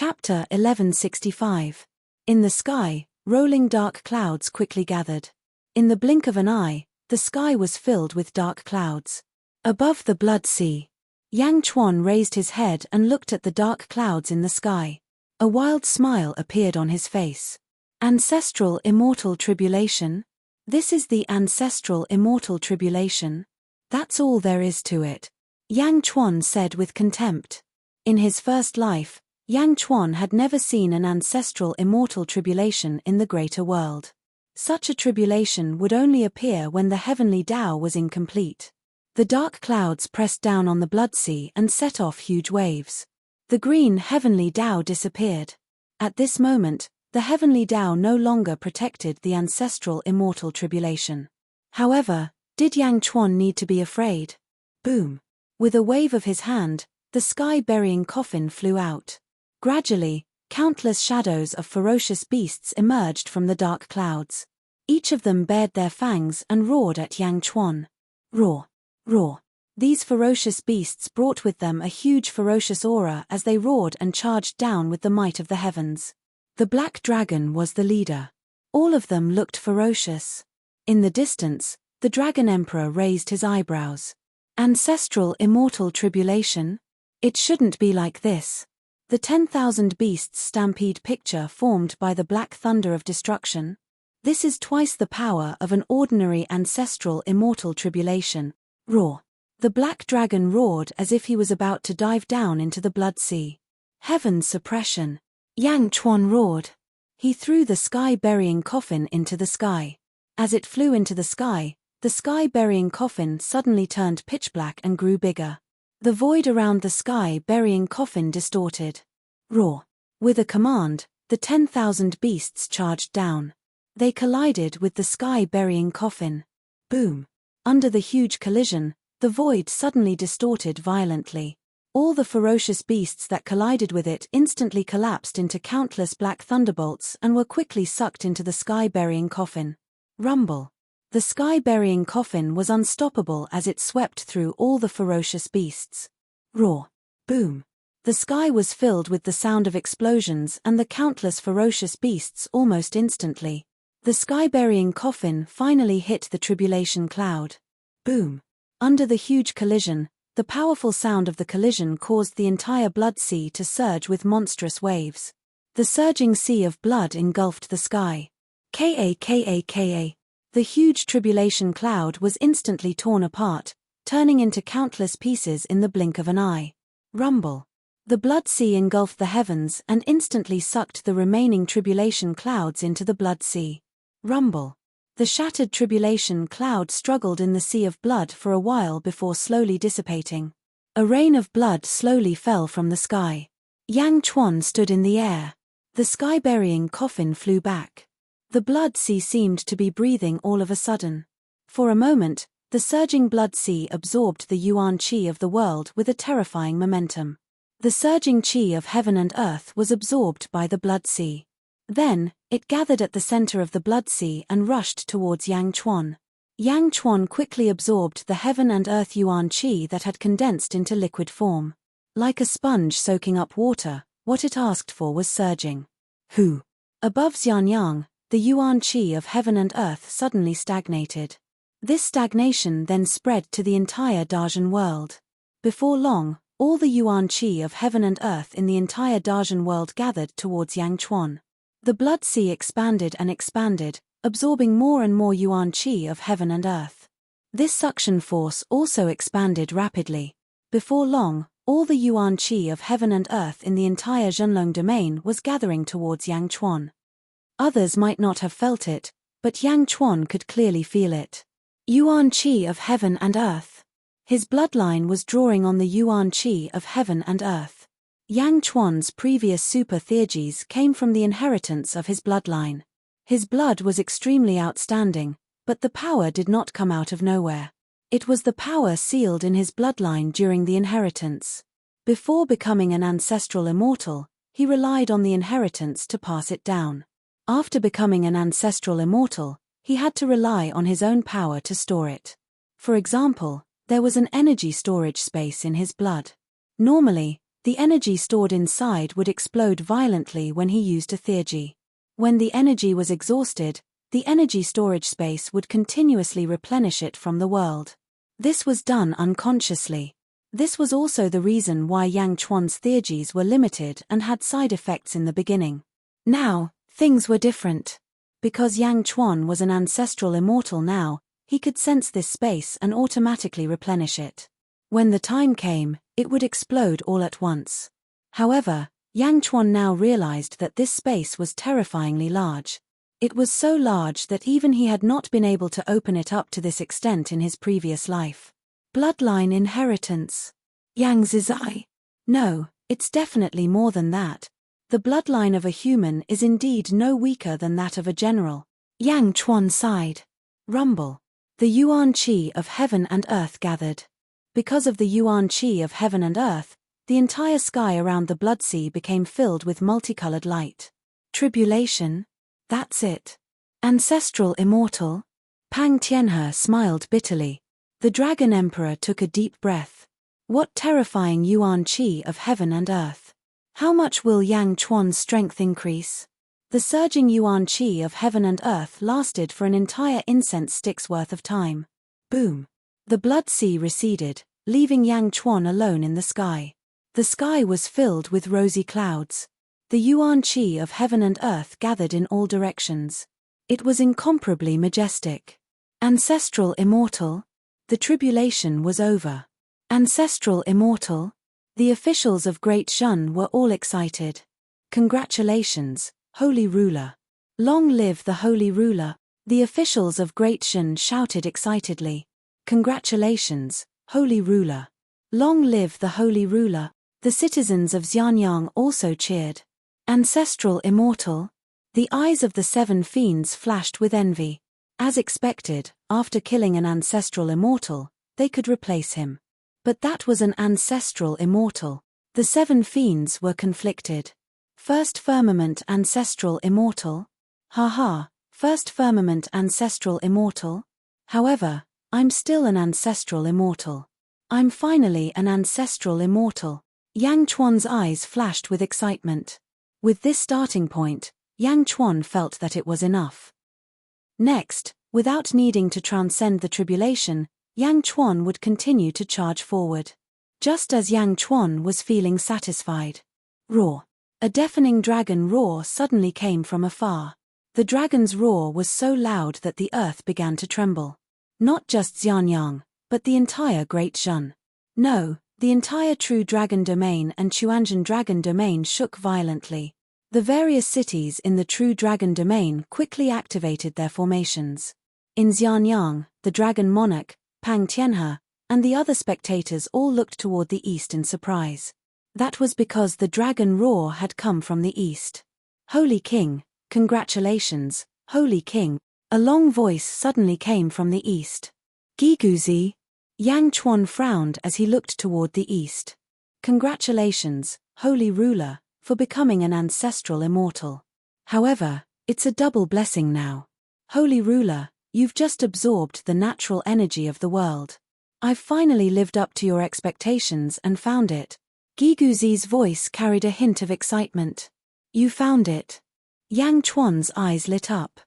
Chapter 1165. In the sky, rolling dark clouds quickly gathered. In the blink of an eye, the sky was filled with dark clouds. Above the blood sea, Yang Chuan raised his head and looked at the dark clouds in the sky. A wild smile appeared on his face. Ancestral immortal tribulation? This is the ancestral immortal tribulation? That's all there is to it, Yang Chuan said with contempt. In his first life, Yang Chuan had never seen an ancestral immortal tribulation in the greater world. Such a tribulation would only appear when the heavenly Tao was incomplete. The dark clouds pressed down on the blood sea and set off huge waves. The green heavenly Tao disappeared. At this moment, the heavenly Tao no longer protected the ancestral immortal tribulation. However, did Yang Chuan need to be afraid? Boom! With a wave of his hand, the sky-burying coffin flew out. Gradually, countless shadows of ferocious beasts emerged from the dark clouds. Each of them bared their fangs and roared at Yang Chuan. Roar! Roar! These ferocious beasts brought with them a huge ferocious aura as they roared and charged down with the might of the heavens. The black dragon was the leader. All of them looked ferocious. In the distance, the dragon emperor raised his eyebrows. Ancestral immortal tribulation? It shouldn't be like this. The 10,000 beasts stampede picture formed by the black thunder of destruction. This is twice the power of an ordinary ancestral immortal tribulation. Roar! The black dragon roared as if he was about to dive down into the blood sea. Heaven's suppression! Yang Chuan roared. He threw the sky-burying coffin into the sky. As it flew into the sky-burying coffin suddenly turned pitch black and grew bigger. The void around the sky-burying coffin distorted. Roar! With a command, the 10,000 beasts charged down. They collided with the sky-burying coffin. Boom! Under the huge collision, the void suddenly distorted violently. All the ferocious beasts that collided with it instantly collapsed into countless black thunderbolts and were quickly sucked into the sky-burying coffin. Rumble! The sky-burying coffin was unstoppable as it swept through all the ferocious beasts. Roar! Boom! The sky was filled with the sound of explosions and the countless ferocious beasts almost instantly. The sky-burying coffin finally hit the tribulation cloud. Boom! Under the huge collision, the powerful sound of the collision caused the entire blood sea to surge with monstrous waves. The surging sea of blood engulfed the sky. Ka. The huge tribulation cloud was instantly torn apart, turning into countless pieces in the blink of an eye. Rumble! The blood sea engulfed the heavens and instantly sucked the remaining tribulation clouds into the blood sea. Rumble! The shattered tribulation cloud struggled in the sea of blood for a while before slowly dissipating. A rain of blood slowly fell from the sky. Yang Chuan stood in the air. The sky-burying coffin flew back. The blood sea seemed to be breathing all of a sudden. For a moment, the surging blood sea absorbed the yuan qi of the world with a terrifying momentum. The surging qi of heaven and earth was absorbed by the blood sea. Then, it gathered at the center of the blood sea and rushed towards Yang Chuan. Yang Chuan quickly absorbed the heaven and earth yuan qi that had condensed into liquid form. Like a sponge soaking up water, what it asked for was surging. Hu! Above Xianyang, the yuan qi of heaven and earth suddenly stagnated. This stagnation then spread to the entire Dajian world. Before long, all the yuan qi of heaven and earth in the entire Dajian world gathered towards Yang Chuan. The blood sea expanded and expanded, absorbing more and more yuan qi of heaven and earth. This suction force also expanded rapidly. Before long, all the yuan qi of heaven and earth in the entire Zhenlong domain was gathering towards Yang Chuan. Others might not have felt it, but Yang Chuan could clearly feel it. Yuan qi of heaven and earth. His bloodline was drawing on the yuan qi of heaven and earth. Yang Chuan's previous super theurgies came from the inheritance of his bloodline. His blood was extremely outstanding, but the power did not come out of nowhere. It was the power sealed in his bloodline during the inheritance. Before becoming an ancestral immortal, he relied on the inheritance to pass it down. After becoming an ancestral immortal, he had to rely on his own power to store it. For example, there was an energy storage space in his blood. Normally, The energy stored inside would explode violently when he used a theurgy. When the energy was exhausted, the energy storage space would continuously replenish it from the world. This was done unconsciously. This was also the reason why Yang Chuan's theurgies were limited and had side effects in the beginning. Now, things were different. Because Yang Chuan was an ancestral immortal now, he could sense this space and automatically replenish it. When the time came, it would explode all at once. However, Yang Chuan now realized that this space was terrifyingly large. It was so large that even he had not been able to open it up to this extent in his previous life. Bloodline inheritance. Yang Zizai. No, it's definitely more than that. The bloodline of a human is indeed no weaker than that of a general. Yang Chuan sighed. Rumble. The Yuan Qi of heaven and earth gathered. Because of the Yuan Qi of heaven and earth, the entire sky around the blood sea became filled with multicolored light. Tribulation? That's it. Ancestral immortal? Pang Tianhe smiled bitterly. The Dragon Emperor took a deep breath. What terrifying Yuan Qi of heaven and earth. How much will Yang Chuan's strength increase? The surging Yuan Qi of heaven and earth lasted for an entire incense stick's worth of time. Boom. The blood sea receded, leaving Yang Chuan alone in the sky. The sky was filled with rosy clouds. The Yuan Qi of heaven and earth gathered in all directions. It was incomparably majestic. Ancestral immortal? The tribulation was over. Ancestral immortal? The officials of Great Shun were all excited. Congratulations, Holy Ruler. Long live the Holy Ruler, the officials of Great Shun shouted excitedly. Congratulations, Holy Ruler. Long live the Holy Ruler, the citizens of Xianyang also cheered. Ancestral immortal? The eyes of the 7 fiends flashed with envy. As expected, after killing an ancestral immortal, they could replace him. But that was an ancestral immortal. The 7 fiends were conflicted. First firmament ancestral immortal? Haha, first firmament ancestral immortal? However, I'm still an ancestral immortal. I'm finally an ancestral immortal. Yang Chuan's eyes flashed with excitement. With this starting point, Yang Chuan felt that it was enough. Next, without needing to transcend the tribulation, Yang Chuan would continue to charge forward. Just as Yang Chuan was feeling satisfied. Roar. A deafening dragon roar suddenly came from afar. The dragon's roar was so loud that the earth began to tremble. Not just Xianyang, but the entire Great Shun. No, the entire True Dragon Domain and Chuanzhen Dragon Domain shook violently. The various cities in the True Dragon Domain quickly activated their formations. In Xianyang, the Dragon Monarch, Pang Tianhe, and the other spectators all looked toward the east in surprise. That was because the dragon roar had come from the east. Holy King, congratulations, Holy King. A long voice suddenly came from the east. Giguzi. Yang Chuan frowned as he looked toward the east. Congratulations, Holy Ruler, for becoming an ancestral immortal. However, it's a double blessing now. Holy Ruler, you've just absorbed the natural energy of the world. I've finally lived up to your expectations and found it. Giguzi's voice carried a hint of excitement. You found it. Yang Chuan's eyes lit up.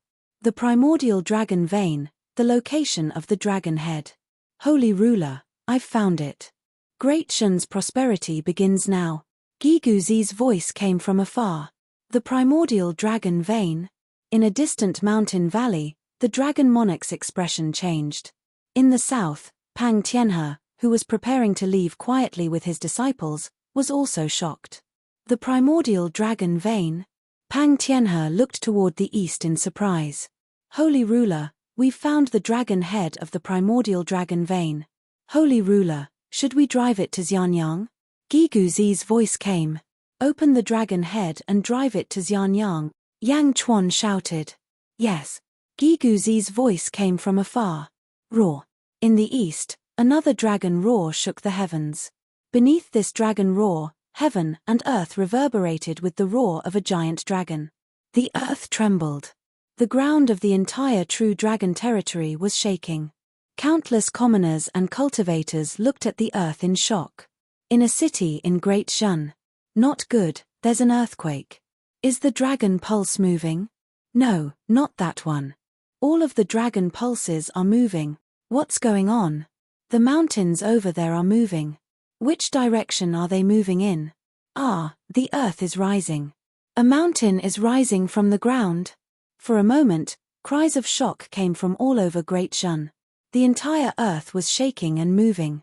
The primordial dragon vein, the location of the dragon head. Holy Ruler, I've found it. Great Shun's prosperity begins now. Giguzi's voice came from afar. The primordial dragon vein? In a distant mountain valley, the dragon monarch's expression changed. In the south, Pang Tianhe, who was preparing to leave quietly with his disciples, was also shocked. The primordial dragon vein? Pang Tianhe looked toward the east in surprise. Holy Ruler, we've found the dragon head of the primordial dragon vein. Holy Ruler, should we drive it to Xianyang? Giguzi's voice came. Open the dragon head and drive it to Xianyang, Yang Chuan shouted. Yes. Giguzi's voice came from afar. Roar. In the east, another dragon roar shook the heavens. Beneath this dragon roar, heaven and earth reverberated with the roar of a giant dragon. The earth trembled. The ground of the entire True Dragon territory was shaking. Countless commoners and cultivators looked at the earth in shock. In a city in Great Shun. Not good, there's an earthquake. Is the dragon pulse moving? No, not that one. All of the dragon pulses are moving. What's going on? The mountains over there are moving. Which direction are they moving in? Ah, the earth is rising. A mountain is rising from the ground. For a moment, cries of shock came from all over Great Shun. The entire earth was shaking and moving.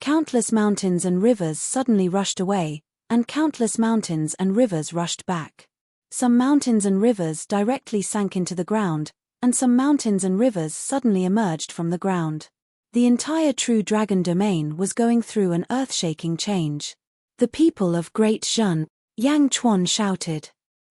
Countless mountains and rivers suddenly rushed away, and countless mountains and rivers rushed back. Some mountains and rivers directly sank into the ground, and some mountains and rivers suddenly emerged from the ground. The entire True Dragon domain was going through an earth-shaking change. The people of Great Shun, Yang Chuan shouted.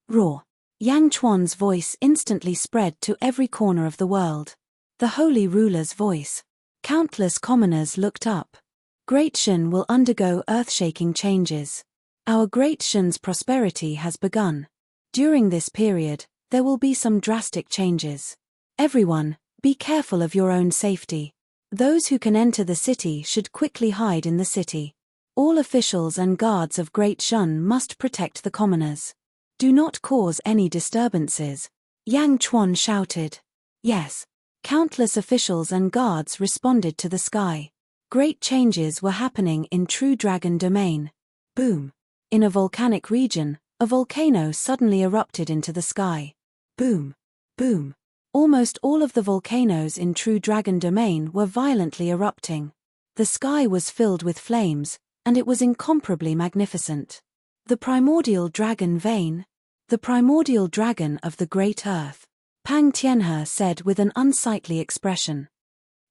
Roar! Yang Chuan's voice instantly spread to every corner of the world. The holy ruler's voice. Countless commoners looked up. Great Shun will undergo earth-shaking changes. Our Great Shun's prosperity has begun. During this period, there will be some drastic changes. Everyone, be careful of your own safety. Those who can enter the city should quickly hide in the city. All officials and guards of Great Shun must protect the commoners. Do not cause any disturbances. Yang Chuan shouted. Yes. Countless officials and guards responded to the sky. Great changes were happening in True Dragon domain. Boom. In a volcanic region, a volcano suddenly erupted into the sky. Boom. Boom. Almost all of the volcanoes in True Dragon domain were violently erupting. The sky was filled with flames, and it was incomparably magnificent. The primordial dragon vein. The primordial dragon of the great earth. Pang Tianhe said with an unsightly expression.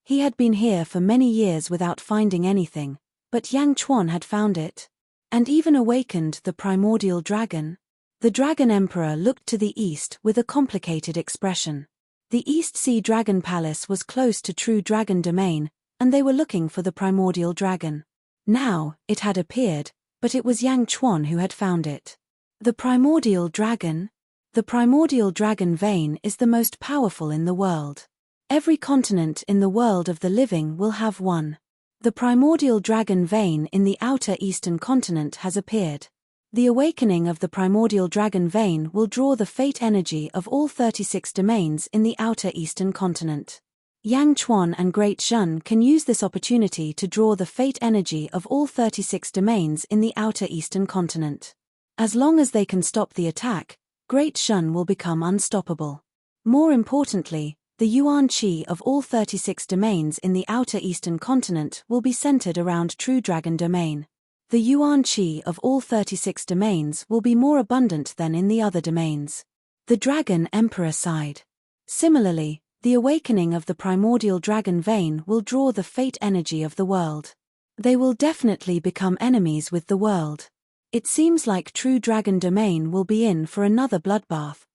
He had been here for many years without finding anything, but Yang Chuan had found it. And even awakened the primordial dragon. The Dragon Emperor looked to the east with a complicated expression. The East Sea Dragon Palace was close to True Dragon domain, and they were looking for the primordial dragon. Now, it had appeared, but it was Yang Chuan who had found it. The primordial dragon? The primordial dragon vein is the most powerful in the world. Every continent in the world of the living will have one. The primordial dragon vein in the outer eastern continent has appeared. The awakening of the primordial dragon vein will draw the fate energy of all 36 domains in the outer eastern continent. Yang Chuan and Great Shun can use this opportunity to draw the fate energy of all 36 domains in the outer eastern continent. As long as they can stop the attack, Great Shun will become unstoppable. More importantly, the yuan qi of all 36 domains in the outer eastern continent will be centered around True Dragon domain. The yuan qi of all 36 domains will be more abundant than in the other domains. The Dragon Emperor sighed. Similarly, the awakening of the primordial dragon vein will draw the fate energy of the world. They will definitely become enemies with the world. It seems like True Dragon domain will be in for another bloodbath.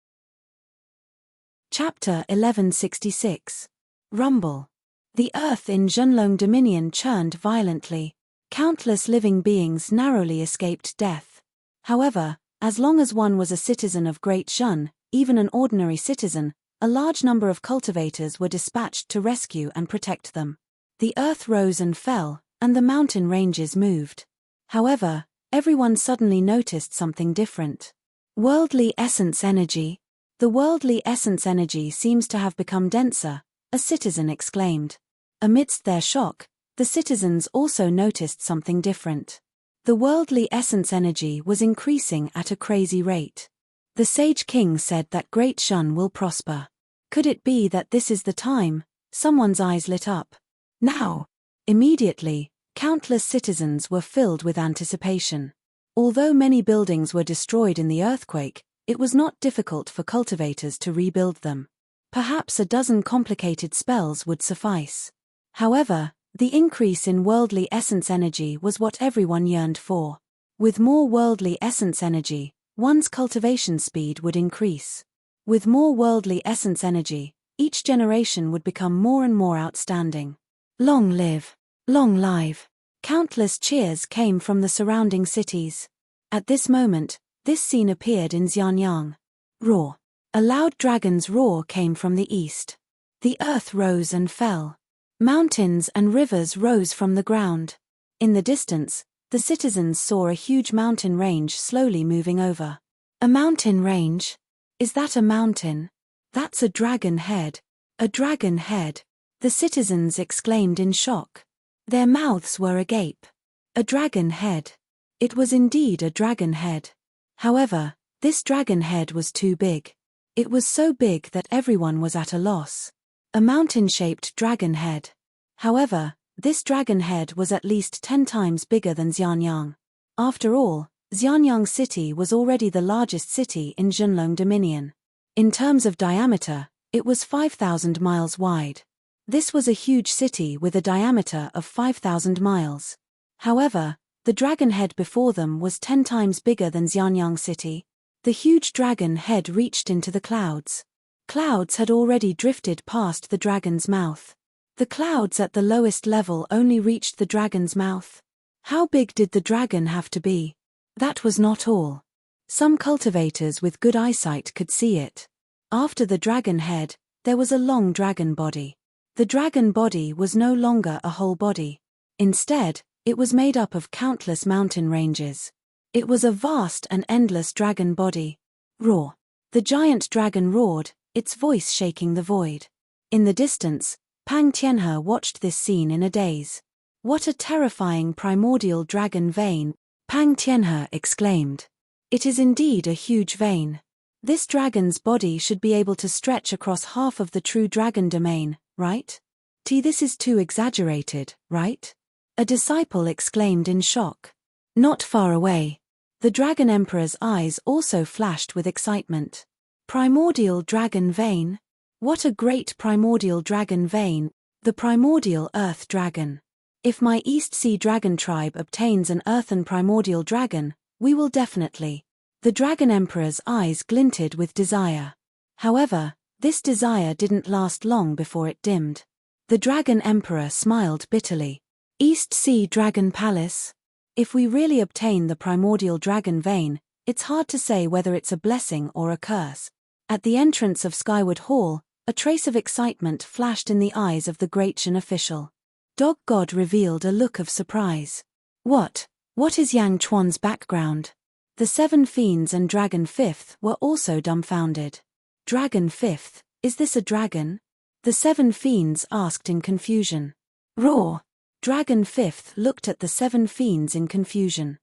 Chapter 1166. Rumble. The earth in Zhenlong Dominion churned violently. Countless living beings narrowly escaped death. However, as long as one was a citizen of Great Shun, even an ordinary citizen, a large number of cultivators were dispatched to rescue and protect them. The earth rose and fell, and the mountain ranges moved. However, everyone suddenly noticed something different. Worldly essence energy. The worldly essence energy seems to have become denser, a citizen exclaimed. Amidst their shock, the citizens also noticed something different. The worldly essence energy was increasing at a crazy rate. The Sage King said that Great Shun will prosper. Could it be that this is the time? Someone's eyes lit up. Now! Immediately, countless citizens were filled with anticipation. Although many buildings were destroyed in the earthquake, it was not difficult for cultivators to rebuild them. Perhaps a dozen complicated spells would suffice. However, the increase in worldly essence energy was what everyone yearned for. With more worldly essence energy, one's cultivation speed would increase. With more worldly essence energy, each generation would become more and more outstanding. Long live! Long live! Countless cheers came from the surrounding cities. At this moment, this scene appeared in Xianyang. Roar! A loud dragon's roar came from the east. The earth rose and fell. Mountains and rivers rose from the ground. In the distance, the citizens saw a huge mountain range slowly moving over. A mountain range? Is that a mountain? That's a dragon head. A dragon head. The citizens exclaimed in shock. Their mouths were agape. A dragon head. It was indeed a dragon head. However, this dragon head was too big. It was so big that everyone was at a loss. A mountain-shaped dragon head. However, this dragon head was at least 10 times bigger than Xianyang. After all, Xianyang City was already the largest city in Zhenlong Dominion. In terms of diameter, it was 5,000 miles wide. This was a huge city with a diameter of 5,000 miles. However, the dragon head before them was 10 times bigger than Xianyang City. The huge dragon head reached into the clouds. Clouds had already drifted past the dragon's mouth. The clouds at the lowest level only reached the dragon's mouth. How big did the dragon have to be? That was not all. Some cultivators with good eyesight could see it. After the dragon head, there was a long dragon body. The dragon body was no longer a whole body. Instead, it was made up of countless mountain ranges. It was a vast and endless dragon body. Roar. The giant dragon roared, its voice shaking the void. In the distance, Pang Tianhe watched this scene in a daze. What a terrifying primordial dragon vein, Pang Tianhe exclaimed. It is indeed a huge vein. This dragon's body should be able to stretch across half of the true dragon domain, right? This is too exaggerated, right? A disciple exclaimed in shock. Not far away. The Dragon Emperor's eyes also flashed with excitement. Primordial dragon vein? What a great primordial dragon vein, the primordial earth dragon. If my East Sea Dragon tribe obtains an earthen primordial dragon, we will definitely. The Dragon Emperor's eyes glinted with desire. However, this desire didn't last long before it dimmed. The Dragon Emperor smiled bitterly. East Sea Dragon Palace? If we really obtain the primordial dragon vein, it's hard to say whether it's a blessing or a curse. At the entrance of Skyward Hall, a trace of excitement flashed in the eyes of the great Shen official. Dog God revealed a look of surprise. What is Yang Chuan's background? The 7 fiends and Dragon Fifth were also dumbfounded. Dragon Fifth, is this a dragon? The 7 fiends asked in confusion. Roar! Dragon Fifth looked at the 7 fiends in confusion.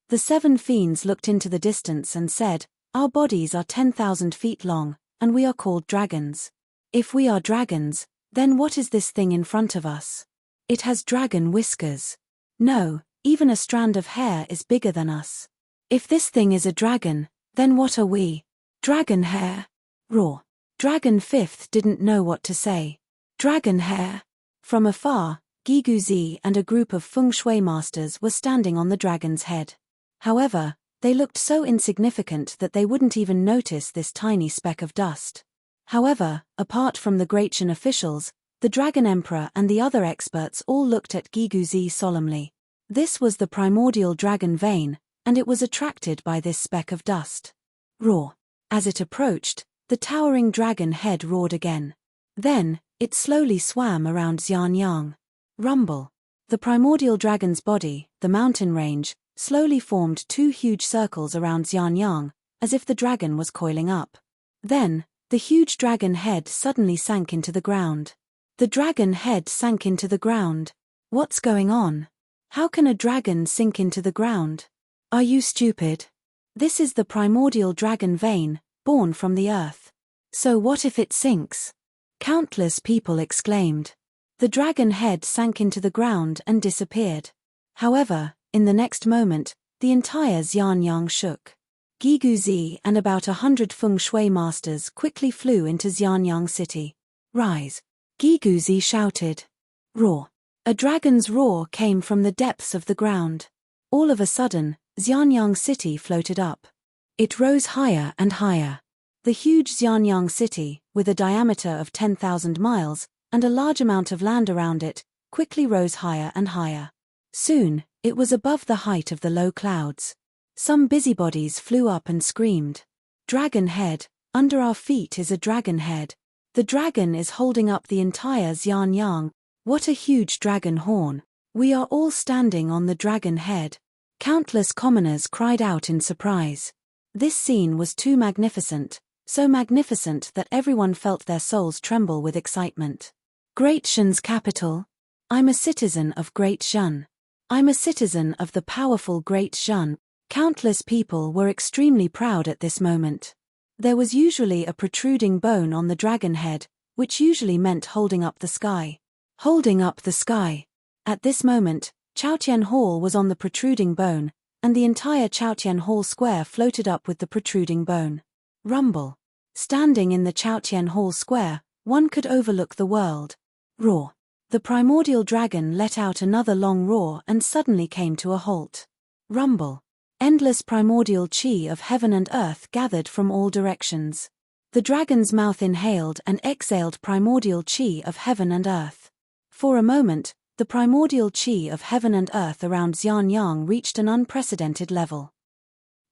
The 7 fiends looked into the distance and said, our bodies are 10,000 feet long, and we are called dragons. If we are dragons, then what is this thing in front of us? It has dragon whiskers. No, even a strand of hair is bigger than us. If this thing is a dragon, then what are we? Dragon hair. Roar. Dragon Fifth didn't know what to say. Dragon hair. From afar, Guiguzi and a group of feng shui masters were standing on the dragon's head. However, they looked so insignificant that they wouldn't even notice this tiny speck of dust. However, apart from the great Shen officials, the Dragon Emperor and the other experts all looked at Guiguzi solemnly. This was the primordial dragon vein, and it was attracted by this speck of dust. Roar. As it approached, the towering dragon head roared again. Then, it slowly swam around Xianyang. Rumble. The primordial dragon's body, the mountain range, slowly formed 2 huge circles around Xianyang, as if the dragon was coiling up. Then, the huge dragon head suddenly sank into the ground. The dragon head sank into the ground. What's going on? How can a dragon sink into the ground? Are you stupid? This is the primordial dragon vein, born from the earth. So what if it sinks? Countless people exclaimed. The dragon head sank into the ground and disappeared. However, in the next moment, the entire Xianyang shook. Guiguzi and about 100 feng shui masters quickly flew into Xianyang City. Rise! Guiguzi shouted. Roar! A dragon's roar came from the depths of the ground. All of a sudden, Xianyang City floated up. It rose higher and higher. The huge Xianyang City, with a diameter of 10,000 miles, and a large amount of land around it, quickly rose higher and higher. Soon, it was above the height of the low clouds. Some busybodies flew up and screamed. Dragon head, under our feet is a dragon head. The dragon is holding up the entire Xianyang. What a huge dragon horn. We are all standing on the dragon head. Countless commoners cried out in surprise. This scene was too magnificent, so magnificent that everyone felt their souls tremble with excitement. Great Shan's capital? I'm a citizen of Great Shan. I'm a citizen of the powerful Great Shan. Countless people were extremely proud at this moment. There was usually a protruding bone on the dragon head, which usually meant holding up the sky. Holding up the sky. At this moment, Chaotian Hall was on the protruding bone, and the entire Chaotian Hall square floated up with the protruding bone. Rumble. Standing in the Chaotian Hall square, one could overlook the world. Roar. The primordial dragon let out another long roar and suddenly came to a halt. Rumble. Endless primordial chi of heaven and earth gathered from all directions. The dragon's mouth inhaled and exhaled primordial chi of heaven and earth. For a moment, the primordial chi of heaven and earth around Xianyang reached an unprecedented level.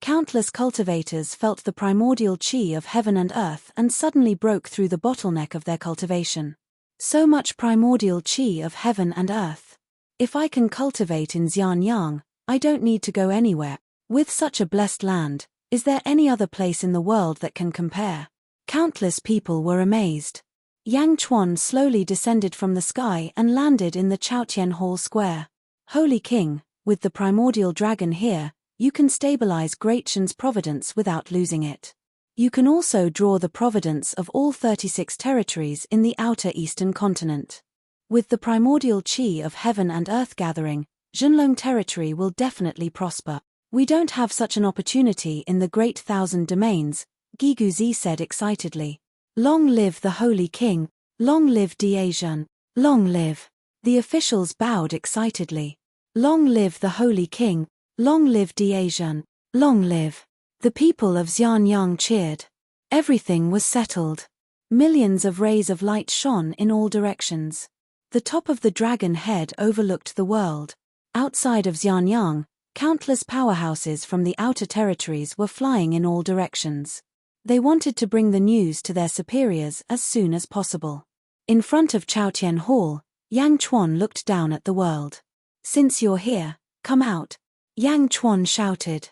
Countless cultivators felt the primordial chi of heaven and earth and suddenly broke through the bottleneck of their cultivation. So much primordial chi of heaven and earth. If I can cultivate in Xianyang, I don't need to go anywhere. With such a blessed land, is there any other place in the world that can compare? Countless people were amazed. Yang Chuan slowly descended from the sky and landed in the Chaotian Hall square. Holy King, with the primordial dragon here, you can stabilize Great Shan's providence without losing it. You can also draw the providence of all 36 territories in the outer eastern continent. With the primordial chi of heaven and earth gathering, Zhenlong territory will definitely prosper. We don't have such an opportunity in the Great Thousand Domains, Guiguzi said excitedly. Long live the Holy King, long live Diazhen, long live. The officials bowed excitedly. Long live the Holy King, long live Diazhen, long live. The people of Xianyang cheered. Everything was settled. Millions of rays of light shone in all directions. The top of the dragon head overlooked the world. Outside of Xianyang, countless powerhouses from the outer territories were flying in all directions. They wanted to bring the news to their superiors as soon as possible. In front of Chaotian Hall, Yang Chuan looked down at the world. Since you're here, come out. Yang Chuan shouted.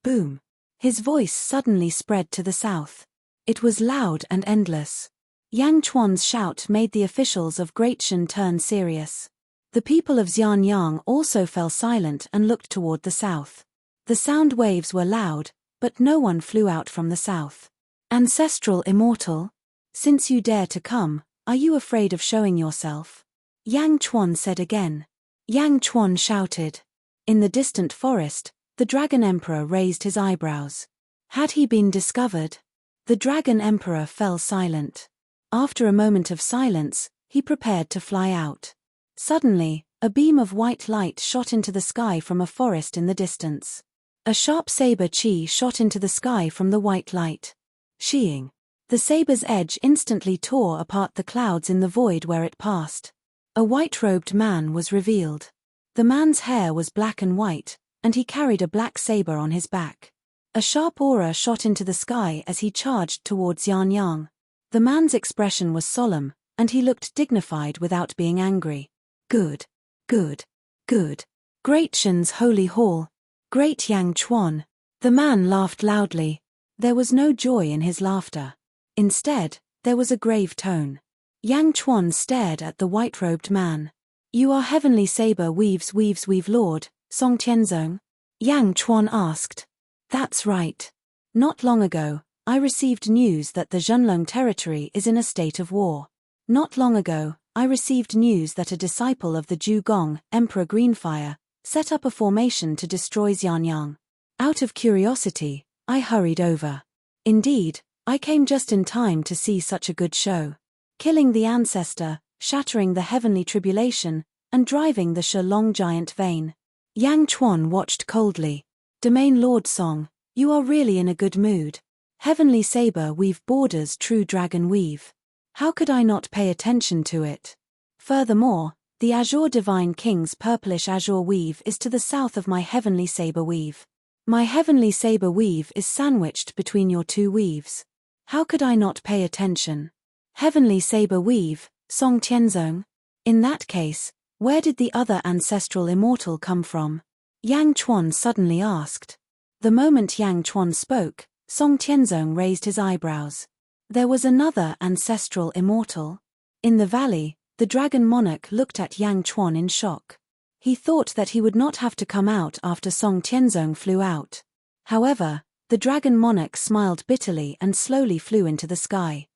Boom. His voice suddenly spread to the south. It was loud and endless. Yang Chuan's shout made the officials of Great Shan turn serious. The people of Xianyang also fell silent and looked toward the south. The sound waves were loud, but no one flew out from the south. Ancestral Immortal? Since you dare to come, are you afraid of showing yourself? Yang Chuan said again. Yang Chuan shouted. In the distant forest, the Dragon Emperor raised his eyebrows. Had he been discovered? The Dragon Emperor fell silent. After a moment of silence, he prepared to fly out. Suddenly, a beam of white light shot into the sky from a forest in the distance. A sharp saber chi shot into the sky from the white light. Sheeing. The saber's edge instantly tore apart the clouds in the void where it passed. A white-robed man was revealed. The man's hair was black and white, and he carried a black saber on his back. A sharp aura shot into the sky as he charged towards Xianyang. The man's expression was solemn, and he looked dignified without being angry. Good. Good. Good. Great Shan's holy hall. Great Yang Chuan. The man laughed loudly. There was no joy in his laughter. Instead, there was a grave tone. Yang Chuan stared at the white-robed man. You are Heavenly Saber Weave Lord, Song Tianzong? Yang Chuan asked. That's right. Not long ago, I received news that the Zhenlong territory is in a state of war. Not long ago, I received news that a disciple of the Zhugong, Emperor Greenfire, set up a formation to destroy Xianyang. Out of curiosity, I hurried over. Indeed, I came just in time to see such a good show. Killing the ancestor, shattering the heavenly tribulation, and driving the Shalong giant vain. Yang Chuan watched coldly. Domain Lord Song, you are really in a good mood. Heavenly Saber Weave borders true dragon weave. How could I not pay attention to it? Furthermore, the Azure Divine King's purplish azure weave is to the south of my Heavenly Saber Weave. My Heavenly Saber Weave is sandwiched between your two weaves. How could I not pay attention? Heavenly Saber Weave, Song Tianzong? In that case, where did the other ancestral immortal come from? Yang Chuan suddenly asked. The moment Yang Chuan spoke, Song Tianzong raised his eyebrows. There was another ancestral immortal? In the valley, the dragon monarch looked at Yang Chuan in shock. He thought that he would not have to come out after Song Tianzong flew out. However, the dragon monarch smiled bitterly and slowly flew into the sky.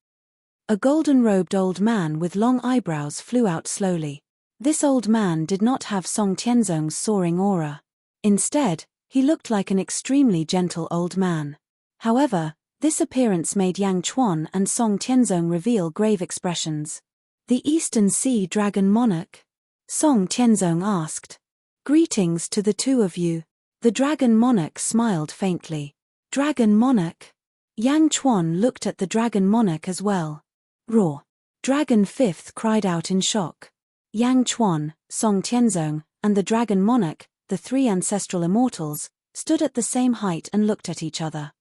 A golden-robed old man with long eyebrows flew out slowly. This old man did not have Song Tianzong's soaring aura. Instead, he looked like an extremely gentle old man. However, this appearance made Yang Chuan and Song Tianzong reveal grave expressions. The Eastern Sea Dragon Monarch? Song Tianzong asked. Greetings to the two of you. The Dragon Monarch smiled faintly. Dragon Monarch? Yang Chuan looked at the Dragon Monarch as well. Roar! Dragon Fifth cried out in shock. Yang Chuan, Song Tianzong, and the Dragon Monarch, the three ancestral immortals, stood at the same height and looked at each other.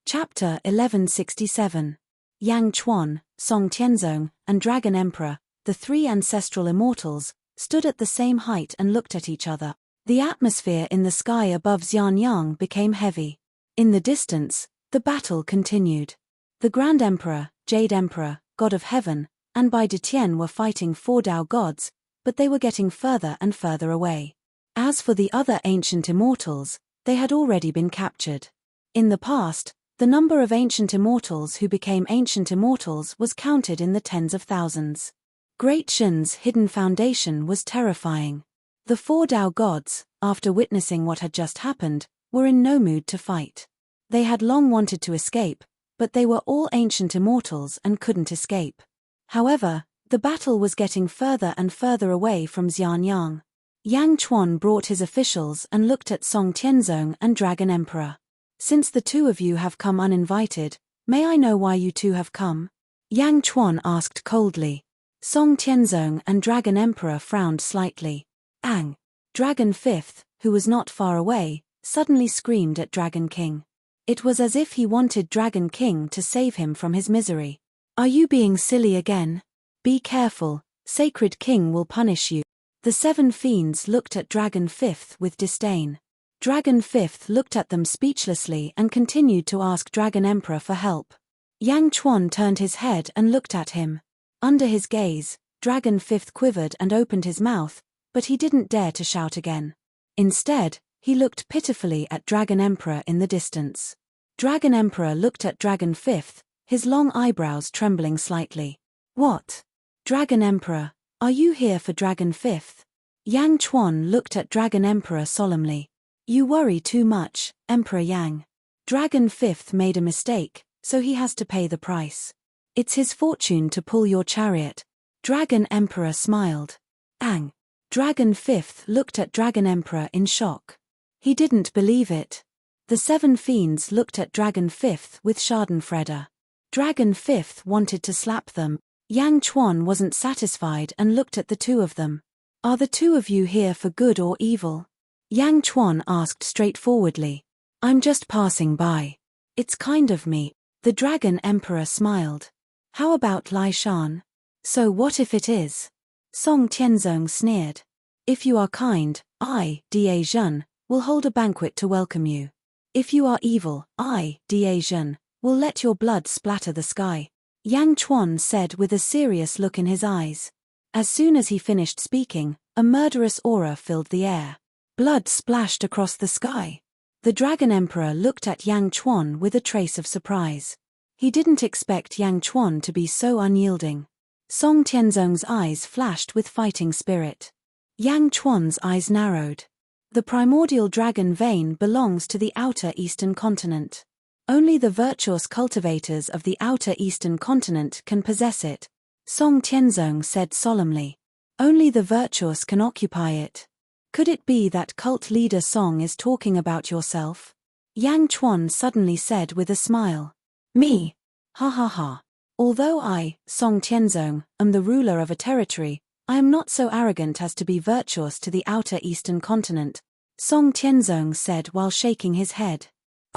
Chapter 1167. Yang Chuan, Song Tianzong, and Dragon Emperor, the three ancestral immortals, stood at the same height and looked at each other. The atmosphere in the sky above Xianyang became heavy. In the distance, the battle continued. The Grand Emperor, Jade Emperor, God of Heaven, and Bai Detian were fighting four Dao gods, but they were getting further and further away. As for the other ancient immortals, they had already been captured. In the past, the number of ancient immortals who became ancient immortals was counted in the tens of thousands. Great Shen's hidden foundation was terrifying. The four Dao gods, after witnessing what had just happened, were in no mood to fight. They had long wanted to escape, but they were all ancient immortals and couldn't escape. However, the battle was getting further and further away from Xianyang. Yang Chuan brought his officials and looked at Song Tianzong and Dragon Emperor. Since the two of you have come uninvited, may I know why you two have come? Yang Chuan asked coldly. Song Tianzong and Dragon Emperor frowned slightly. Ang! Dragon Fifth, who was not far away, suddenly screamed at Dragon King. It was as if he wanted Dragon King to save him from his misery. Are you being silly again? Be careful, Sacred King will punish you. The seven fiends looked at Dragon Fifth with disdain. Dragon Fifth looked at them speechlessly and continued to ask Dragon Emperor for help. Yang Chuan turned his head and looked at him. Under his gaze, Dragon Fifth quivered and opened his mouth, but he didn't dare to shout again. Instead, he looked pitifully at Dragon Emperor in the distance. Dragon Emperor looked at Dragon Fifth, his long eyebrows trembling slightly. What? Dragon Emperor, are you here for Dragon Fifth? Yang Chuan looked at Dragon Emperor solemnly. You worry too much, Emperor Yang. Dragon Fifth made a mistake, so he has to pay the price. It's his fortune to pull your chariot. Dragon Emperor smiled. Ang! Dragon Fifth looked at Dragon Emperor in shock. He didn't believe it. The seven fiends looked at Dragon Fifth with schadenfreude. Dragon Fifth wanted to slap them. Yang Chuan wasn't satisfied and looked at the two of them. Are the two of you here for good or evil? Yang Chuan asked straightforwardly. I'm just passing by. It's kind of me. The Dragon Emperor smiled. How about Lai Shan? So what if it is? Song Tianzong sneered. If you are kind, I, Da Zhen, will hold a banquet to welcome you. If you are evil, I, Da Zhen, will let your blood splatter the sky. Yang Chuan said with a serious look in his eyes. As soon as he finished speaking, a murderous aura filled the air. Blood splashed across the sky. The Dragon Emperor looked at Yang Chuan with a trace of surprise. He didn't expect Yang Chuan to be so unyielding. Song Tianzong's eyes flashed with fighting spirit. Yang Chuan's eyes narrowed. The primordial dragon vein belongs to the outer eastern continent. Only the virtuous cultivators of the outer eastern continent can possess it. Song Tianzong said solemnly. Only the virtuous can occupy it. Could it be that cult leader Song is talking about yourself? Yang Chuan suddenly said with a smile. Me? Ha ha ha. Although I, Song Tianzong, am the ruler of a territory, I am not so arrogant as to be virtuous to the outer eastern continent, Song Tianzong said while shaking his head.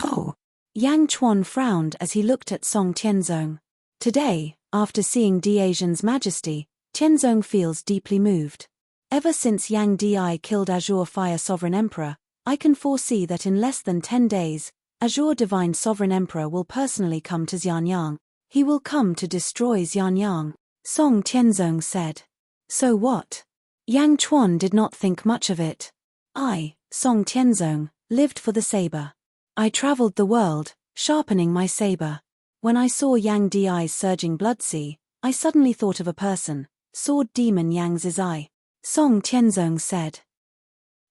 Oh! Yang Chuan frowned as he looked at Song Tianzong. Today, after seeing Diazhen's majesty, Tianzong feels deeply moved. Ever since Yang Di killed Azure Fire Sovereign Emperor, I can foresee that in less than 10 days, Azure Divine Sovereign Emperor will personally come to Xianyang. He will come to destroy Xianyang, Song Tianzong said. So what? Yang Chuan did not think much of it. I, Song Tianzong, lived for the saber. I traveled the world, sharpening my saber. When I saw Yang Di's surging blood sea, I suddenly thought of a person, Sword Demon Yang Zizai. Song Tianzong said.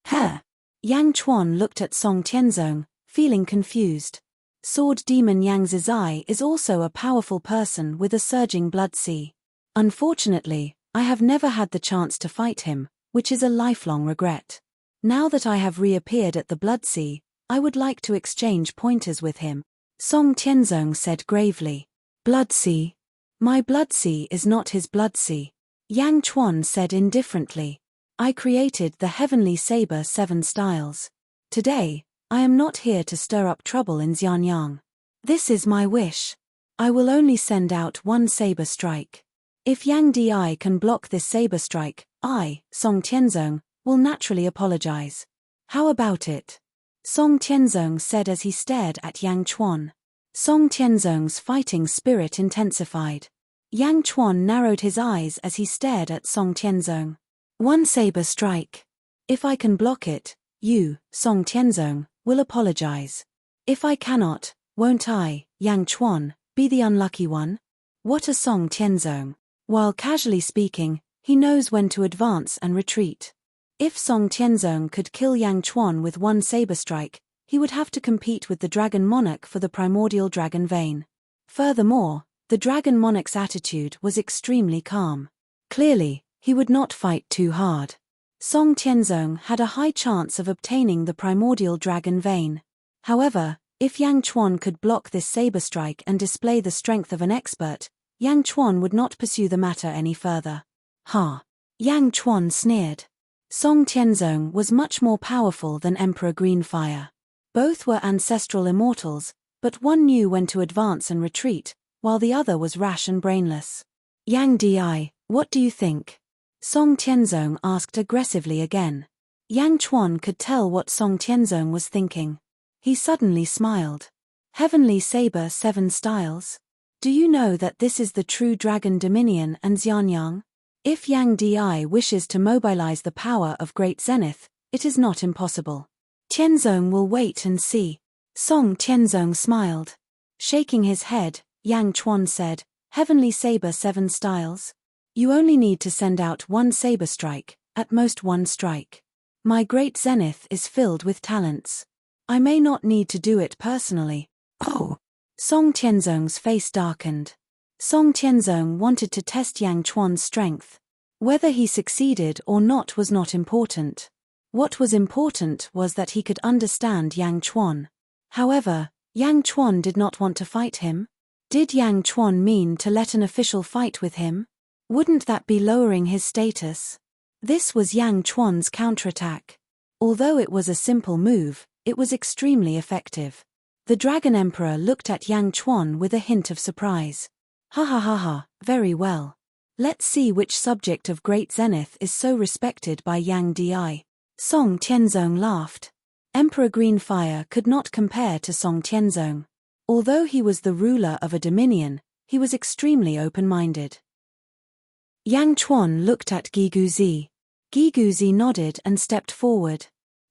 Huh? Yang Chuan looked at Song Tianzong, feeling confused. Sword Demon Yang Zizai is also a powerful person with a surging blood sea. Unfortunately, I have never had the chance to fight him, which is a lifelong regret. Now that I have reappeared at the blood sea, I would like to exchange pointers with him. Song Tianzong said gravely. Blood sea? My blood sea is not his blood sea. Yang Chuan said indifferently. I created the heavenly saber 7 styles. Today, I am not here to stir up trouble in Xianyang. This is my wish. I will only send out one saber strike. If Yang Di can block this saber strike, I, Song Tianzong, will naturally apologize. How about it? Song Tianzong said as he stared at Yang Chuan. Song Tianzong's fighting spirit intensified. Yang Chuan narrowed his eyes as he stared at Song Tianzong. One saber strike. If I can block it, you, Song Tianzong, will apologize. If I cannot, won't I, Yang Chuan, be the unlucky one? What a Song Tianzong. While casually speaking, he knows when to advance and retreat. If Song Tianzong could kill Yang Chuan with one saber strike, he would have to compete with the Dragon Monarch for the primordial dragon vein. Furthermore, the Dragon Monarch's attitude was extremely calm. Clearly, he would not fight too hard. Song Tianzong had a high chance of obtaining the primordial dragon vein. However, if Yang Chuan could block this saber strike and display the strength of an expert, Yang Chuan would not pursue the matter any further. Ha! Yang Chuan sneered. Song Tianzong was much more powerful than Emperor Greenfire. Both were ancestral immortals, but one knew when to advance and retreat, while the other was rash and brainless. Yang Di, what do you think? Song Tianzong asked aggressively again. Yang Chuan could tell what Song Tianzong was thinking. He suddenly smiled. Heavenly Saber 7 styles? Do you know that this is the true Dragon Dominion and Xianyang? If Yang Di wishes to mobilize the power of Great Zenith, it is not impossible. Tianzong will wait and see. Song Tianzong smiled. Shaking his head, Yang Chuan said, Heavenly Saber 7 styles? You only need to send out one saber strike, at most one strike. My Great Zenith is filled with talents. I may not need to do it personally. Oh! Song Tianzong's face darkened. Song Tianzong wanted to test Yang Chuan's strength. Whether he succeeded or not was not important. What was important was that he could understand Yang Chuan. However, Yang Chuan did not want to fight him. Did Yang Chuan mean to let an official fight with him? Wouldn't that be lowering his status? This was Yang Chuan's counterattack. Although it was a simple move, it was extremely effective. The Dragon Emperor looked at Yang Chuan with a hint of surprise. Ha ha ha ha, very well. Let's see which subject of Great Zenith is so respected by Yang Di. Song Tianzong laughed. Emperor Greenfire could not compare to Song Tianzong. Although he was the ruler of a dominion, he was extremely open-minded. Yang Chuan looked at Guiguzi. Guiguzi nodded and stepped forward.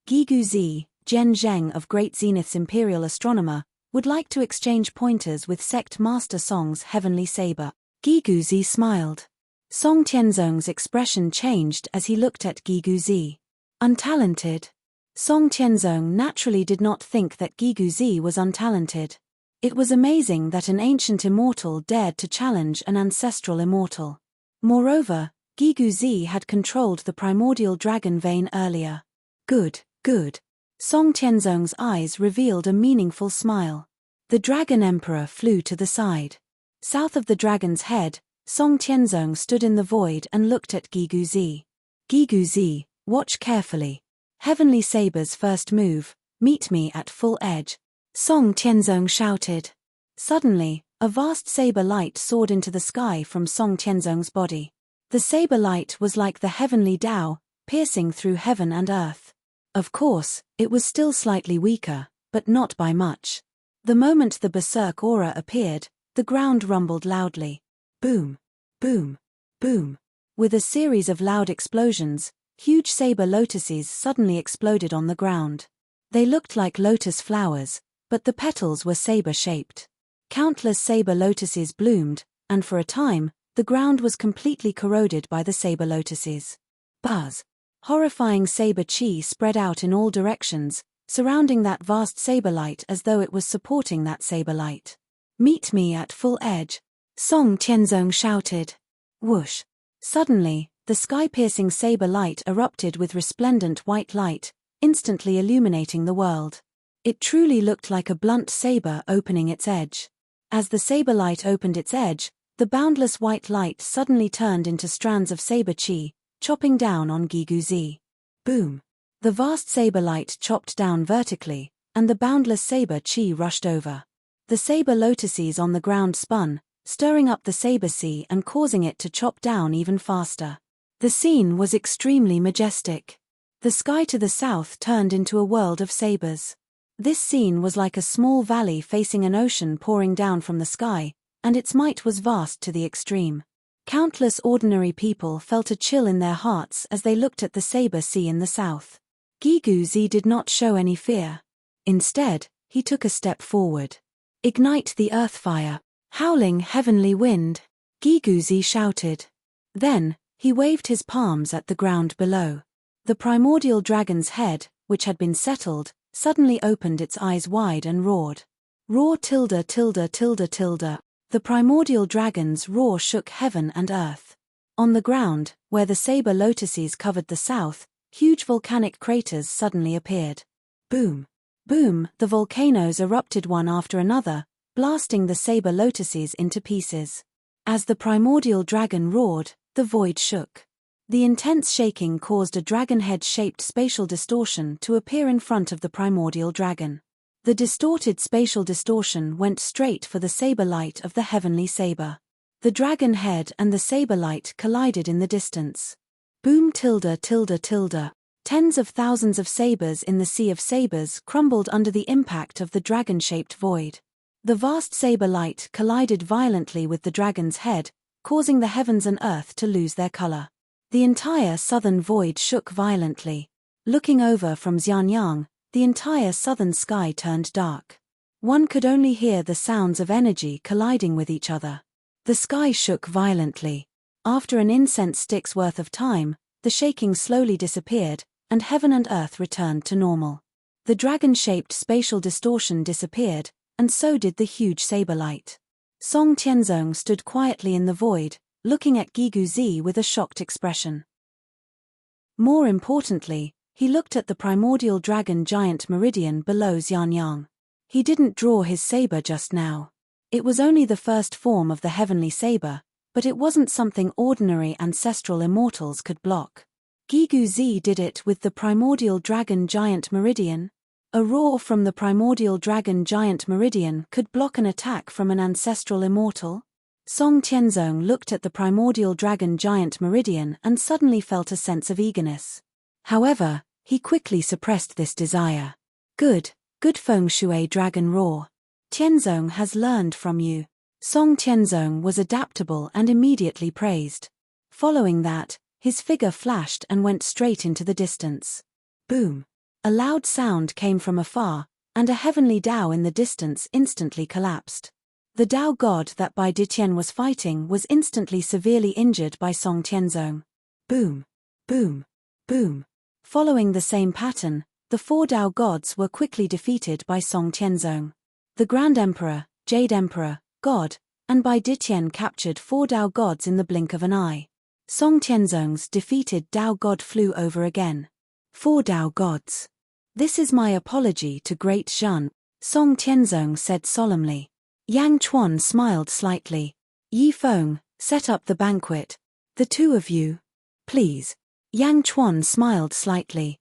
Guiguzi, Zhen Zheng of Great Zenith's Imperial Astronomer, would like to exchange pointers with Sect Master Song's Heavenly Saber. Guiguzi smiled. Song Tianzong's expression changed as he looked at Guiguzi. Untalented? Song Tianzong naturally did not think that Guiguzi was untalented. It was amazing that an ancient immortal dared to challenge an ancestral immortal. Moreover, Guiguzi had controlled the primordial dragon vein earlier. Good, good. Song Tianzong's eyes revealed a meaningful smile. The Dragon Emperor flew to the side. South of the dragon's head, Song Tianzong stood in the void and looked at Guiguzi. Guiguzi, watch carefully. Heavenly Saber's first move, meet me at full edge. Song Tianzong shouted. Suddenly, a vast saber light soared into the sky from Song Tianzong's body. The saber light was like the heavenly Tao, piercing through heaven and earth. Of course, it was still slightly weaker, but not by much. The moment the berserk aura appeared, the ground rumbled loudly. Boom, boom, boom. With a series of loud explosions, huge saber lotuses suddenly exploded on the ground. They looked like lotus flowers, but the petals were saber-shaped. Countless saber lotuses bloomed, and for a time, the ground was completely corroded by the saber lotuses. Buzz! Horrifying saber chi spread out in all directions, surrounding that vast saber light as though it was supporting that saber light. Meet me at full edge, Song Tianzong shouted. Whoosh! Suddenly, the sky-piercing saber light erupted with resplendent white light, instantly illuminating the world. It truly looked like a blunt saber opening its edge. As the saber light opened its edge, the boundless white light suddenly turned into strands of saber chi, chopping down on Giguzi. Boom! The vast saber light chopped down vertically, and the boundless saber chi rushed over. The saber lotuses on the ground spun, stirring up the saber sea and causing it to chop down even faster. The scene was extremely majestic. The sky to the south turned into a world of sabers. This scene was like a small valley facing an ocean pouring down from the sky, and its might was vast to the extreme. Countless ordinary people felt a chill in their hearts as they looked at the saber sea in the south. Giguzi did not show any fear. Instead, he took a step forward. Ignite the earth fire, howling heavenly wind, Giguzi shouted. Then, he waved his palms at the ground below. The primordial dragon's head, which had been settled, suddenly opened its eyes wide and roared. Roar tilde tilde tilde tilde. The primordial dragon's roar shook heaven and earth. On the ground, where the saber lotuses covered the south, huge volcanic craters suddenly appeared. Boom! Boom! The volcanoes erupted one after another, blasting the saber lotuses into pieces. As the primordial dragon roared, the void shook. The intense shaking caused a dragon head-shaped spatial distortion to appear in front of the primordial dragon. The distorted spatial distortion went straight for the saber light of the heavenly saber. The dragon head and the saber light collided in the distance. Boom tilde tilde tilde. Tens of thousands of sabers in the sea of sabers crumbled under the impact of the dragon-shaped void. The vast saber light collided violently with the dragon's head, causing the heavens and earth to lose their color. The entire southern void shook violently. Looking over from Xianyang, the entire southern sky turned dark. One could only hear the sounds of energy colliding with each other. The sky shook violently. After an incense stick's worth of time, the shaking slowly disappeared, and heaven and earth returned to normal. The dragon-shaped spatial distortion disappeared, and so did the huge saber light. Song Tianzong stood quietly in the void, looking at Giguzi with a shocked expression. More importantly, he looked at the primordial dragon giant meridian below Xianyang. He didn't draw his saber just now. It was only the first form of the heavenly saber, but it wasn't something ordinary ancestral immortals could block. Giguzi did it with the primordial dragon giant meridian. A roar from the primordial dragon giant meridian could block an attack from an ancestral immortal? Song Tianzong looked at the primordial dragon giant meridian and suddenly felt a sense of eagerness. However, he quickly suppressed this desire. Good feng shui dragon roar. Tianzong has learned from you. Song Tianzong was adaptable and immediately praised. Following that, his figure flashed and went straight into the distance. Boom! A loud sound came from afar, and a heavenly Dao in the distance instantly collapsed. The Dao god that Bai Ditian was fighting was instantly severely injured by Song Tianzong. Boom! Boom! Boom! Following the same pattern, the four Dao gods were quickly defeated by Song Tianzong. The Grand Emperor, Jade Emperor, God, and Bai Ditian captured four Dao gods in the blink of an eye. Song Tianzong's defeated Dao god flew over again. Four Dao gods. This is my apology to Great Zhen, Song Tianzong said solemnly. Yang Chuan smiled slightly. Yi Feng, set up the banquet. The two of you. Please. Yang Chuan smiled slightly.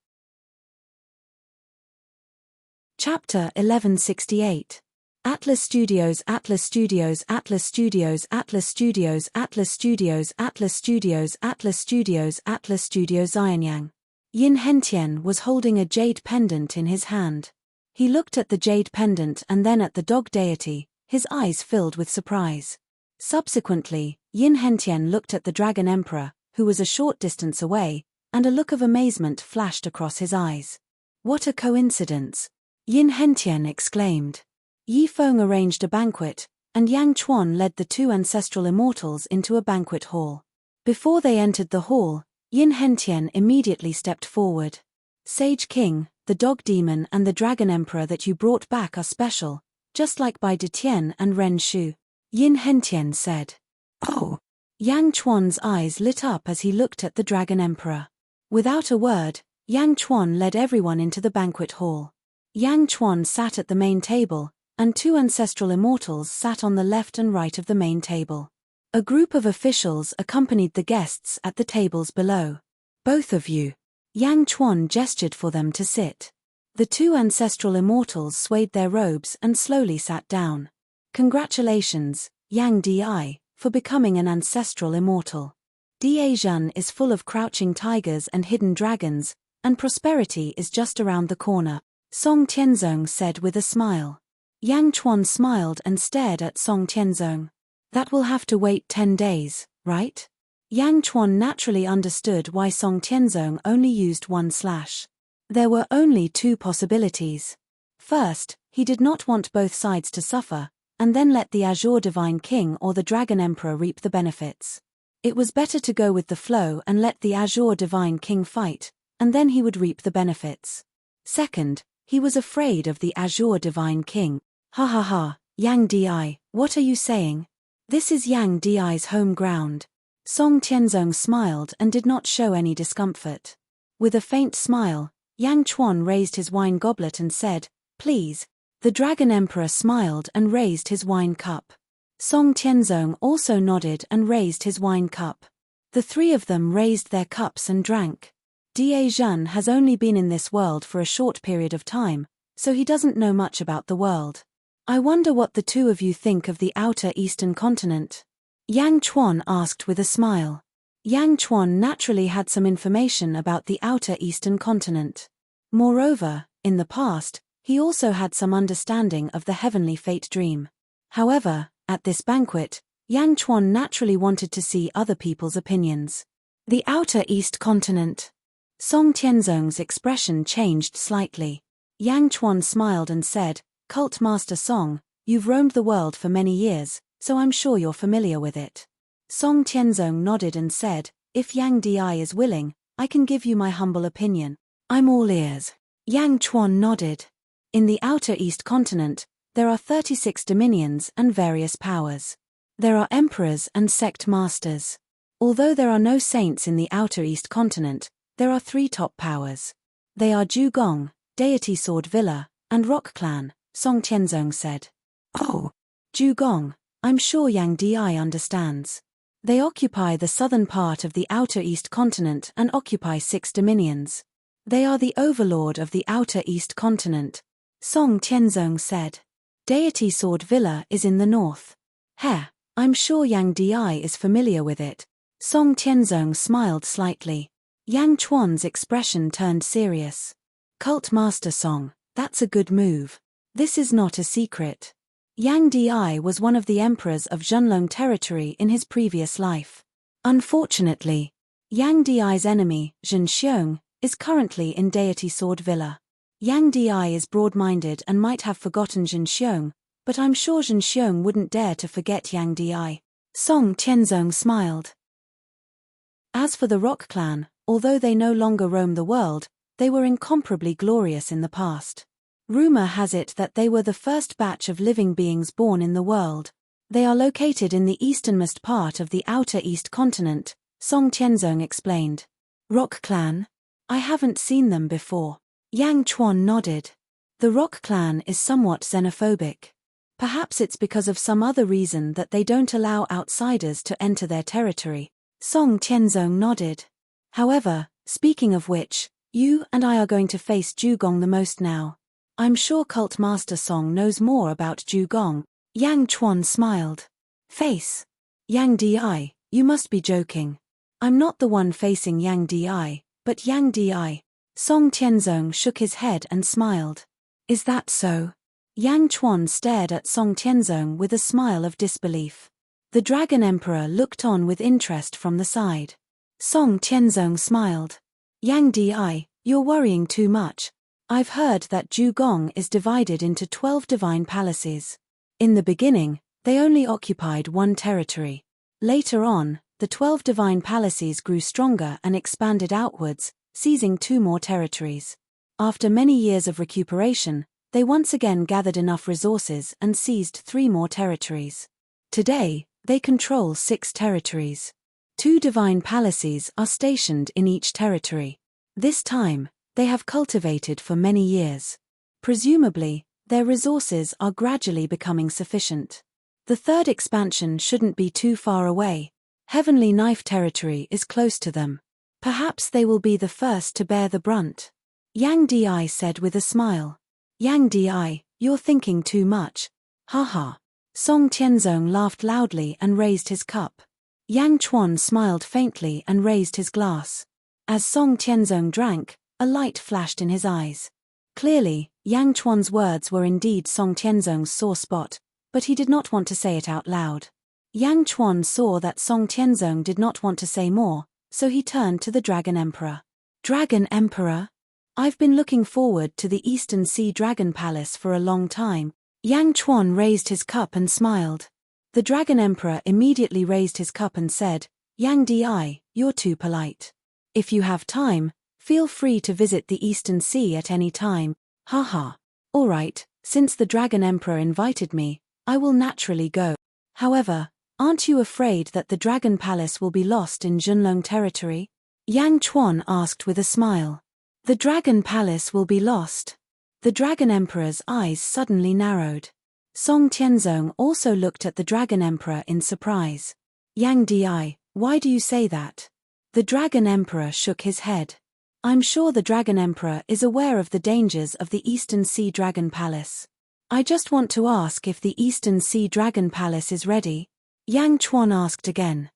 Chapter 1168. Atlas Studios Atlas Studios Atlas Studios Atlas Studios Atlas Studios Atlas Studios Atlas Studios Atlas Studios Xianyang. Yin Hentian was holding a jade pendant in his hand. He looked at the jade pendant and then at the dog deity, his eyes filled with surprise. Subsequently, Yin Hentian looked at the Dragon Emperor, who was a short distance away, and a look of amazement flashed across his eyes. What a coincidence! Yin Hentian exclaimed. Yi Feng arranged a banquet, and Yang Chuan led the two ancestral immortals into a banquet hall. Before they entered the hall, Yin Hentian immediately stepped forward. Sage King, the dog demon and the Dragon Emperor that you brought back are special, just like Bai Detian and Ren Shu, Yin Hentian said. Oh! Yang Chuan's eyes lit up as he looked at the Dragon Emperor. Without a word, Yang Chuan led everyone into the banquet hall. Yang Chuan sat at the main table, and two ancestral immortals sat on the left and right of the main table. A group of officials accompanied the guests at the tables below. Both of you. Yang Chuan gestured for them to sit. The two ancestral immortals swayed their robes and slowly sat down. Congratulations, Yang Di, for becoming an ancestral immortal. Diazhen is full of crouching tigers and hidden dragons, and prosperity is just around the corner, Song Tianzong said with a smile. Yang Chuan smiled and stared at Song Tianzong. That will have to wait 10 days, right? Yang Chuan naturally understood why Song Tianzong only used one slash. There were only two possibilities. First, he did not want both sides to suffer, and then let the Azure Divine King or the Dragon Emperor reap the benefits. It was better to go with the flow and let the Azure Divine King fight, and then he would reap the benefits. Second, he was afraid of the Azure Divine King. Ha ha ha, Yang Di, what are you saying? This is Yang Di's home ground. Song Tianzong smiled and did not show any discomfort. With a faint smile, Yang Chuan raised his wine goblet and said, "Please." The Dragon Emperor smiled and raised his wine cup. Song Tianzong also nodded and raised his wine cup. The three of them raised their cups and drank. Diazhen has only been in this world for a short period of time, so he doesn't know much about the world. I wonder what the two of you think of the outer eastern continent? Yang Chuan asked with a smile. Yang Chuan naturally had some information about the outer eastern continent. Moreover, in the past, he also had some understanding of the heavenly fate dream. However, at this banquet, Yang Chuan naturally wanted to see other people's opinions. The outer east continent. Song Tianzong's expression changed slightly. Yang Chuan smiled and said, "Cult Master Song, you've roamed the world for many years, so I'm sure you're familiar with it." Song Tianzong nodded and said, "If Yang Di is willing, I can give you my humble opinion. I'm all ears." Yang Chuan nodded. In the outer east continent, there are 36 dominions and various powers. There are emperors and sect masters. Although there are no saints in the outer east continent, there are 3 top powers. They are Zhugong, Deity Sword Villa, and Rock Clan, Song Tianzong said. Oh! Zhugong, I'm sure Yang Di understands. They occupy the southern part of the outer east continent and occupy 6 dominions. They are the overlord of the outer east continent, Song Tianzong said. Deity Sword Villa is in the north. Heh, I'm sure Yang Di is familiar with it. Song Tianzong smiled slightly. Yang Chuan's expression turned serious. Cult Master Song, that's a good move. This is not a secret. Yang Di was one of the emperors of Zhenlong territory in his previous life. Unfortunately, Yang Di's enemy, Zhen Xiong, is currently in Deity Sword Villa. Yang Di is broad-minded and might have forgotten Zhen Xiong, but I'm sure Zhen Xiong wouldn't dare to forget Yang Di. Song Tianzong smiled. As for the Rock Clan, although they no longer roam the world, they were incomparably glorious in the past. Rumor has it that they were the first batch of living beings born in the world. They are located in the easternmost part of the outer east continent, Song Tianzong explained. Rock Clan? I haven't seen them before. Yang Chuan nodded. The Rock Clan is somewhat xenophobic. Perhaps it's because of some other reason that they don't allow outsiders to enter their territory. Song Tianzong nodded. However, speaking of which, you and I are going to face Zhugong the most now. I'm sure Cult Master Song knows more about Zhugong. Yang Chuan smiled. Face? Yang Di, you must be joking. I'm not the one facing Yang Di, But Yang Di. Song Tianzong shook his head and smiled. Is that so? Yang Chuan stared at Song Tianzong with a smile of disbelief. The Dragon Emperor looked on with interest from the side. Song Tianzong smiled. Yang Di, you're worrying too much. I've heard that Zhugong is divided into 12 divine palaces. In the beginning, they only occupied one territory. Later on, the 12 divine palaces grew stronger and expanded outwards, seizing 2 more territories. After many years of recuperation, they once again gathered enough resources and seized 3 more territories. Today, they control 6 territories. 2 divine palaces are stationed in each territory. This time, they have cultivated for many years. Presumably, their resources are gradually becoming sufficient. The 3rd expansion shouldn't be too far away. Heavenly Knife territory is close to them. Perhaps they will be the first to bear the brunt. Yang Di said with a smile. Yang Di, you're thinking too much. Haha. Song Tianzong laughed loudly and raised his cup. Yang Chuan smiled faintly and raised his glass. As Song Tianzong drank, a light flashed in his eyes. Clearly, Yang Chuan's words were indeed Song Tianzong's sore spot, but he did not want to say it out loud. Yang Chuan saw that Song Tianzong did not want to say more, so he turned to the Dragon Emperor. Dragon Emperor? I've been looking forward to the Eastern Sea Dragon Palace for a long time. Yang Chuan raised his cup and smiled. The Dragon Emperor immediately raised his cup and said, Yang Di, you're too polite. If you have time, feel free to visit the Eastern Sea at any time. Haha. All right, since the Dragon Emperor invited me, I will naturally go. However, aren't you afraid that the Dragon Palace will be lost in Junlong territory? Yang Chuan asked with a smile. The Dragon Palace will be lost. The Dragon Emperor's eyes suddenly narrowed. Song Tianzong also looked at the Dragon Emperor in surprise. Yang Di, why do you say that? The Dragon Emperor shook his head. I'm sure the Dragon Emperor is aware of the dangers of the Eastern Sea Dragon Palace. I just want to ask if the Eastern Sea Dragon Palace is ready. Yang Chuan asked again.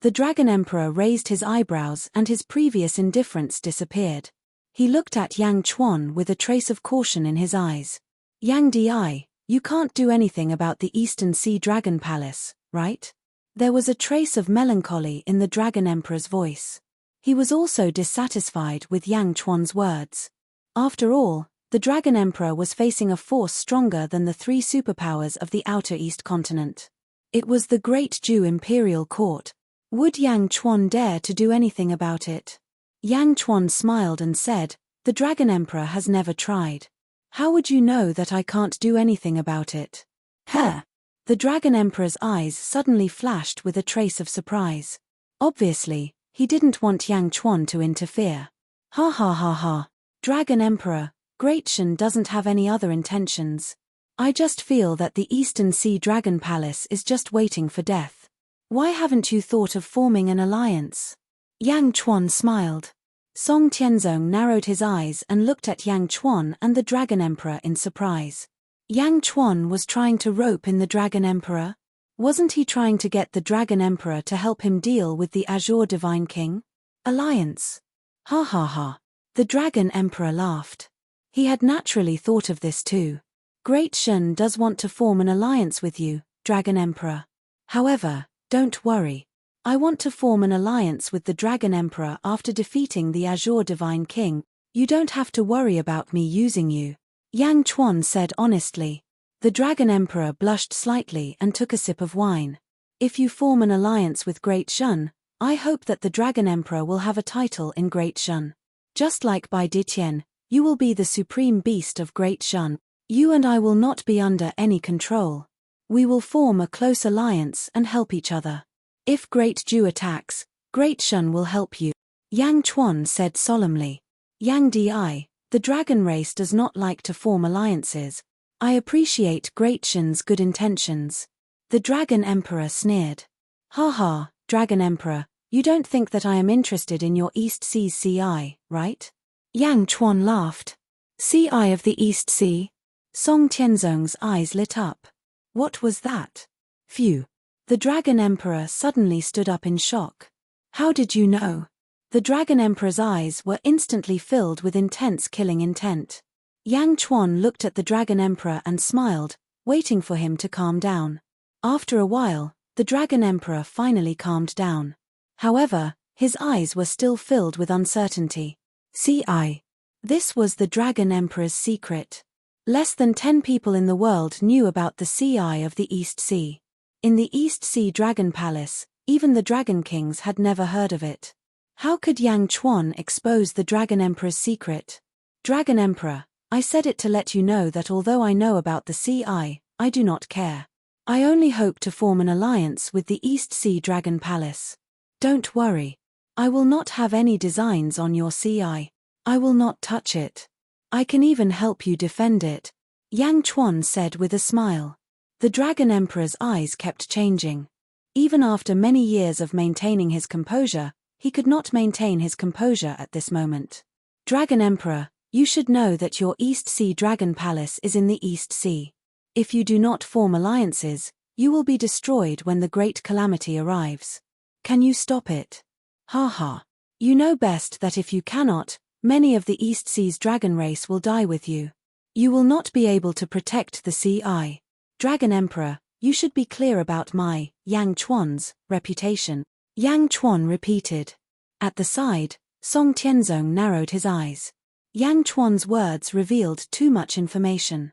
The Dragon Emperor raised his eyebrows and his previous indifference disappeared. He looked at Yang Chuan with a trace of caution in his eyes. Yang Di, you can't do anything about the Eastern Sea Dragon Palace, right? There was a trace of melancholy in the Dragon Emperor's voice. He was also dissatisfied with Yang Chuan's words. After all, the Dragon Emperor was facing a force stronger than the 3 superpowers of the Outer East continent. It was the Great Zhu Imperial Court. Would Yang Chuan dare to do anything about it? Yang Chuan smiled and said, the Dragon Emperor has never tried. How would you know that I can't do anything about it? Huh? The Dragon Emperor's eyes suddenly flashed with a trace of surprise. Obviously, he didn't want Yang Chuan to interfere. Ha ha ha ha. Dragon Emperor, Great Shan doesn't have any other intentions. I just feel that the Eastern Sea Dragon Palace is just waiting for death. Why haven't you thought of forming an alliance? Yang Chuan smiled. Song Tianzong narrowed his eyes and looked at Yang Chuan and the Dragon Emperor in surprise. Yang Chuan was trying to rope in the Dragon Emperor? Wasn't he trying to get the Dragon Emperor to help him deal with the Azure Divine King? Alliance. Ha ha ha. The Dragon Emperor laughed. He had naturally thought of this too. Great Shan does want to form an alliance with you, Dragon Emperor. However, don't worry. I want to form an alliance with the Dragon Emperor after defeating the Azure Divine King. You don't have to worry about me using you. Yang Chuan said honestly. The Dragon Emperor blushed slightly and took a sip of wine. If you form an alliance with Great Shan, I hope that the Dragon Emperor will have a title in Great Shan. Just like Bai Ditian, you will be the supreme beast of Great Shan. You and I will not be under any control. We will form a close alliance and help each other. If Great Zhu attacks, Great Shan will help you. Yang Chuan said solemnly. Yang Di, the dragon race does not like to form alliances. I appreciate Great Shan's good intentions. The Dragon Emperor sneered. Ha ha, Dragon Emperor, you don't think that I am interested in your East Sea's CI, right? Yang Chuan laughed. CI of the East Sea? Song Tianzong's eyes lit up. What was that? Phew. The Dragon Emperor suddenly stood up in shock. How did you know? The Dragon Emperor's eyes were instantly filled with intense killing intent. Yang Chuan looked at the Dragon Emperor and smiled, waiting for him to calm down. After a while, the Dragon Emperor finally calmed down. However, his eyes were still filled with uncertainty. CI. This was the Dragon Emperor's secret. Less than 10 people in the world knew about the CI of the East Sea. In the East Sea Dragon Palace, even the Dragon Kings had never heard of it. How could Yang Chuan expose the Dragon Emperor's secret? Dragon Emperor, I said it to let you know that although I know about the CI, I do not care. I only hope to form an alliance with the East Sea Dragon Palace. Don't worry. I will not have any designs on your CI. I will not touch it. I can even help you defend it, Yang Chuan said with a smile. The Dragon Emperor's eyes kept changing. Even after many years of maintaining his composure, he could not maintain his composure at this moment. Dragon Emperor, you should know that your East Sea Dragon Palace is in the East Sea. If you do not form alliances, you will be destroyed when the great calamity arrives. Can you stop it? Ha ha. You know best that if you cannot, many of the East Sea's dragon race will die with you. You will not be able to protect the CI. Dragon Emperor, you should be clear about my, Yang Chuan's, reputation. Yang Chuan repeated. At the side, Song Tianzong narrowed his eyes. Yang Chuan's words revealed too much information.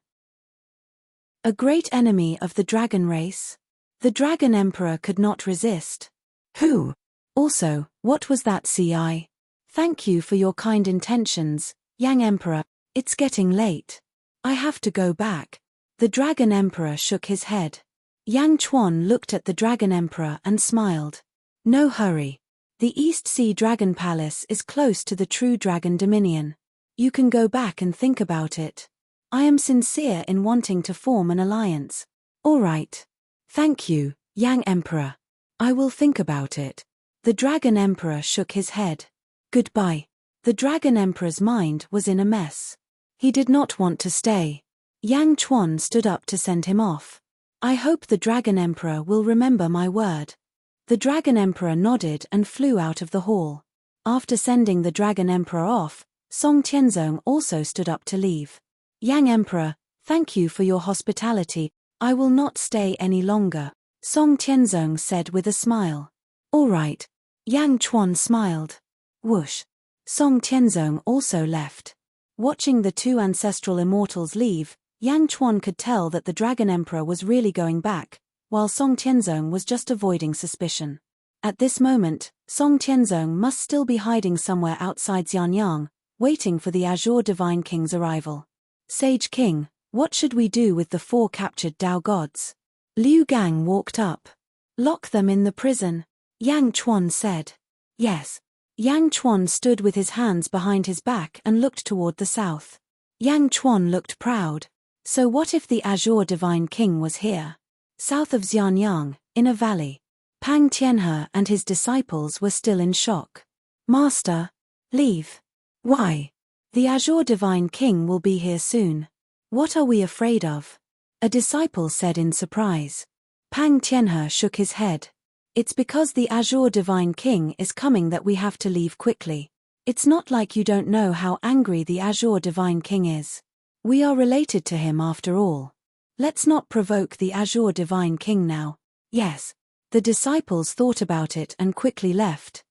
A great enemy of the dragon race? The Dragon Emperor could not resist. Who? Also, what was that CI? Thank you for your kind intentions, Yang Emperor. It's getting late. I have to go back. The Dragon Emperor shook his head. Yang Chuan looked at the Dragon Emperor and smiled. No hurry. The East Sea Dragon Palace is close to the true Dragon Dominion. You can go back and think about it. I am sincere in wanting to form an alliance. All right. Thank you, Yang Emperor. I will think about it. The Dragon Emperor shook his head. Goodbye. The Dragon Emperor's mind was in a mess. He did not want to stay. Yang Chuan stood up to send him off. I hope the Dragon Emperor will remember my word. The Dragon Emperor nodded and flew out of the hall. After sending the Dragon Emperor off, Song Tianzong also stood up to leave. Yang Emperor, thank you for your hospitality. I will not stay any longer, Song Tianzong said with a smile. All right. Yang Chuan smiled. Whoosh. Song Tianzong also left. Watching the two ancestral immortals leave, Yang Chuan could tell that the Dragon Emperor was really going back, while Song Tianzong was just avoiding suspicion. At this moment, Song Tianzong must still be hiding somewhere outside Xianyang, waiting for the Azure Divine King's arrival. Sage King, what should we do with the 4 captured Dao gods? Liu Gang walked up. Lock them in the prison, Yang Chuan said. Yes. Yang Chuan stood with his hands behind his back and looked toward the south. Yang Chuan looked proud. So what if the Azure Divine King was here? South of Xianyang, in a valley. Pang Tianhe and his disciples were still in shock. Master, leave. Why? The Azure Divine King will be here soon. What are we afraid of? A disciple said in surprise. Pang Tianhe shook his head. It's because the Azure Divine King is coming that we have to leave quickly. It's not like you don't know how angry the Azure Divine King is. We are related to him after all. Let's not provoke the Azure Divine King now. Yes. The disciples thought about it and quickly left.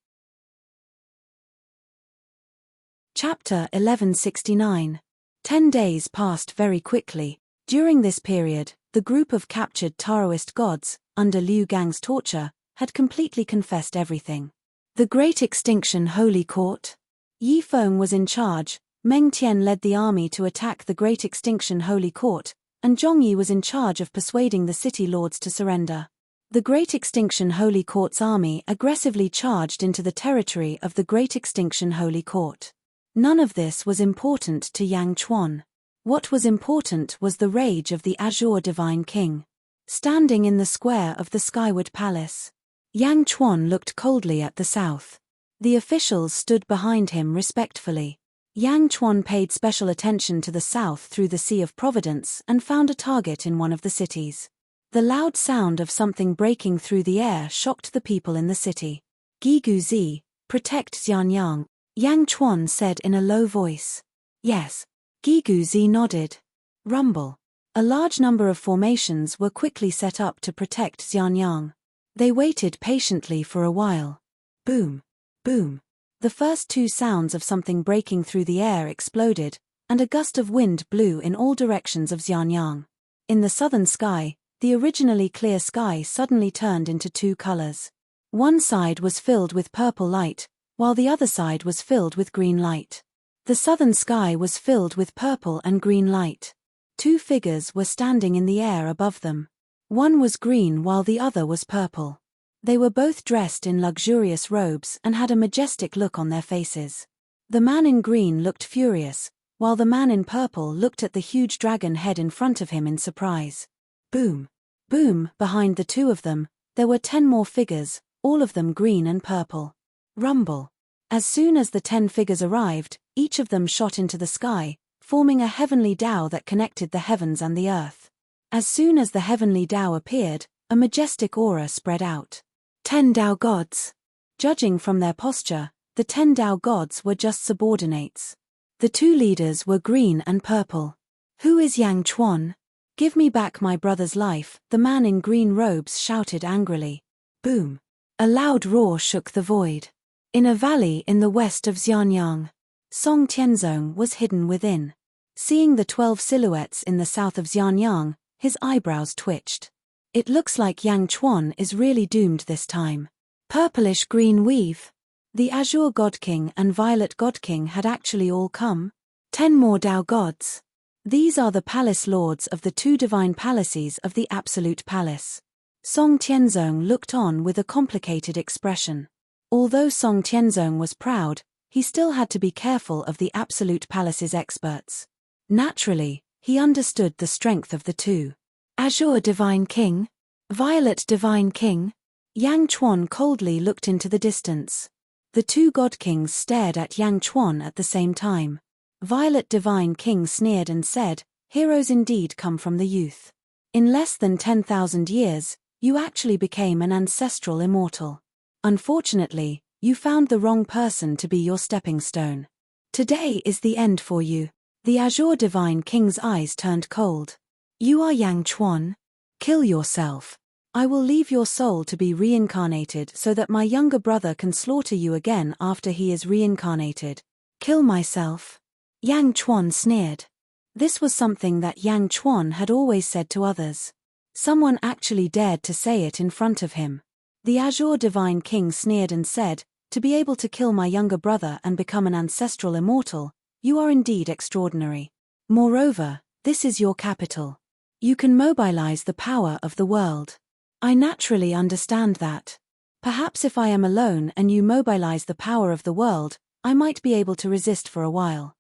Chapter 1169. 10 days passed very quickly. During this period, the group of captured Taoist gods, under Liu Gang's torture, had completely confessed everything. The Great Extinction Holy Court. Yi Feng was in charge, Meng Tian led the army to attack the Great Extinction Holy Court, and Zhongyi was in charge of persuading the city lords to surrender. The Great Extinction Holy Court's army aggressively charged into the territory of the Great Extinction Holy Court. None of this was important to Yang Chuan. What was important was the rage of the Azure Divine King. Standing in the square of the Skyward Palace, Yang Chuan looked coldly at the south. The officials stood behind him respectfully. Yang Chuan paid special attention to the south through the Sea of Providence and found a target in one of the cities. The loud sound of something breaking through the air shocked the people in the city. Gigu Zi, Protect Xianyang, Yang Chuan said in a low voice. Yes. Gigu Zi nodded. Rumble. A large number of formations were quickly set up to protect Xianyang. They waited patiently for a while. Boom. Boom. The first two sounds of something breaking through the air exploded, and a gust of wind blew in all directions of Xianyang. In the southern sky, the originally clear sky suddenly turned into two colors. One side was filled with purple light, while the other side was filled with green light. The southern sky was filled with purple and green light. Two figures were standing in the air above them. One was green while the other was purple. They were both dressed in luxurious robes and had a majestic look on their faces. The man in green looked furious, while the man in purple looked at the huge dragon head in front of him in surprise. Boom. Boom. Behind the two of them, there were 10 more figures, all of them green and purple. Rumble. As soon as the 10 figures arrived, each of them shot into the sky, forming a heavenly Tao that connected the heavens and the earth. As soon as the heavenly Tao appeared, a majestic aura spread out. 10 Tao gods. Judging from their posture, the 10 Tao gods were just subordinates. The two leaders were green and purple. Who is Yang Chuan? Give me back my brother's life, the man in green robes shouted angrily. Boom. A loud roar shook the void. In a valley in the west of Xianyang, Song Tianzong was hidden within. Seeing the 12 silhouettes in the south of Xianyang, his eyebrows twitched. It looks like Yang Chuan is really doomed this time. Purplish-green weave. The Azure God King and Violet God King had actually all come. 10 more Tao gods. These are the palace lords of the 2 divine palaces of the Absolute Palace. Song Tianzong looked on with a complicated expression. Although Song Tianzong was proud, he still had to be careful of the Absolute Palace's experts. Naturally, he understood the strength of the two. Azure Divine King? Violet Divine King? Yang Chuan coldly looked into the distance. The 2 God Kings stared at Yang Chuan at the same time. Violet Divine King sneered and said, "Heroes indeed come from the youth. In less than 10,000 years, you actually became an ancestral immortal. Unfortunately, you found the wrong person to be your stepping stone. Today is the end for you." The Azure Divine King's eyes turned cold. "You are Yang Chuan? Kill yourself. I will leave your soul to be reincarnated so that my younger brother can slaughter you again after he is reincarnated." "Kill myself?" Yang Chuan sneered. This was something that Yang Chuan had always said to others. Someone actually dared to say it in front of him. The Azure Divine King sneered and said, "To be able to kill my younger brother and become an ancestral immortal, you are indeed extraordinary. Moreover, this is your capital. You can mobilize the power of the world. I naturally understand that. Perhaps if I am alone and you mobilize the power of the world, I might be able to resist for a while.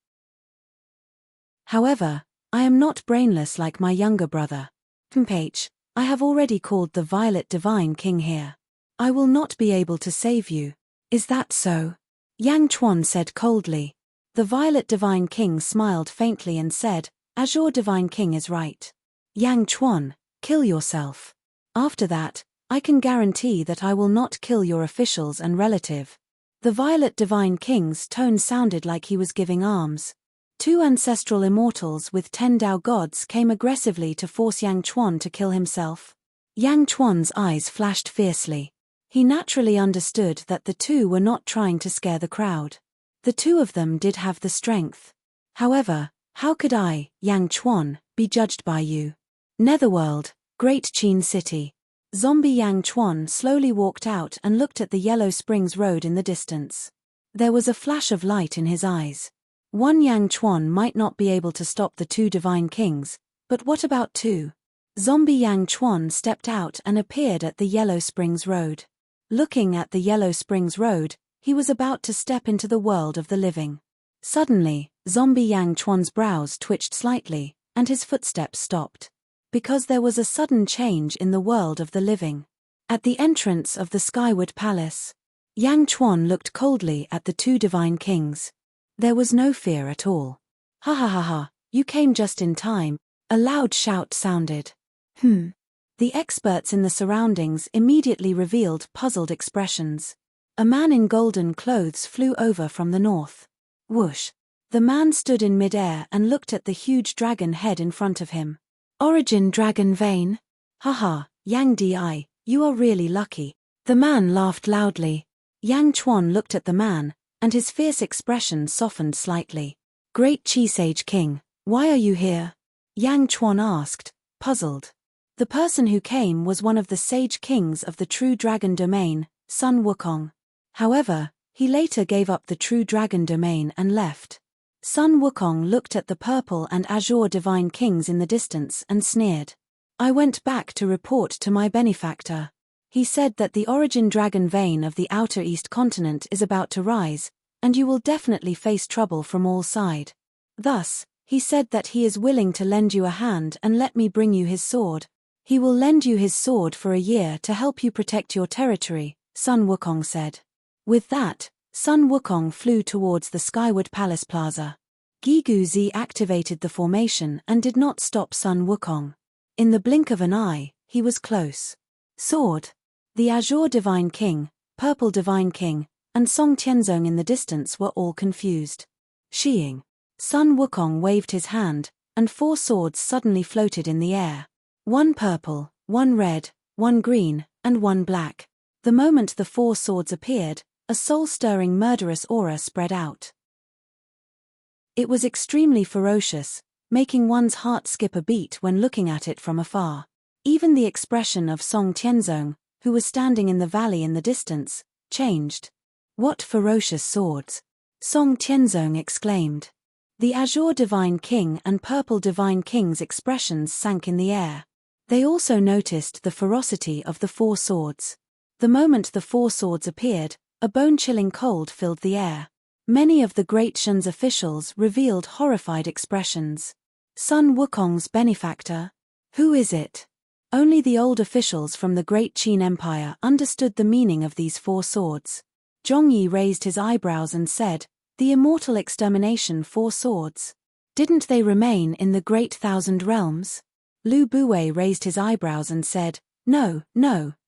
However, I am not brainless like my younger brother. H, I have already called the Violet Divine King here. I will not be able to save you. Is that so?" Yang Chuan said coldly. The Violet Divine King smiled faintly and said, "Azure Divine King is right. Yang Chuan, kill yourself. After that, I can guarantee that I will not kill your officials and relative." The Violet Divine King's tone sounded like he was giving alms. 2 ancestral immortals with 10 Tao gods came aggressively to force Yang Chuan to kill himself. Yang Chuan's eyes flashed fiercely. He naturally understood that the two were not trying to scare the crowd. The two of them did have the strength. However, how could I, Yang Chuan, be judged by you? Netherworld, Great Qin City. Zombie Yang Chuan slowly walked out and looked at the Yellow Springs Road in the distance. There was a flash of light in his eyes. One Yang Chuan might not be able to stop the 2 divine kings, but what about 2? Zombie Yang Chuan stepped out and appeared at the Yellow Springs Road. Looking at the Yellow Springs Road, he was about to step into the world of the living. Suddenly, Zombie Yang Chuan's brows twitched slightly, and his footsteps stopped. Because there was a sudden change in the world of the living. At the entrance of the Skyward Palace, Yang Chuan looked coldly at the 2 divine kings. There was no fear at all. "Ha ha ha ha, you came just in time," a loud shout sounded. The experts in the surroundings immediately revealed puzzled expressions. A man in golden clothes flew over from the north. Whoosh! The man stood in midair and looked at the huge dragon head in front of him. Origin dragon vein? Haha, Yang Di, you are really lucky. The man laughed loudly. Yang Chuan looked at the man, and his fierce expression softened slightly. Great Chi Sage King, why are you here? Yang Chuan asked, puzzled. The person who came was one of the sage kings of the true dragon domain, Sun Wukong. However, he later gave up the true dragon domain and left. Sun Wukong looked at the purple and azure divine kings in the distance and sneered. I went back to report to my benefactor. He said that the origin dragon vein of the outer east continent is about to rise, and you will definitely face trouble from all sides. Thus, he said that he is willing to lend you a hand and let me bring you his sword. He will lend you his sword for a year to help you protect your territory, Sun Wukong said. With that, Sun Wukong flew towards the Skyward Palace Plaza. Gigu Zi activated the formation and did not stop Sun Wukong. In the blink of an eye, he was close. Sword. The Azure Divine King, Purple Divine King, and Song Tianzong in the distance were all confused. Sheeing. Sun Wukong waved his hand, and 4 swords suddenly floated in the air. 1 purple, 1 red, 1 green, and 1 black. The moment the 4 swords appeared, a soul-stirring murderous aura spread out. It was extremely ferocious, making one's heart skip a beat when looking at it from afar. Even the expression of Song Tianzong, who was standing in the valley in the distance, changed. What ferocious swords! Song Tianzong exclaimed. The Azure Divine King and Purple Divine King's expressions sank in the air. They also noticed the ferocity of the 4 swords. The moment the 4 swords appeared, a bone-chilling cold filled the air. Many of the Great Shan's officials revealed horrified expressions. Sun Wukong's benefactor? Who is it? Only the old officials from the Great Qin Empire understood the meaning of these 4 swords. Zhongyi raised his eyebrows and said, the immortal extermination 4 swords. Didn't they remain in the Great Thousand Realms? Lu Buwei raised his eyebrows and said, no,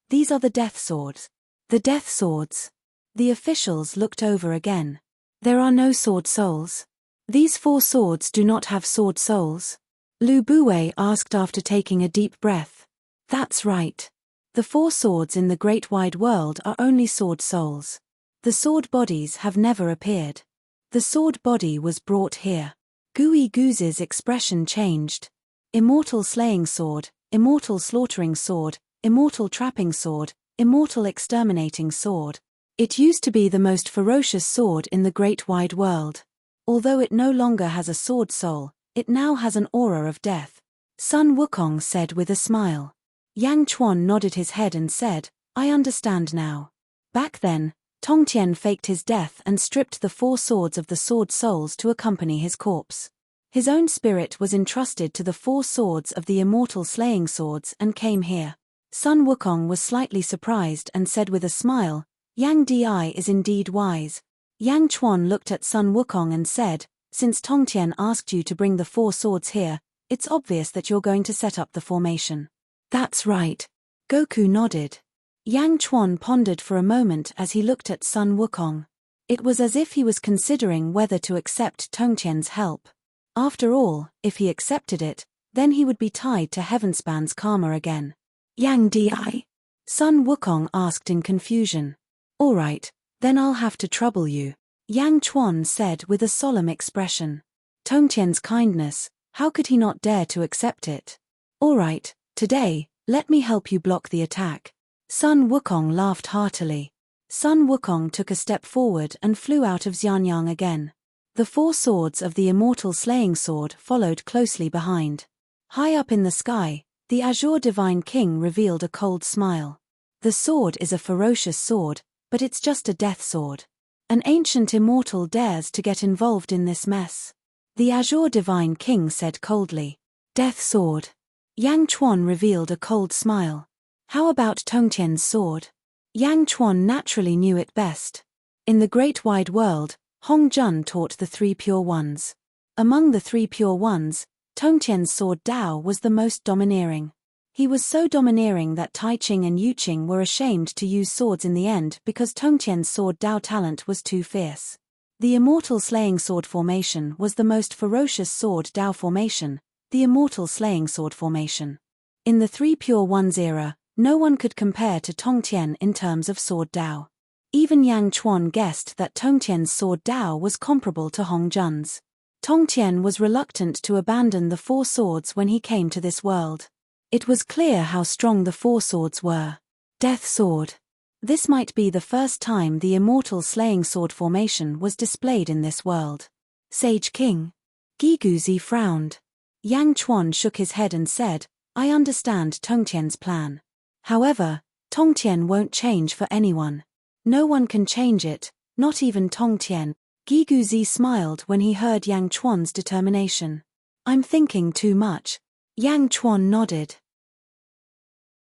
these are the death swords. The death swords. The officials looked over again. There are no sword souls. These 4 swords do not have sword souls? Lu Buwei asked after taking a deep breath. That's right. The 4 swords in the great wide world are only sword souls. The sword bodies have never appeared. The sword body was brought here. Gui Gu's expression changed. Immortal slaying sword, immortal slaughtering sword, immortal trapping sword, immortal exterminating sword. It used to be the most ferocious sword in the great wide world. Although it no longer has a sword soul, it now has an aura of death. Sun Wukong said with a smile. Yang Chuan nodded his head and said, I understand now. Back then, Tongtian faked his death and stripped the 4 swords of the sword souls to accompany his corpse. His own spirit was entrusted to the 4 swords of the immortal slaying swords and came here. Sun Wukong was slightly surprised and said with a smile, Yang Di is indeed wise. Yang Chuan looked at Sun Wukong and said, since Tongtian asked you to bring the 4 swords here, it's obvious that you're going to set up the formation. That's right. Goku nodded. Yang Chuan pondered for a moment as he looked at Sun Wukong. It was as if he was considering whether to accept Tongtian's help. After all, if he accepted it, then he would be tied to Heavenspan's karma again. Yang Di? Sun Wukong asked in confusion. All right, then I'll have to trouble you. Yang Chuan said with a solemn expression. Tongtian's kindness, how could he not dare to accept it? All right, today, let me help you block the attack. Sun Wukong laughed heartily. Sun Wukong took a step forward and flew out of Xianyang again. The 4 swords of the immortal slaying sword followed closely behind. High up in the sky, the Azure Divine King revealed a cold smile. The sword is a ferocious sword, but it's just a death sword. An ancient immortal dares to get involved in this mess. The Azure Divine King said coldly. Death sword. Yang Chuan revealed a cold smile. How about Tongtian's sword? Yang Chuan naturally knew it best. In the great wide world, Hong Jun taught the 3 pure ones. Among the 3 pure ones, Tongtian's sword Dao was the most domineering. He was so domineering that Tai Ching and Yu Qing were ashamed to use swords in the end because Tongtian's sword Dao talent was too fierce. The Immortal Slaying Sword formation was the most ferocious sword Dao formation, the Immortal Slaying Sword formation. In the Three Pure Ones era, no one could compare to Tongtian in terms of sword Dao. Even Yang Chuan guessed that Tongtian's sword Dao was comparable to Hong Jun's. Tongtian was reluctant to abandon the four swords when he came to this world. It was clear how strong the four swords were. Death Sword. This might be the first time the Immortal Slaying Sword formation was displayed in this world. Sage King. Guiguzi frowned. Yang Chuan shook his head and said, I understand Tongtian's plan. However, Tongtian won't change for anyone. No one can change it, not even Tongtian. Guiguzi smiled when he heard Yang Chuan's determination. I'm thinking too much. Yang Chuan nodded.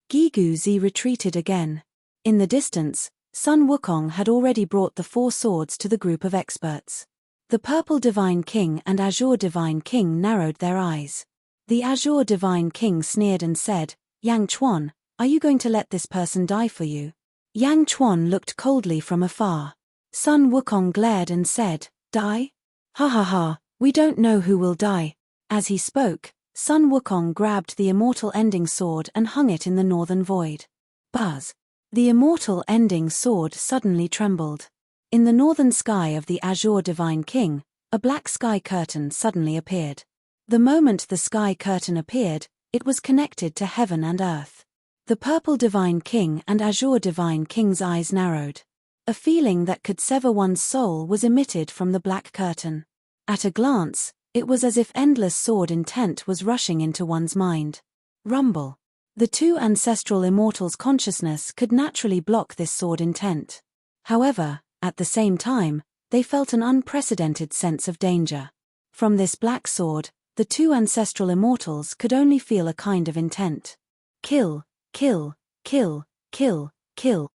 Guiguzi retreated again. In the distance, Sun Wukong had already brought the four swords to the group of experts. The Purple Divine King and Azure Divine King narrowed their eyes. The Azure Divine King sneered and said, Yang Chuan, are you going to let this person die for you? Yang Chuan looked coldly from afar. Sun Wukong glared and said, Die? Ha ha ha, we don't know who will die. As he spoke, Sun Wukong grabbed the Immortal Ending Sword and hung it in the northern void. Buzz. The Immortal Ending Sword suddenly trembled. In the northern sky of the Azure Divine King, a black sky curtain suddenly appeared. The moment the sky curtain appeared, it was connected to heaven and earth. The Purple Divine King and Azure Divine King's eyes narrowed. A feeling that could sever one's soul was emitted from the black curtain. At a glance, it was as if endless sword intent was rushing into one's mind. Rumble. The two ancestral immortals' consciousness could naturally block this sword intent. However, at the same time, they felt an unprecedented sense of danger. From this black sword, the two ancestral immortals could only feel a kind of intent. Kill, kill, kill, kill, kill.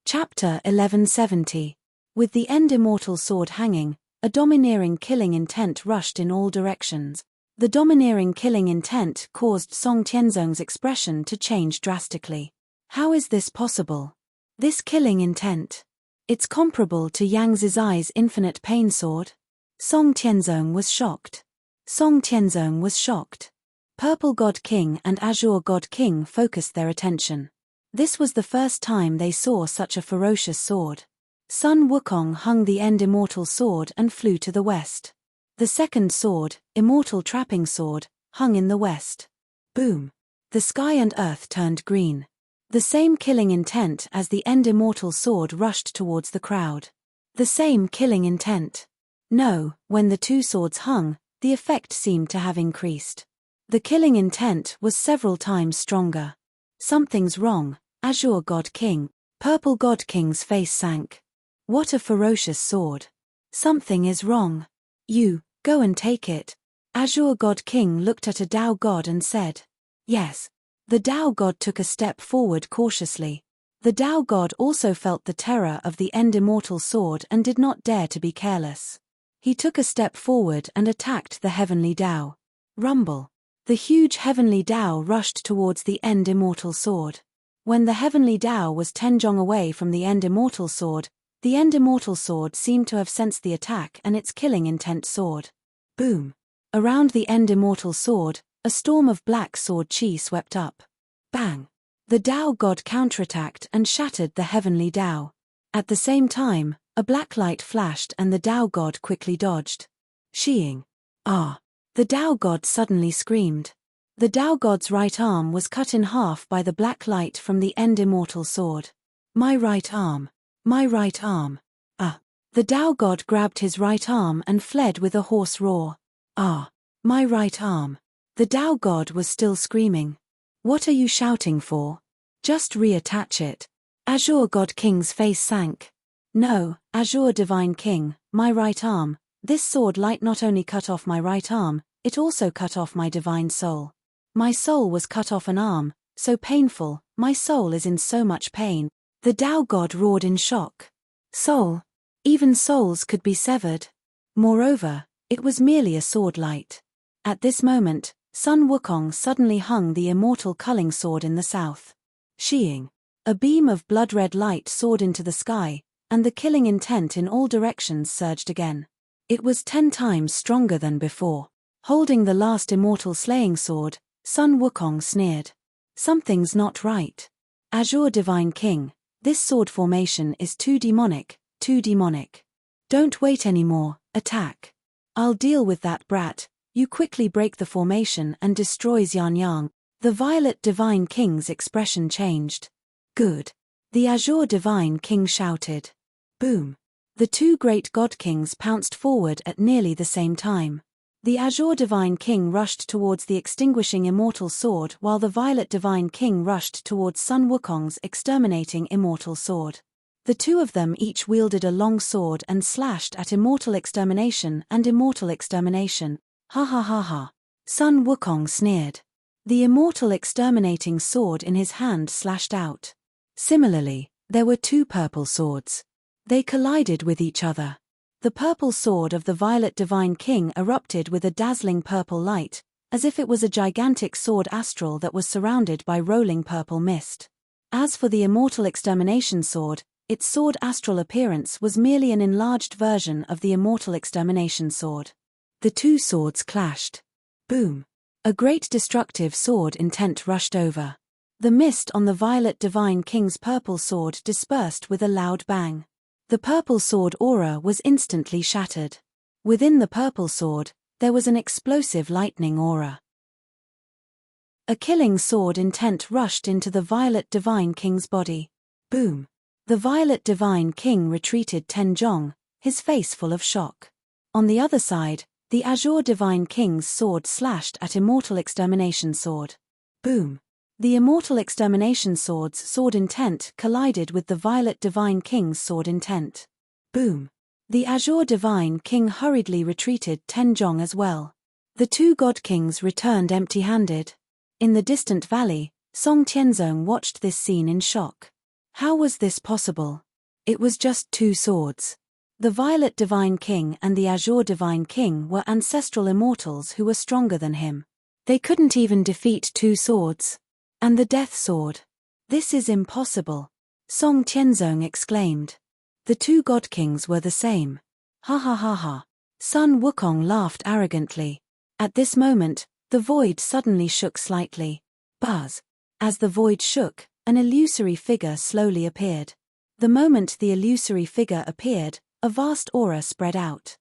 Chapter 1170. With the End Immortal Sword hanging, a domineering killing intent rushed in all directions. The domineering killing intent caused Song Tianzong's expression to change drastically. How is this possible? This killing intent. It's comparable to Yang Zizai's infinite pain sword? Song Tianzong was shocked. Song Tianzong was shocked. Purple God King and Azure God King focused their attention. This was the first time they saw such a ferocious sword. Sun Wukong hung the End Immortal Sword and flew to the west. The second sword, Immortal Trapping Sword, hung in the west. Boom. The sky and earth turned green. The same killing intent as the End Immortal Sword rushed towards the crowd. The same killing intent. No, when the two swords hung, the effect seemed to have increased. The killing intent was several times stronger. Something's wrong, Azure God King. Purple God King's face sank. What a ferocious sword. Something is wrong. You, go and take it. Azure God King looked at a Dao God and said. Yes. The Dao God took a step forward cautiously. The Dao God also felt the terror of the End Immortal Sword and did not dare to be careless. He took a step forward and attacked the Heavenly Dao. Rumble. The huge Heavenly Dao rushed towards the End Immortal Sword. When the Heavenly Dao was 10 zhong away from the End Immortal Sword, the End Immortal Sword seemed to have sensed the attack and its killing intent soared. Boom. Around the End Immortal Sword, a storm of black sword chi swept up. Bang. The Dao God counterattacked and shattered the Heavenly Dao. At the same time, a black light flashed and the Dao God quickly dodged. Sheeing. Ah. The Dao God suddenly screamed. The Dao God's right arm was cut in half by the black light from the End Immortal Sword. My right arm. My right arm. Ah. The Dao God grabbed his right arm and fled with a hoarse roar. Ah. My right arm. The Dao God was still screaming. What are you shouting for? Just reattach it. Azure God King's face sank. No, Azure Divine King, my right arm. This sword light not only cut off my right arm, it also cut off my divine soul. My soul was cut off an arm, so painful, my soul is in so much pain. The Dao God roared in shock. Soul? Even souls could be severed. Moreover, it was merely a sword light. At this moment, Sun Wukong suddenly hung the immortal culling sword in the south. Sheeing. A beam of blood-red light soared into the sky, and the killing intent in all directions surged again. It was 10 times stronger than before. Holding the last immortal slaying sword, Sun Wukong sneered. Something's not right. Azure Divine King, this sword formation is too demonic, too demonic. Don't wait anymore, attack. I'll deal with that brat. You quickly break the formation and destroy Xianyang. The Violet Divine King's expression changed. Good. The Azure Divine King shouted. Boom. The two great god kings pounced forward at nearly the same time. The Azure Divine King rushed towards the extinguishing immortal sword while the Violet Divine King rushed towards Sun Wukong's exterminating immortal sword. The two of them each wielded a long sword and slashed at immortal extermination and immortal extermination. Ha ha ha ha. Sun Wukong sneered. The immortal exterminating sword in his hand slashed out. Similarly, there were two purple swords. They collided with each other. The purple sword of the Violet Divine King erupted with a dazzling purple light, as if it was a gigantic sword astral that was surrounded by rolling purple mist. As for the immortal extermination sword, its sword astral appearance was merely an enlarged version of the immortal extermination sword. The two swords clashed. Boom. A great destructive sword intent rushed over. The mist on the Violet Divine King's purple sword dispersed with a loud bang. The purple sword aura was instantly shattered. Within the purple sword, there was an explosive lightning aura. A killing sword intent rushed into the Violet Divine King's body. Boom. The Violet Divine King retreated 10 jong, his face full of shock. On the other side, the Azure Divine King's sword slashed at Immortal Extermination Sword. Boom. The Immortal Extermination Sword's sword intent collided with the Violet Divine King's sword intent. Boom. The Azure Divine King hurriedly retreated 10 jong as well. The two God Kings returned empty-handed. In the distant valley, Song Tianzong watched this scene in shock. How was this possible? It was just two swords. The Violet Divine King and the Azure Divine King were ancestral immortals who were stronger than him. They couldn't even defeat two swords. And the Death Sword. This is impossible. Song Tianzong exclaimed. The two God Kings were the same. Ha ha ha ha. Sun Wukong laughed arrogantly. At this moment, the void suddenly shook slightly. Buzz. As the void shook, an illusory figure slowly appeared. The moment the illusory figure appeared, a vast aura spread out.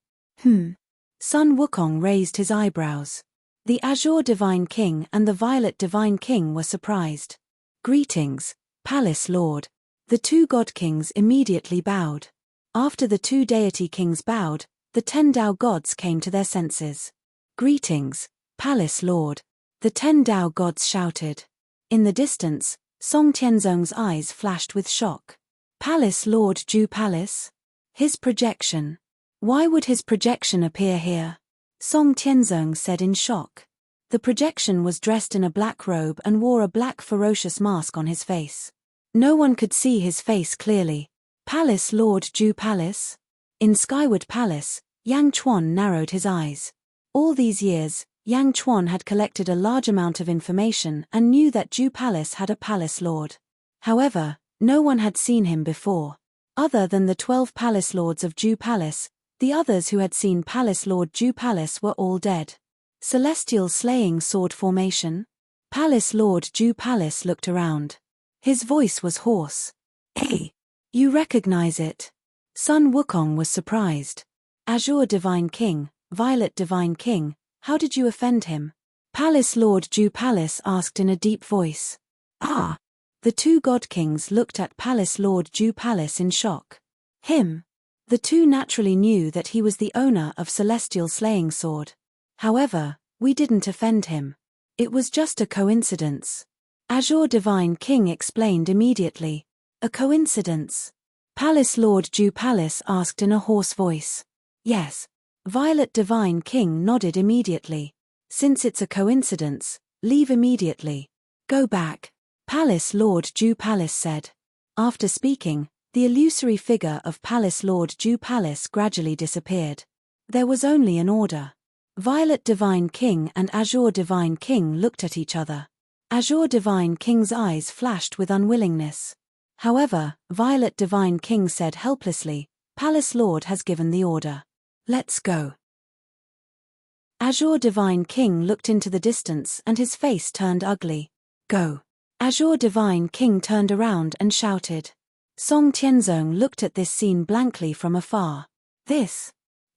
Sun Wukong raised his eyebrows. The Azure Divine King and the Violet Divine King were surprised. Greetings, Palace Lord. The two God Kings immediately bowed. After the two deity kings bowed, the 10 Dao gods came to their senses. Greetings, Palace Lord. The 10 Dao gods shouted. In the distance, Song Tianzong's eyes flashed with shock. Palace Lord Ju Palace? His projection. Why would his projection appear here? Song Tianzong said in shock. The projection was dressed in a black robe and wore a black ferocious mask on his face. No one could see his face clearly. Palace Lord Ju Palace? In Skyward Palace, Yang Chuan narrowed his eyes. All these years, Yang Chuan had collected a large amount of information and knew that Ju Palace had a palace lord. However, no one had seen him before. Other than the 12 palace lords of Ju Palace, the others who had seen Palace Lord Ju Palace were all dead. Celestial slaying sword formation? Palace Lord Ju Palace looked around. His voice was hoarse. Hey! You recognize it? Sun Wukong was surprised. Azure Divine King, Violet Divine King, how did you offend him? Palace Lord Ju Palace asked in a deep voice. Ah! The two God Kings looked at Palace Lord Ju Palace in shock. Him? The two naturally knew that he was the owner of Celestial Slaying Sword. However, we didn't offend him. It was just a coincidence. Azure Divine King explained immediately. A coincidence? Palace Lord Ju Palace asked in a hoarse voice. Yes. Violet Divine King nodded immediately. Since it's a coincidence, leave immediately. Go back. Palace Lord Ju Palace said. After speaking, the illusory figure of Palace Lord Ju Palace gradually disappeared. There was only an order. Violet Divine King and Azure Divine King looked at each other. Azure Divine King's eyes flashed with unwillingness. However, Violet Divine King said helplessly, "Palace Lord has given the order. Let's go." Azure Divine King looked into the distance and his face turned ugly. "Go." Azure Divine King turned around and shouted. Song Tianzong looked at this scene blankly from afar.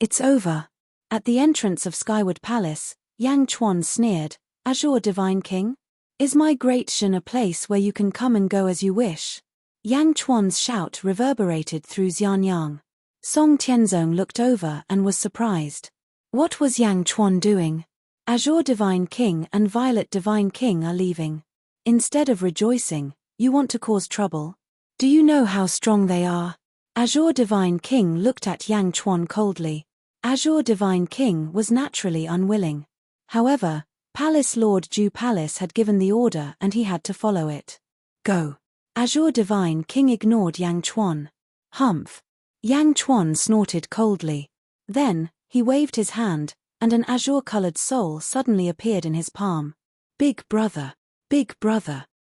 It's over. At the entrance of Skyward Palace, Yang Chuan sneered, "Azure Divine King? Is my great Shen a place where you can come and go as you wish?" Yang Chuan's shout reverberated through Xianyang. Song Tianzong looked over and was surprised. What was Yang Chuan doing? Azure Divine King and Violet Divine King are leaving. Instead of rejoicing, you want to cause trouble? Do you know how strong they are? Azure Divine King looked at Yang Chuan coldly. Azure Divine King was naturally unwilling. However, Palace Lord Ju Palace had given the order and he had to follow it. Go. Azure Divine King ignored Yang Chuan. Humph. Yang Chuan snorted coldly. Then, he waved his hand, and an azure-colored soul suddenly appeared in his palm. Big brother,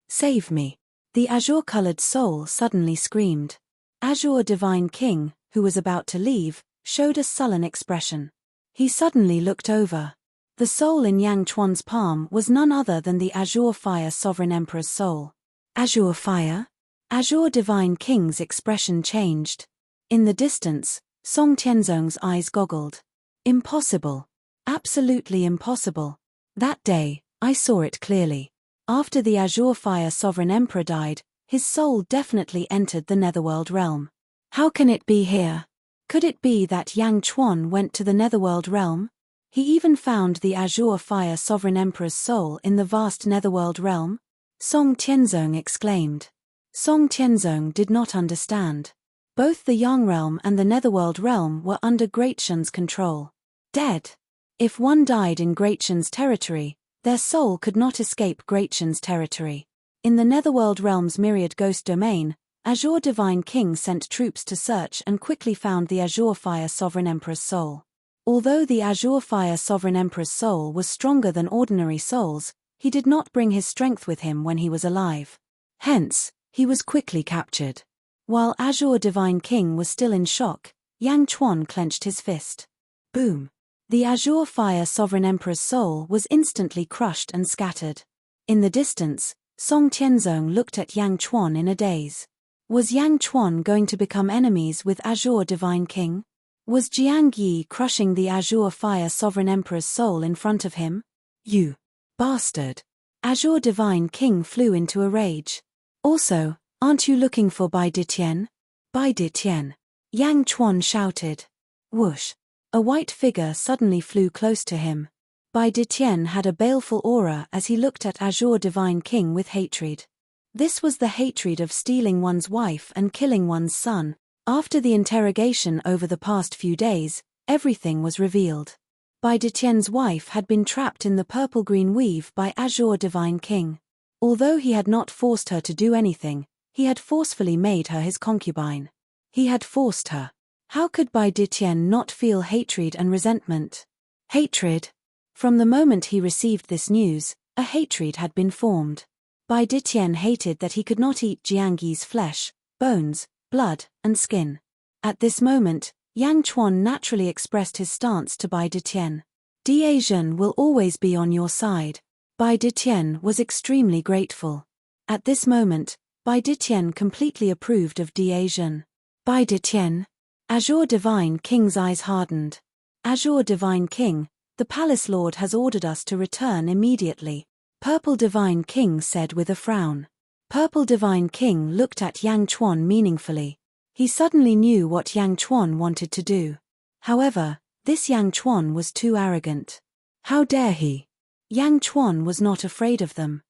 save me. The azure-colored soul suddenly screamed. Azure Divine King, who was about to leave, showed a sullen expression. He suddenly looked over. The soul in Yang Chuan's palm was none other than the Azure Fire Sovereign Emperor's soul. Azure Fire? Azure Divine King's expression changed. In the distance, Song Tianzong's eyes goggled. Impossible. Absolutely impossible. That day, I saw it clearly. After the Azure Fire Sovereign Emperor died, his soul definitely entered the Netherworld realm. How can it be here? Could it be that Yang Chuan went to the Netherworld realm? He even found the Azure Fire Sovereign Emperor's soul in the vast Netherworld realm? Song Tianzong exclaimed. Song Tianzong did not understand. Both the Yang realm and the Netherworld realm were under Great Shen's control. Dead. If one died in Great Shen's territory, their soul could not escape Great Shen's territory. In the Netherworld realm's myriad ghost domain, Azure Divine King sent troops to search and quickly found the Azure Fire Sovereign Emperor's soul. Although the Azure Fire Sovereign Emperor's soul was stronger than ordinary souls, he did not bring his strength with him when he was alive. Hence, he was quickly captured. While Azure Divine King was still in shock, Yang Chuan clenched his fist. Boom! The Azure Fire Sovereign Emperor's soul was instantly crushed and scattered. In the distance, Song Tianzong looked at Yang Chuan in a daze. Was Yang Chuan going to become enemies with Azure Divine King? Was Jiang Yi crushing the Azure Fire Sovereign Emperor's soul in front of him? You bastard! Azure Divine King flew into a rage. Also, aren't you looking for Bai Ditian? Bai Ditian! Yang Chuan shouted. Whoosh! A white figure suddenly flew close to him. Bai Ditian had a baleful aura as he looked at Azure Divine King with hatred. This was the hatred of stealing one's wife and killing one's son. After the interrogation over the past few days, everything was revealed. Bai Ditian's wife had been trapped in the purple-green weave by Azure Divine King. Although he had not forced her to do anything, he had forcefully made her his concubine. He had forced her. How could Bai Ditian not feel hatred and resentment? Hatred? From the moment he received this news, a hatred had been formed. Bai Ditian hated that he could not eat Jiang Yi's flesh, bones, blood, and skin. At this moment, Yang Chuan naturally expressed his stance to Bai Ditian. Da Zhen will always be on your side. Bai Ditian was extremely grateful. At this moment, Bai Ditian completely approved of Da Zhen. Bai Ditian? Azure Divine King's eyes hardened. Azure Divine King, the Palace Lord has ordered us to return immediately. Purple Divine King said with a frown. Purple Divine King looked at Yang Chuan meaningfully. He suddenly knew what Yang Chuan wanted to do. However, this Yang Chuan was too arrogant. How dare he? Yang Chuan was not afraid of them.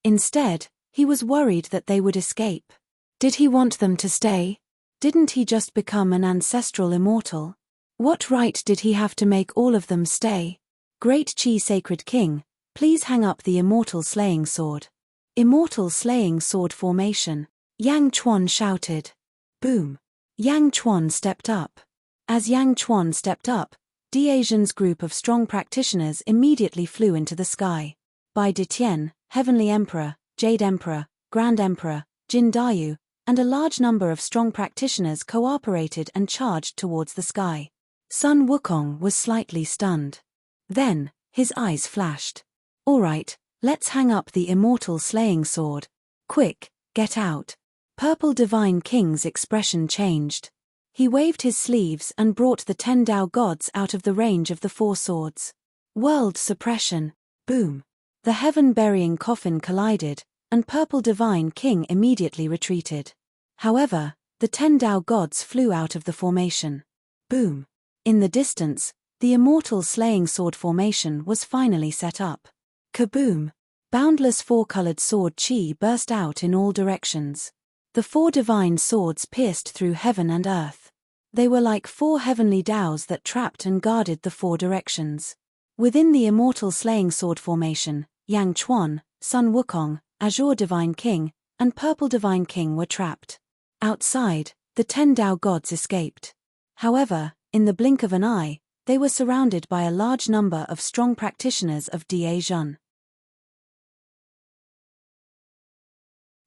Instead, he was worried that they would escape. Did he want them to stay? Didn't he just become an ancestral immortal? What right did he have to make all of them stay? Great Chi Sacred King, please hang up the Immortal Slaying Sword. Immortal Slaying Sword formation. Yang Chuan shouted. Boom. Yang Chuan stepped up. As Yang Chuan stepped up, Diezhen's group of strong practitioners immediately flew into the sky. Bai Detian, Heavenly Emperor, Jade Emperor, Grand Emperor, Jin Dayu, and a large number of strong practitioners cooperated and charged towards the sky. Sun Wukong was slightly stunned. Then, his eyes flashed. "All right, let's hang up the immortal slaying sword. Quick, get out." Purple Divine King's expression changed. He waved his sleeves and brought the 10 Dao gods out of the range of the 4 swords. World suppression. Boom. The heaven-burying coffin collided, and Purple Divine King immediately retreated. However, the 10 Dao gods flew out of the formation. Boom. In the distance, the immortal slaying sword formation was finally set up. Kaboom! Boundless 4-colored sword chi burst out in all directions. The 4 divine swords pierced through heaven and earth. They were like 4 heavenly Daos that trapped and guarded the 4 directions. Within the immortal slaying sword formation, Yang Chuan, Sun Wukong, Azure Divine King, and Purple Divine King were trapped. Outside, the 10 Dao gods escaped. However, in the blink of an eye, they were surrounded by a large number of strong practitioners of Diezhen.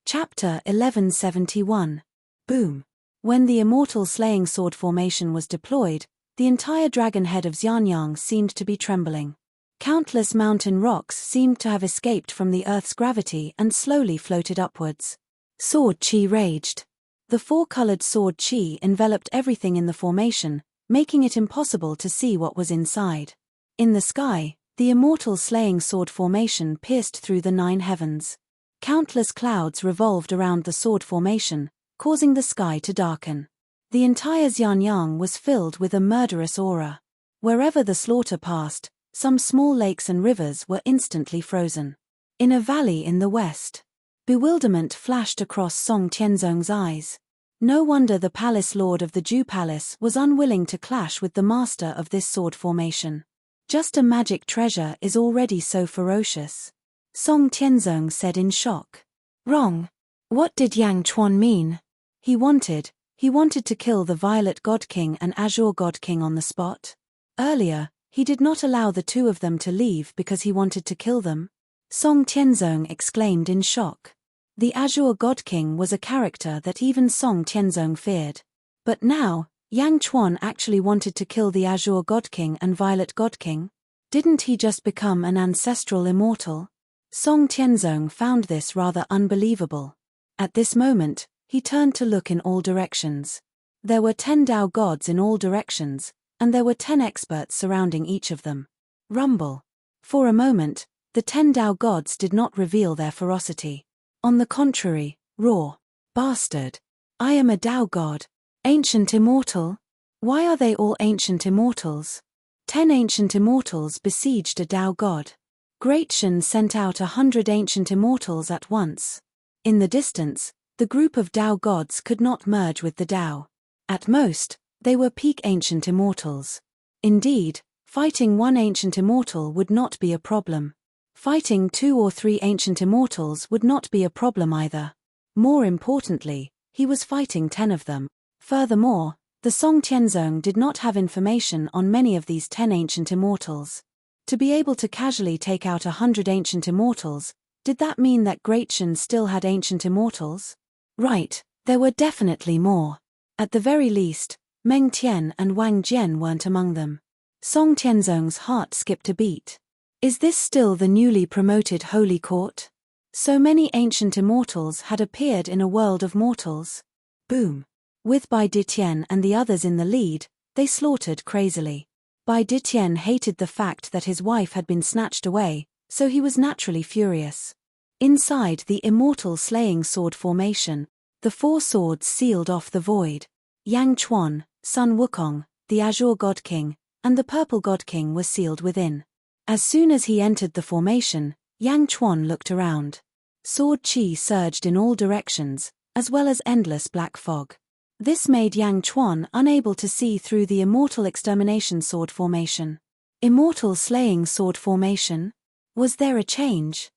Chapter 1171. Boom. When the immortal slaying sword formation was deployed, the entire dragon head of Xianyang seemed to be trembling. Countless mountain rocks seemed to have escaped from the Earth's gravity and slowly floated upwards. Sword chi raged. The 4-colored sword chi enveloped everything in the formation, making it impossible to see what was inside. In the sky, the immortal slaying sword formation pierced through the 9 heavens. Countless clouds revolved around the sword formation, causing the sky to darken. The entire Xianyang was filled with a murderous aura. Wherever the slaughter passed, some small lakes and rivers were instantly frozen. In a valley in the west, bewilderment flashed across Song Tianzong's eyes. No wonder the palace lord of the Dew Palace was unwilling to clash with the master of this sword formation. Just a magic treasure is already so ferocious. Song Tianzong said in shock. Wrong. What did Yang Chuan mean? He wanted to kill the Violet God King and Azure God King on the spot. Earlier, he did not allow the 2 of them to leave because he wanted to kill them. Song Tianzong exclaimed in shock. The Azure God King was a character that even Song Tianzong feared. But now, Yang Chuan actually wanted to kill the Azure God King and Violet God King? Didn't he just become an ancestral immortal? Song Tianzong found this rather unbelievable. At this moment, he turned to look in all directions. There were 10 Dao gods in all directions, and there were 10 experts surrounding each of them. Rumble. For a moment, the 10 Dao gods did not reveal their ferocity. On the contrary, roar. Bastard. I am a Dao god. Ancient immortal. Why are they all ancient immortals? 10 ancient immortals besieged a Dao god. Great Shen sent out 100 ancient immortals at once. In the distance, the group of Dao gods could not merge with the Dao. At most, they were peak ancient immortals. Indeed, fighting 1 ancient immortal would not be a problem. Fighting 2 or 3 ancient immortals would not be a problem either. More importantly, he was fighting 10 of them. Furthermore, the Song Tianzong did not have information on many of these 10 ancient immortals. To be able to casually take out 100 ancient immortals, did that mean that Great Shen still had ancient immortals? Right, there were definitely more. At the very least, Meng Tian and Wang Jian weren't among them. Song Tianzong's heart skipped a beat. Is this still the newly promoted Holy Court? So many ancient immortals had appeared in a world of mortals. Boom. With Bai Detian and the others in the lead, they slaughtered crazily. Bai Detian hated the fact that his wife had been snatched away, so he was naturally furious. Inside the immortal slaying sword formation, the 4 swords sealed off the void. Yang Chuan, Sun Wukong, the Azure God King, and the Purple God King were sealed within. As soon as he entered the formation, Yang Chuan looked around. Sword chi surged in all directions, as well as endless black fog. This made Yang Chuan unable to see through the immortal extermination sword formation. Immortal slaying sword formation? Was there a change?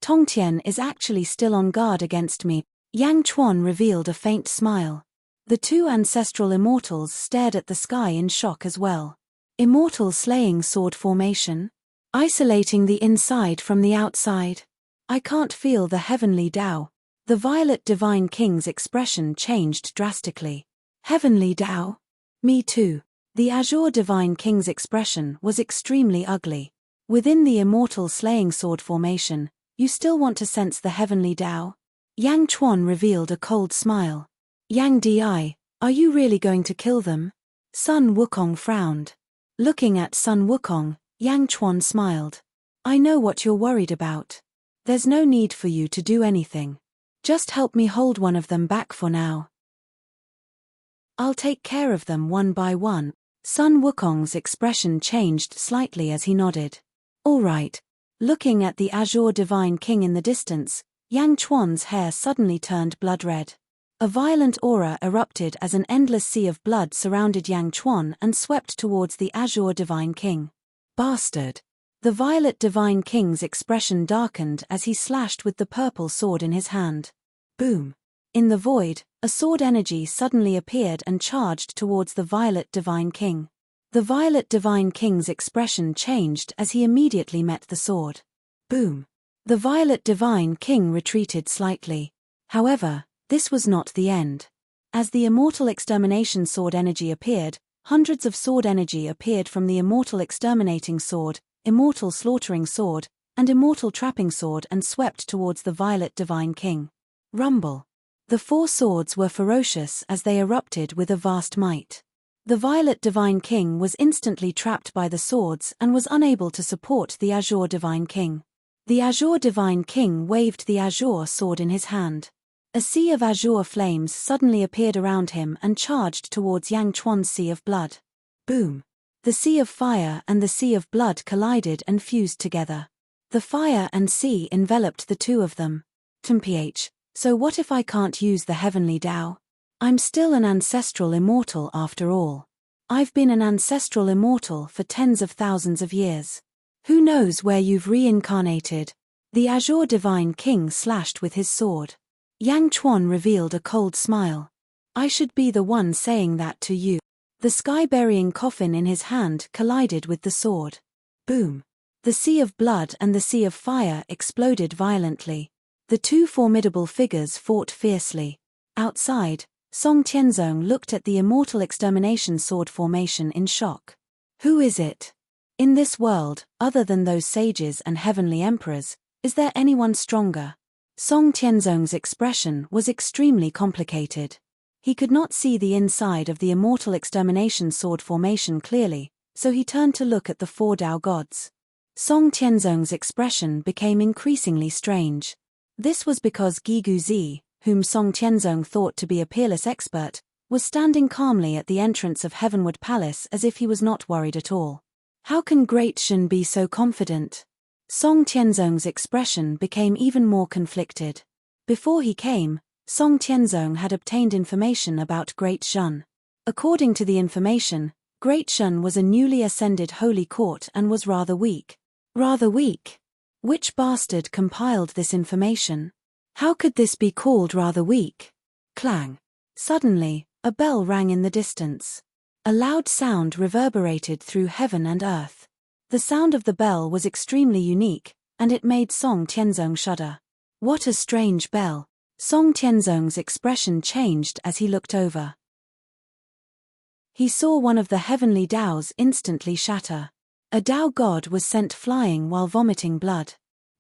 Tongtian is actually still on guard against me. Yang Chuan revealed a faint smile. The 2 ancestral immortals stared at the sky in shock as well. Immortal slaying sword formation? Isolating the inside from the outside. I can't feel the heavenly Tao. The violet divine king's expression changed drastically. Heavenly Tao? Me too. The azure divine king's expression was extremely ugly. Within the immortal slaying sword formation, you still want to sense the heavenly Tao? Yang Chuan revealed a cold smile. Yang Di, are you really going to kill them? Sun Wukong frowned. Looking at Sun Wukong, Yang Chuan smiled. I know what you're worried about. There's no need for you to do anything. Just help me hold one of them back for now. I'll take care of them one by one. Sun Wukong's expression changed slightly as he nodded. All right. Looking at the azure divine king in the distance, Yang Chuan's hair suddenly turned blood red. A violent aura erupted as an endless sea of blood surrounded Yang Chuan and swept towards the azure divine king. Bastard! The violet divine king's expression darkened as he slashed with the purple sword in his hand. Boom! In the void, a sword energy suddenly appeared and charged towards the violet divine king. The violet divine king's expression changed as he immediately met the sword. Boom! The violet divine king retreated slightly. However, this was not the end. As the immortal extermination sword energy appeared, hundreds of sword energy appeared from the immortal exterminating sword, immortal slaughtering sword, and immortal trapping sword and swept towards the violet divine king. Rumble. The four swords were ferocious as they erupted with a vast might. The violet divine king was instantly trapped by the swords and was unable to support the azure divine king. The azure divine king waved the azure sword in his hand. A sea of azure flames suddenly appeared around him and charged towards Yang Chuan's sea of blood. Boom! The sea of fire and the sea of blood collided and fused together. The fire and sea enveloped the two of them. Mph, so what if I can't use the heavenly Tao? I'm still an ancestral immortal after all. I've been an ancestral immortal for tens of thousands of years. Who knows where you've reincarnated? The azure divine king slashed with his sword. Yang Chuan revealed a cold smile. I should be the one saying that to you. The sky-burying coffin in his hand collided with the sword. Boom! The sea of blood and the sea of fire exploded violently. The two formidable figures fought fiercely. Outside, Song Tianzong looked at the immortal extermination sword formation in shock. Who is it? In this world, other than those sages and heavenly emperors, is there anyone stronger? Song Tianzong's expression was extremely complicated. He could not see the inside of the immortal extermination sword formation clearly, so he turned to look at the four Tao gods. Song Tianzong's expression became increasingly strange. This was because Gigu Zi, whom Song Tianzong thought to be a peerless expert, was standing calmly at the entrance of Heavenward Palace as if he was not worried at all. How can Great Shen be so confident? Song Tianzong's expression became even more conflicted. Before he came, Song Tianzong had obtained information about Great Shen. According to the information, Great Shen was a newly ascended holy court and was rather weak. Rather weak? Which bastard compiled this information? How could this be called rather weak? Clang. Suddenly, a bell rang in the distance. A loud sound reverberated through heaven and earth. The sound of the bell was extremely unique, and it made Song Tianzong shudder. What a strange bell! Song Tianzong's expression changed as he looked over. He saw one of the heavenly Taos instantly shatter. A Tao god was sent flying while vomiting blood.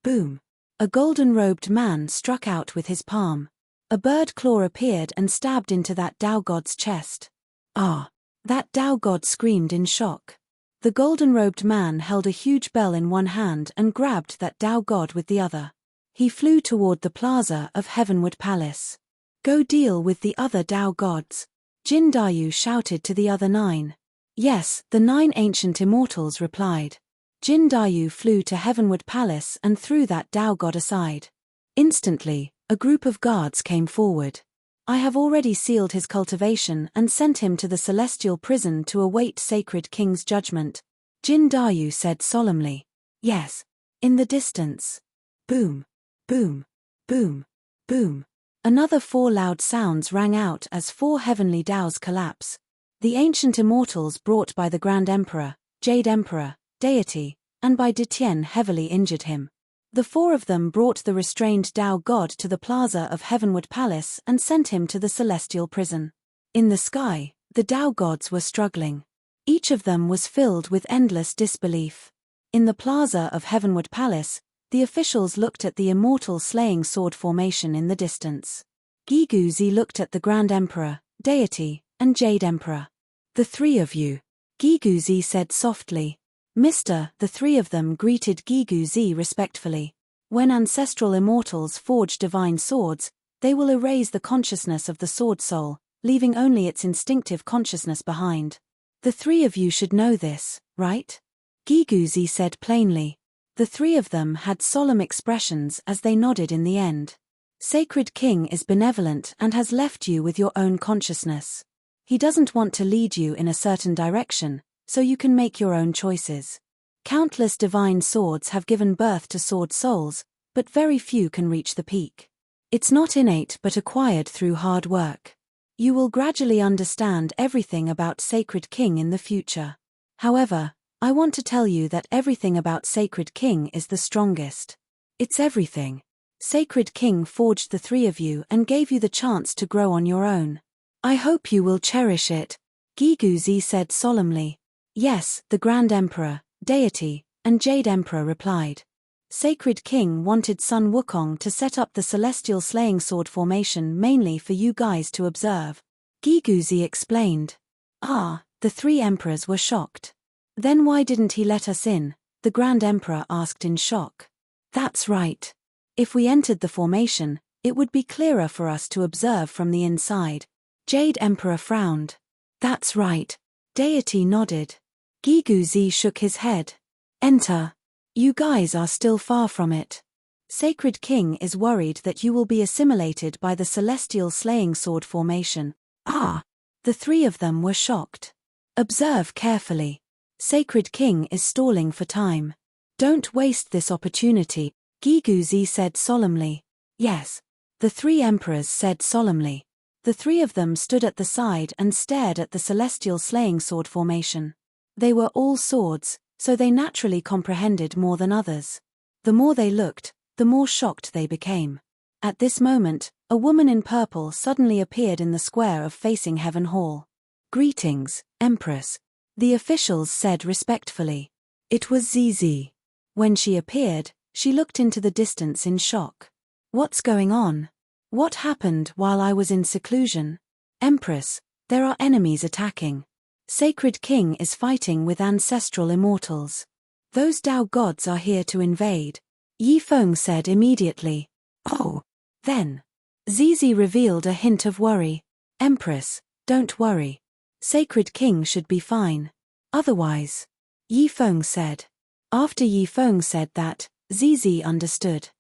Boom! A golden-robed man struck out with his palm. A bird claw appeared and stabbed into that Tao god's chest. Ah! That Tao god screamed in shock. The golden-robed man held a huge bell in one hand and grabbed that Tao god with the other. He flew toward the plaza of Heavenward Palace. Go deal with the other Tao gods. Jin Dayu shouted to the other 9. Yes, the 9 ancient immortals replied. Jin Dayu flew to Heavenward Palace and threw that Tao god aside. Instantly, a group of guards came forward. I have already sealed his cultivation and sent him to the celestial prison to await sacred king's judgment, Jin Dayu said solemnly. Yes. In the distance. Boom. Boom. Boom. Boom. Another 4 loud sounds rang out as 4 heavenly Taos collapse. The ancient immortals brought by the Grand Emperor, Jade Emperor, deity, and by Detian heavily injured him. The four of them brought the restrained Tao god to the plaza of Heavenward Palace and sent him to the celestial prison. In the sky, the Tao gods were struggling. Each of them was filled with endless disbelief. In the plaza of Heavenward Palace, the officials looked at the immortal slaying sword formation in the distance. Giguzi looked at the Grand Emperor, deity, and Jade Emperor. "The three of you," Giguzi said softly. "Mister," the three of them greeted Giguzi respectfully. "When ancestral immortals forge divine swords, they will erase the consciousness of the sword soul, leaving only its instinctive consciousness behind. The three of you should know this, right?" Giguzi said plainly. The three of them had solemn expressions as they nodded in the end. Sacred King is benevolent and has left you with your own consciousness. He doesn't want to lead you in a certain direction, so you can make your own choices. Countless divine swords have given birth to sword souls, but very few can reach the peak. It's not innate but acquired through hard work. You will gradually understand everything about Sacred King in the future. However, I want to tell you that everything about Sacred King is the strongest. It's everything. Sacred King forged the three of you and gave you the chance to grow on your own. I hope you will cherish it, Giguzi said solemnly. Yes, the Grand Emperor, deity, and Jade Emperor replied. Sacred King wanted Sun Wukong to set up the celestial slaying sword formation mainly for you guys to observe. Giguzi explained. Ah, the three emperors were shocked. Then why didn't he let us in? The Grand Emperor asked in shock. That's right. If we entered the formation, it would be clearer for us to observe from the inside. Jade Emperor frowned. That's right. Deity nodded. Giguzi shook his head. Enter. You guys are still far from it. Sacred King is worried that you will be assimilated by the celestial slaying sword formation. Ah! The three of them were shocked. Observe carefully. Sacred King is stalling for time. Don't waste this opportunity, Giguzi said solemnly. Yes. The three emperors said solemnly. The three of them stood at the side and stared at the celestial slaying sword formation. They were all swords, so they naturally comprehended more than others. The more they looked, the more shocked they became. At this moment, a woman in purple suddenly appeared in the square of facing Heaven Hall. Greetings, Empress, the officials said respectfully. It was Zizi. When she appeared, she looked into the distance in shock. What's going on? What happened while I was in seclusion? Empress, there are enemies attacking. Sacred King is fighting with ancestral immortals. Those Tao gods are here to invade. Yi Feng said immediately. Oh. Then. Zizi revealed a hint of worry. Empress, don't worry. Sacred King should be fine. Otherwise. Yi Feng said. After Yi Feng said that, Zizi understood.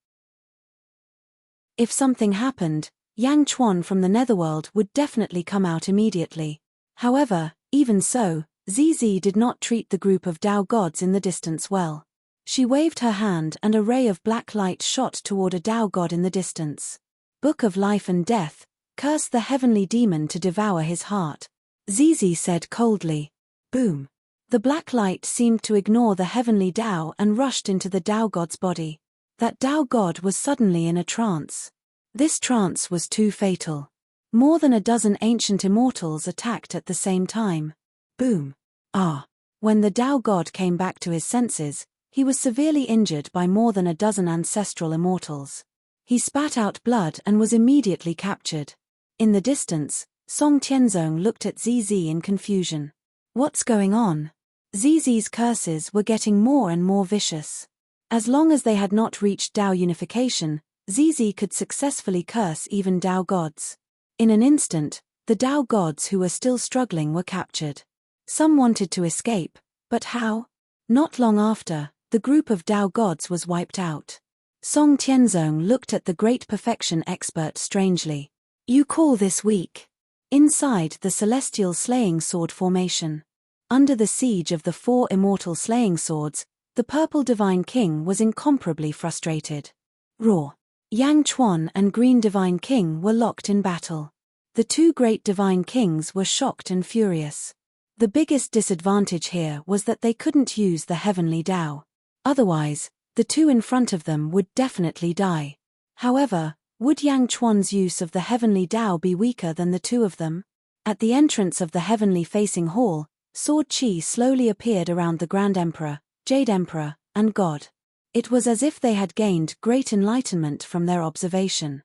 If something happened, Yang Chuan from the Netherworld would definitely come out immediately. However, even so, Zizi did not treat the group of Tao gods in the distance well. She waved her hand and a ray of black light shot toward a Tao god in the distance. Book of Life and Death, curse the heavenly demon to devour his heart. Zizi said coldly. Boom. The black light seemed to ignore the heavenly Tao and rushed into the Tao god's body. That Tao god was suddenly in a trance. This trance was too fatal. More than a dozen ancient immortals attacked at the same time. Boom. Ah. When the Tao god came back to his senses, he was severely injured by more than a dozen ancestral immortals. He spat out blood and was immediately captured. In the distance, Song Tianzong looked at Zizi in confusion. What's going on? Zizi's curses were getting more and more vicious. As long as they had not reached Tao unification, Zizi could successfully curse even Tao gods. In an instant, the Tao gods who were still struggling were captured. Some wanted to escape, but how? Not long after, the group of Tao gods was wiped out. Song Tianzong looked at the great perfection expert strangely. You call this weak? Inside the celestial slaying sword formation. Under the siege of the four immortal slaying swords, the purple divine king was incomparably frustrated. Raw. Yang Chuan and green divine king were locked in battle. The two great divine kings were shocked and furious. The biggest disadvantage here was that they couldn't use the heavenly Tao. Otherwise, the two in front of them would definitely die. However, would Yang Chuan's use of the heavenly Tao be weaker than the two of them? At the entrance of the heavenly-facing hall, Sword Qi slowly appeared around the Grand Emperor, Jade Emperor, and God. It was as if they had gained great enlightenment from their observation.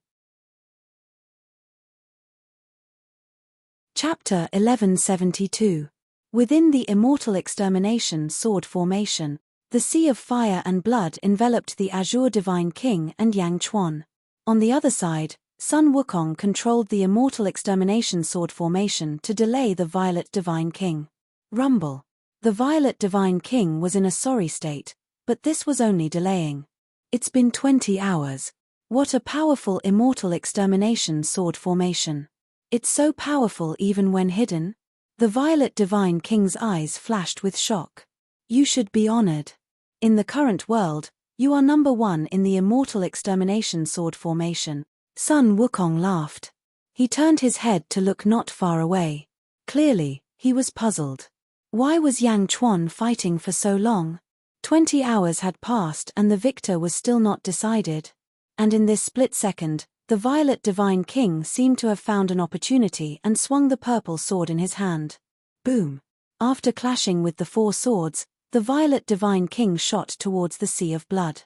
Chapter 1172. Within the Immortal Extermination Sword Formation, the sea of fire and blood enveloped the Azure Divine King and Yang Chuan. On the other side, Sun Wukong controlled the Immortal Extermination Sword Formation to delay the Violet Divine King. Rumble. The Violet Divine King was in a sorry state, but this was only delaying. It's been 20 hours. What a powerful Immortal Extermination Sword Formation. It's so powerful even when hidden. The Violet Divine King's eyes flashed with shock. You should be honored. In the current world, you are number one in the Immortal Extermination Sword Formation. Sun Wukong laughed. He turned his head to look not far away. Clearly, he was puzzled. Why was Yang Chuan fighting for so long? 20 hours had passed and the victor was still not decided. And in this split second, the Violet Divine King seemed to have found an opportunity and swung the purple sword in his hand. Boom! After clashing with the four swords, the Violet Divine King shot towards the sea of blood.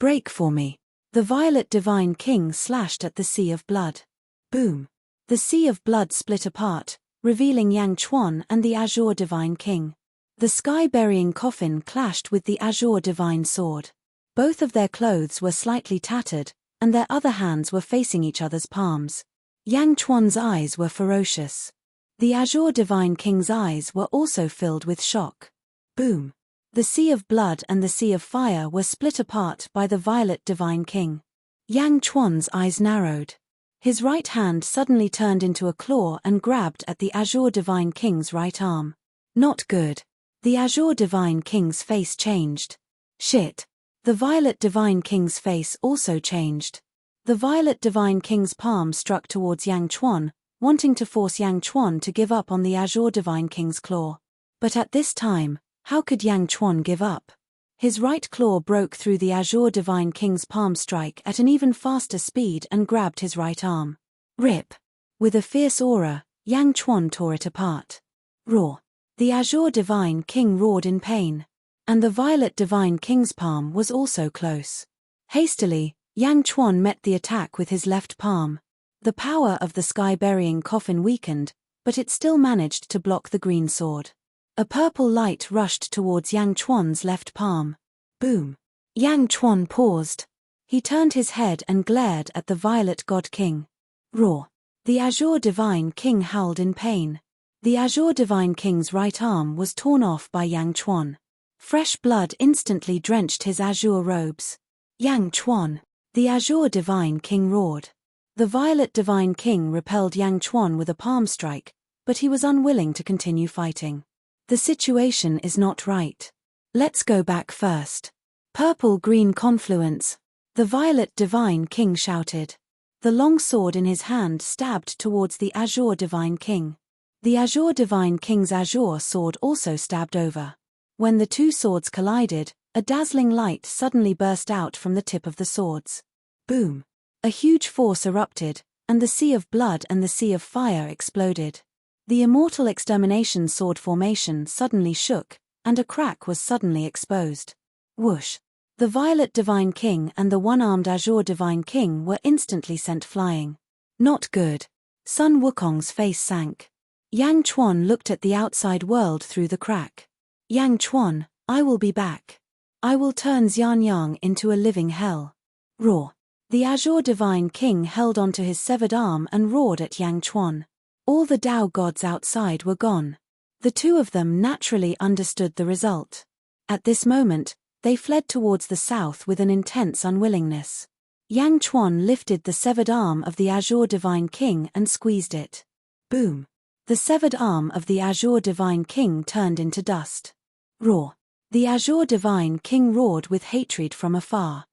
Break for me! The Violet Divine King slashed at the sea of blood. Boom! The sea of blood split apart, revealing Yang Chuan and the Azure Divine King. The sky-burying coffin clashed with the Azure Divine Sword. Both of their clothes were slightly tattered, and their other hands were facing each other's palms. Yang Chuan's eyes were ferocious. The Azure Divine King's eyes were also filled with shock. Boom! The sea of blood and the sea of fire were split apart by the Violet Divine King. Yang Chuan's eyes narrowed. His right hand suddenly turned into a claw and grabbed at the Azure Divine King's right arm. Not good. The Azure Divine King's face changed. Shit. The Violet Divine King's face also changed. The Violet Divine King's palm struck towards Yang Chuan, wanting to force Yang Chuan to give up on the Azure Divine King's claw. But at this time, how could Yang Chuan give up? His right claw broke through the Azure Divine King's palm strike at an even faster speed and grabbed his right arm. Rip! With a fierce aura, Yang Chuan tore it apart. Roar! The Azure Divine King roared in pain. And the Violet Divine King's palm was also close. Hastily, Yang Chuan met the attack with his left palm. The power of the sky-burying coffin weakened, but it still managed to block the green sword. A purple light rushed towards Yang Chuan's left palm. Boom! Yang Chuan paused. He turned his head and glared at the Violet God King. Roar! The Azure Divine King howled in pain. The Azure Divine King's right arm was torn off by Yang Chuan. Fresh blood instantly drenched his azure robes. Yang Chuan! The Azure Divine King roared. The Violet Divine King repelled Yang Chuan with a palm strike, but he was unwilling to continue fighting. The situation is not right. Let's go back first. Purple-green confluence. The Violet Divine King shouted. The long sword in his hand stabbed towards the Azure Divine King. The Azure Divine King's azure sword also stabbed over. When the two swords collided, a dazzling light suddenly burst out from the tip of the swords. Boom! A huge force erupted, and the sea of blood and the sea of fire exploded. The Immortal Extermination Sword Formation suddenly shook, and a crack was suddenly exposed. Whoosh! The Violet Divine King and the one-armed Azure Divine King were instantly sent flying. Not good. Sun Wukong's face sank. Yang Chuan looked at the outside world through the crack. Yang Chuan, I will be back. I will turn Xianyang into a living hell. Roar! The Azure Divine King held onto his severed arm and roared at Yang Chuan. All the Tao gods outside were gone. The two of them naturally understood the result. At this moment, they fled towards the south with an intense unwillingness. Yang Chuan lifted the severed arm of the Azure Divine King and squeezed it. Boom! The severed arm of the Azure Divine King turned into dust. Roar! The Azure Divine King roared with hatred from afar.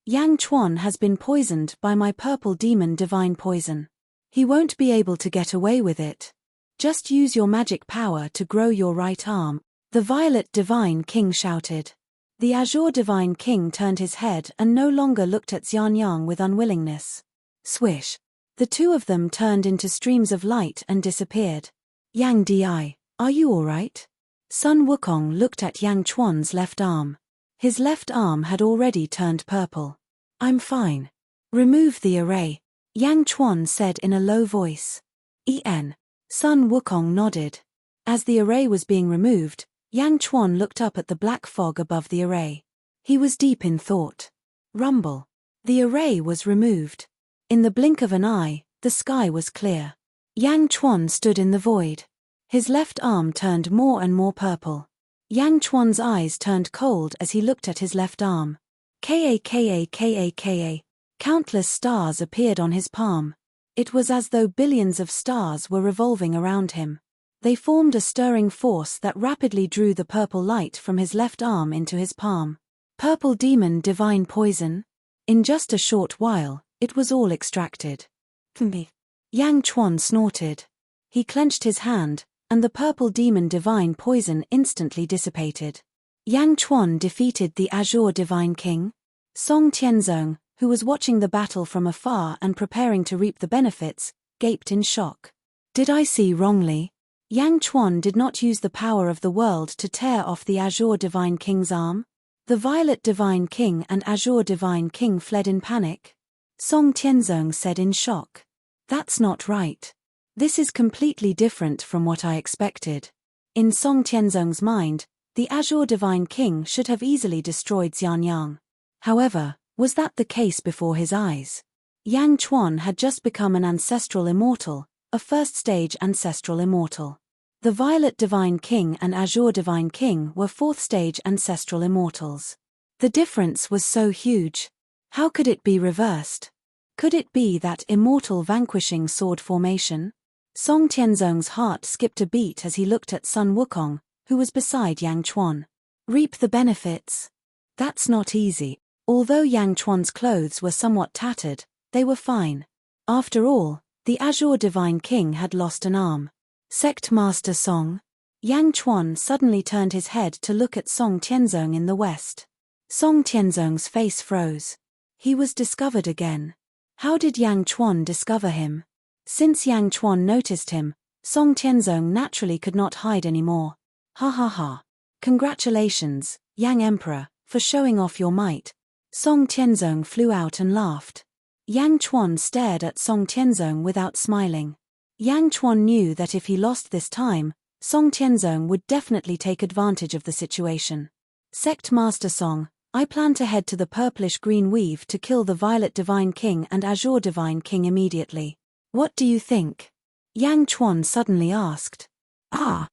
Yang Chuan has been poisoned by my purple demon divine poison. He won't be able to get away with it. Just use your magic power to grow your right arm, the Violet Divine King shouted. The Azure Divine King turned his head and no longer looked at Xianyang with unwillingness. Swish. The two of them turned into streams of light and disappeared. Yang Di, are you all right? Sun Wukong looked at Yang Chuan's left arm. His left arm had already turned purple. I'm fine. Remove the array, Yang Chuan said in a low voice. Sun Wukong nodded. As the array was being removed, Yang Chuan looked up at the black fog above the array. He was deep in thought. Rumble. The array was removed. In the blink of an eye, the sky was clear. Yang Chuan stood in the void. His left arm turned more and more purple. Yang Chuan's eyes turned cold as he looked at his left arm. Ka. Countless stars appeared on his palm. It was as though billions of stars were revolving around him. They formed a stirring force that rapidly drew the purple light from his left arm into his palm. Purple demon divine poison? In just a short while, it was all extracted. Yang Chuan snorted. He clenched his hand, and the purple demon divine poison instantly dissipated. Yang Chuan defeated the Azure Divine King. Song Tianzong, who was watching the battle from afar and preparing to reap the benefits, gaped in shock. Did I see wrongly? Yang Chuan did not use the power of the world to tear off the Azure Divine King's arm. The Violet Divine King and Azure Divine King fled in panic. Song Tianzong said in shock. That's not right. This is completely different from what I expected. In Song Tianzong's mind, the Azure Divine King should have easily destroyed Xianyang. However, was that the case before his eyes? Yang Chuan had just become an ancestral immortal, a first-stage ancestral immortal. The Violet Divine King and Azure Divine King were fourth-stage ancestral immortals. The difference was so huge. How could it be reversed? Could it be that immortal vanquishing sword formation? Song Tianzong's heart skipped a beat as he looked at Sun Wukong, who was beside Yang Chuan. Reap the benefits? That's not easy. Although Yang Chuan's clothes were somewhat tattered, they were fine. After all, the Azure Divine King had lost an arm. Sect Master Song? Yang Chuan suddenly turned his head to look at Song Tianzong in the west. Song Tianzong's face froze. He was discovered again. How did Yang Chuan discover him? Since Yang Chuan noticed him, Song Tianzong naturally could not hide anymore. Ha ha ha. Congratulations, Yang Emperor, for showing off your might. Song Tianzong flew out and laughed. Yang Chuan stared at Song Tianzong without smiling. Yang Chuan knew that if he lost this time, Song Tianzong would definitely take advantage of the situation. Sect Master Song, I plan to head to the purplish-green weave to kill the Violet Divine King and Azure Divine King immediately. What do you think? Yang Chuan suddenly asked. Ah!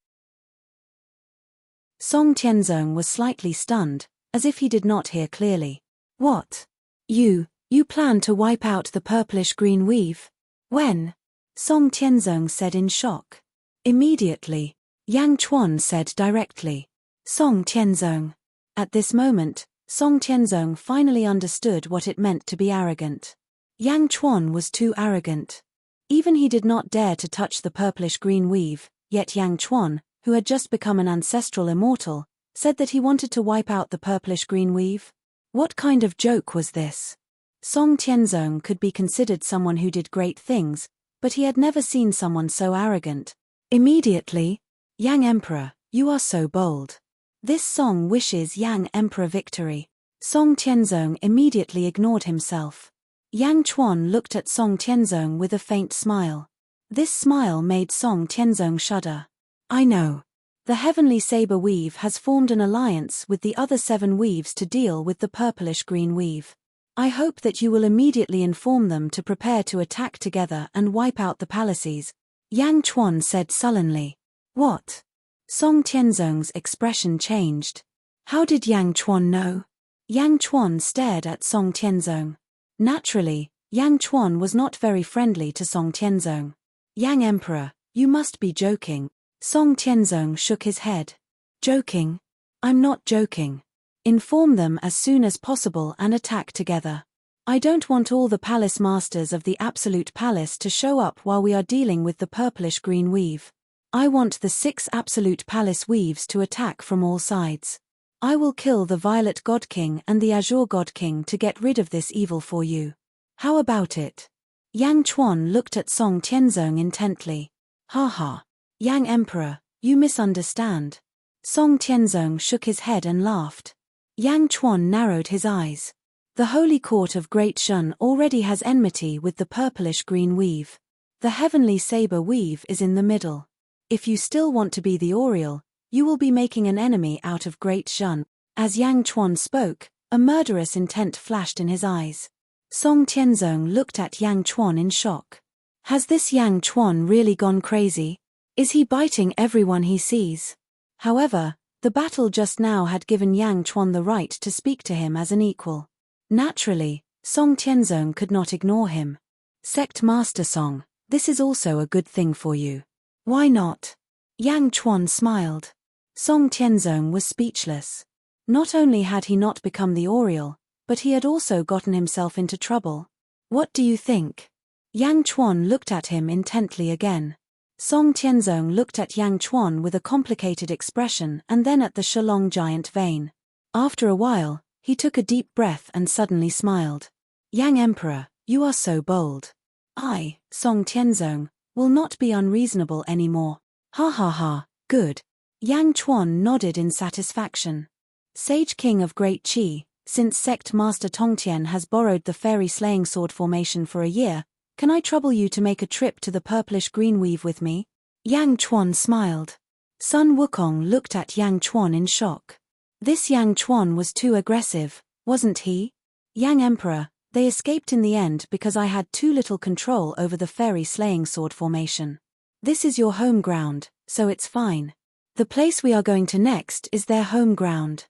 Song Tianzong was slightly stunned, as if he did not hear clearly. What? You plan to wipe out the purplish-green weave? When? Song Tianzong said in shock. Immediately, Yang Chuan said directly. Song Tianzong. At this moment, Song Tianzong finally understood what it meant to be arrogant. Yang Chuan was too arrogant. Even he did not dare to touch the purplish-green weave, yet Yang Chuan, who had just become an ancestral immortal, said that he wanted to wipe out the purplish-green weave. What kind of joke was this? Song Tianzong could be considered someone who did great things, but he had never seen someone so arrogant. Immediately, Yang Emperor, you are so bold. This song wishes Yang Emperor victory. Song Tianzong immediately ignored himself. Yang Chuan looked at Song Tianzong with a faint smile. This smile made Song Tianzong shudder. I know. The Heavenly Saber Weave has formed an alliance with the other 7 weaves to deal with the purplish-green weave. I hope that you will immediately inform them to prepare to attack together and wipe out the palaces. Yang Chuan said sullenly. What? Song Tianzong's expression changed. How did Yang Chuan know? Yang Chuan stared at Song Tianzong. Naturally, Yang Chuan was not very friendly to Song Tianzong. Yang Emperor, you must be joking. Song Tianzong shook his head. Joking? I'm not joking. Inform them as soon as possible and attack together. I don't want all the palace masters of the Absolute Palace to show up while we are dealing with the purplish-green weave. I want the 6 absolute palace weaves to attack from all sides. I will kill the Violet God King and the Azure God King to get rid of this evil for you. How about it? Yang Chuan looked at Song Tianzong intently. Ha ha. Yang Emperor, you misunderstand. Song Tianzong shook his head and laughed. Yang Chuan narrowed his eyes. The Holy Court of Great Shun already has enmity with the purplish-green weave. The heavenly saber weave is in the middle. If you still want to be the Oriole, you will be making an enemy out of Great Shun. As Yang Chuan spoke, a murderous intent flashed in his eyes. Song Tianzong looked at Yang Chuan in shock. Has this Yang Chuan really gone crazy? Is he biting everyone he sees? However, the battle just now had given Yang Chuan the right to speak to him as an equal. Naturally, Song Tianzong could not ignore him. Sect Master Song, this is also a good thing for you. Why not? Yang Chuan smiled. Song Tianzong was speechless. Not only had he not become the Oriole, but he had also gotten himself into trouble. What do you think? Yang Chuan looked at him intently again. Song Tianzong looked at Yang Chuan with a complicated expression and then at the Shalong giant vein. After a while, he took a deep breath and suddenly smiled. Yang Emperor, you are so bold. I, Song Tianzong, will not be unreasonable anymore. Ha ha ha, good. Yang Chuan nodded in satisfaction. Sage King of Great Qi, since Sect Master Tongtian has borrowed the fairy slaying sword formation for a year, can I trouble you to make a trip to the purplish-green weave with me? Yang Chuan smiled. Sun Wukong looked at Yang Chuan in shock. This Yang Chuan was too aggressive, wasn't he? Yang Emperor, they escaped in the end because I had too little control over the fairy slaying sword formation. This is your home ground, so it's fine. The place we are going to next is their home ground.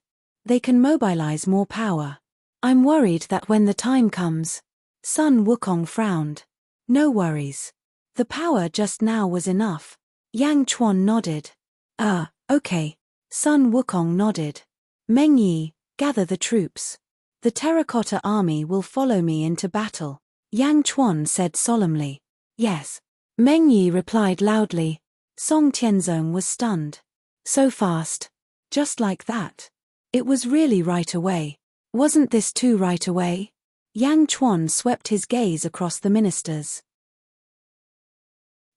They can mobilize more power. I'm worried that when the time comes. Sun Wukong frowned. No worries. The power just now was enough. Yang Chuan nodded. Okay. Sun Wukong nodded. Meng Yi, gather the troops. The terracotta army will follow me into battle. Yang Chuan said solemnly. Yes. Meng Yi replied loudly. Song Tianzong was stunned. So fast. Just like that. It was really right away. Wasn't this too right away? Yang Chuan swept his gaze across the ministers.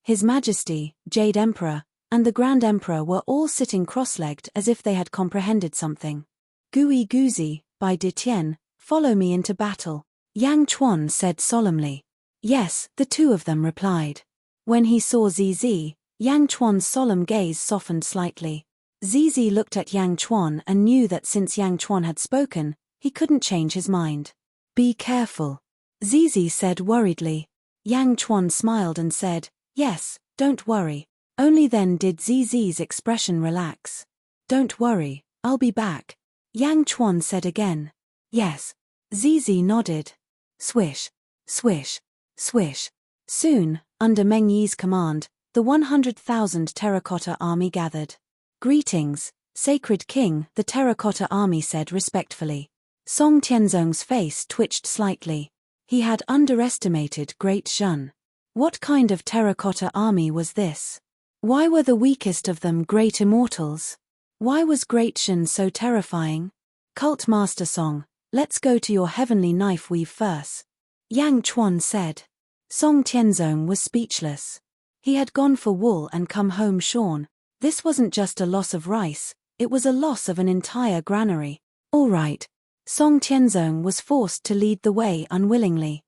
His Majesty, Jade Emperor, and the Grand Emperor were all sitting cross-legged as if they had comprehended something. Gui Guzi, by Ditien, follow me into battle, Yang Chuan said solemnly. Yes, the two of them replied. When he saw Zizi, Yang Chuan's solemn gaze softened slightly. Zizi looked at Yang Chuan and knew that since Yang Chuan had spoken, he couldn't change his mind. Be careful. Zizi said worriedly. Yang Chuan smiled and said, yes, don't worry. Only then did Zizi's expression relax. Don't worry, I'll be back. Yang Chuan said again. Yes. Zizi nodded. Swish, swish, swish. Soon, under Meng Yi's command, the 100,000 terracotta army gathered. Greetings, Sacred King, the terracotta army said respectfully. Song Tianzong's face twitched slightly. He had underestimated Great Shun. What kind of terracotta army was this? Why were the weakest of them great immortals? Why was Great Shun so terrifying? Cult Master Song, let's go to your heavenly knife weave first. Yang Chuan said. Song Tianzong was speechless. He had gone for wool and come home shorn. This wasn't just a loss of rice, it was a loss of an entire granary. All right. Song Tianzong was forced to lead the way unwillingly.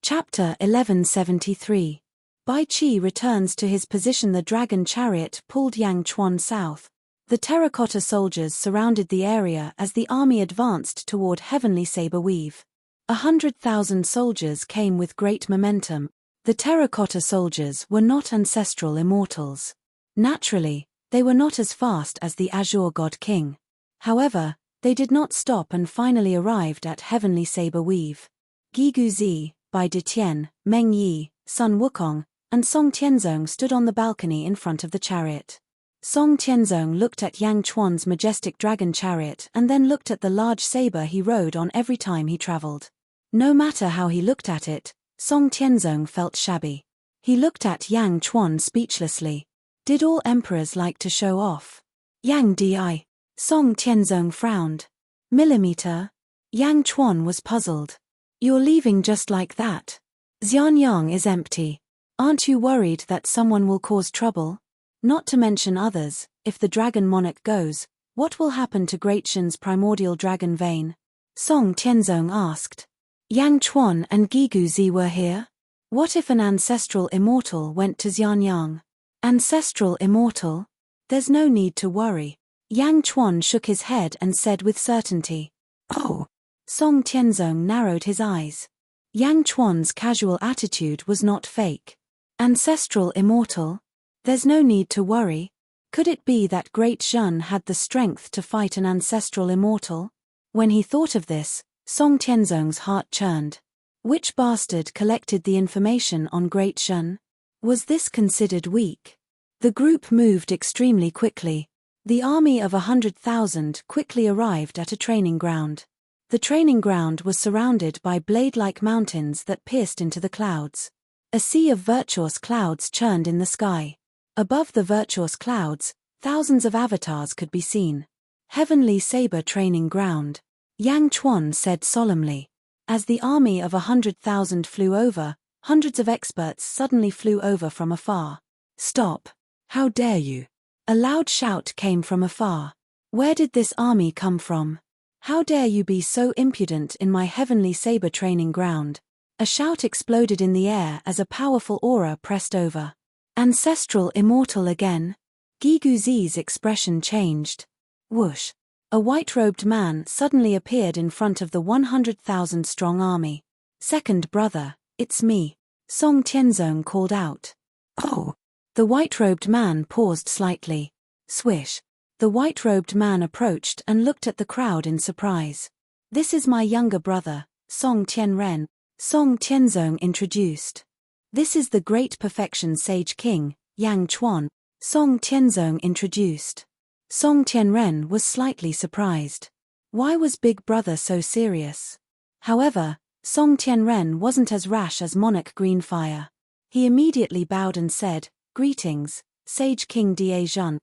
Chapter 1173. Bai Qi returns to his position. The dragon chariot pulled Yang Chuan south. The terracotta soldiers surrounded the area as the army advanced toward Heavenly Saber Weave. 100,000 soldiers came with great momentum. The terracotta soldiers were not ancestral immortals. Naturally, they were not as fast as the Azure God King. However, they did not stop and finally arrived at Heavenly Saber Weave. Gigu Zi, Bai Ditien, Meng Yi, Sun Wukong, and Song Tianzong stood on the balcony in front of the chariot. Song Tianzong looked at Yang Chuan's majestic dragon chariot and then looked at the large saber he rode on every time he traveled. No matter how he looked at it, Song Tianzong felt shabby. He looked at Yang Chuan speechlessly. Did all emperors like to show off? Yang Di. Song Tianzong frowned. Millimeter? Yang Chuan was puzzled. You're leaving just like that? Xianyang is empty. Aren't you worried that someone will cause trouble? Not to mention others, if the dragon monarch goes, what will happen to Great Shen's primordial dragon vein? Song Tianzong asked. Yang Chuan and Gigu Zi were here? What if an ancestral immortal went to Xianyang? Ancestral immortal? There's no need to worry. Yang Chuan shook his head and said with certainty. Oh! Song Tianzong narrowed his eyes. Yang Chuan's casual attitude was not fake. Ancestral immortal? There's no need to worry. Could it be that Great Shen had the strength to fight an ancestral immortal? When he thought of this, Song Tianzong's heart churned. Which bastard collected the information on Great Shen? Was this considered weak? The group moved extremely quickly. The army of 100,000 quickly arrived at a training ground. The training ground was surrounded by blade-like mountains that pierced into the clouds. A sea of virtuous clouds churned in the sky. Above the virtuous clouds, thousands of avatars could be seen. Heavenly Saber Training Ground. Yang Chuan said solemnly. As the army of 100,000 flew over, hundreds of experts suddenly flew over from afar. Stop! How dare you! A loud shout came from afar. Where did this army come from? How dare you be so impudent in my Heavenly Saber Training Ground? A shout exploded in the air as a powerful aura pressed over. Ancestral immortal again? Gigu Zi's expression changed. Whoosh! A white-robed man suddenly appeared in front of the 100,000-strong army. Second brother, it's me. Song Tianzong called out. Oh! The white-robed man paused slightly. Swish! The white-robed man approached and looked at the crowd in surprise. This is my younger brother, Song Tianren. Song Tianzong introduced. This is the great perfection sage king, Yang Chuan. Song Tianzong introduced. Song Tianren was slightly surprised. Why was Big Brother so serious? However, Song Tianren wasn't as rash as Monarch Greenfire. He immediately bowed and said, Greetings, Sage King Diezhan.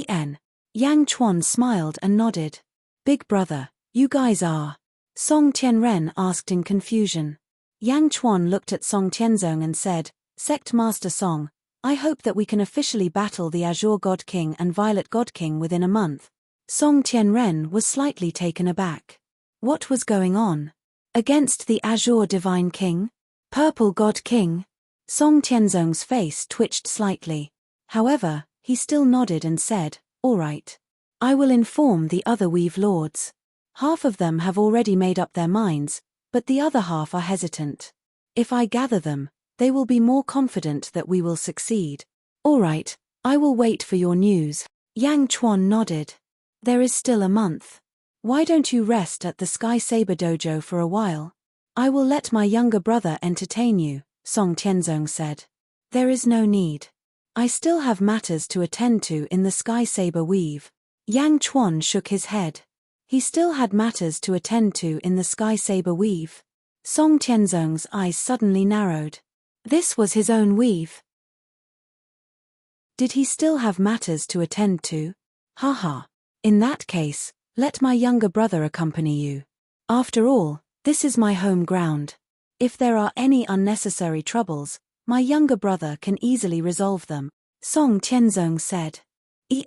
En. Yang Chuan smiled and nodded. Big Brother, you guys are? Song Tianren asked in confusion. Yang Chuan looked at Song Tianzong and said, Sect Master Song, I hope that we can officially battle the Azure God King and Violet God King within a month. Song Tianren was slightly taken aback. What was going on? Against the Azure Divine King? Purple God King? Song Tianzong's face twitched slightly. However, he still nodded and said, All right. I will inform the other Weave Lords. Half of them have already made up their minds, but the other half are hesitant. If I gather them, they will be more confident that we will succeed. All right, I will wait for your news. Yang Chuan nodded. There is still a month. Why don't you rest at the Sky Saber Dojo for a while? I will let my younger brother entertain you, Song Tianzong said. There is no need. I still have matters to attend to in the Sky Saber Weave. Yang Chuan shook his head. He still had matters to attend to in the Sky Saber Weave. Song Tianzong's eyes suddenly narrowed. This was his own weave. Did he still have matters to attend to? Haha. In that case, let my younger brother accompany you. After all, this is my home ground. If there are any unnecessary troubles, my younger brother can easily resolve them, Song Tianzong said.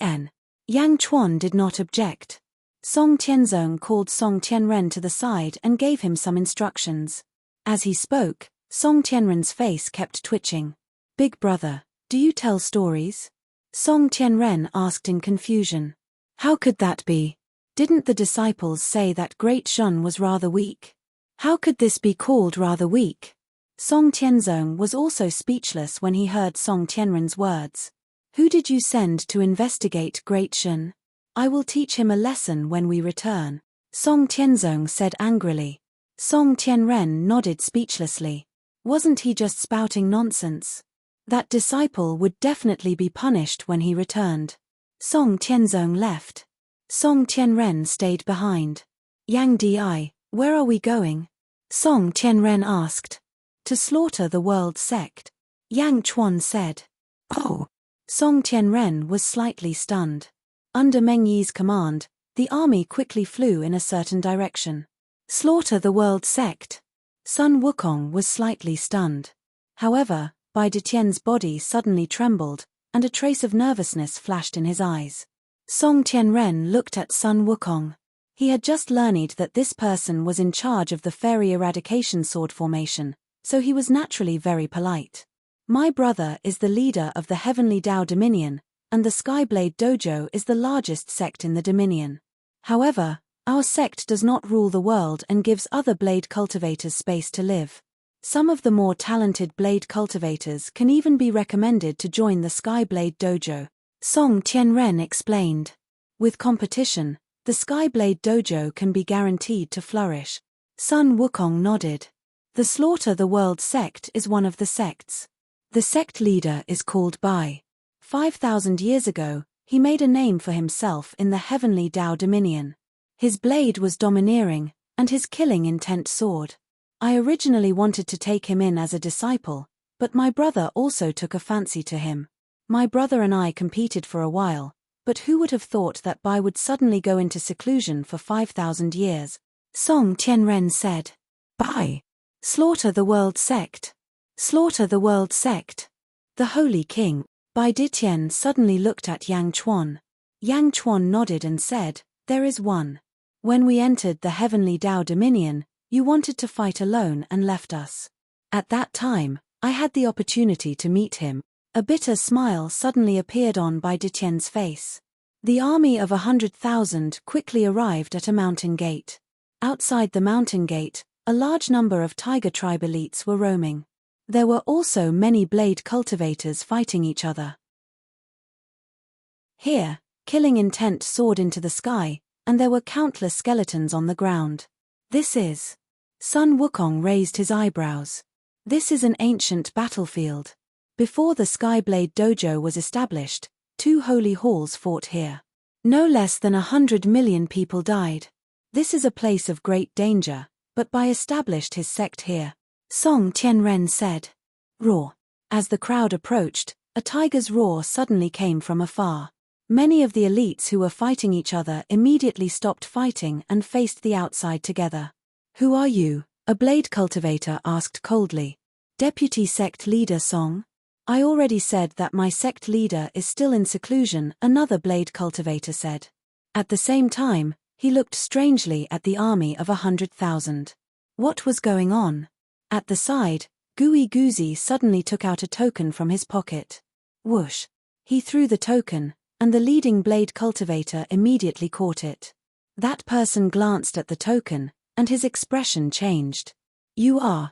En. Yang Chuan did not object. Song Tianzong called Song Tianren to the side and gave him some instructions. As he spoke, Song Tianren's face kept twitching. Big brother, do you tell stories? Song Tianren asked in confusion. How could that be? Didn't the disciples say that Great Shen was rather weak? How could this be called rather weak? Song Tianzong was also speechless when he heard Song Tianren's words. Who did you send to investigate Great Shen? I will teach him a lesson when we return, Song Tianzong said angrily. Song Tianren nodded speechlessly. Wasn't he just spouting nonsense? That disciple would definitely be punished when he returned. Song Tianzong left. Song Tianren stayed behind. Yang Di, where are we going? Song Tianren asked. To slaughter the world sect. Yang Chuan said. Oh. Song Tianren was slightly stunned. Under Meng Yi's command, the army quickly flew in a certain direction. Slaughter the world sect. Sun Wukong was slightly stunned. However, Bai Detien's body suddenly trembled, and a trace of nervousness flashed in his eyes. Song Tianren looked at Sun Wukong. He had just learned that this person was in charge of the fairy eradication sword formation, so he was naturally very polite. My brother is the leader of the Heavenly Dao Dominion, and the Skyblade Dojo is the largest sect in the Dominion. However, our sect does not rule the world and gives other blade cultivators space to live. Some of the more talented blade cultivators can even be recommended to join the Skyblade Dojo, Song Tianren explained. With competition, the Skyblade Dojo can be guaranteed to flourish. Sun Wukong nodded. The Slaughter the World sect is one of the sects. The sect leader is called Bai. 5,000 years ago, he made a name for himself in the Heavenly Dao Dominion. His blade was domineering, and his killing intent soared. I originally wanted to take him in as a disciple, but my brother also took a fancy to him. My brother and I competed for a while, but who would have thought that Bai would suddenly go into seclusion for 5,000 years? Song Tianren said. Bai. Slaughter the world sect. Slaughter the world sect. The Holy King, Bai Ditien suddenly looked at Yang Chuan. Yang Chuan nodded and said, there is one. When we entered the Heavenly Dao Dominion, you wanted to fight alone and left us. At that time, I had the opportunity to meet him. A bitter smile suddenly appeared on Bai Ditien's face. The army of 100,000 quickly arrived at a mountain gate. Outside the mountain gate, a large number of tiger tribe elites were roaming. There were also many blade cultivators fighting each other. Here, killing intent soared into the sky, and there were countless skeletons on the ground. This is. Sun Wukong raised his eyebrows. This is an ancient battlefield. Before the Skyblade Dojo was established, 2 holy halls fought here. No less than 100 million people died. This is a place of great danger, but Bai established his sect here. Song Tianren said. Roar. As the crowd approached, a tiger's roar suddenly came from afar. Many of the elites who were fighting each other immediately stopped fighting and faced the outside together. Who are you? A blade cultivator asked coldly. Deputy sect leader Song. I already said that my sect leader is still in seclusion, another blade cultivator said. At the same time, he looked strangely at the army of 100,000. What was going on? At the side, Gui Guzi suddenly took out a token from his pocket. Whoosh. He threw the token, and the leading blade cultivator immediately caught it. That person glanced at the token, and his expression changed. You are,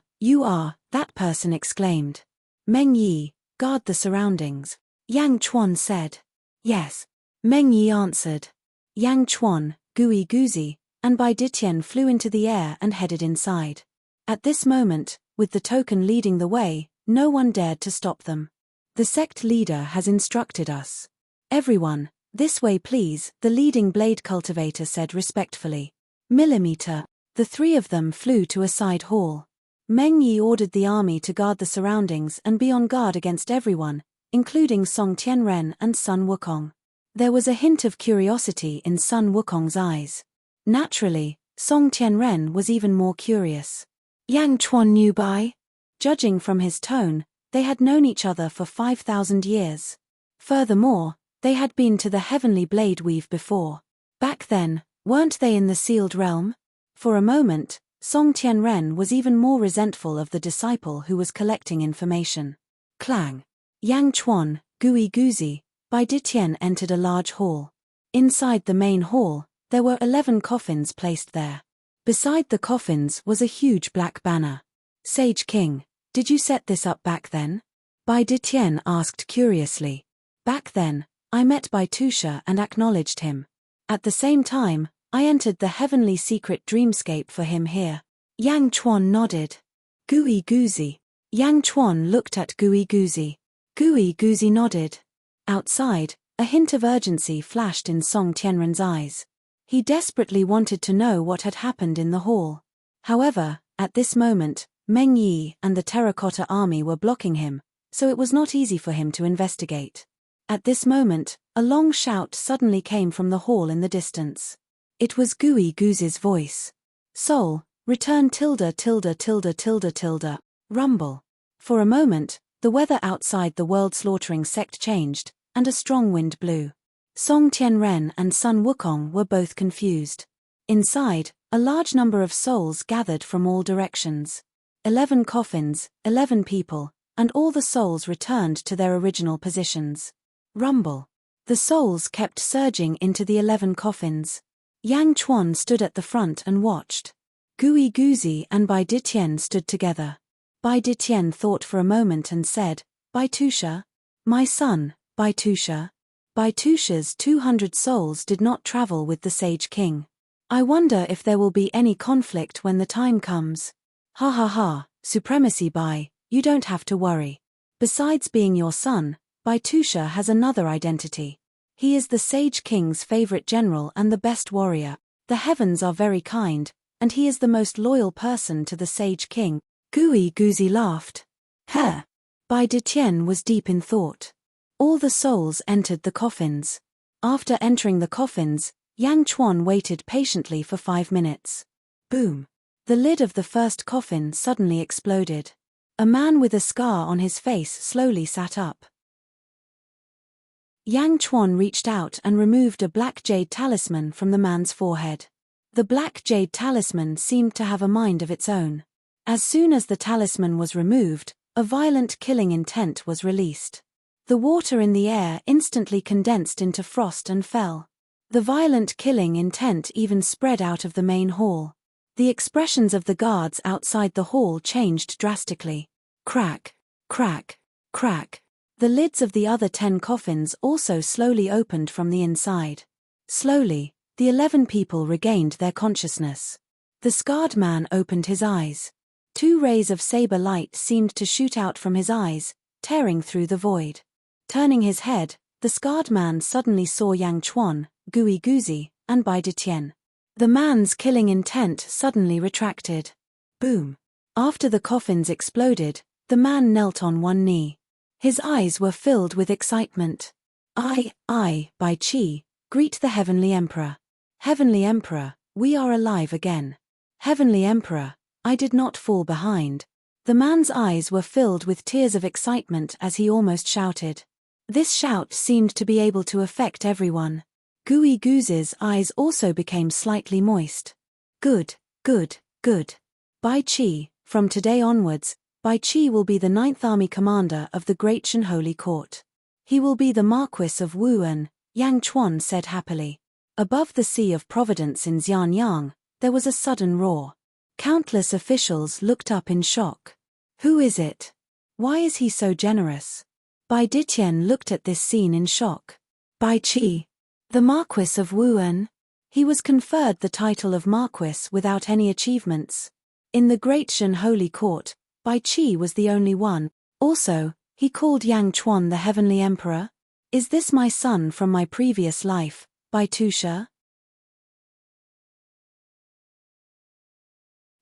that person exclaimed. Meng Yi, guard the surroundings. Yang Chuan said. Yes. Meng Yi answered. Yang Chuan, Gui Guzi, and Bai Ditien flew into the air and headed inside. At this moment, with the token leading the way, no one dared to stop them. The sect leader has instructed us. Everyone, this way please, the leading blade cultivator said respectfully. Millimeter. The 3 of them flew to a side hall. Meng Yi ordered the army to guard the surroundings and be on guard against everyone, including Song Tianren and Sun Wukong. There was a hint of curiosity in Sun Wukong's eyes. Naturally, Song Tianren was even more curious. Yang Chuan knew Bai? Judging from his tone, they had known each other for 5,000 years. Furthermore, they had been to the Heavenly Blade Weave before. Back then, weren't they in the sealed realm? For a moment, Song Tianren was even more resentful of the disciple who was collecting information. Clang. Yang Chuan, Gui Guzi, Bai Ditien entered a large hall. Inside the main hall, there were 11 coffins placed there. Beside the coffins was a huge black banner. Sage King, did you set this up back then? Bai Ditien asked curiously. Back then, I met Bai Tusha and acknowledged him. At the same time, I entered the heavenly secret dreamscape for him here. Yang Chuan nodded. Gui Guzi. Yang Chuan looked at Gui Guzi. Gui Guzi nodded. Outside, a hint of urgency flashed in Song Tianren's eyes. He desperately wanted to know what had happened in the hall. However, at this moment, Meng Yi and the terracotta army were blocking him, so it was not easy for him to investigate. At this moment, a long shout suddenly came from the hall in the distance. It was Gui Guzi's voice. Soul, return tilde tilde tilde tilde tilde, rumble. For a moment, the weather outside the world-slaughtering sect changed, and a strong wind blew. Song Tianren and Sun Wukong were both confused. Inside, a large number of souls gathered from all directions. 11 coffins, 11 people, and all the souls returned to their original positions. Rumble. The souls kept surging into the 11 coffins. Yang Chuan stood at the front and watched. Gui Guzi and Bai Ditian stood together. Bai Ditian thought for a moment and said, "Bai Tusha? My son, Bai Tusha." Bai Tusha's 200 souls did not travel with the Sage King. I wonder if there will be any conflict when the time comes. Ha ha ha, supremacy Bai, you don't have to worry. Besides being your son, Bai Tusha has another identity. He is the Sage King's favorite general and the best warrior. The heavens are very kind, and he is the most loyal person to the Sage King. Gui Guzi laughed. Heh. Bai Ditian was deep in thought. All the souls entered the coffins. After entering the coffins, Yang Chuan waited patiently for 5 minutes. Boom. The lid of the first coffin suddenly exploded. A man with a scar on his face slowly sat up. Yang Chuan reached out and removed a black jade talisman from the man's forehead. The black jade talisman seemed to have a mind of its own. As soon as the talisman was removed, a violent killing intent was released. The water in the air instantly condensed into frost and fell. The violent killing intent even spread out of the main hall. The expressions of the guards outside the hall changed drastically. Crack, crack, crack. The lids of the other 10 coffins also slowly opened from the inside. Slowly, the 11 people regained their consciousness. The scarred man opened his eyes. 2 rays of saber light seemed to shoot out from his eyes, tearing through the void. Turning his head, the scarred man suddenly saw Yang Chuan, Gui Guzi, and Bai Ditian. The man's killing intent suddenly retracted. Boom. After the coffins exploded, the man knelt on one knee. His eyes were filled with excitement. I, Bai Qi, greet the Heavenly Emperor. Heavenly Emperor, we are alive again. Heavenly Emperor, I did not fall behind. The man's eyes were filled with tears of excitement as he almost shouted. This shout seemed to be able to affect everyone. Gui Guzi's eyes also became slightly moist. Good, good, good. Bai Qi, from today onwards, Bai Qi will be the 9th Army Commander of the Great Shan Holy Court. He will be the Marquis of Wu'an, Yang Chuan said happily. Above the Sea of Providence in Xianyang, there was a sudden roar. Countless officials looked up in shock. Who is it? Why is he so generous? Bai Ditian looked at this scene in shock. Bai Qi, the Marquis of Wu'an. He was conferred the title of Marquis without any achievements. In the Great Shan Holy Court, Bai Qi was the only one. Also, he called Yang Chuan the Heavenly Emperor. Is this my son from my previous life, Bai Tusha?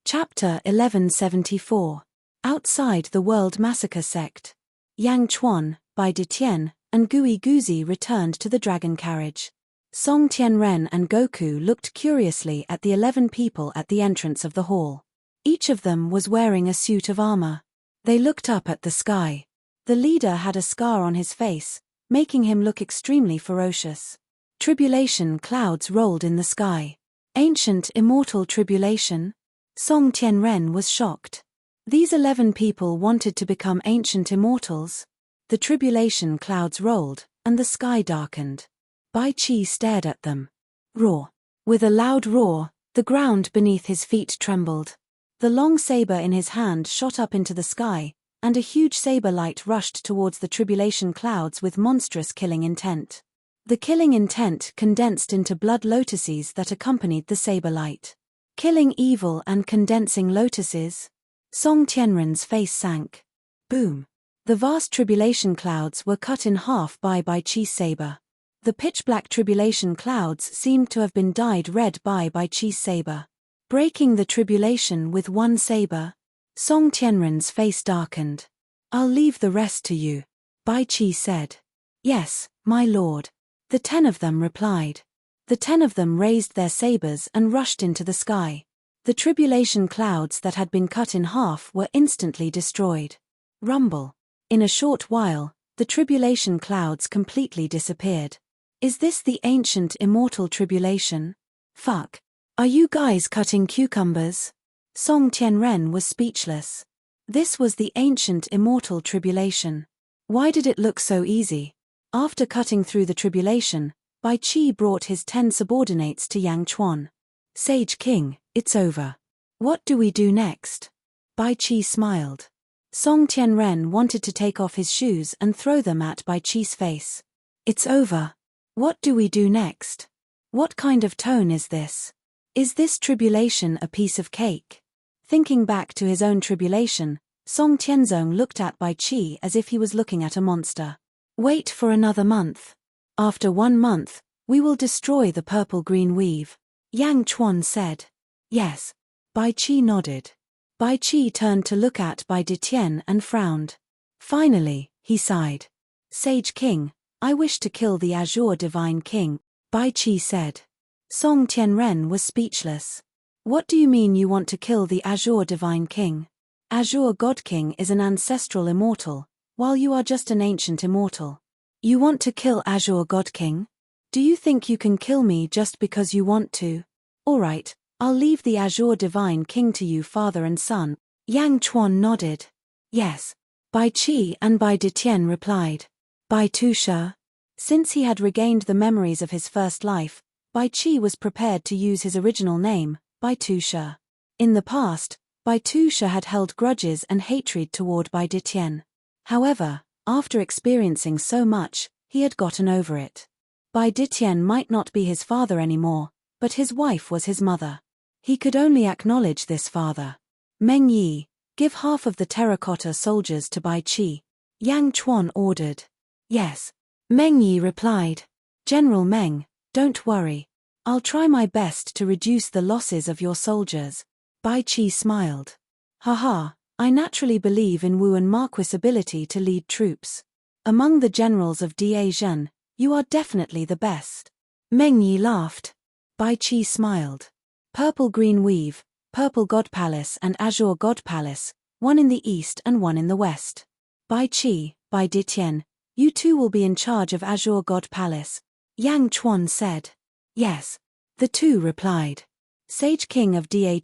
Chapter 1174. Outside the World Massacre Sect. Yang Chuan, Bai Ditian, and Gui Guzi returned to the dragon carriage. Song Tianren and Goku looked curiously at the 11 people at the entrance of the hall. Each of them was wearing a suit of armor. They looked up at the sky. The leader had a scar on his face, making him look extremely ferocious. Tribulation clouds rolled in the sky. Ancient immortal tribulation? Song Tianren was shocked. These 11 people wanted to become ancient immortals. The tribulation clouds rolled, and the sky darkened. Bai Qi stared at them. Roar. With a loud roar, the ground beneath his feet trembled. The long saber in his hand shot up into the sky, and a huge saber light rushed towards the tribulation clouds with monstrous killing intent. The killing intent condensed into blood lotuses that accompanied the saber light. Killing evil and condensing lotuses? Song Tianren's face sank. Boom. The vast tribulation clouds were cut in half by Bai Qi's saber. The pitch-black tribulation clouds seemed to have been dyed red by Bai Qi's saber. Breaking the tribulation with one saber? Song Tianren's face darkened. I'll leave the rest to you, Bai Qi said. Yes, my lord. The 10 of them replied. The 10 of them raised their sabers and rushed into the sky. The tribulation clouds that had been cut in half were instantly destroyed. Rumble. In a short while, the tribulation clouds completely disappeared. Is this the ancient immortal tribulation? Fuck. Are you guys cutting cucumbers? Song Tianren was speechless. This was the ancient immortal tribulation. Why did it look so easy? After cutting through the tribulation, Bai Qi brought his 10 subordinates to Yang Chuan. Sage King, it's over. What do we do next? Bai Qi smiled. Song Tianren wanted to take off his shoes and throw them at Bai Qi's face. It's over. What do we do next? What kind of tone is this? Is this tribulation a piece of cake? Thinking back to his own tribulation, Song Tianzong looked at Bai Qi as if he was looking at a monster. Wait for another month. After 1 month, we will destroy the purple-green weave. Yang Chuan said. Yes. Bai Qi nodded. Bai Qi turned to look at Bai Detian and frowned. Finally, he sighed. Sage King, I wish to kill the Azure Divine King, Bai Qi said. Song Tianren was speechless. What do you mean you want to kill the Azure Divine King? Azure God King is an ancestral immortal, while you are just an ancient immortal. You want to kill Azure God King? Do you think you can kill me just because you want to? Alright, I'll leave the Azure Divine King to you father and son. Yang Chuan nodded. Yes. Bai Qi and Bai Detian replied. Bai Tusha. Since he had regained the memories of his first life, Bai Qi was prepared to use his original name, Bai Tusha. In the past, Bai Tusha had held grudges and hatred toward Bai Detian. However, after experiencing so much, he had gotten over it. Bai Detian might not be his father anymore, but his wife was his mother. He could only acknowledge this father. Meng Yi, give half of the terracotta soldiers to Bai Qi. Yang Chuan ordered. Yes. Meng Yi replied. General Meng, don't worry. I'll try my best to reduce the losses of your soldiers. Bai Qi smiled. Haha, I naturally believe in Wu and Marquis' ability to lead troops. Among the generals of Diazhen, you are definitely the best. Meng Yi laughed. Bai Qi smiled. Purple-green weave, Purple God Palace and Azure God Palace, one in the east and one in the west. Bai Qi, Bai Detian, you two will be in charge of Azure God Palace. Yang Chuan said. Yes. The two replied. Sage King of Da,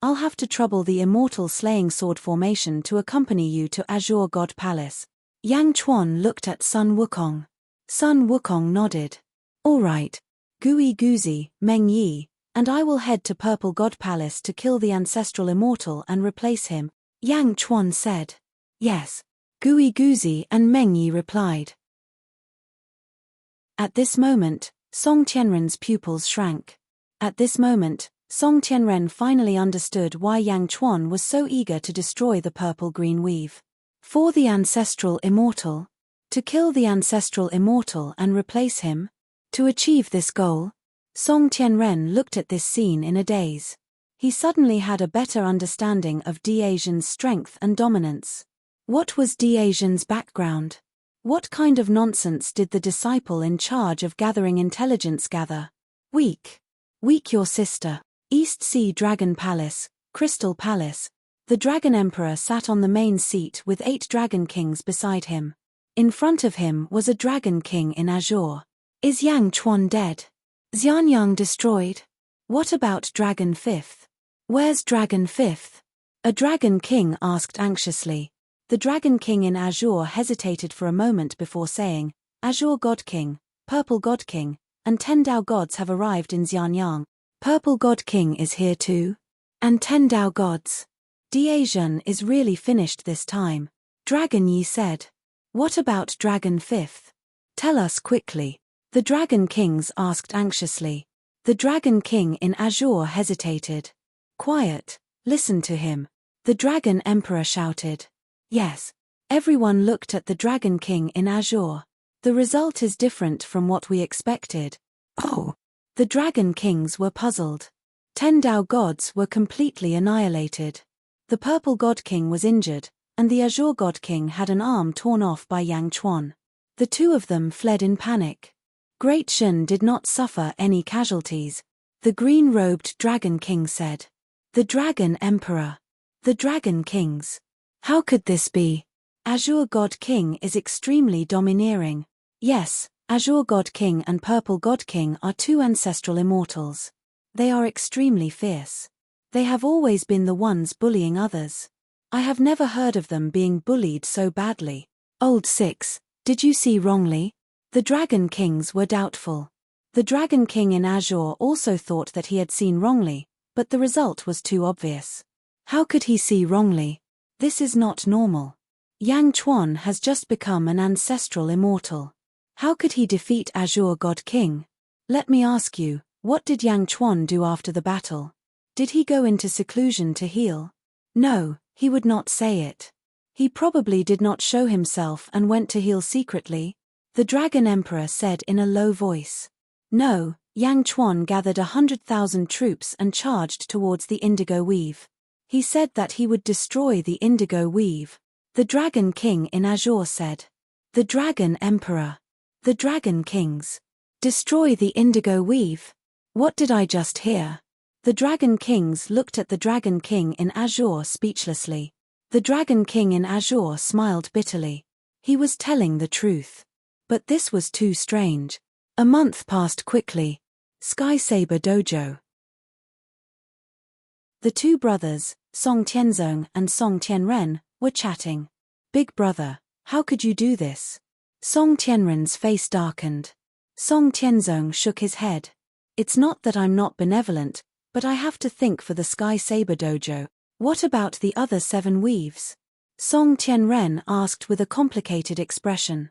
I'll have to trouble the immortal slaying sword formation to accompany you to Azure God Palace. Yang Chuan looked at Sun Wukong. Sun Wukong nodded. All right. Gui Guzi, Meng Yi, and I will head to Purple God Palace to kill the ancestral immortal and replace him, Yang Chuan said. Yes. Gui Guzi and Meng Yi replied. At this moment, Song Tianren's pupils shrank. At this moment, Song Tianren finally understood why Yang Chuan was so eager to destroy the purple-green weave. For the ancestral immortal? To kill the ancestral immortal and replace him? To achieve this goal? Song Tianren looked at this scene in a daze. He suddenly had a better understanding of Diazhen's strength and dominance. What was Diazhen's background? What kind of nonsense did the disciple in charge of gathering intelligence gather? Weak. Weak your sister. East Sea Dragon Palace, Crystal Palace. The Dragon Emperor sat on the main seat with 8 Dragon Kings beside him. In front of him was a Dragon King in azure. Is Yang Chuan dead? Xianyang destroyed? What about Dragon Fifth? Where's Dragon Fifth? A Dragon King asked anxiously. The Dragon King in azure hesitated for a moment before saying, Azure God King, Purple God King, and 10 Dao Gods have arrived in Xianyang. Purple God King is here too? And 10 Dao Gods. Diazhen is really finished this time. Dragon Yi said. What about Dragon Fifth? Tell us quickly. The Dragon Kings asked anxiously. The Dragon King in azure hesitated. Quiet, listen to him. The Dragon Emperor shouted. Yes. Everyone looked at the Dragon King in azure. The result is different from what we expected. Oh. The Dragon Kings were puzzled. 10 Dao Gods were completely annihilated. The purple god king was injured, and the azure god king had an arm torn off by Yang Chuan. The two of them fled in panic. Great Shen did not suffer any casualties. The green-robed dragon king said. The dragon emperor. The dragon kings. How could this be? Azure god king is extremely domineering. Yes, azure god king and purple god king are two ancestral immortals. They are extremely fierce. They have always been the ones bullying others. I have never heard of them being bullied so badly. Old 6, did you see wrongly? The dragon kings were doubtful. The dragon king in azure also thought that he had seen wrongly, but the result was too obvious. How could he see wrongly? This is not normal. Yang Chuan has just become an ancestral immortal. How could he defeat azure god king? Let me ask you, what did Yang Chuan do after the battle? Did he go into seclusion to heal? No, he would not say it. He probably did not show himself and went to heal secretly. The dragon emperor said in a low voice. No, Yang Chuan gathered 100,000 troops and charged towards the indigo weave. He said that he would destroy the indigo weave. The dragon king in azure said. The dragon emperor. The dragon kings. Destroy the indigo weave. What did I just hear? The dragon kings looked at the dragon king in azure speechlessly. The dragon king in azure smiled bitterly. He was telling the truth. But this was too strange. A month passed quickly. Sky Saber Dojo. The two brothers, Song Tianzong and Song Tianren, were chatting. Big brother, how could you do this? Song Tianren's face darkened. Song Tianzong shook his head. It's not that I'm not benevolent, but I have to think for the Sky Saber Dojo. What about the other 7 weaves? Song Tianren asked with a complicated expression.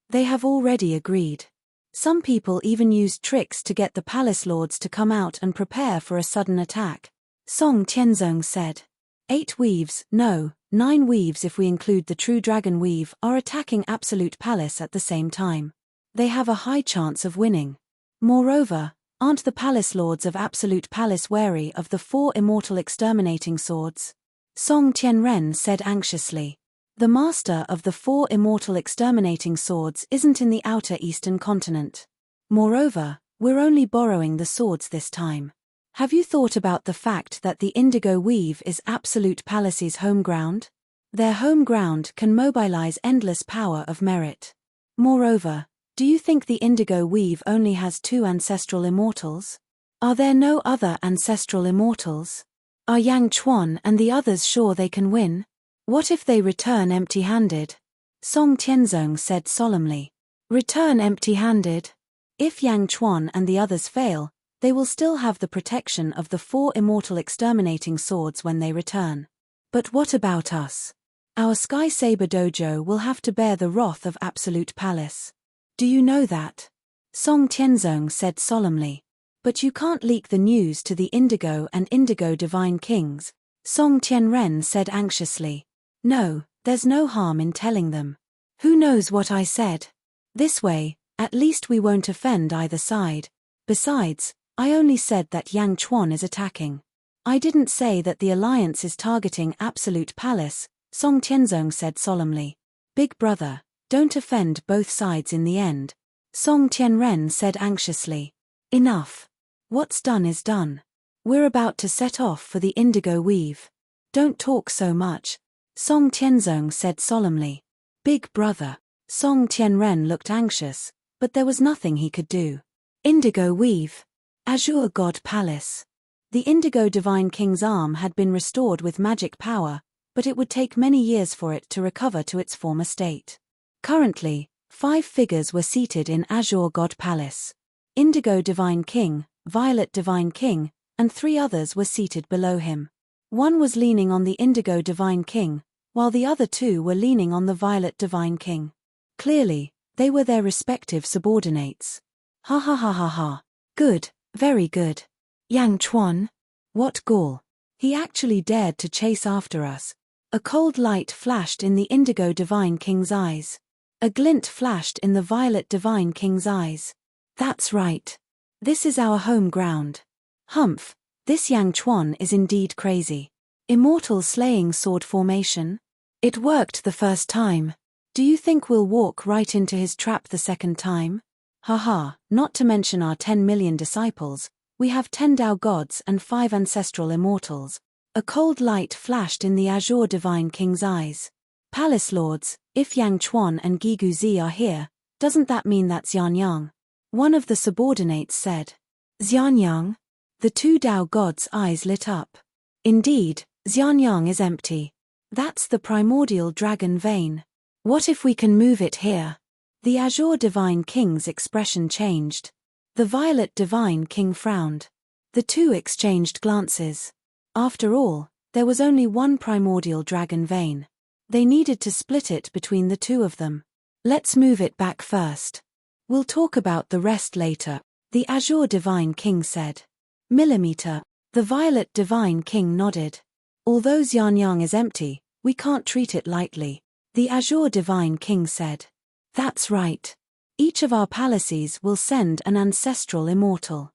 They have already agreed. Some people even used tricks to get the palace lords to come out and prepare for a sudden attack. Song Tianzong said. 8 weaves, no, 9 weaves if we include the true dragon weave, are attacking Absolute Palace at the same time. They have a high chance of winning. Moreover, aren't the palace lords of Absolute Palace wary of the 4 immortal exterminating swords? Song Tianren said anxiously. The master of the 4 immortal exterminating swords isn't in the outer eastern continent. Moreover, we're only borrowing the swords this time. Have you thought about the fact that the indigo weave is Absolute Palace's home ground? Their home ground can mobilize endless power of merit. Moreover, do you think the indigo weave only has 2 ancestral immortals? Are there no other ancestral immortals? Are Yang Chuan and the others sure they can win? What if they return empty-handed? Song Tianzong said solemnly. Return empty-handed? If Yang Chuan and the others fail, they will still have the protection of the 4 immortal exterminating swords when they return. But what about us? Our Sky Saber Dojo will have to bear the wrath of Absolute Palace. Do you know that? Song Tianzong said solemnly. But you can't leak the news to the Indigo and Indigo Divine Kings, Song Tianren said anxiously. No, there's no harm in telling them. Who knows what I said? This way, at least we won't offend either side. Besides, I only said that Yang Chuan is attacking. I didn't say that the alliance is targeting Absolute Palace, Song Tianzong said solemnly. Big brother, don't offend both sides in the end. Song Tianren said anxiously. Enough. What's done is done. We're about to set off for the indigo weave. Don't talk so much. Song Tianzong said solemnly. Big brother. Song Tianren looked anxious, but there was nothing he could do. Indigo weave. Azure God Palace. The Indigo Divine King's arm had been restored with magic power, but it would take many years for it to recover to its former state. Currently, 5 figures were seated in Azure God Palace. Indigo Divine King, Violet Divine King, and 3 others were seated below him. One was leaning on the Indigo Divine King, while the other 2 were leaning on the Violet Divine King. Clearly, they were their respective subordinates. Ha ha ha ha ha. Good, very good. Yang Chuan? What gall. He actually dared to chase after us. A cold light flashed in the Indigo Divine King's eyes. A glint flashed in the Violet Divine King's eyes. That's right. This is our home ground. Humph, this Yang Chuan is indeed crazy. Immortal slaying sword formation? It worked the first time. Do you think we'll walk right into his trap the second time? Haha, not to mention our 10 million disciples, we have 10 Tao gods and 5 ancestral immortals. A cold light flashed in the azure divine king's eyes. Palace lords, if Yang Chuan and Gigu Zi are here, doesn't that mean that's Xianyang? One of the subordinates said. Xianyang? The 2 Tao gods' eyes lit up. Indeed, Xianyang is empty. That's the primordial dragon vein. What if we can move it here? The azure divine king's expression changed. The violet divine king frowned. The two exchanged glances. After all, there was only one primordial dragon vein. They needed to split it between the two of them. Let's move it back first. We'll talk about the rest later, the azure divine king said. Millimeter. The violet divine king nodded. Although Xianyang is empty, we can't treat it lightly, the azure divine king said. That's right. Each of our palaces will send an ancestral immortal.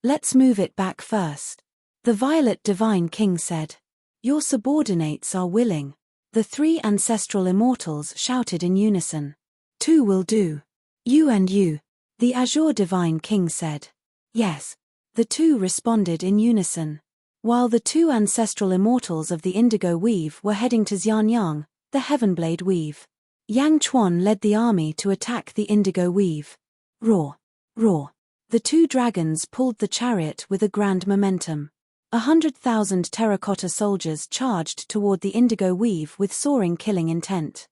Let's move it back first. The violet divine king said. Your subordinates are willing. The 3 ancestral immortals shouted in unison. 2 will do. You and you. The azure divine king said. Yes. The 2 responded in unison. While the 2 ancestral immortals of the indigo weave were heading to Xianyang, the Heavenblade weave. Yang Chuan led the army to attack the indigo weave. Roar! Roar! The 2 dragons pulled the chariot with a grand momentum. 100,000 terracotta soldiers charged toward the indigo weave with soaring killing intent.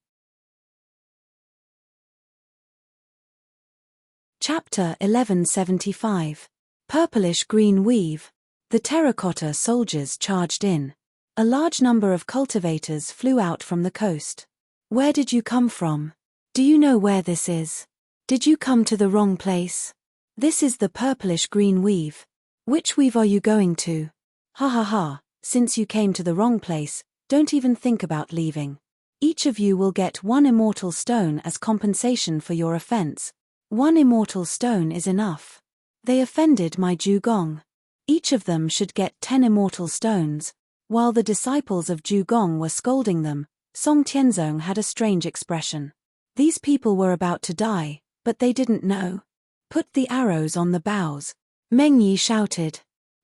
Chapter 1175. Purplish-green weave. The terracotta soldiers charged in. A large number of cultivators flew out from the coast. Where did you come from? Do you know where this is? Did you come to the wrong place? This is the purplish-green weave. Which weave are you going to? Ha ha ha, since you came to the wrong place, don't even think about leaving. Each of you will get 1 immortal stone as compensation for your offense. 1 immortal stone is enough. They offended my Zhugong. Each of them should get 10 immortal stones. While the disciples of Zhugong were scolding them, Song Tianzong had a strange expression. These people were about to die, but they didn't know. Put the arrows on the bows. Meng Yi shouted.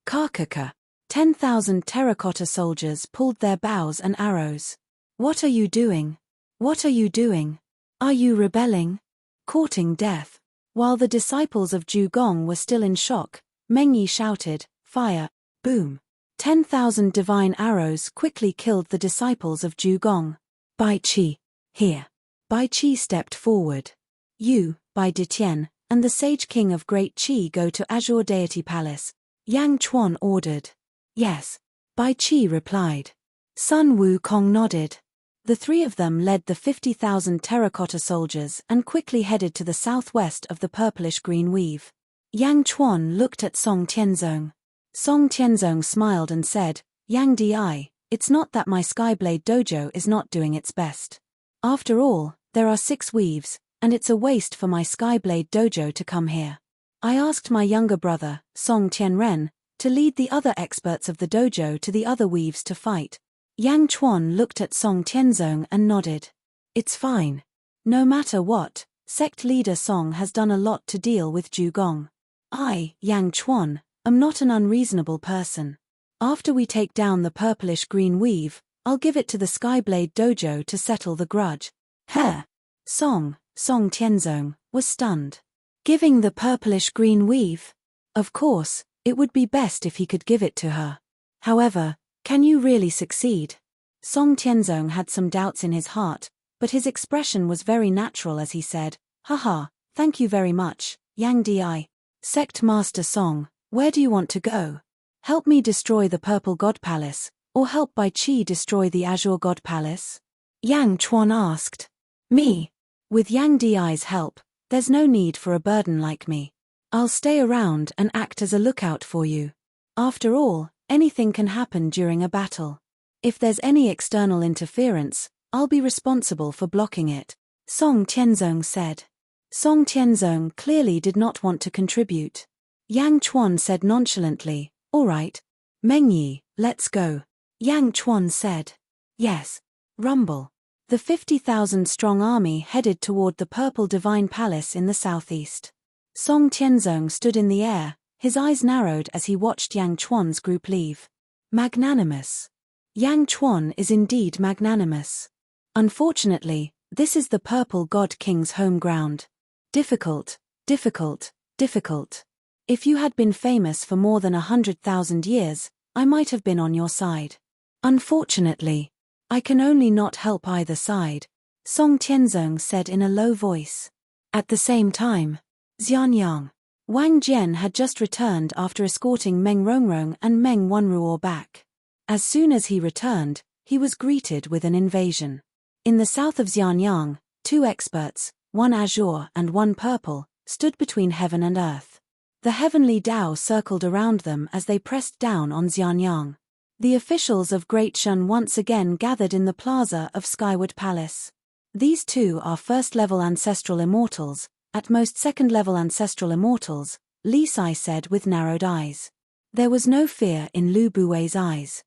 Kakaka. 10,000 terracotta soldiers pulled their bows and arrows. What are you doing? What are you doing? Are you rebelling? Courting death. While the disciples of Zhugong were still in shock, Meng Yi shouted, fire, boom. 10,000 divine arrows quickly killed the disciples of Zhugong. Bai Qi, here. Bai Qi stepped forward. You, Bai Ditian, and the Sage King of Great Qi go to Azure Deity Palace. Yang Chuan ordered. Yes. Bai Qi replied. Sun Wukong nodded. The 3 of them led the 50,000 terracotta soldiers and quickly headed to the southwest of the purplish-green weave. Yang Chuan looked at Song Tianzong. Song Tianzong smiled and said, Yang Di, it's not that my Skyblade dojo is not doing its best. After all, there are 6 weaves, and it's a waste for my Skyblade dojo to come here. I asked my younger brother, Song Tianren, to lead the other experts of the dojo to the other weaves to fight. Yang Chuan looked at Song Tianzong and nodded. It's fine. No matter what, sect leader Song has done a lot to deal with Zhugong. I, Yang Chuan, am not an unreasonable person. After we take down the purplish-green weave, I'll give it to the Skyblade dojo to settle the grudge. Heh! Song Tianzong, was stunned. Giving the purplish-green weave? Of course, it would be best if he could give it to her. However, can you really succeed? Song Tianzong had some doubts in his heart, but his expression was very natural as he said, Haha, thank you very much, Yang Di. Sect Master Song, where do you want to go? Help me destroy the Purple God Palace, or help Bai Qi destroy the Azure God Palace? Yang Chuan asked. Me? With Yang Di's help, there's no need for a burden like me. I'll stay around and act as a lookout for you. After all, anything can happen during a battle. If there's any external interference, I'll be responsible for blocking it, Song Tianzong said. Song Tianzong clearly did not want to contribute. Yang Chuan said nonchalantly, all right. Meng Yi, Let's go. Yang Chuan said. Yes. Rumble. The 50,000-strong army headed toward the purple divine palace in the southeast. Song Tianzong stood in the air, his eyes narrowed as he watched Yang Chuan's group leave. Magnanimous. Yang Chuan is indeed magnanimous. Unfortunately, this is the purple god king's home ground. Difficult, difficult, difficult. If you had been famous for more than 100,000 years, I might have been on your side. Unfortunately, I can only not help either side, Song Tianzong said in a low voice. At the same time, Xianyang. Wang Jian had just returned after escorting Meng Rongrong and Meng Wanruo back. As soon as he returned, he was greeted with an invasion. In the south of Xianyang, two experts, one azure and one purple, stood between heaven and earth. The heavenly Tao circled around them as they pressed down on Xianyang. The officials of Great Shan once again gathered in the plaza of Skyward Palace. These two are first-level ancestral immortals, at most second-level ancestral immortals, Li Sai said with narrowed eyes. There was no fear in Lu Buwei's eyes.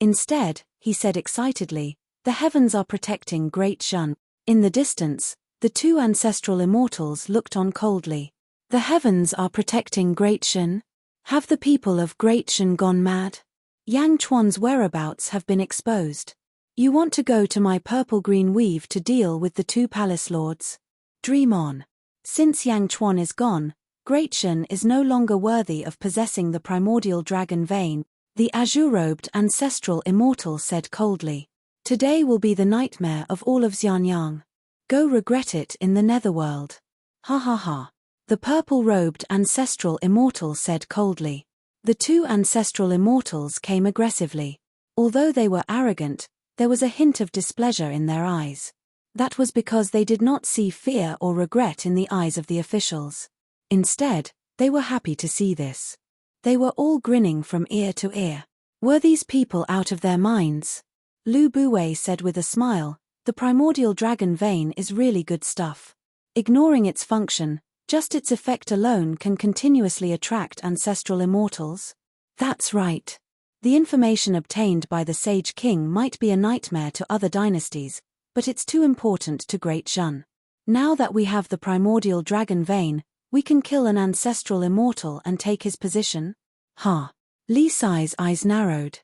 Instead, he said excitedly, the heavens are protecting Great Shan. In the distance, the two ancestral immortals looked on coldly. The heavens are protecting Great Shan? Have the people of Great Shan gone mad? Yang Chuan's whereabouts have been exposed. You want to go to my purple-green weave to deal with the two palace lords? Dream on. Since Yang Chuan is gone, Great Shan is no longer worthy of possessing the primordial dragon vein, the azure-robed ancestral immortal said coldly. Today will be the nightmare of all of Xianyang. Go regret it in the netherworld. Ha ha ha. The purple-robed ancestral immortal said coldly. The two ancestral immortals came aggressively. Although they were arrogant, there was a hint of displeasure in their eyes. That was because they did not see fear or regret in the eyes of the officials. Instead, they were happy to see this. They were all grinning from ear to ear. Were these people out of their minds? Lu Buwei said with a smile, the primordial dragon vein is really good stuff. Ignoring its function, just its effect alone can continuously attract ancestral immortals? That's right. The information obtained by the Sage King might be a nightmare to other dynasties, but it's too important to Great Shan. Now that we have the primordial dragon vein, we can kill an ancestral immortal and take his position? Ha! Li Sai's eyes narrowed.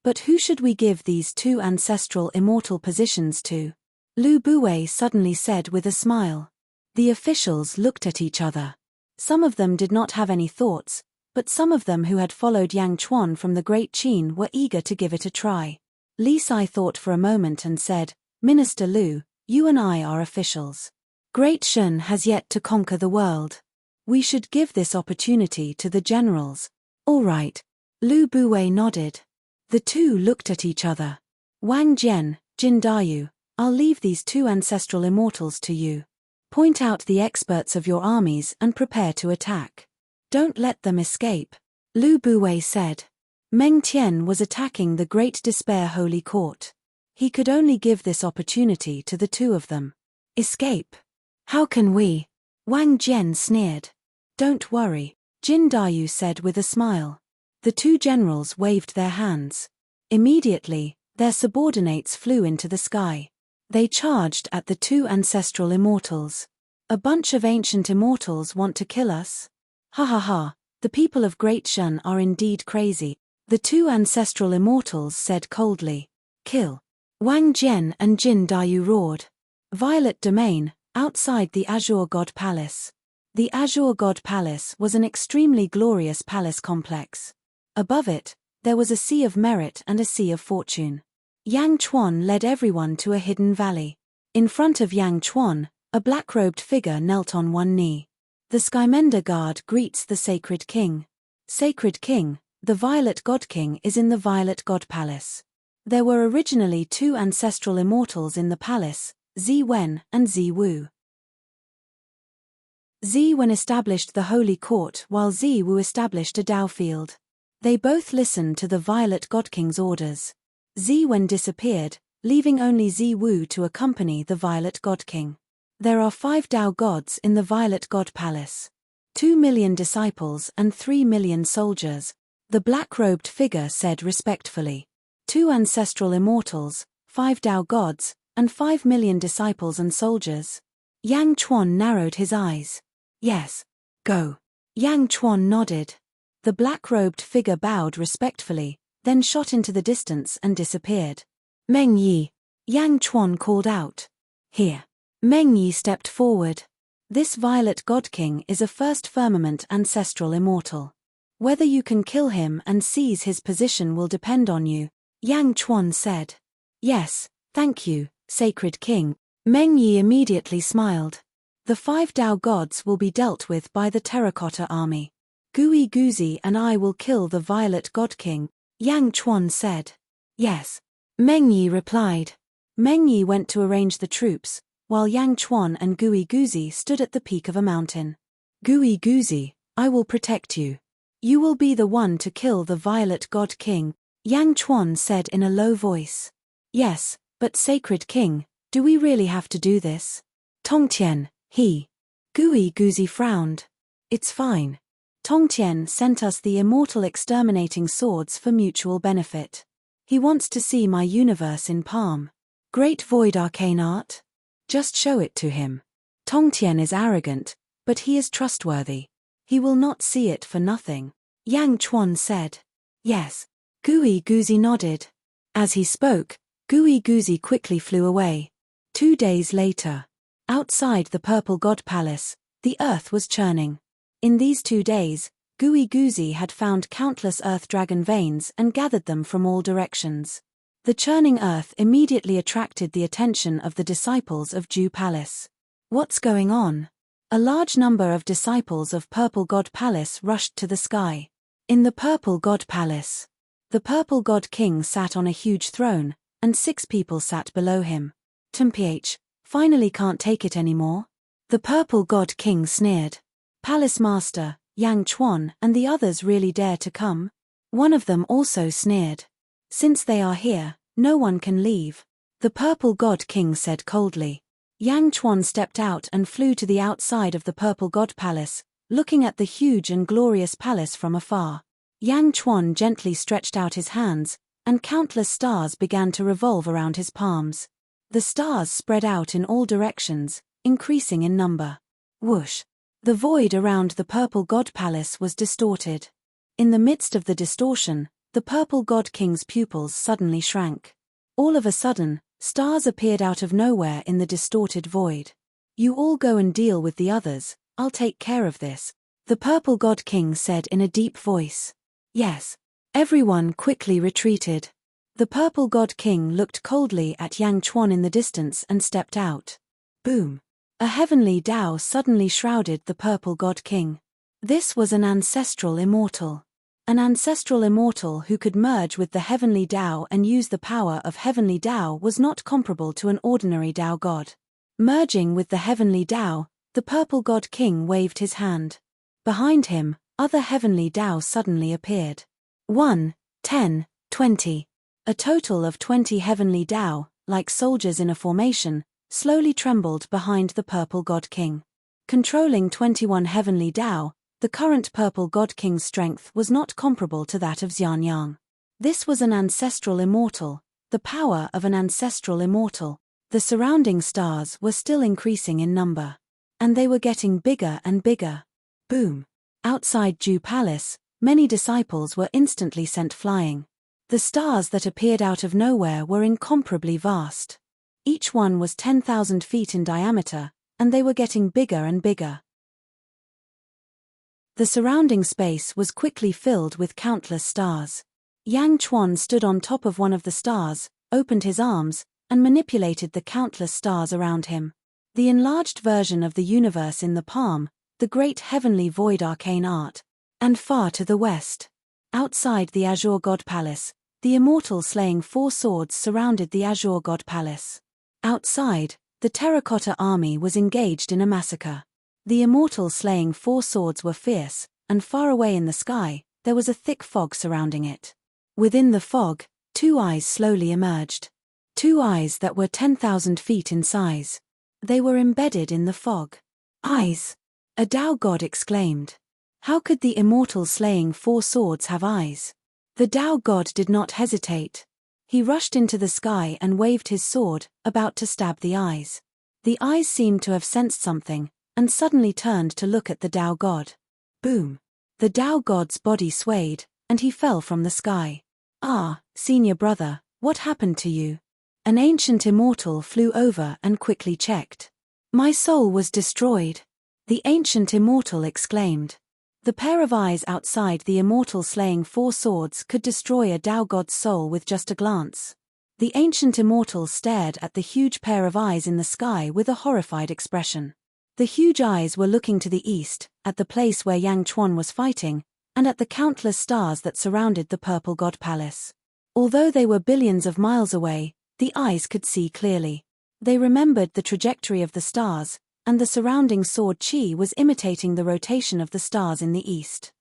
But who should we give these two ancestral immortal positions to? Lu Buwei suddenly said with a smile. The officials looked at each other. Some of them did not have any thoughts, but some of them who had followed Yang Chuan from the Great Qin were eager to give it a try. Li Sai thought for a moment and said, Minister Lu, you and I are officials. Great Shan has yet to conquer the world. We should give this opportunity to the generals. All right. Lu Buwei nodded. The two looked at each other. Wang Jian, Jin Dayu, I'll leave these two ancestral immortals to you. Point out the experts of your armies and prepare to attack. Don't let them escape, Lu Buwei said. Meng Tian was attacking the Great Despair Holy Court. He could only give this opportunity to the two of them. Escape? How can we? Wang Jian sneered. Don't worry, Jin Dayu said with a smile. The two generals waved their hands. Immediately, their subordinates flew into the sky. They charged at the two ancestral immortals. A bunch of ancient immortals want to kill us? Ha ha ha, the people of Great Shan are indeed crazy, the two ancestral immortals said coldly. Kill. Wang Jian and Jin Dayu roared. Violet Domain, outside the Azure God Palace. The Azure God Palace was an extremely glorious palace complex. Above it, there was a sea of merit and a sea of fortune. Yang Chuan led everyone to a hidden valley. In front of Yang Chuan, a black-robed figure knelt on one knee. The Skymender Guard greets the Sacred King. Sacred King, the Violet God King is in the Violet God Palace. There were originally two ancestral immortals in the palace, Zi Wen and Zi Wu. Zi Wen established the Holy Court while Zi Wu established a Dao field. They both listened to the Violet God King's orders. Zi Wen disappeared, leaving only Zi Wu to accompany the Violet God King. There are 5 Dao gods in the Violet God Palace. 2 million disciples and 3 million soldiers. The black-robed figure said respectfully. 2 ancestral immortals, 5 Tao gods, and 5 million disciples and soldiers. Yang Chuan narrowed his eyes. Yes. Go. Yang Chuan nodded. The black-robed figure bowed respectfully, then shot into the distance and disappeared. Meng Yi. Yang Chuan called out. Here. Meng Yi stepped forward. This violet god king is a first firmament ancestral immortal. Whether you can kill him and seize his position will depend on you, Yang Chuan said. Yes, thank you, sacred king. Meng Yi immediately smiled. The 5 Tao gods will be dealt with by the terracotta army. Gui Guzi and I will kill the violet god king, Yang Chuan said. Yes. Meng Yi replied. Meng Yi went to arrange the troops, while Yang Chuan and Gui Guzi stood at the peak of a mountain. Gui Guzi, I will protect you. You will be the one to kill the violet god king, Yang Chuan said in a low voice. Yes, but sacred king, do we really have to do this? Tongtian, he. Gui Guzi frowned. It's fine. Tongtian sent us the immortal exterminating swords for mutual benefit. He wants to see my universe in palm. Great void arcane art? Just show it to him. Tongtian is arrogant, but he is trustworthy. He will not see it for nothing, Yang Chuan said. Yes. Gui Guzi nodded. As he spoke, Gui Guzi quickly flew away. 2 days later. Outside the Purple God Palace, the earth was churning. In these 2 days, Gui Guzi had found countless earth dragon veins and gathered them from all directions. The churning earth immediately attracted the attention of the disciples of Ju Palace. What's going on? A large number of disciples of Purple God Palace rushed to the sky. In the Purple God Palace, the Purple God King sat on a huge throne, and 6 people sat below him. Mph, finally can't take it anymore? The Purple God King sneered. Palace Master, Yang Chuan and the others really dare to come? One of them also sneered. Since they are here, no one can leave. The Purple God King said coldly. Yang Chuan stepped out and flew to the outside of the Purple God Palace, looking at the huge and glorious palace from afar. Yang Chuan gently stretched out his hands, and countless stars began to revolve around his palms. The stars spread out in all directions, increasing in number. Whoosh! The void around the Purple God Palace was distorted. In the midst of the distortion, the Purple God King's pupils suddenly shrank. All of a sudden, stars appeared out of nowhere in the distorted void. You all go and deal with the others, I'll take care of this, the Purple God King said in a deep voice. Yes. Everyone quickly retreated. The Purple God King looked coldly at Yang Chuan in the distance and stepped out. Boom! A heavenly Tao suddenly shrouded the Purple God King. This was an ancestral immortal. An ancestral immortal who could merge with the heavenly Tao and use the power of heavenly Tao was not comparable to an ordinary Tao god. Merging with the heavenly Tao, the Purple God King waved his hand. Behind him, other heavenly Tao suddenly appeared. 1, 10, 20. A total of 20 heavenly Tao, like soldiers in a formation, slowly trembled behind the Purple God King. Controlling 21 heavenly Tao, the current Purple God King's strength was not comparable to that of Xianyang. This was an ancestral immortal, the power of an ancestral immortal. The surrounding stars were still increasing in number. And they were getting bigger and bigger. Boom! Outside Ju Palace, many disciples were instantly sent flying. The stars that appeared out of nowhere were incomparably vast. Each one was 10,000 feet in diameter, and they were getting bigger and bigger. The surrounding space was quickly filled with countless stars. Yang Chuan stood on top of one of the stars, opened his arms, and manipulated the countless stars around him. The enlarged version of the universe in the palm, the great heavenly void arcane art. And far to the west, outside the Azure God Palace, the immortal slaying 4 swords surrounded the Azure God Palace. Outside, the terracotta army was engaged in a massacre. The immortal slaying 4 swords were fierce, and far away in the sky, there was a thick fog surrounding it. Within the fog, 2 eyes slowly emerged. 2 eyes that were 10,000 feet in size. They were embedded in the fog. Eyes! A Tao god exclaimed. How could the immortal slaying four swords have eyes? The Tao god did not hesitate. He rushed into the sky and waved his sword, about to stab the eyes. The eyes seemed to have sensed something, and suddenly turned to look at the Tao god. Boom! The Tao god's body swayed, and he fell from the sky. Ah, senior brother, what happened to you? An ancient immortal flew over and quickly checked. My soul was destroyed. The ancient immortal exclaimed. The pair of eyes outside the immortal slaying four swords could destroy a Tao god's soul with just a glance. The ancient immortal stared at the huge pair of eyes in the sky with a horrified expression. The huge eyes were looking to the east, at the place where Yang Chuan was fighting, and at the countless stars that surrounded the purple god palace. Although they were billions of miles away, the eyes could see clearly. They remembered the trajectory of the stars, and the surrounding sword chi was imitating the rotation of the stars in the east.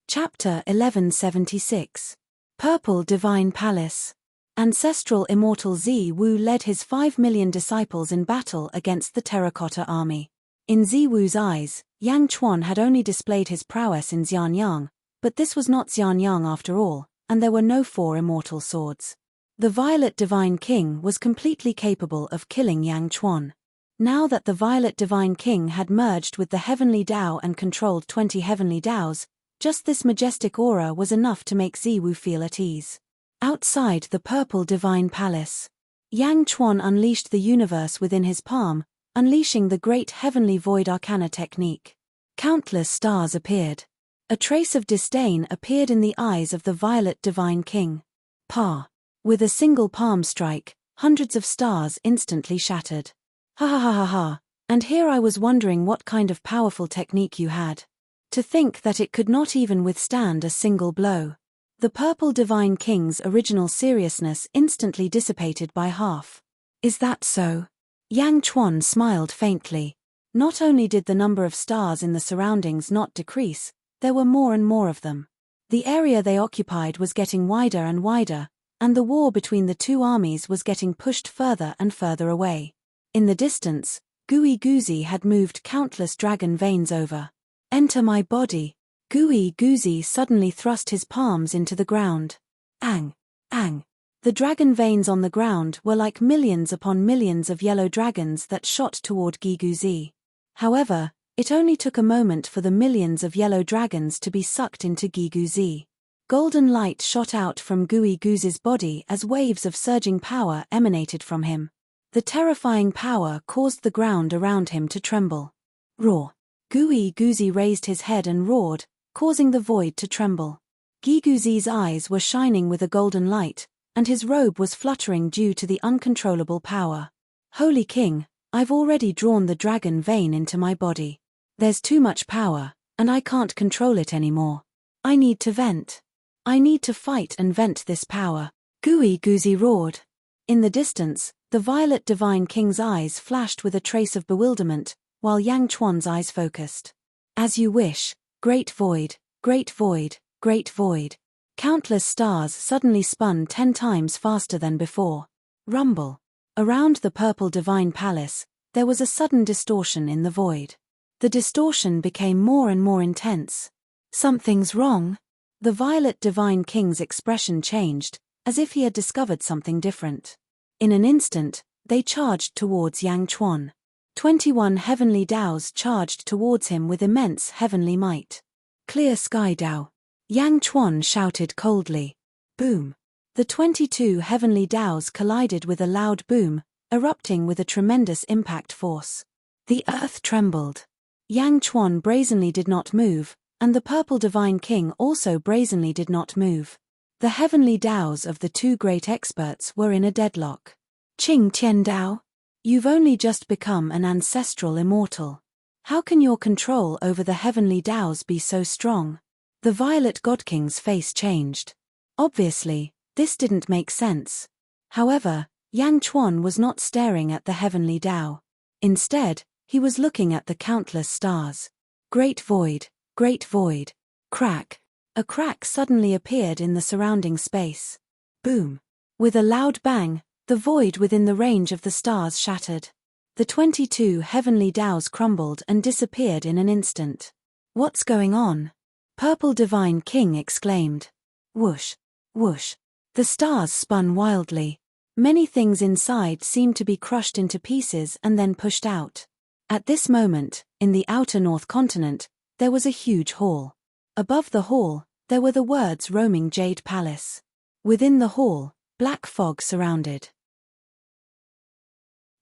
Chapter 1176. Purple Divine Palace. Ancestral immortal Ziwu led his 5 million disciples in battle against the Terracotta Army. In Ziwu's eyes, Yang Chuan had only displayed his prowess in Xianyang, but this was not Xianyang after all, and there were no 4 immortal swords. The Violet Divine King was completely capable of killing Yang Chuan. Now that the Violet Divine King had merged with the Heavenly Tao and controlled 20 Heavenly Taos, just this majestic aura was enough to make Ziwu feel at ease. Outside the Purple Divine Palace, Yang Chuan unleashed the universe within his palm, unleashing the great Heavenly Void Arcana technique. Countless stars appeared. A trace of disdain appeared in the eyes of the Violet Divine King. Pa! With a single palm strike, hundreds of stars instantly shattered. Ha ha ha ha ha, and here I was wondering what kind of powerful technique you had. To think that it could not even withstand a single blow. The Purple Divine King's original seriousness instantly dissipated by half. Is that so? Yang Chuan smiled faintly. Not only did the number of stars in the surroundings not decrease, there were more and more of them. The area they occupied was getting wider and wider, and the war between the two armies was getting pushed further and further away. In the distance, Gui Guzi had moved countless dragon veins over. Enter my body. Gui Guzi suddenly thrust his palms into the ground. Ang! Ang! The dragon veins on the ground were like millions upon millions of yellow dragons that shot toward Gui Guzi. However, it only took a moment for the millions of yellow dragons to be sucked into Gui Guzi. Golden light shot out from Gui Guzi's body as waves of surging power emanated from him. The terrifying power caused the ground around him to tremble. Roar! Gui Guzi raised his head and roared, causing the void to tremble. Gui Guzi's eyes were shining with a golden light, and his robe was fluttering due to the uncontrollable power. Holy King, I've already drawn the dragon vein into my body. There's too much power, and I can't control it anymore. I need to vent. I need to fight and vent this power. Gui Guzi roared. In the distance, the Violet Divine King's eyes flashed with a trace of bewilderment, while Yang Chuan's eyes focused. As you wish, great void, great void, great void. Countless stars suddenly spun 10 times faster than before. Rumble. Around the Purple Divine Palace, there was a sudden distortion in the void. The distortion became more and more intense. Something's wrong. The Violet Divine King's expression changed, as if he had discovered something different. In an instant, they charged towards Yang Chuan. 21 heavenly Taos charged towards him with immense heavenly might. Clear sky Tao. Yang Chuan shouted coldly. Boom. The 22 heavenly Taos collided with a loud boom, erupting with a tremendous impact force. The earth trembled. Yang Chuan brazenly did not move, and the Purple Divine King also brazenly did not move. The heavenly Taos of the two great experts were in a deadlock. Qing Tian Dao, you've only just become an ancestral immortal. How can your control over the heavenly Taos be so strong? The Violet God King's face changed. Obviously, this didn't make sense. However, Yang Chuan was not staring at the heavenly Tao. Instead, he was looking at the countless stars. Great void, crack. A crack suddenly appeared in the surrounding space. Boom. With a loud bang, the void within the range of the stars shattered. The 22 heavenly dows crumbled and disappeared in an instant. What's going on? Purple Divine King exclaimed. Whoosh, whoosh. The stars spun wildly. Many things inside seemed to be crushed into pieces and then pushed out. At this moment, in the outer North Continent, there was a huge hall. Above the hall, there were the words roaming Jade Palace. Within the hall, black fog surrounded.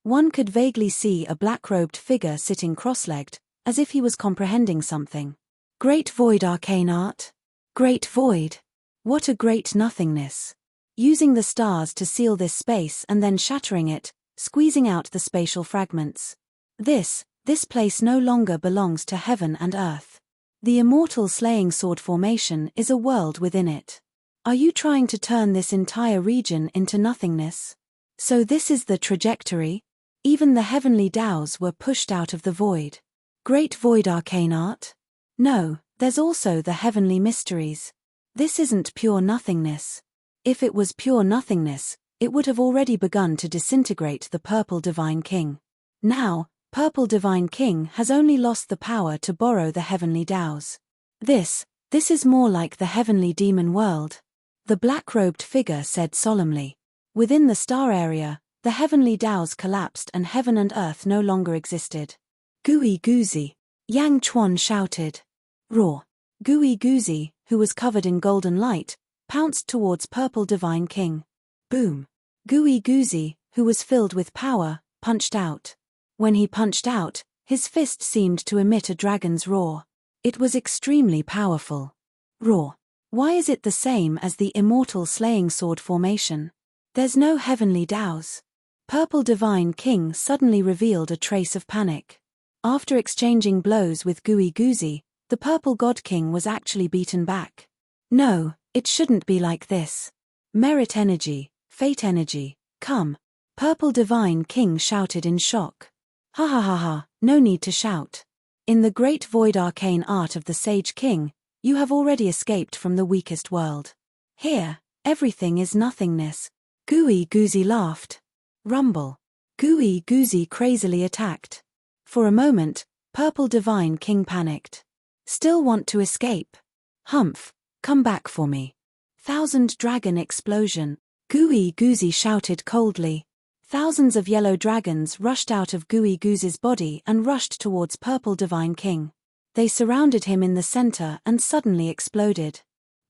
One could vaguely see a black-robed figure sitting cross-legged, as if he was comprehending something. Great Void Arcane Art? Great Void! What a great nothingness! Using the stars to seal this space and then shattering it, squeezing out the spatial fragments. This place no longer belongs to heaven and earth. The immortal slaying sword formation is a world within it. Are you trying to turn this entire region into nothingness? So this is the trajectory? Even the heavenly dows were pushed out of the void. Great Void Arcane Art? No, there's also the heavenly mysteries. This isn't pure nothingness. If it was pure nothingness, it would have already begun to disintegrate the Purple Divine King. Now, Purple Divine King has only lost the power to borrow the heavenly dows. This is more like the heavenly demon world. The black-robed figure said solemnly. Within the star area, the heavenly dows collapsed and heaven and earth no longer existed. Gooey Goozy! Yang Chuan shouted. Roar! Gooey Goozy, who was covered in golden light, pounced towards Purple Divine King. Boom! Gooey Goozy, who was filled with power, punched out. When he punched out, his fist seemed to emit a dragon's roar. It was extremely powerful. Roar! Why is it the same as the immortal slaying sword formation? There's no heavenly dows. Purple Divine King suddenly revealed a trace of panic. After exchanging blows with Gooey Goozy, the Purple God King was actually beaten back. No, it shouldn't be like this. Merit energy, fate energy, come. Purple Divine King shouted in shock. Ha ha ha ha, no need to shout. In the great void arcane art of the Sage King, you have already escaped from the weakest world. Here, everything is nothingness. Gooey Goozy laughed. Rumble. Gooey Goozy crazily attacked. For a moment, Purple Divine King panicked. Still want to escape? Humph, come back for me. Thousand Dragon Explosion. Gooey Goozy shouted coldly. Thousands of yellow dragons rushed out of Gooey Goozy's body and rushed towards Purple Divine King. They surrounded him in the center and suddenly exploded.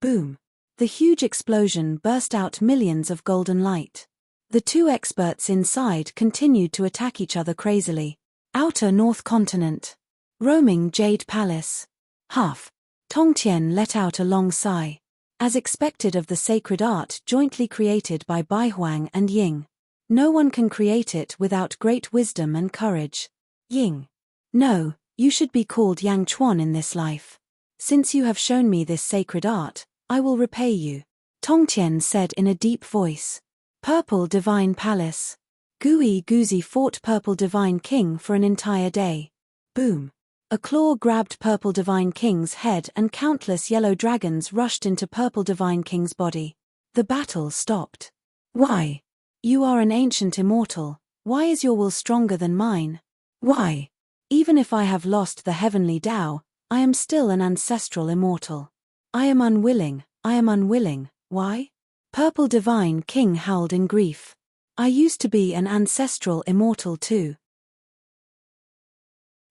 Boom. The huge explosion burst out millions of golden light. The two experts inside continued to attack each other crazily. Outer North Continent. Roaming Jade Palace. Huff. Tongtian let out a long sigh. As expected of the sacred art jointly created by Baihuang and Ying. No one can create it without great wisdom and courage. Ying. No, you should be called Yang Chuan in this life. Since you have shown me this sacred art, I will repay you. Tongtian said in a deep voice. Purple Divine Palace. Gooey Goozy fought Purple Divine King for an entire day. Boom. A claw grabbed Purple Divine King's head and countless yellow dragons rushed into Purple Divine King's body. The battle stopped. Why? You are an ancient immortal. Why is your will stronger than mine? Why? Even if I have lost the heavenly Tao, I am still an ancestral immortal. I am unwilling. Why? Purple Divine King howled in grief. I used to be an ancestral immortal too.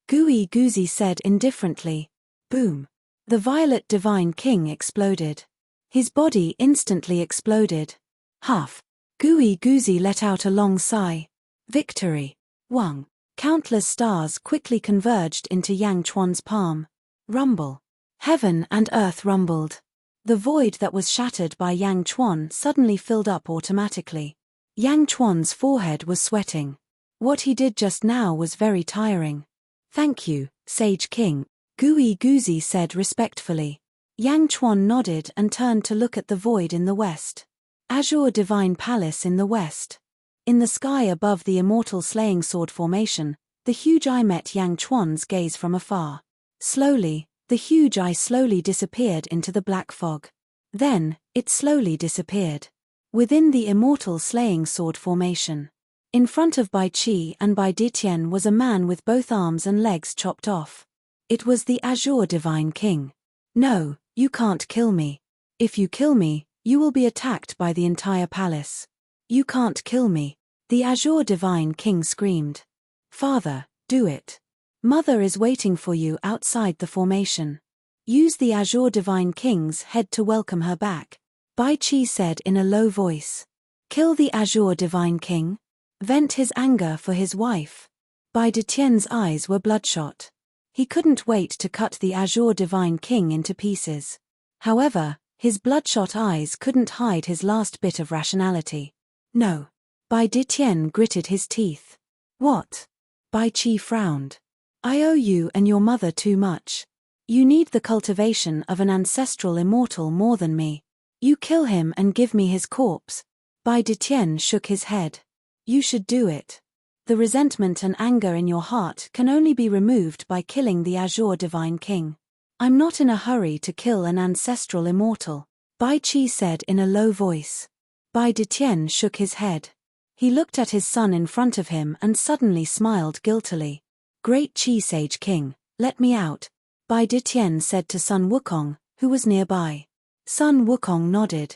Gooey Goozy said indifferently. Boom. The Violet Divine King exploded. His body instantly exploded. Huff. Gooey Goozy let out a long sigh. Victory. Wang. Countless stars quickly converged into Yang Chuan's palm. Rumble. Heaven and earth rumbled. The void that was shattered by Yang Chuan suddenly filled up automatically. Yang Chuan's forehead was sweating. What he did just now was very tiring. Thank you, Sage King, Gooey Goozy said respectfully. Yang Chuan nodded and turned to look at the void in the west. Azure Divine Palace in the west. In the sky above the immortal slaying sword formation, the huge eye met Yang Chuan's gaze from afar. Slowly, the huge eye slowly disappeared into the black fog. Then, it slowly disappeared. Within the immortal slaying sword formation. In front of Bai Qi and Bai Ditian was a man with both arms and legs chopped off. It was the Azure Divine King. No, you can't kill me. If you kill me, you will be attacked by the entire palace. You can't kill me. The Azure Divine King screamed. Father, do it. Mother is waiting for you outside the formation. Use the Azure Divine King's head to welcome her back. Bai Qi said in a low voice. Kill the Azure Divine King? Vent his anger for his wife. Bai Detien's eyes were bloodshot. He couldn't wait to cut the Azure Divine King into pieces. However, his bloodshot eyes couldn't hide his last bit of rationality. No. Bai Detien gritted his teeth. What? Bai Qi frowned. I owe you and your mother too much. You need the cultivation of an ancestral immortal more than me. You kill him and give me his corpse. Bai Detien shook his head. You should do it. The resentment and anger in your heart can only be removed by killing the Azure Divine King. I'm not in a hurry to kill an ancestral immortal, Bai Qi said in a low voice. Bai Detien shook his head. He looked at his son in front of him and suddenly smiled guiltily. Great Qi Sage King, let me out, Bai Detien said to Sun Wukong, who was nearby. Sun Wukong nodded.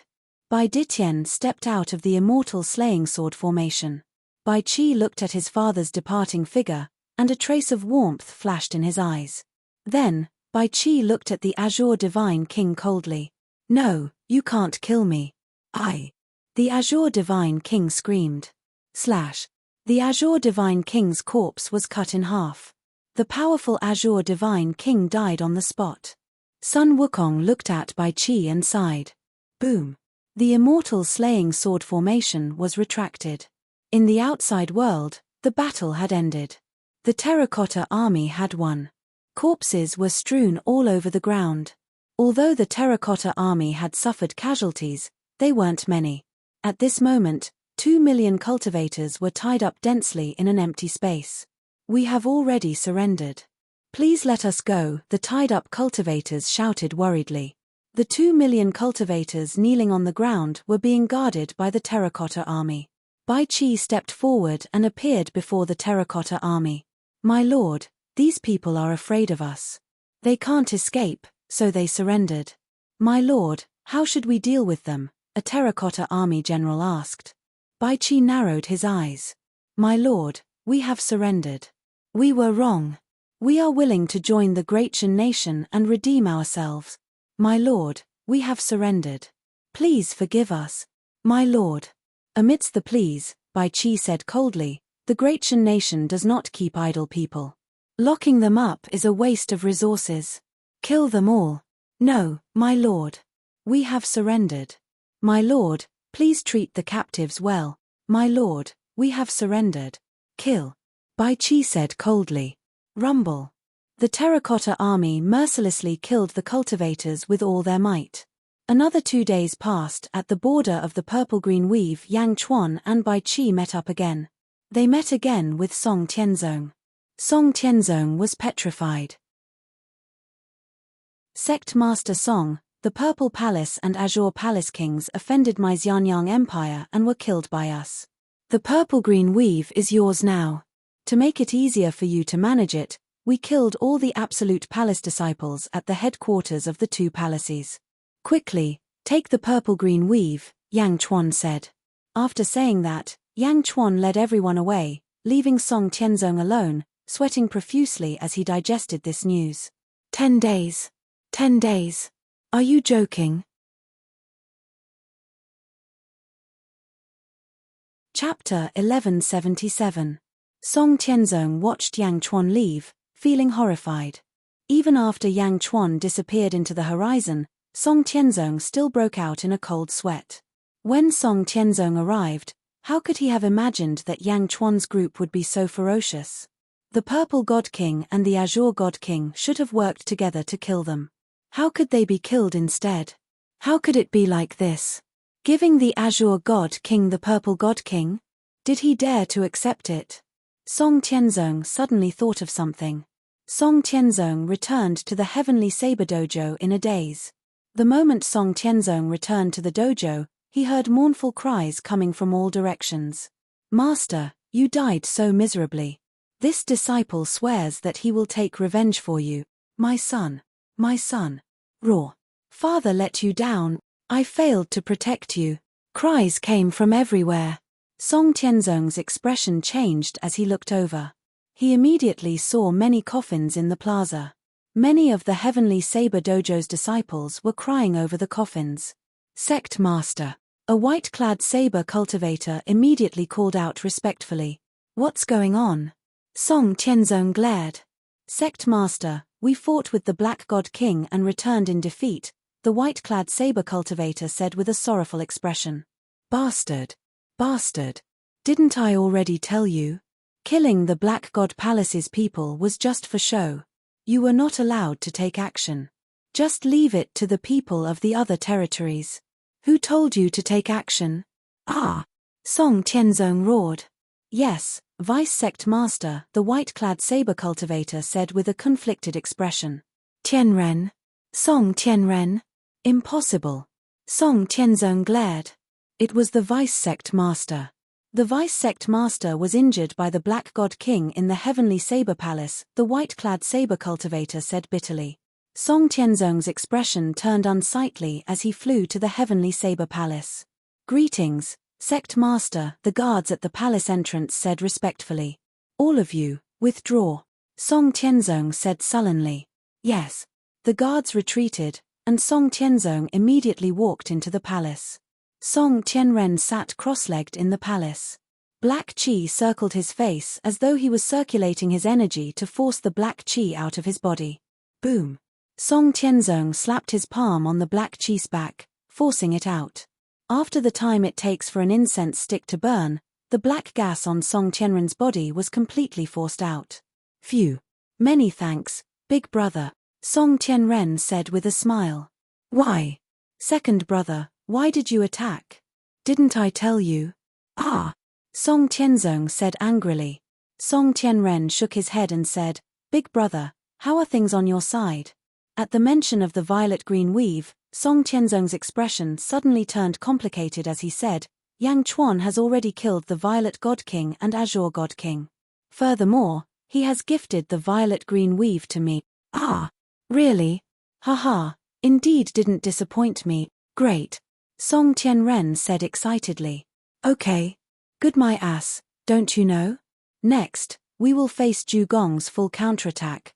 Bai Detien stepped out of the immortal slaying sword formation. Bai Qi looked at his father's departing figure, and a trace of warmth flashed in his eyes. Then, Bai Qi looked at the Azure Divine King coldly. No, you can't kill me. The Azure Divine King screamed. The Azure Divine King's corpse was cut in half. The powerful Azure Divine King died on the spot. Sun Wukong looked at Bai Qi and sighed. Boom. The immortal slaying sword formation was retracted. In the outside world, the battle had ended. The terracotta army had won. Corpses were strewn all over the ground. Although the terracotta army had suffered casualties, they weren't many. At this moment, 2 million cultivators were tied up densely in an empty space. We have already surrendered. Please let us go, the tied-up cultivators shouted worriedly. The 2 million cultivators kneeling on the ground were being guarded by the terracotta army. Bai Qi stepped forward and appeared before the terracotta army. My lord, these people are afraid of us. They can't escape, so they surrendered. My lord, how should we deal with them? A terracotta army general asked. Bai Qi narrowed his eyes. My lord, we have surrendered. We were wrong. We are willing to join the great Shan nation and redeem ourselves. My lord, we have surrendered. Please forgive us. My lord. Amidst the pleas, Bai Qi said coldly, the great Shan nation does not keep idle people. Locking them up is a waste of resources. Kill them all. No, my lord. We have surrendered. My lord, please treat the captives well. My lord, we have surrendered. Kill. Bai Qi said coldly. Rumble. The terracotta army mercilessly killed the cultivators with all their might. Another 2 days passed. At the border of the purple-green weave, Yang Chuan and Bai Qi met up again. They met again with Song Tianzong. Song Tianzong was petrified. Sect Master Song, the Purple Palace and Azure Palace kings offended my Xianyang Empire and were killed by us. The purple-green weave is yours now. To make it easier for you to manage it, we killed all the Absolute Palace disciples at the headquarters of the 2 palaces. Quickly, take the purple-green weave, Yang Chuan said. After saying that, Yang Chuan led everyone away, leaving Song Tianzong alone, sweating profusely as he digested this news. 10 days. 10 days. Are you joking? Chapter 1177. Song Tianzong watched Yang Chuan leave, feeling horrified. Even after Yang Chuan disappeared into the horizon, Song Tianzong still broke out in a cold sweat. When Song Tianzong arrived, how could he have imagined that Yang Chuan's group would be so ferocious? The Purple God King and the Azure God King should have worked together to kill them. How could they be killed instead? How could it be like this? Giving the Azure God King the Purple God King? Did he dare to accept it? Song Tianzong suddenly thought of something. Song Tianzong returned to the Heavenly Saber Dojo in a daze. The moment Song Tianzong returned to the dojo, he heard mournful cries coming from all directions. Master, You died so miserably. This disciple swears that he will take revenge for you. My son. My son. Roar. Father let you down. I failed to protect you. Cries came from everywhere. Song Tianzong's expression changed as he looked over. He immediately saw many coffins in the plaza. Many of the Heavenly Saber Dojo's disciples were crying over the coffins. Sect Master. A white-clad saber cultivator immediately called out respectfully. What's going on? Song Tianzong glared. Sect Master, we fought with the Black God King and returned in defeat, the white-clad saber cultivator said with a sorrowful expression. Bastard. Bastard. Didn't I already tell you? Killing the Black God Palace's people was just for show. You were not allowed to take action. Just leave it to the people of the other territories. Who told you to take action? Ah! Song Tianzong roared. Yes, Vice Sect Master, the white-clad saber cultivator said with a conflicted expression. Tianren. Song Tianren. Impossible. Song Tianzong glared. It was the Vice Sect Master. The Vice Sect Master was injured by the Black God King in the Heavenly Saber Palace, the white-clad saber cultivator said bitterly. Song Tianzong's expression turned unsightly as he flew to the Heavenly Saber Palace. Greetings, Sect Master, the guards at the palace entrance said respectfully. All of you, withdraw. Song Tianzong said sullenly. Yes. The guards retreated, and Song Tianzong immediately walked into the palace. Song Tianren sat cross-legged in the palace. Black qi circled his face as though he was circulating his energy to force the black qi out of his body. Boom. Song Tianzong slapped his palm on the black qi's back, forcing it out. After the time it takes for an incense stick to burn, the black gas on Song Tianren's body was completely forced out. Phew. Many thanks, big brother, Song Tianren said with a smile. Why? Second brother, why did you attack? Didn't I tell you? Ah! Song Tianzong said angrily. Song Tianren shook his head and said, Big brother, how are things on your side? At the mention of the violet-green weave, Song Tianzong's expression suddenly turned complicated as he said, Yang Chuan has already killed the Violet God King and Azure God King. Furthermore, he has gifted the violet-green weave to me. Ah! Really? Haha, indeed didn't disappoint me, great. Song Tianren said excitedly. Okay. Good my ass, don't you know? Next, we will face Zhugong's full counterattack,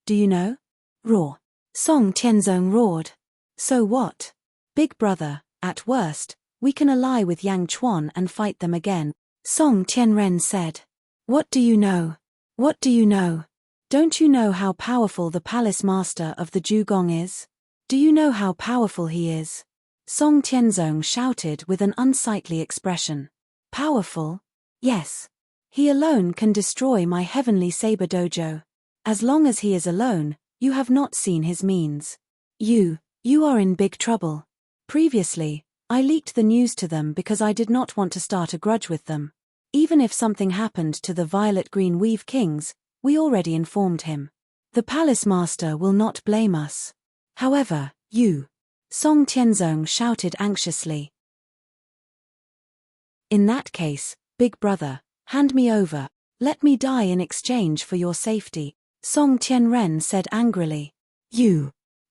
do you know? Roar. Song Tianzong roared. So what? Big brother, at worst, we can ally with Yang Chuan and fight them again, Song Tianren said. What do you know? What do you know? Don't you know how powerful the palace master of the Zhugong is? Do you know how powerful he is? Song Tianzong shouted with an unsightly expression. Powerful? Yes. He alone can destroy my Heavenly Saber Dojo. As long as he is alone, you have not seen his means. You are in big trouble. Previously, I leaked the news to them because I did not want to start a grudge with them. Even if something happened to the Violet-Green Weave Kings, we already informed him. The palace master will not blame us. However, Song Tianzong shouted anxiously. In that case, big brother, hand me over, let me die in exchange for your safety, Song Tianren said angrily.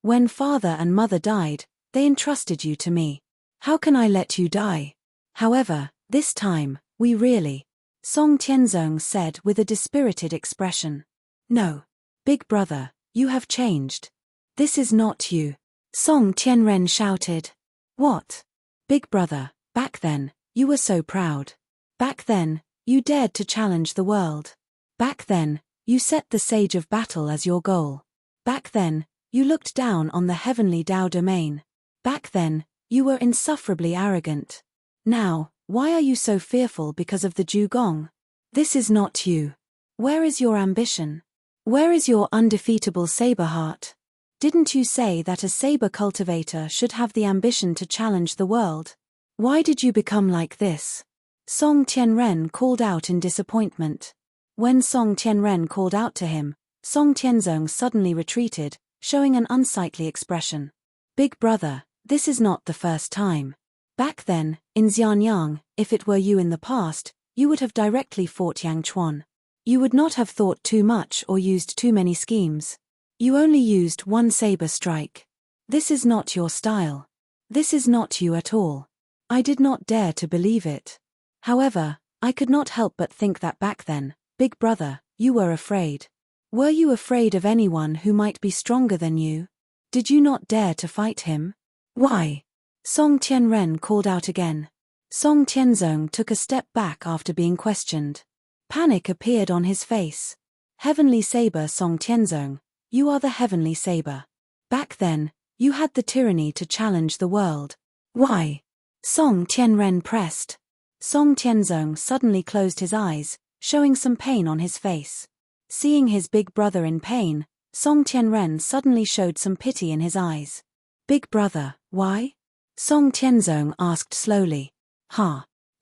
When father and mother died, they entrusted you to me. How can I let you die? However, this time, we really, Song Tianzong said with a dispirited expression. No. Big brother, you have changed. This is not you. Song Tianren shouted. What? Big brother, back then, you were so proud. Back then, you dared to challenge the world. Back then, you set the Sage of Battle as your goal. Back then, you looked down on the heavenly Dao domain. Back then, you were insufferably arrogant. Now, why are you so fearful because of the Zhugong? This is not you. Where is your ambition? Where is your undefeatable saber heart? Didn't you say that a saber cultivator should have the ambition to challenge the world? Why did you become like this? Song Tianren called out in disappointment. When Song Tianren called out to him, Song Tianzong suddenly retreated, showing an unsightly expression. Big brother, this is not the first time. Back then, in Xianyang, if it were you in the past, you would have directly fought Yang Chuan. You would not have thought too much or used too many schemes. You only used one saber strike. This is not your style. This is not you at all. I did not dare to believe it. However, I could not help but think that back then, big brother, you were afraid. Were you afraid of anyone who might be stronger than you? Did you not dare to fight him? Why? Song Tianren called out again. Song Tianzong took a step back after being questioned. Panic appeared on his face. Heavenly Saber Song Tianzong, you are the Heavenly Saber. Back then, you had the tyranny to challenge the world. Why? Song Tianren pressed. Song Tianzong suddenly closed his eyes, showing some pain on his face. Seeing his big brother in pain, Song Tianren suddenly showed some pity in his eyes. Big brother, why? Song Tianzong asked slowly.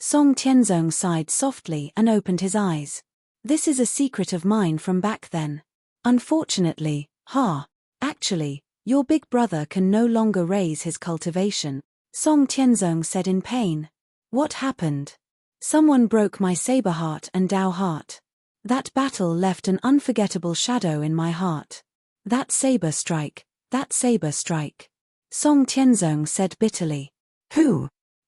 Song Tianzong sighed softly and opened his eyes. This is a secret of mine from back then. Unfortunately, actually, your big brother can no longer raise his cultivation, Song Tianzong said in pain. What happened? Someone broke my saber heart and Dao heart. That battle left an unforgettable shadow in my heart. That saber strike. Song Tianzong said bitterly.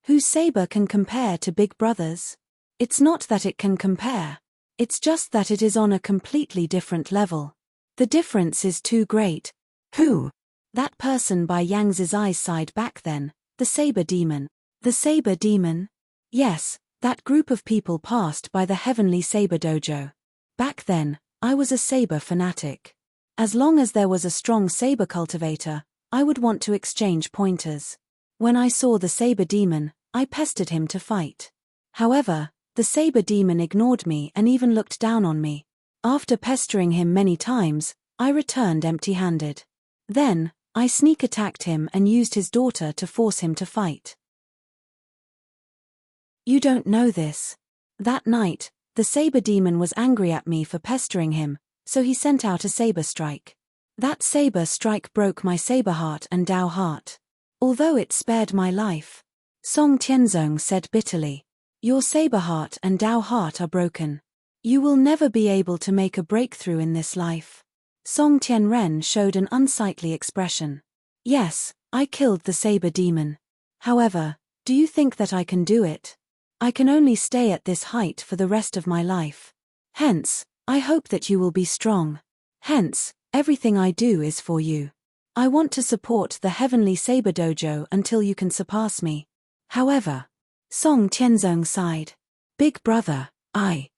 Whose saber can compare to big brother's? It's not that it can compare. It's just that it is on a completely different level. The difference is too great. Who? That person by Yang's eyes sighed back then, the saber demon. The saber demon? Yes, that group of people passed by the Heavenly Saber Dojo. Back then, I was a saber fanatic. As long as there was a strong saber cultivator, I would want to exchange pointers. When I saw the saber demon, I pestered him to fight. However, the saber demon ignored me and even looked down on me. After pestering him many times, I returned empty-handed. Then, I sneak attacked him and used his daughter to force him to fight. You don't know this. That night, the saber demon was angry at me for pestering him, so he sent out a saber strike. That saber strike broke my saber heart and Dao heart. Although it spared my life. Song Tianzong said bitterly. Your saber heart and Dao heart are broken. You will never be able to make a breakthrough in this life. Song Tianren showed an unsightly expression. Yes, I killed the saber demon. However, do you think that I can do it? I can only stay at this height for the rest of my life. Hence, I hope that you will be strong. Hence, everything I do is for you. I want to support the Heavenly Saber Dojo until you can surpass me. However, Song Tianzong sighed. Big brother, I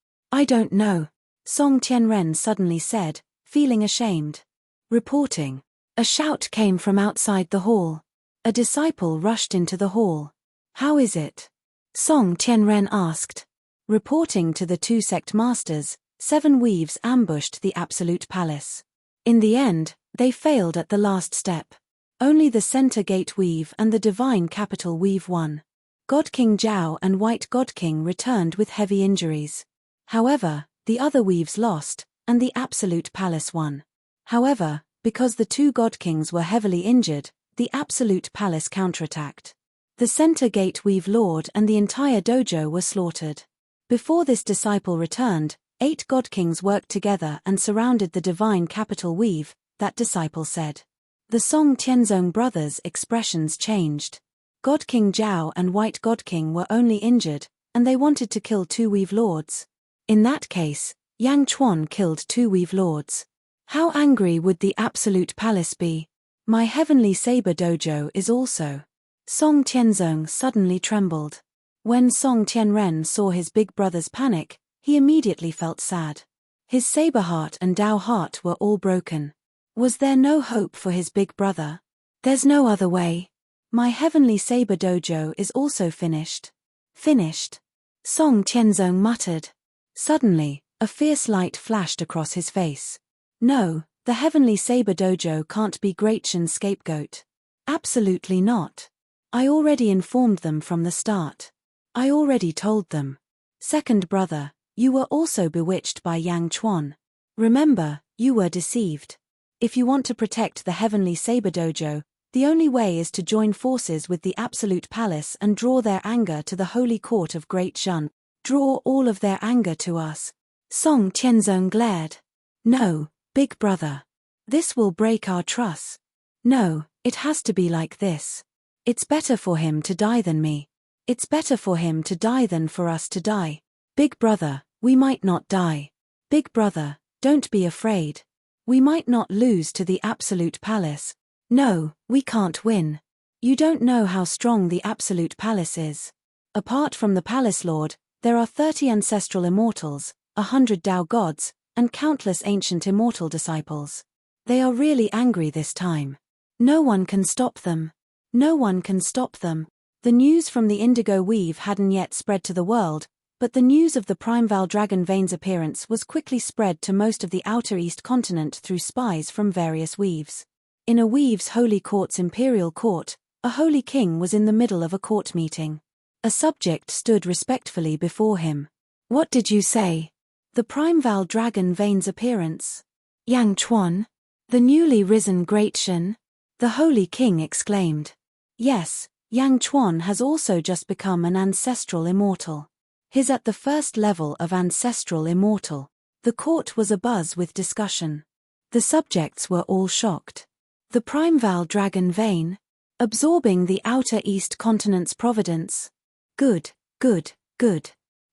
don't know. Song Tianren suddenly said, feeling ashamed. Reporting. A shout came from outside the hall. A disciple rushed into the hall. How is it? Song Tianren asked. Reporting to the two sect masters, 7 weaves ambushed the Absolute Palace. In the end, they failed at the last step. Only the Center Gate Weave and the Divine Capital Weave won. God King Zhao and White God King returned with heavy injuries. However, the other weaves lost, and the Absolute Palace won. However, because the 2 God Kings were heavily injured, the Absolute Palace counterattacked. The Center Gate Weave Lord and the entire dojo were slaughtered. Before this disciple returned, 8 God Kings worked together and surrounded the Divine Capital Weave, that disciple said. The Song Tianzong brothers' expressions changed. God King Zhao and White God King were only injured, and they wanted to kill 2 Weave Lords. In that case, Yang Chuan killed 2 Weave Lords. How angry would the Absolute Palace be? My Heavenly Saber Dojo is also. Song Tianzong suddenly trembled. When Song Tianren saw his big brother's panic, he immediately felt sad. His saber heart and Dao heart were all broken. Was there no hope for his big brother? There's no other way. My Heavenly Saber Dojo is also finished. Finished? Song Tianzong muttered. Suddenly, a fierce light flashed across his face. No, the Heavenly Saber Dojo can't be Great Shin's scapegoat. Absolutely not. I already informed them from the start. I already told them. Second brother, you were also bewitched by Yang Chuan. Remember, you were deceived. If you want to protect the Heavenly Saber Dojo, the only way is to join forces with the Absolute Palace and draw their anger to the Holy Court of Great Shin. Draw all of their anger to us. Song Tianzong glared. No, big brother. This will break our trust. No, it has to be like this. It's better for him to die than me. It's better for him to die than for us to die. Big brother, we might not die. Big brother, don't be afraid. We might not lose to the Absolute Palace. No, we can't win. You don't know how strong the Absolute Palace is. Apart from the Palace Lord, there are 30 ancestral immortals, 100 Tao gods, and countless ancient immortal disciples. They are really angry this time. No one can stop them. No one can stop them. The news from the Indigo Weave hadn't yet spread to the world, but the news of the Primeval Dragon Vane's appearance was quickly spread to most of the Outer East continent through spies from various weaves. In a weave's holy court's imperial court, a holy king was in the middle of a court meeting. A subject stood respectfully before him. What did you say? The Primeval Dragon Vane's appearance. Yang Chuan? The newly risen Great Shen? The holy king exclaimed. Yes, Yang Chuan has also just become an ancestral immortal. He's at the first level of ancestral immortal. The court was abuzz with discussion. The subjects were all shocked. The Primeval Dragon Vane? Absorbing the Outer East continent's providence? Good, good, good.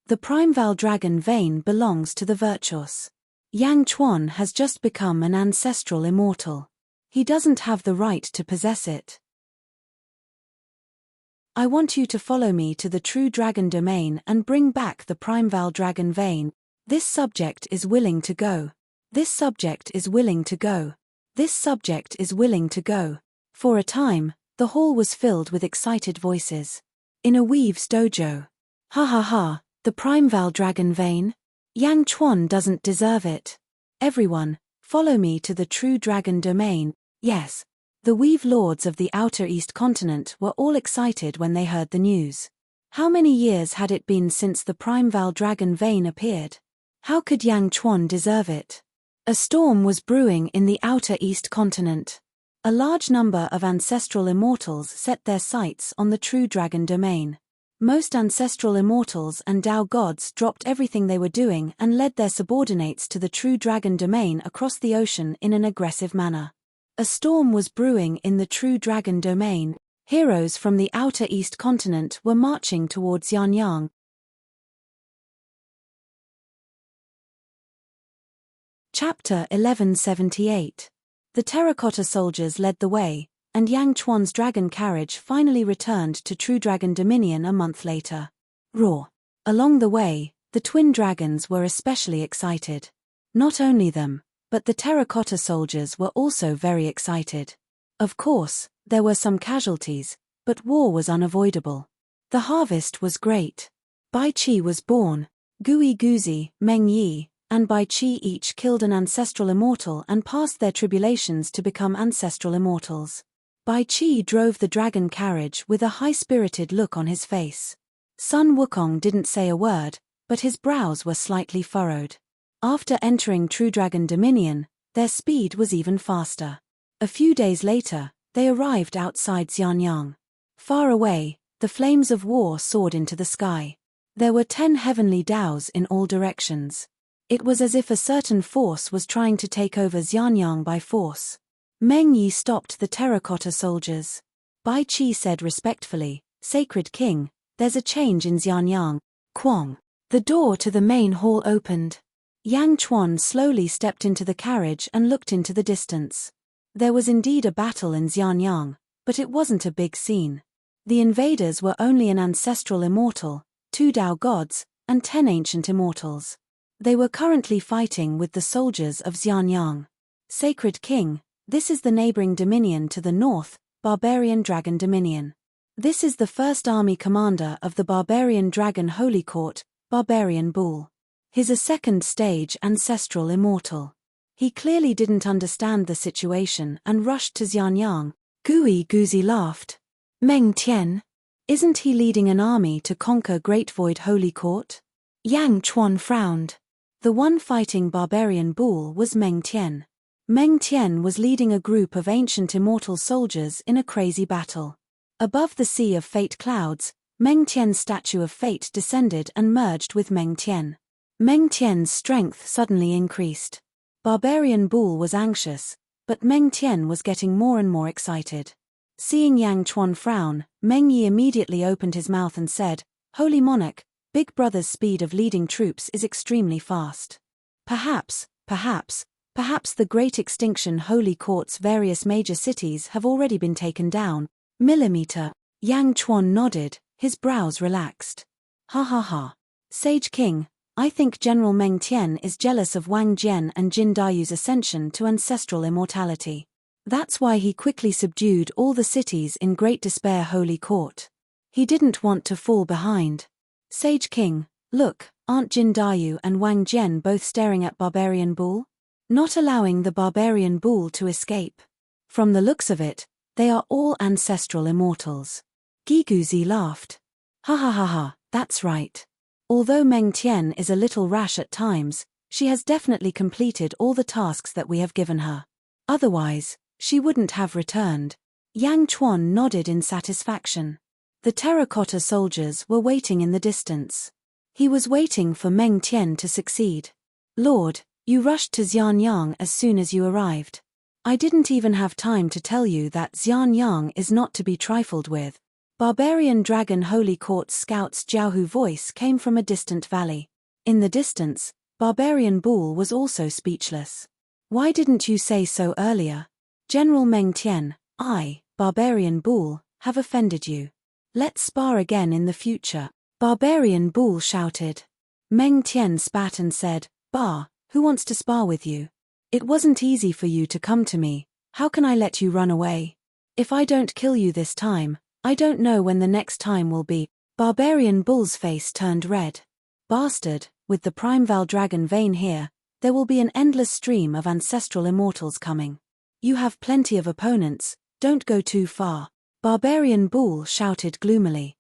The Primeval Dragon Vane belongs to the virtuous. Yang Chuan has just become an ancestral immortal. He doesn't have the right to possess it. I want you to follow me to the true dragon domain and bring back the Primeval Dragon Vane. This subject is willing to go. This subject is willing to go. This subject is willing to go. For a time, the hall was filled with excited voices. In a weave's dojo. Ha ha ha, the Primeval Dragon Vane? Yang Chuan doesn't deserve it. Everyone, follow me to the true dragon domain. Yes. The weave lords of the Outer East continent were all excited when they heard the news. How many years had it been since the Primeval Dragon Vane appeared? How could Yang Chuan deserve it? A storm was brewing in the Outer East continent. A large number of ancestral immortals set their sights on the true dragon domain. Most ancestral immortals and Tao gods dropped everything they were doing and led their subordinates to the true dragon domain across the ocean in an aggressive manner. A storm was brewing in the true dragon domain. Heroes from the Outer East continent were marching towards Yanyang. Chapter 1178. The terracotta soldiers led the way, and Yang Chuan's dragon carriage finally returned to True Dragon Dominion a month later. Roar. Along the way, the twin dragons were especially excited. Not only them, but the terracotta soldiers were also very excited. Of course, there were some casualties, but war was unavoidable. The harvest was great. Bai Qi was born. Gui Guzi, Meng Yi, and Bai Qi each killed an ancestral immortal and passed their tribulations to become ancestral immortals. Bai Qi drove the dragon carriage with a high-spirited look on his face. Sun Wukong didn't say a word, but his brows were slightly furrowed. After entering True Dragon Dominion, their speed was even faster. A few days later, they arrived outside Xianyang. Far away, the flames of war soared into the sky. There were 10 heavenly Daos in all directions. It was as if a certain force was trying to take over Xianyang by force. Meng Yi stopped the terracotta soldiers. Bai Qi said respectfully, "Sacred King, there's a change in Xianyang." Quang. The door to the main hall opened. Yang Chuan slowly stepped into the carriage and looked into the distance. There was indeed a battle in Xianyang, but it wasn't a big scene. The invaders were only an ancestral immortal, 2 Tao gods, and 10 ancient immortals. They were currently fighting with the soldiers of Xianyang. Sacred King, this is the neighboring dominion to the north, Barbarian Dragon Dominion. This is the first army commander of the Barbarian Dragon Holy Court, Barbarian Bull. He's a second-stage ancestral immortal. He clearly didn't understand the situation and rushed to Xianyang. Gui Guzi laughed. Meng Tian? Isn't he leading an army to conquer Great Void Holy Court? Yang Chuan frowned. The one fighting Barbarian Bull was Meng Tian. Meng Tian was leading a group of ancient immortal soldiers in a crazy battle. Above the sea of fate clouds, Meng Tian's statue of fate descended and merged with Meng Tian. Meng Tian's strength suddenly increased. Barbarian Bull was anxious, but Meng Tian was getting more and more excited. Seeing Yang Chuan frown, Meng Yi immediately opened his mouth and said, "Holy Monarch, Big Brother's speed of leading troops is extremely fast. Perhaps the Great Extinction Holy Court's various major cities have already been taken down." Millimeter. Yang Chuan nodded, his brows relaxed. Ha ha ha. Sage King, I think General Meng Tian is jealous of Wang Jian and Jin Dayu's ascension to ancestral immortality. That's why he quickly subdued all the cities in Great Despair Holy Court. He didn't want to fall behind. Sage King, look, aren't Jin Dayu and Wang Jian both staring at Barbarian Bull? Not allowing the Barbarian Bull to escape. From the looks of it, they are all ancestral immortals. Giguzi laughed. Ha ha ha ha, that's right. Although Meng Tian is a little rash at times, she has definitely completed all the tasks that we have given her. Otherwise, she wouldn't have returned. Yang Chuan nodded in satisfaction. The terracotta soldiers were waiting in the distance. He was waiting for Meng Tian to succeed. Lord, you rushed to Xianyang as soon as you arrived. I didn't even have time to tell you that Xianyang is not to be trifled with. Barbarian Dragon Holy Court Scout's Jiaohu voice came from a distant valley. In the distance, Barbarian Bull was also speechless. Why didn't you say so earlier? General Meng Tian, I, Barbarian Bull, have offended you. Let's spar again in the future. Barbarian Bull shouted. Meng Tian spat and said, Bar, who wants to spar with you? It wasn't easy for you to come to me. How can I let you run away? If I don't kill you this time, I don't know when the next time will be. Barbarian Bull's face turned red. Bastard, with the Primeval Dragon vein here, there will be an endless stream of ancestral immortals coming. You have plenty of opponents, don't go too far. Barbarian Bull shouted gloomily.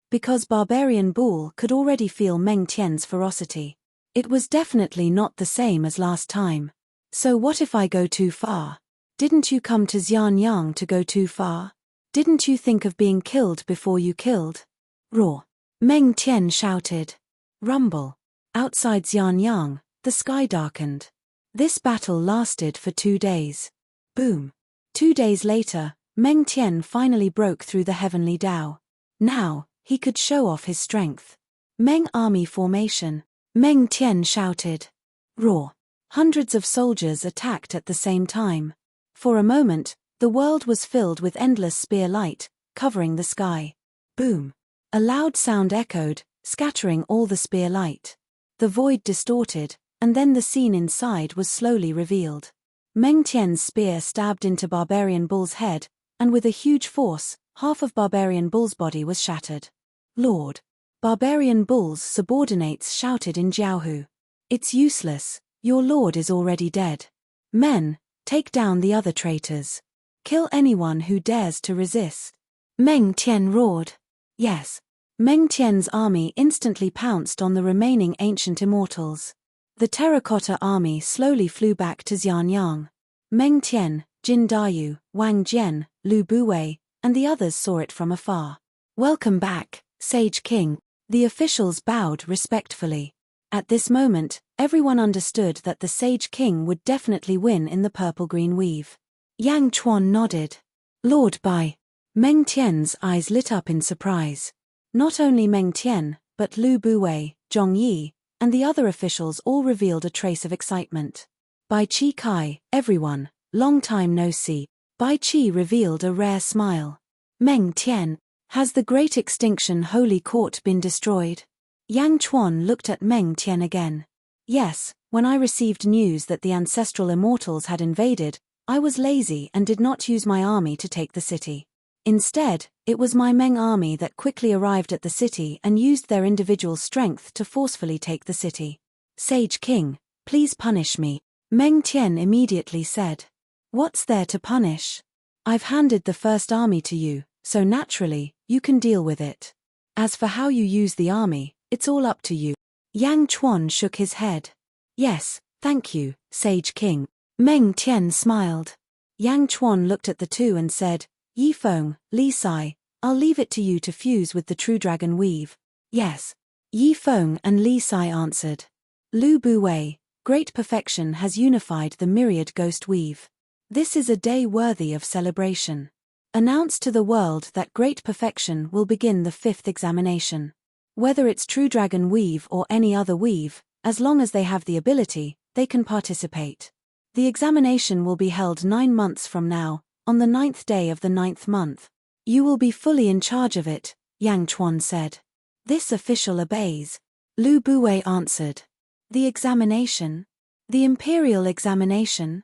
Because Barbarian Bull could already feel Meng Tian's ferocity. It was definitely not the same as last time. So what if I go too far? Didn't you come to Xianyang to go too far? Didn't you think of being killed before you killed? Roar. Meng Tian shouted. Rumble. Outside Xianyang, the sky darkened. This battle lasted for 2 days. Boom. 2 days later, Meng Tian finally broke through the heavenly Tao. Now, he could show off his strength. Meng army formation. Meng Tian shouted. Roar. Hundreds of soldiers attacked at the same time. For a moment, the world was filled with endless spear light, covering the sky. Boom. A loud sound echoed, scattering all the spear light. The void distorted, and then the scene inside was slowly revealed. Meng Tian's spear stabbed into Barbarian Bull's head, and with a huge force, half of Barbarian Bull's body was shattered. Lord. Barbarian Bull's subordinates shouted in Jiaohu. It's useless, your lord is already dead. Men, take down the other traitors. Kill anyone who dares to resist. Meng Tian roared. Yes. Meng Tian's army instantly pounced on the remaining ancient immortals. The terracotta army slowly flew back to Xianyang. Meng Tian, Jin Dayu, Wang Jian, Lu Buwei, and the others saw it from afar. Welcome back, Sage King. The officials bowed respectfully. At this moment, everyone understood that the Sage King would definitely win in the purple-green weave. Yang Chuan nodded. Lord Bai. Meng Tian's eyes lit up in surprise. Not only Meng Tian, but Lu Buwei, Zhong Yi, and the other officials all revealed a trace of excitement. Bai Chi Kai, everyone, long time no see. Bai Chi revealed a rare smile. Meng Tian, has the Great Extinction Holy Court been destroyed? Yang Chuan looked at Meng Tian again. Yes, when I received news that the ancestral immortals had invaded, I was lazy and did not use my army to take the city. Instead, it was my Meng army that quickly arrived at the city and used their individual strength to forcefully take the city. Sage King, please punish me. Meng Tian immediately said. What's there to punish? I've handed the first army to you, so naturally, you can deal with it. As for how you use the army, it's all up to you. Yang Chuan shook his head. Yes, thank you, Sage King. Meng Tian smiled. Yang Chuan looked at the two and said, Yifeng, Li Sai, I'll leave it to you to fuse with the true dragon weave. Yes. Yi Feng and Li Sai answered. Lu Buwei, great perfection has unified the myriad ghost weave. This is a day worthy of celebration. Announce to the world that great perfection will begin the 5th examination. Whether it's true dragon weave or any other weave, as long as they have the ability, they can participate. The examination will be held 9 months from now, on the 9th day of the 9th month. You will be fully in charge of it, Yang Chuan said. This official obeys. Lu Buwei answered. The examination? The imperial examination?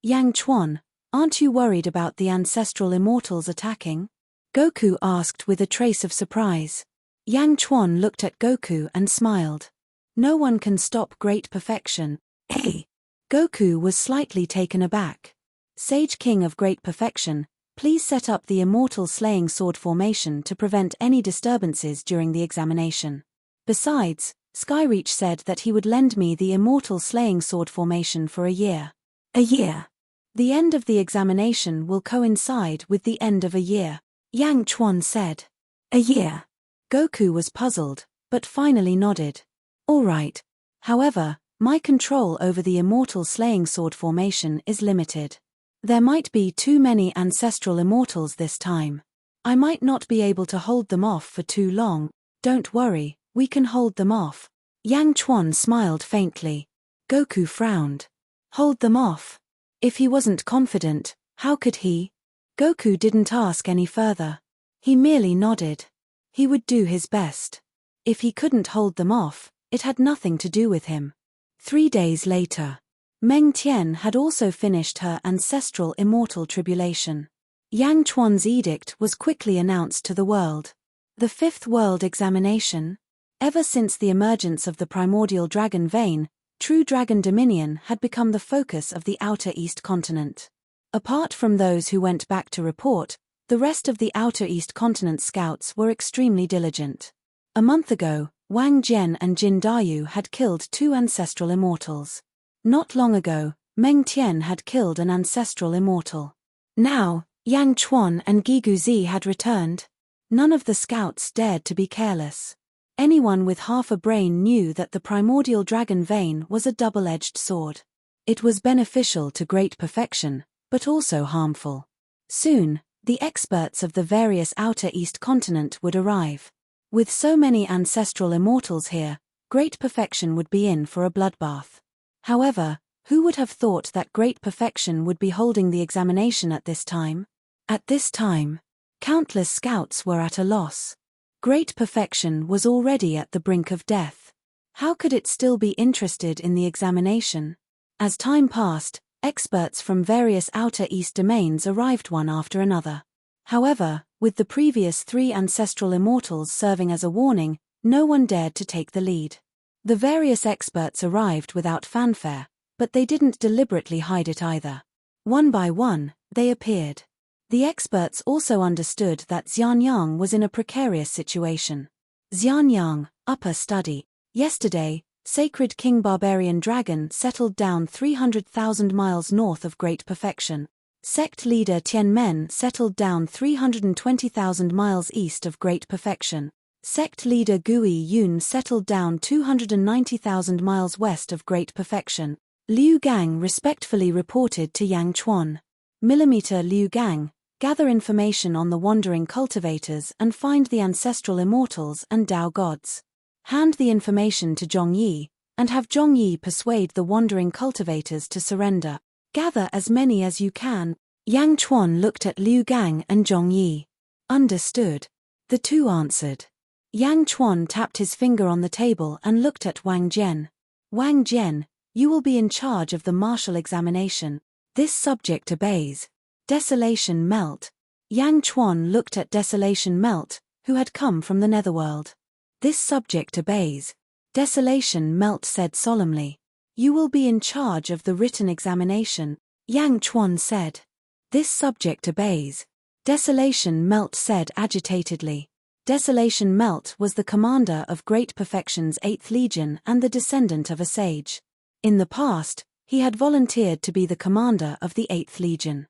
Yang Chuan, aren't you worried about the ancestral immortals attacking? Goku asked with a trace of surprise. Yang Chuan looked at Goku and smiled. No one can stop great perfection. Hey! Goku was slightly taken aback. Sage King of Great Perfection, please set up the Immortal Slaying Sword formation to prevent any disturbances during the examination. Besides, Skyreach said that he would lend me the Immortal Slaying Sword formation for a year. A year? The end of the examination will coincide with the end of a year, Yang Chuan said. A year? Goku was puzzled, but finally nodded. All right. However, my control over the Immortal Slaying Sword formation is limited. There might be too many ancestral immortals this time. I might not be able to hold them off for too long. Don't worry, we can hold them off. Yang Chuan smiled faintly. Goku frowned. Hold them off? If he wasn't confident, how could he? Goku didn't ask any further. He merely nodded. He would do his best. If he couldn't hold them off, it had nothing to do with him. 3 days later. Meng Tian had also finished her ancestral immortal tribulation. Yang Chuan's edict was quickly announced to the world. The 5th world examination? Ever since the emergence of the primordial dragon vein, true dragon dominion had become the focus of the outer east continent. Apart from those who went back to report, the rest of the outer east continent scouts were extremely diligent. A month ago, Wang Jian and Jin Dayu had killed 2 ancestral immortals. Not long ago, Meng Tian had killed an ancestral immortal. Now, Yang Chuan and Gigu Zi had returned. None of the scouts dared to be careless. Anyone with half a brain knew that the primordial dragon vein was a double-edged sword. It was beneficial to great perfection, but also harmful. Soon, the experts of the various outer east continent would arrive. With so many ancestral immortals here, great perfection would be in for a bloodbath. However, who would have thought that great perfection would be holding the examination at this time? At this time, countless scouts were at a loss. Great perfection was already at the brink of death. How could it still be interested in the examination? As time passed, experts from various outer east domains arrived one after another. However, with the previous 3 ancestral immortals serving as a warning, no one dared to take the lead. The various experts arrived without fanfare, but they didn't deliberately hide it either. One by one, they appeared. The experts also understood that Xianyang was in a precarious situation. Xianyang, upper study. Yesterday, Sacred King Barbarian Dragon settled down 300,000 miles north of Great Perfection. Sect leader Tian Men settled down 320,000 miles east of Great Perfection. Sect leader Gui Yun settled down 290,000 miles west of Great Perfection. Liu Gang respectfully reported to Yang Chuan. Millimeter Liu Gang, gather information on the wandering cultivators and find the ancestral immortals and Dao gods. Hand the information to Zhongyi, and have Zhongyi persuade the wandering cultivators to surrender. Gather as many as you can. Yang Chuan looked at Liu Gang and Zhongyi. Understood. The 2 answered. Yang Chuan tapped his finger on the table and looked at Wang Jian. Wang Jian, you will be in charge of the martial examination. This subject obeys. Desolation Melt. Yang Chuan looked at Desolation Melt, who had come from the netherworld. This subject obeys. Desolation Melt said solemnly. You will be in charge of the written examination, Yang Chuan said. This subject obeys. Desolation Melt said agitatedly. Desolation Melt was the commander of Great Perfection's 8th Legion and the descendant of a sage. In the past, he had volunteered to be the commander of the 8th Legion.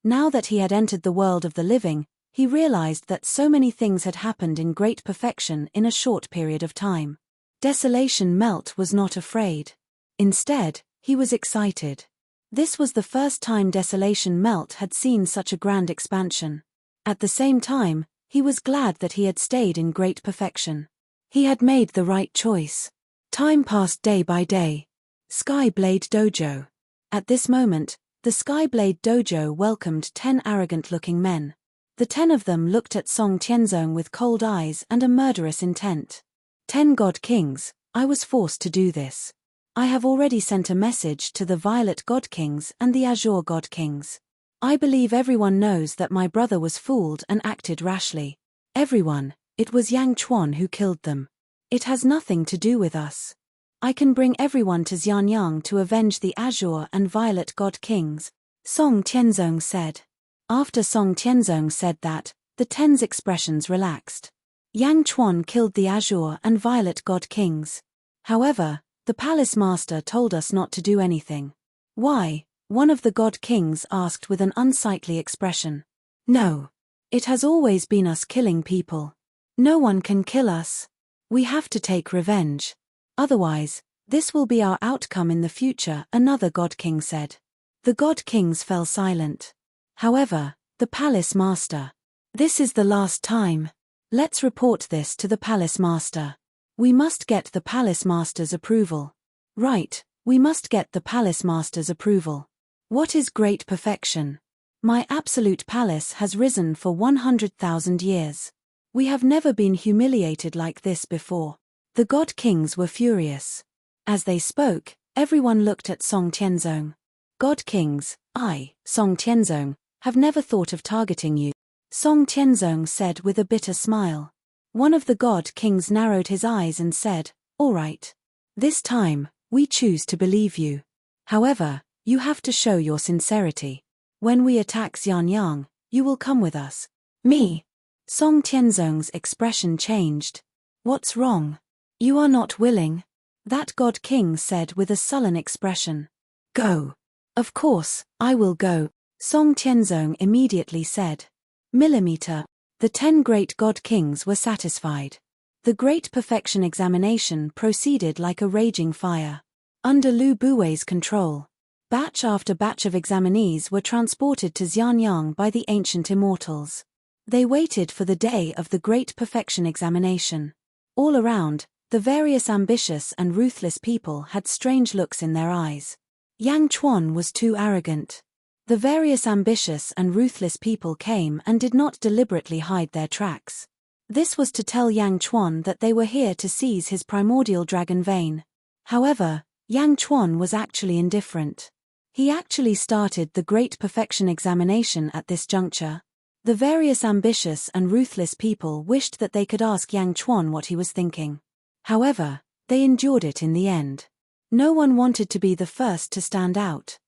Now that he had entered the world of the living, he realized that so many things had happened in great perfection in a short period of time. Desolation Melt was not afraid. Instead, he was excited. This was the first time Desolation Melt had seen such a grand expansion. At the same time, he was glad that he had stayed in great perfection. He had made the right choice. Time passed day by day. Skyblade Dojo. At this moment, the Skyblade Dojo welcomed 10 arrogant-looking men. The 10 of them looked at Song Tianzong with cold eyes and a murderous intent. 10 God Kings, I was forced to do this. I have already sent a message to the Violet God Kings and the Azure God Kings. I believe everyone knows that my brother was fooled and acted rashly. Everyone, it was Yang Chuan who killed them. It has nothing to do with us. I can bring everyone to Xianyang to avenge the Azure and Violet God Kings, Song Tianzong said. After Song Tianzong said that, the 10's expressions relaxed. Yang Chuan killed the Azure and Violet God Kings. However, the Palace Master told us not to do anything. Why? One of the God Kings asked with an unsightly expression. No. It has always been us killing people. No one can kill us. We have to take revenge. Otherwise, this will be our outcome in the future, another God King said. The God Kings fell silent. However, the Palace Master. This is the last time. Let's report this to the Palace Master. We must get the Palace Master's approval. Right, we must get the Palace Master's approval. What is great perfection? My absolute palace has risen for 100,000 years. We have never been humiliated like this before. The God Kings were furious. As they spoke, everyone looked at Song Tianzong. God Kings, I, Song Tianzong, have never thought of targeting you, Song Tianzong said with a bitter smile. One of the God Kings narrowed his eyes and said, all right. This time, we choose to believe you. However, you have to show your sincerity. When we attack Xianyang, you will come with us. Me? Song Tianzong's expression changed. What's wrong? You are not willing? That God King said with a sullen expression. Go. Of course, I will go, Song Tianzong immediately said. Millimeter. The 10 great God Kings were satisfied. The Great Perfection examination proceeded like a raging fire. Under Lu Buwei's control, batch after batch of examinees were transported to Xianyang by the ancient Immortals. They waited for the day of the Great Perfection examination. All around, the various ambitious and ruthless people had strange looks in their eyes. Yang Chuan was too arrogant. The various ambitious and ruthless people came and did not deliberately hide their tracks. This was to tell Yang Chuan that they were here to seize his primordial dragon vein. However, Yang Chuan was actually indifferent. He actually started the Great Perfection examination at this juncture. The various ambitious and ruthless people wished that they could ask Yang Chuan what he was thinking. However, they endured it in the end. No one wanted to be the first to stand out.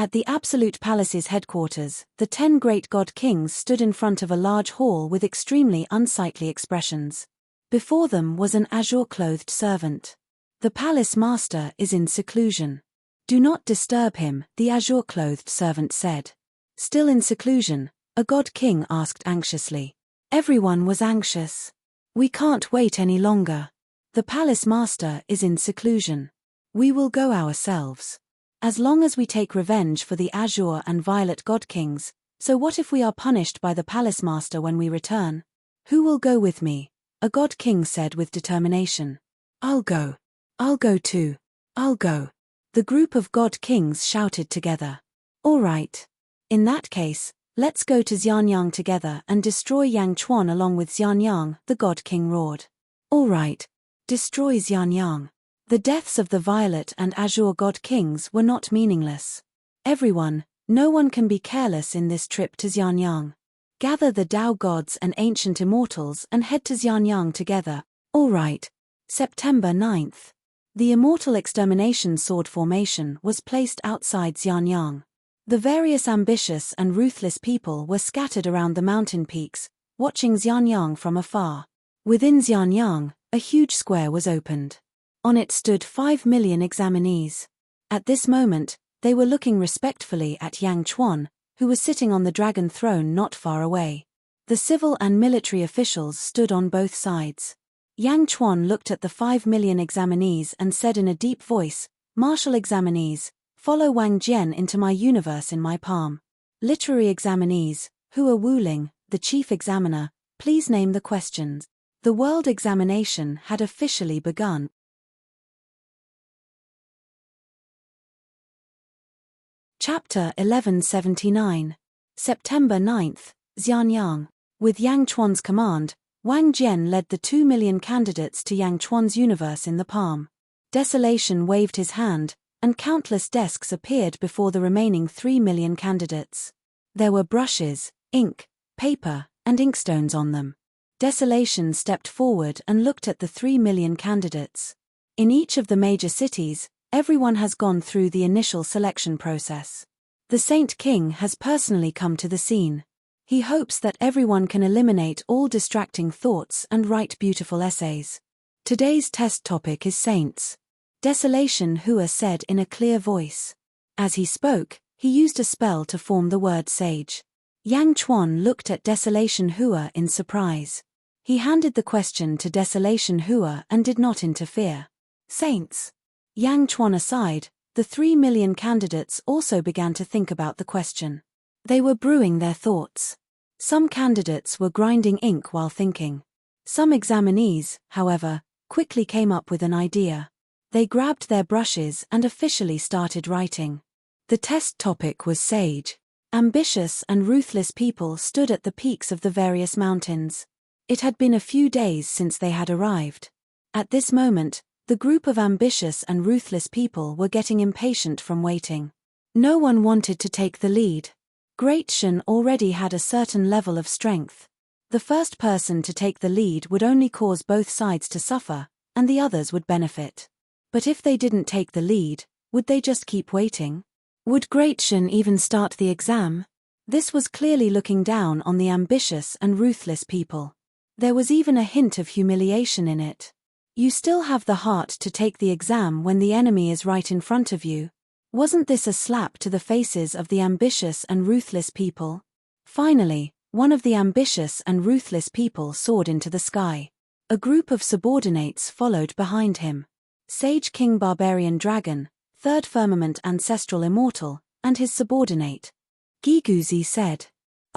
At the Absolute Palace's headquarters, the 10 great God Kings stood in front of a large hall with extremely unsightly expressions. Before them was an azure-clothed servant. The Palace Master is in seclusion. Do not disturb him, the azure-clothed servant said. Still in seclusion, a God King asked anxiously. Everyone was anxious. We can't wait any longer. The Palace Master is in seclusion. We will go ourselves. As long as we take revenge for the Azure and Violet God Kings, so what if we are punished by the Palace Master when we return? Who will go with me? A God King said with determination. I'll go. I'll go too. I'll go. The group of God Kings shouted together. All right. In that case, let's go to Xianyang together and destroy Yang Chuan along with Xianyang, the God King roared. All right. Destroy Xianyang. The deaths of the Violet and Azure God Kings were not meaningless. Everyone, no one can be careless in this trip to Xianyang. Gather the Dao Gods and Ancient Immortals and head to Xianyang together. All right. September 9th. The Immortal Extermination Sword Formation was placed outside Xianyang. The various ambitious and ruthless people were scattered around the mountain peaks, watching Xianyang from afar. Within Xianyang, a huge square was opened. On it stood 5 million examinees. At this moment, They were looking respectfully at Yang Chuan, who was sitting on the dragon throne not far away. The civil and military officials stood on both sides. Yang Chuan looked at the 5 million examinees and said in a deep voice, "Martial examinees, follow Wang Jian into my universe in my palm. Literary examinees, Hua Wuling, the chief examiner, please name the questions." The world examination had officially begun. Chapter 1179. September 9th, Xianyang. With Yang Chuan's command, Wang Jian led the 2 million candidates to Yang Chuan's universe in the palm. Desolation waved his hand, and countless desks appeared before the remaining 3 million candidates. There were brushes, ink, paper, and inkstones on them. Desolation stepped forward and looked at the 3 million candidates. In each of the major cities, everyone has gone through the initial selection process. The Saint King has personally come to the scene. He hopes that everyone can eliminate all distracting thoughts and write beautiful essays. Today's test topic is saints. Desolation Hua said in a clear voice. As he spoke, he used a spell to form the word sage. Yang Chuan looked at Desolation Hua in surprise. He handed the question to Desolation Hua and did not interfere. Saints. Yang Chuan aside, the 3 million candidates also began to think about the question. They were brewing their thoughts. Some candidates were grinding ink while thinking. Some examinees, however, quickly came up with an idea. They grabbed their brushes and officially started writing. The test topic was sage. Ambitious and ruthless people stood at the peaks of the various mountains. It had been a few days since they had arrived. At this moment, the group of ambitious and ruthless people were getting impatient from waiting. No one wanted to take the lead. Great Shen already had a certain level of strength. The first person to take the lead would only cause both sides to suffer, and the others would benefit. But if they didn't take the lead, would they just keep waiting? Would Great Shen even start the exam? This was clearly looking down on the ambitious and ruthless people. There was even a hint of humiliation in it. You still have the heart to take the exam when the enemy is right in front of you. Wasn't this a slap to the faces of the ambitious and ruthless people? Finally, one of the ambitious and ruthless people soared into the sky. A group of subordinates followed behind him. Sage King Barbarian Dragon, Third Firmament Ancestral Immortal, and his subordinate. Giguzi said.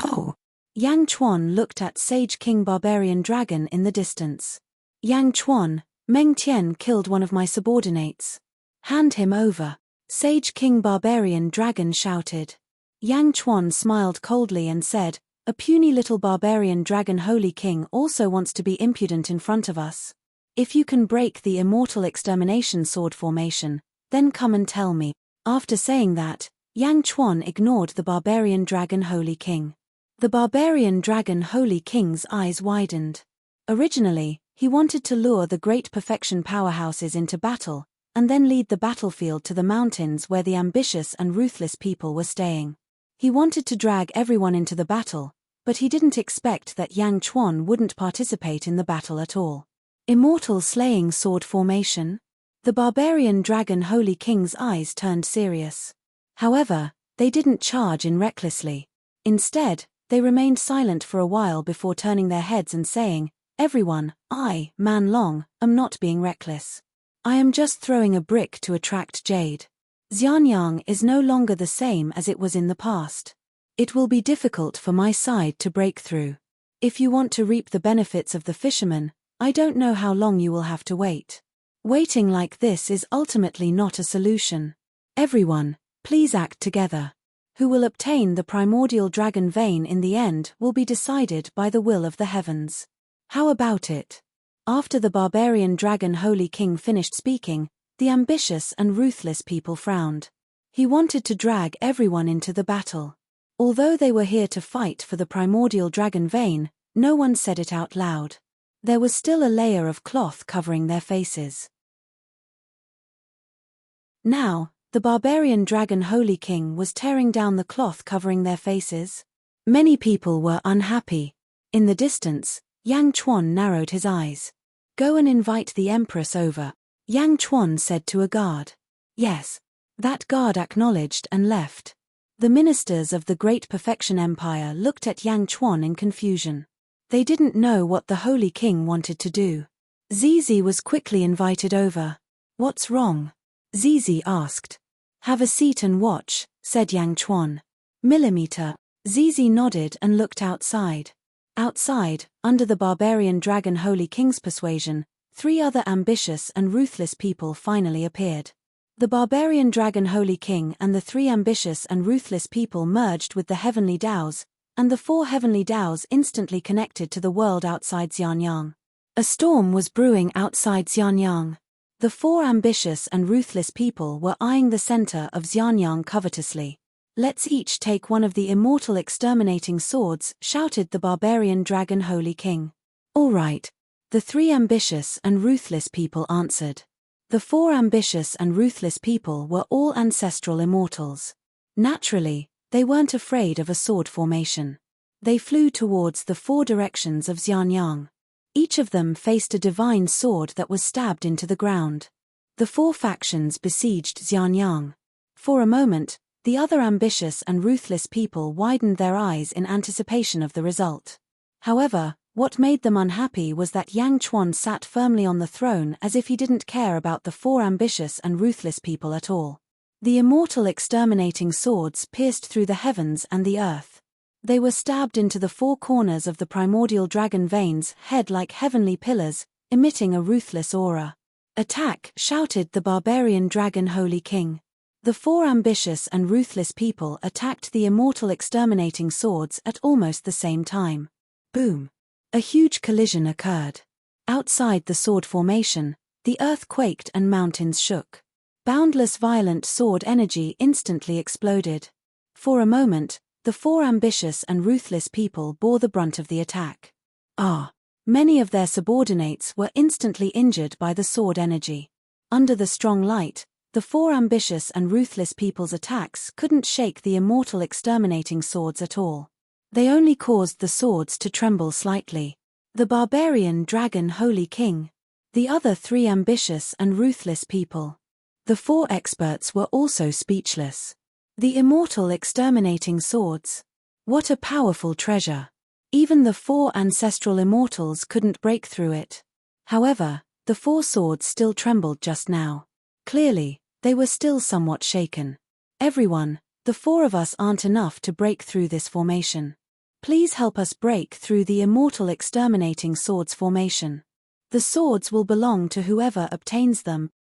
Oh. Yang Chuan looked at Sage King Barbarian Dragon in the distance. Yang Chuan, Meng Tian killed one of my subordinates. Hand him over. Sage King Barbarian Dragon shouted. Yang Chuan smiled coldly and said, "A puny little barbarian dragon Holy King also wants to be impudent in front of us. If you can break the Immortal Extermination Sword formation, then come and tell me." After saying that, Yang Chuan ignored the barbarian dragon Holy King. The barbarian dragon Holy King's eyes widened. Originally, he wanted to lure the great perfection powerhouses into battle, and then lead the battlefield to the mountains where the ambitious and ruthless people were staying. He wanted to drag everyone into the battle, but he didn't expect that Yang Chuan wouldn't participate in the battle at all. Immortal Slaying Sword Formation? The barbarian dragon Holy King's eyes turned serious. However, they didn't charge in recklessly. Instead, they remained silent for a while before turning their heads and saying, "Everyone, I, Man Long, am not being reckless. I am just throwing a brick to attract jade. Xianyang is no longer the same as it was in the past. It will be difficult for my side to break through. If you want to reap the benefits of the fisherman, I don't know how long you will have to wait. Waiting like this is ultimately not a solution. Everyone, please act together. Who will obtain the primordial dragon vein in the end will be decided by the will of the heavens. How about it?" After the barbarian dragon Holy King finished speaking, the ambitious and ruthless people frowned. He wanted to drag everyone into the battle. Although they were here to fight for the primordial dragon vein, no one said it out loud. There was still a layer of cloth covering their faces. Now, the barbarian dragon Holy King was tearing down the cloth covering their faces. Many people were unhappy. In the distance, Yang Chuan narrowed his eyes. "Go and invite the Empress over," Yang Chuan said to a guard. "Yes." That guard acknowledged and left. The ministers of the Great Perfection Empire looked at Yang Chuan in confusion. They didn't know what the Holy King wanted to do. Zizi was quickly invited over. "What's wrong?" Zizi asked. "Have a seat and watch," said Yang Chuan. Millimeter. Zizi nodded and looked outside. Outside, under the barbarian dragon Holy King's persuasion, 3 other ambitious and ruthless people finally appeared. The barbarian dragon Holy King and the 3 ambitious and ruthless people merged with the heavenly Daos, and the 4 heavenly Daos instantly connected to the world outside Xianyang. A storm was brewing outside Xianyang. The 4 ambitious and ruthless people were eyeing the center of Xianyang covetously. "Let's each take one of the immortal exterminating swords," shouted the barbarian dragon Holy King. "All right," the 3 ambitious and ruthless people answered. The 4 ambitious and ruthless people were all ancestral immortals. Naturally, they weren't afraid of a sword formation. They flew towards the 4 directions of Xianyang. Each of them faced a divine sword that was stabbed into the ground. The 4 factions besieged Xianyang. For a moment, the other ambitious and ruthless people widened their eyes in anticipation of the result. However, what made them unhappy was that Yang Chuan sat firmly on the throne as if he didn't care about the 4 ambitious and ruthless people at all. The immortal exterminating swords pierced through the heavens and the earth. They were stabbed into the 4 corners of the primordial dragon veins, head like heavenly pillars, emitting a ruthless aura. "Attack!" shouted the barbarian dragon Holy King. The 4 ambitious and ruthless people attacked the immortal exterminating swords at almost the same time. Boom! A huge collision occurred. Outside the sword formation, the earth quaked and mountains shook. Boundless violent sword energy instantly exploded. For a moment, the 4 ambitious and ruthless people bore the brunt of the attack. Many of their subordinates were instantly injured by the sword energy. Under the strong light, the 4 ambitious and ruthless people's attacks couldn't shake the immortal exterminating swords at all. They only caused the swords to tremble slightly. The barbarian dragon Holy King. The other 3 ambitious and ruthless people. The 4 experts were also speechless. The immortal exterminating swords. What a powerful treasure. Even the 4 ancestral immortals couldn't break through it. However, the 4 swords still trembled just now. Clearly, they were still somewhat shaken. "Everyone, the 4 of us aren't enough to break through this formation. Please help us break through the immortal exterminating swords formation. The swords will belong to whoever obtains them,"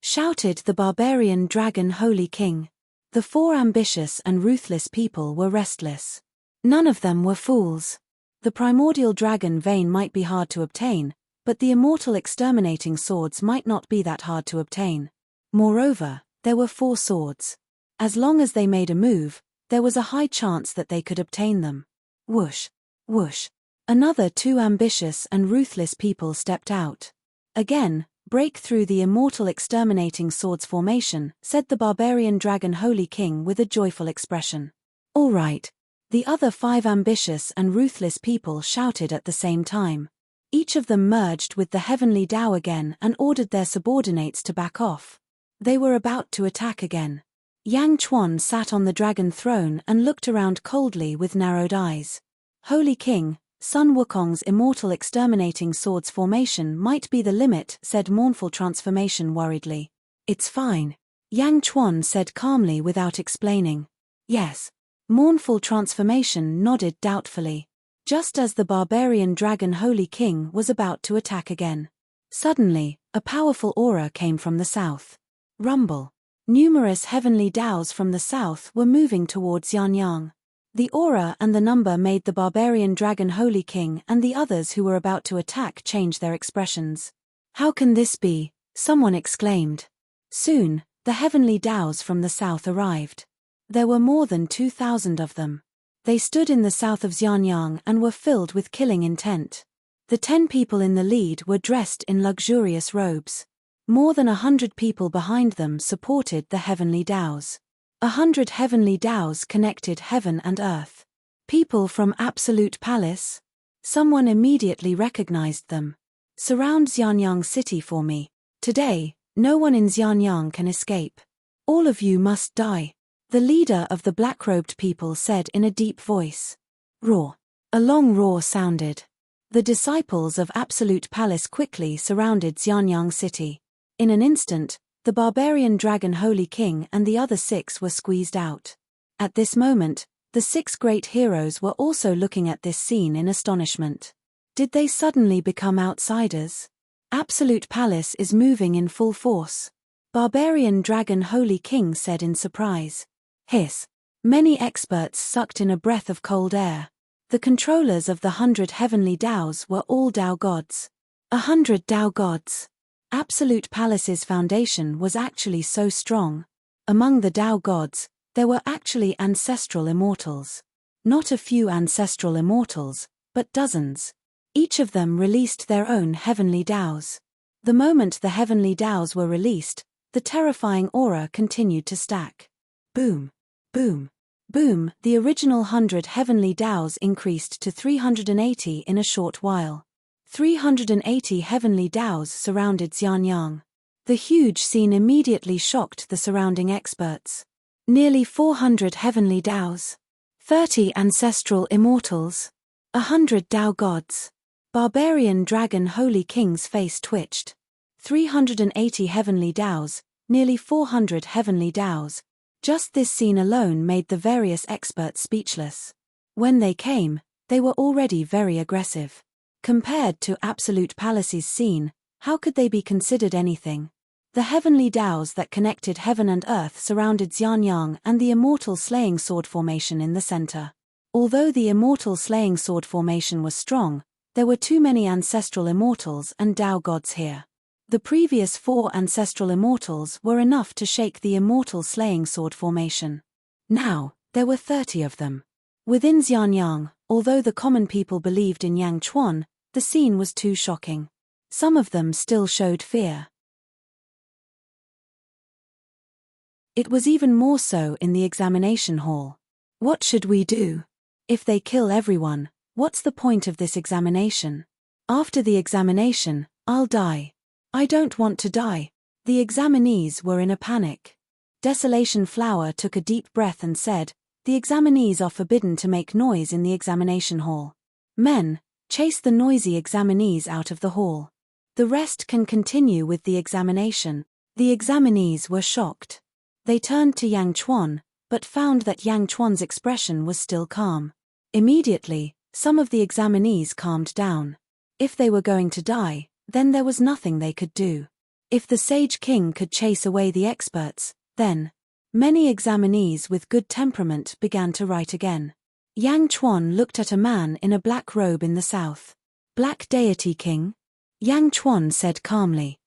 shouted the barbarian dragon Holy King. The 4 ambitious and ruthless people were restless. None of them were fools. The primordial dragon vein might be hard to obtain, but the immortal exterminating swords might not be that hard to obtain. Moreover, there were 4 swords. As long as they made a move, there was a high chance that they could obtain them. Whoosh! Whoosh! Another 2 ambitious and ruthless people stepped out. "Again, break through the immortal exterminating swords formation," said the barbarian dragon Holy King with a joyful expression. "All right." The other 5 ambitious and ruthless people shouted at the same time. Each of them merged with the heavenly Tao again and ordered their subordinates to back off. They were about to attack again. Yang Chuan sat on the dragon throne and looked around coldly with narrowed eyes. "Holy King, Sun Wukong's immortal exterminating swords formation might be the limit," said Mournful Transformation worriedly. "It's fine," Yang Chuan said calmly without explaining. "Yes." Mournful Transformation nodded doubtfully. Just as the barbarian dragon Holy King was about to attack again. Suddenly, a powerful aura came from the south. Rumble. Numerous heavenly Daos from the south were moving towards Xianyang. The aura and the number made the barbarian dragon Holy King and the others who were about to attack change their expressions. "How can this be?" someone exclaimed. Soon, the heavenly Daos from the south arrived. There were more than 2,000 of them. They stood in the south of Xianyang and were filled with killing intent. The 10 people in the lead were dressed in luxurious robes. More than 100 people behind them supported the heavenly Daos. 100 heavenly Daos connected heaven and earth. People from Absolute Palace? Someone immediately recognized them. "Surround Xianyang City for me. Today, No one in Xianyang can escape. All of you must die. The leader of the black-robed people said in a deep voice. Roar. A long roar sounded. The disciples of Absolute Palace quickly surrounded Xianyang city. In an instant, the barbarian dragon Holy King and the other 6 were squeezed out. At this moment, the 6 great heroes were also looking at this scene in astonishment. Did they suddenly become outsiders? Absolute Palace is moving in full force. Barbarian Dragon Holy King said in surprise. Hiss. Many experts sucked in a breath of cold air. The controllers of the 100 heavenly Daos were all Dao gods. 100 Dao gods. Absolute Palace's foundation was actually so strong. Among the Dao gods, there were actually ancestral immortals. Not a few ancestral immortals, but dozens. Each of them released their own heavenly Daos. The moment the heavenly Daos were released, the terrifying aura continued to stack. Boom. Boom. Boom. The original 100 heavenly Daos increased to 380 in a short while. 380 heavenly Daos surrounded Xianyang. The huge scene immediately shocked the surrounding experts. Nearly 400 heavenly Daos. 30 ancestral immortals. 100 Dao gods. Barbarian Dragon Holy King's face twitched. 380 heavenly Daos, nearly 400 heavenly Daos. Just this scene alone made the various experts speechless. When they came, they were already very aggressive. Compared to Absolute Palace's scene, how could they be considered anything? The heavenly Daos that connected heaven and earth surrounded Xianyang and the immortal slaying sword formation in the center. Although the immortal slaying sword formation was strong, there were too many ancestral immortals and Dao gods here. The previous 4 ancestral immortals were enough to shake the immortal slaying sword formation. Now, there were 30 of them. Within Xianyang, although the common people believed in Yang Chuan, the scene was too shocking. Some of them still showed fear. It was even more so in the examination hall. What should we do? If they kill everyone, what's the point of this examination? After the examination, I'll die. I don't want to die. The examinees were in a panic. Desolation Flower took a deep breath and said, the examinees are forbidden to make noise in the examination hall. Men, chase the noisy examinees out of the hall. The rest can continue with the examination. The examinees were shocked. They turned to Yang Chuan, but found that Yang Chuan's expression was still calm. Immediately, some of the examinees calmed down. If they were going to die, then there was nothing they could do. If the Sage King could chase away the experts, then many examinees with good temperament began to write again. Yang Chuan looked at a man in a black robe in the south. Black Deity King? Yang Chuan said calmly.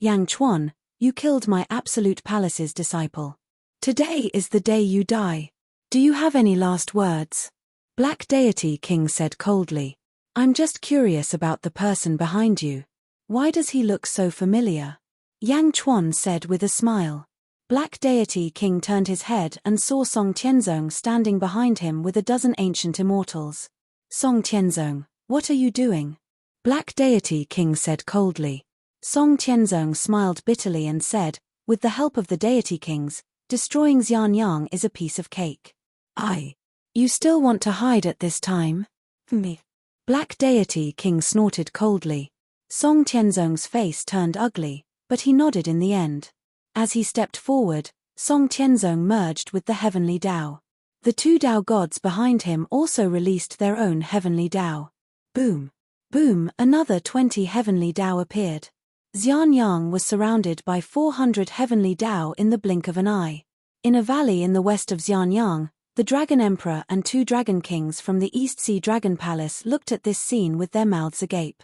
Yang Chuan, you killed my Absolute Palace's disciple. Today is the day you die. Do you have any last words? Black Deity King said coldly. I'm just curious about the person behind you. Why does he look so familiar? Yang Chuan said with a smile. Black Deity King turned his head and saw Song Tianzong standing behind him with a dozen ancient immortals. Song Tianzong, what are you doing? Black Deity King said coldly. Song Tianzong smiled bitterly and said, with the help of the Deity Kings, destroying Xianyang is a piece of cake. You still want to hide at this time? Me. Black Deity King snorted coldly. Song Tianzong's face turned ugly, but he nodded in the end. As he stepped forward, Song Tianzong merged with the heavenly Dao. The 2 Dao gods behind him also released their own heavenly Dao. Boom. Boom, another 20 heavenly Dao appeared. Xianyang was surrounded by 400 heavenly Dao in the blink of an eye. In a valley in the west of Xianyang, the Dragon Emperor and 2 Dragon Kings from the East Sea Dragon Palace looked at this scene with their mouths agape.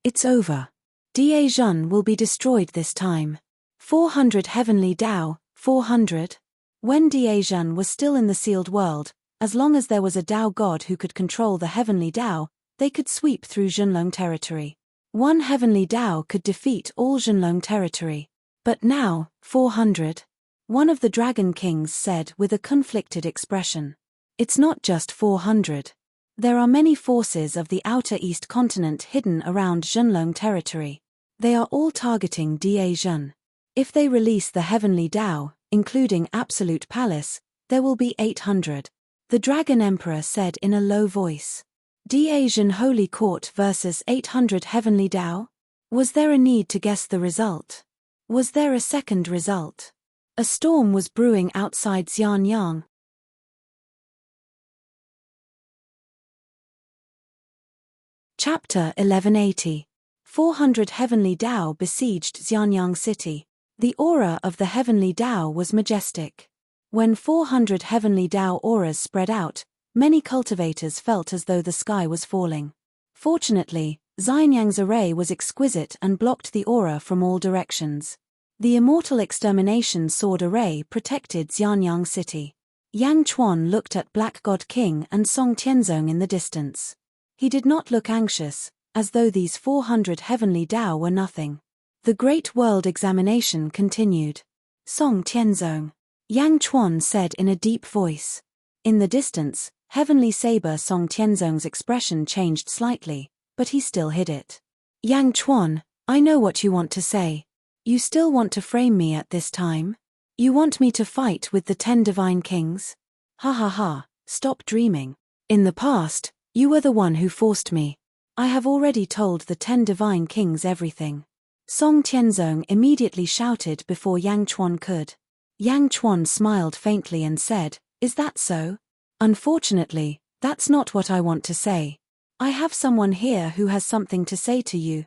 It's over. Da Jun will be destroyed this time. 400 heavenly Dao, 400? When Da Jun was still in the sealed world, as long as there was a Dao god who could control the heavenly Dao, they could sweep through Zhenlong territory. One heavenly Dao could defeat all Zhenlong territory. But now, 400? One of the Dragon Kings said with a conflicted expression. It's not just 400. There are many forces of the Outer East continent hidden around Zhenlong territory. They are all targeting Da Jun. If they release the heavenly Tao, including Absolute Palace, there will be 800. The Dragon Emperor said in a low voice. Da Jun Holy Court versus 800 heavenly Tao? Was there a need to guess the result? Was there a second result? A storm was brewing outside Xianyang. Chapter 1180. 400 heavenly Tao besieged Xianyang city. The aura of the heavenly Tao was majestic. When 400 heavenly Tao auras spread out, many cultivators felt as though the sky was falling. Fortunately, Xianyang's array was exquisite and blocked the aura from all directions. The Immortal Extermination Sword Array protected Xianyang city. Yang Chuan looked at Black God King and Song Tianzong in the distance. He did not look anxious, as though these 400 heavenly Tao were nothing. The Great World Examination continued. Song Tianzong, Yang Chuan said in a deep voice. In the distance, Heavenly Saber Song Tianzong's expression changed slightly, but he still hid it. Yang Chuan, I know what you want to say. You still want to frame me at this time? You want me to fight with the 10 divine kings? Ha ha ha, stop dreaming. In the past, you were the one who forced me. I have already told the 10 divine kings everything. Song Tianzong immediately shouted before Yang Chuan could. Yang Chuan smiled faintly and said, Is that so? Unfortunately, that's not what I want to say. I have someone here who has something to say to you.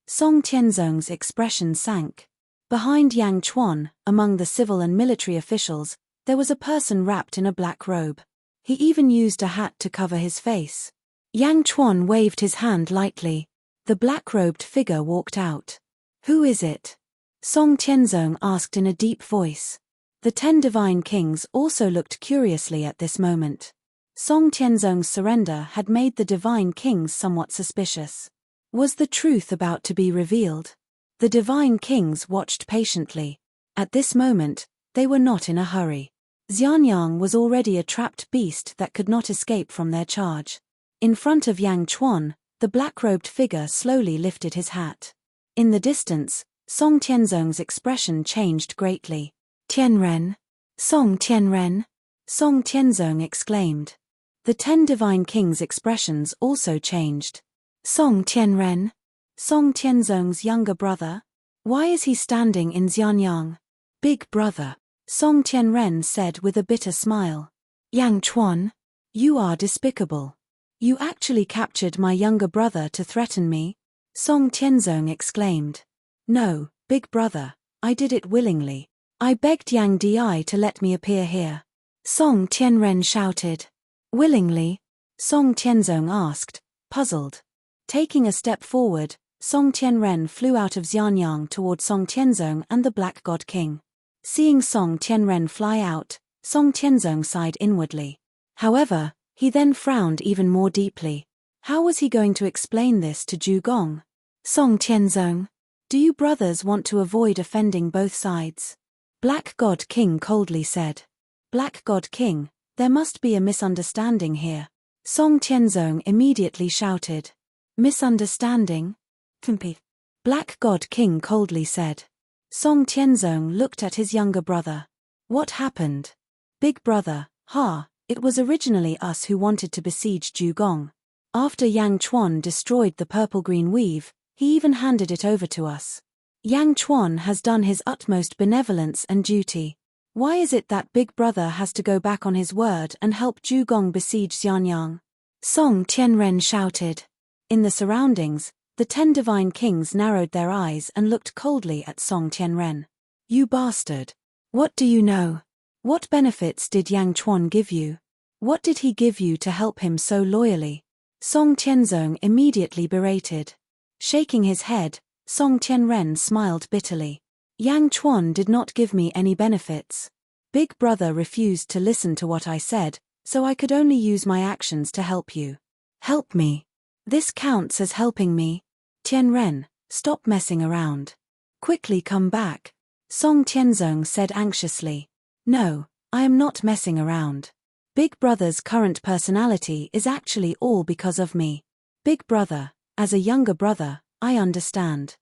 Song Tianzong's expression sank. Behind Yang Chuan, among the civil and military officials, there was a person wrapped in a black robe. He even used a hat to cover his face. Yang Chuan waved his hand lightly. The black-robed figure walked out. Who is it? Song Tianzong asked in a deep voice. The 10 divine kings also looked curiously at this moment. Song Tianzong's surrender had made the divine kings somewhat suspicious. Was the truth about to be revealed? The divine kings watched patiently. At this moment, they were not in a hurry. Xianyang was already a trapped beast that could not escape from their charge. In front of Yang Chuan, the black-robed figure slowly lifted his hat. In the distance, Song Tianzong's expression changed greatly. Tianren! Song Tianren! Song Tianzong exclaimed. The 10 divine kings' expressions also changed. Song Tianren! Song Tianzong's younger brother? Why is he standing in Xianyang? Big brother, Song Tianren said with a bitter smile. Yang Chuan, you are despicable. You actually captured my younger brother to threaten me? Song Tianzong exclaimed. No, big brother, I did it willingly. I begged Yang Di to let me appear here. Song Tianren shouted. Willingly? Song Tianzong asked, puzzled. Taking a step forward, Song Tianren flew out of Xianyang toward Song Tianzong and the Black God King. Seeing Song Tianren fly out, Song Tianzong sighed inwardly. However, he then frowned even more deeply. How was he going to explain this to Zhu Gong? Song Tianzong, do you brothers want to avoid offending both sides? Black God King coldly said. Black God King, there must be a misunderstanding here. Song Tianzong immediately shouted. Misunderstanding? Black God King coldly said. Song Tianzong looked at his younger brother. What happened? Big brother, it was originally us who wanted to besiege Zhu Gong. After Yang Chuan destroyed the purple-green weave, he even handed it over to us. Yang Chuan has done his utmost benevolence and duty. Why is it that big brother has to go back on his word and help Zhu Gong besiege Xianyang? Song Tianren shouted. In the surroundings, the 10 divine kings narrowed their eyes and looked coldly at Song Tianren. You bastard! What do you know? What benefits did Yang Chuan give you? What did he give you to help him so loyally? Song Tianzong immediately berated. Shaking his head, Song Tianren smiled bitterly. Yang Chuan did not give me any benefits. Big brother refused to listen to what I said, so I could only use my actions to help you. Help me. This counts as helping me. Tianren, stop messing around. Quickly come back. Song Tianzong said anxiously. No, I am not messing around. Big brother's current personality is actually all because of me. Big brother, as a younger brother, I understand.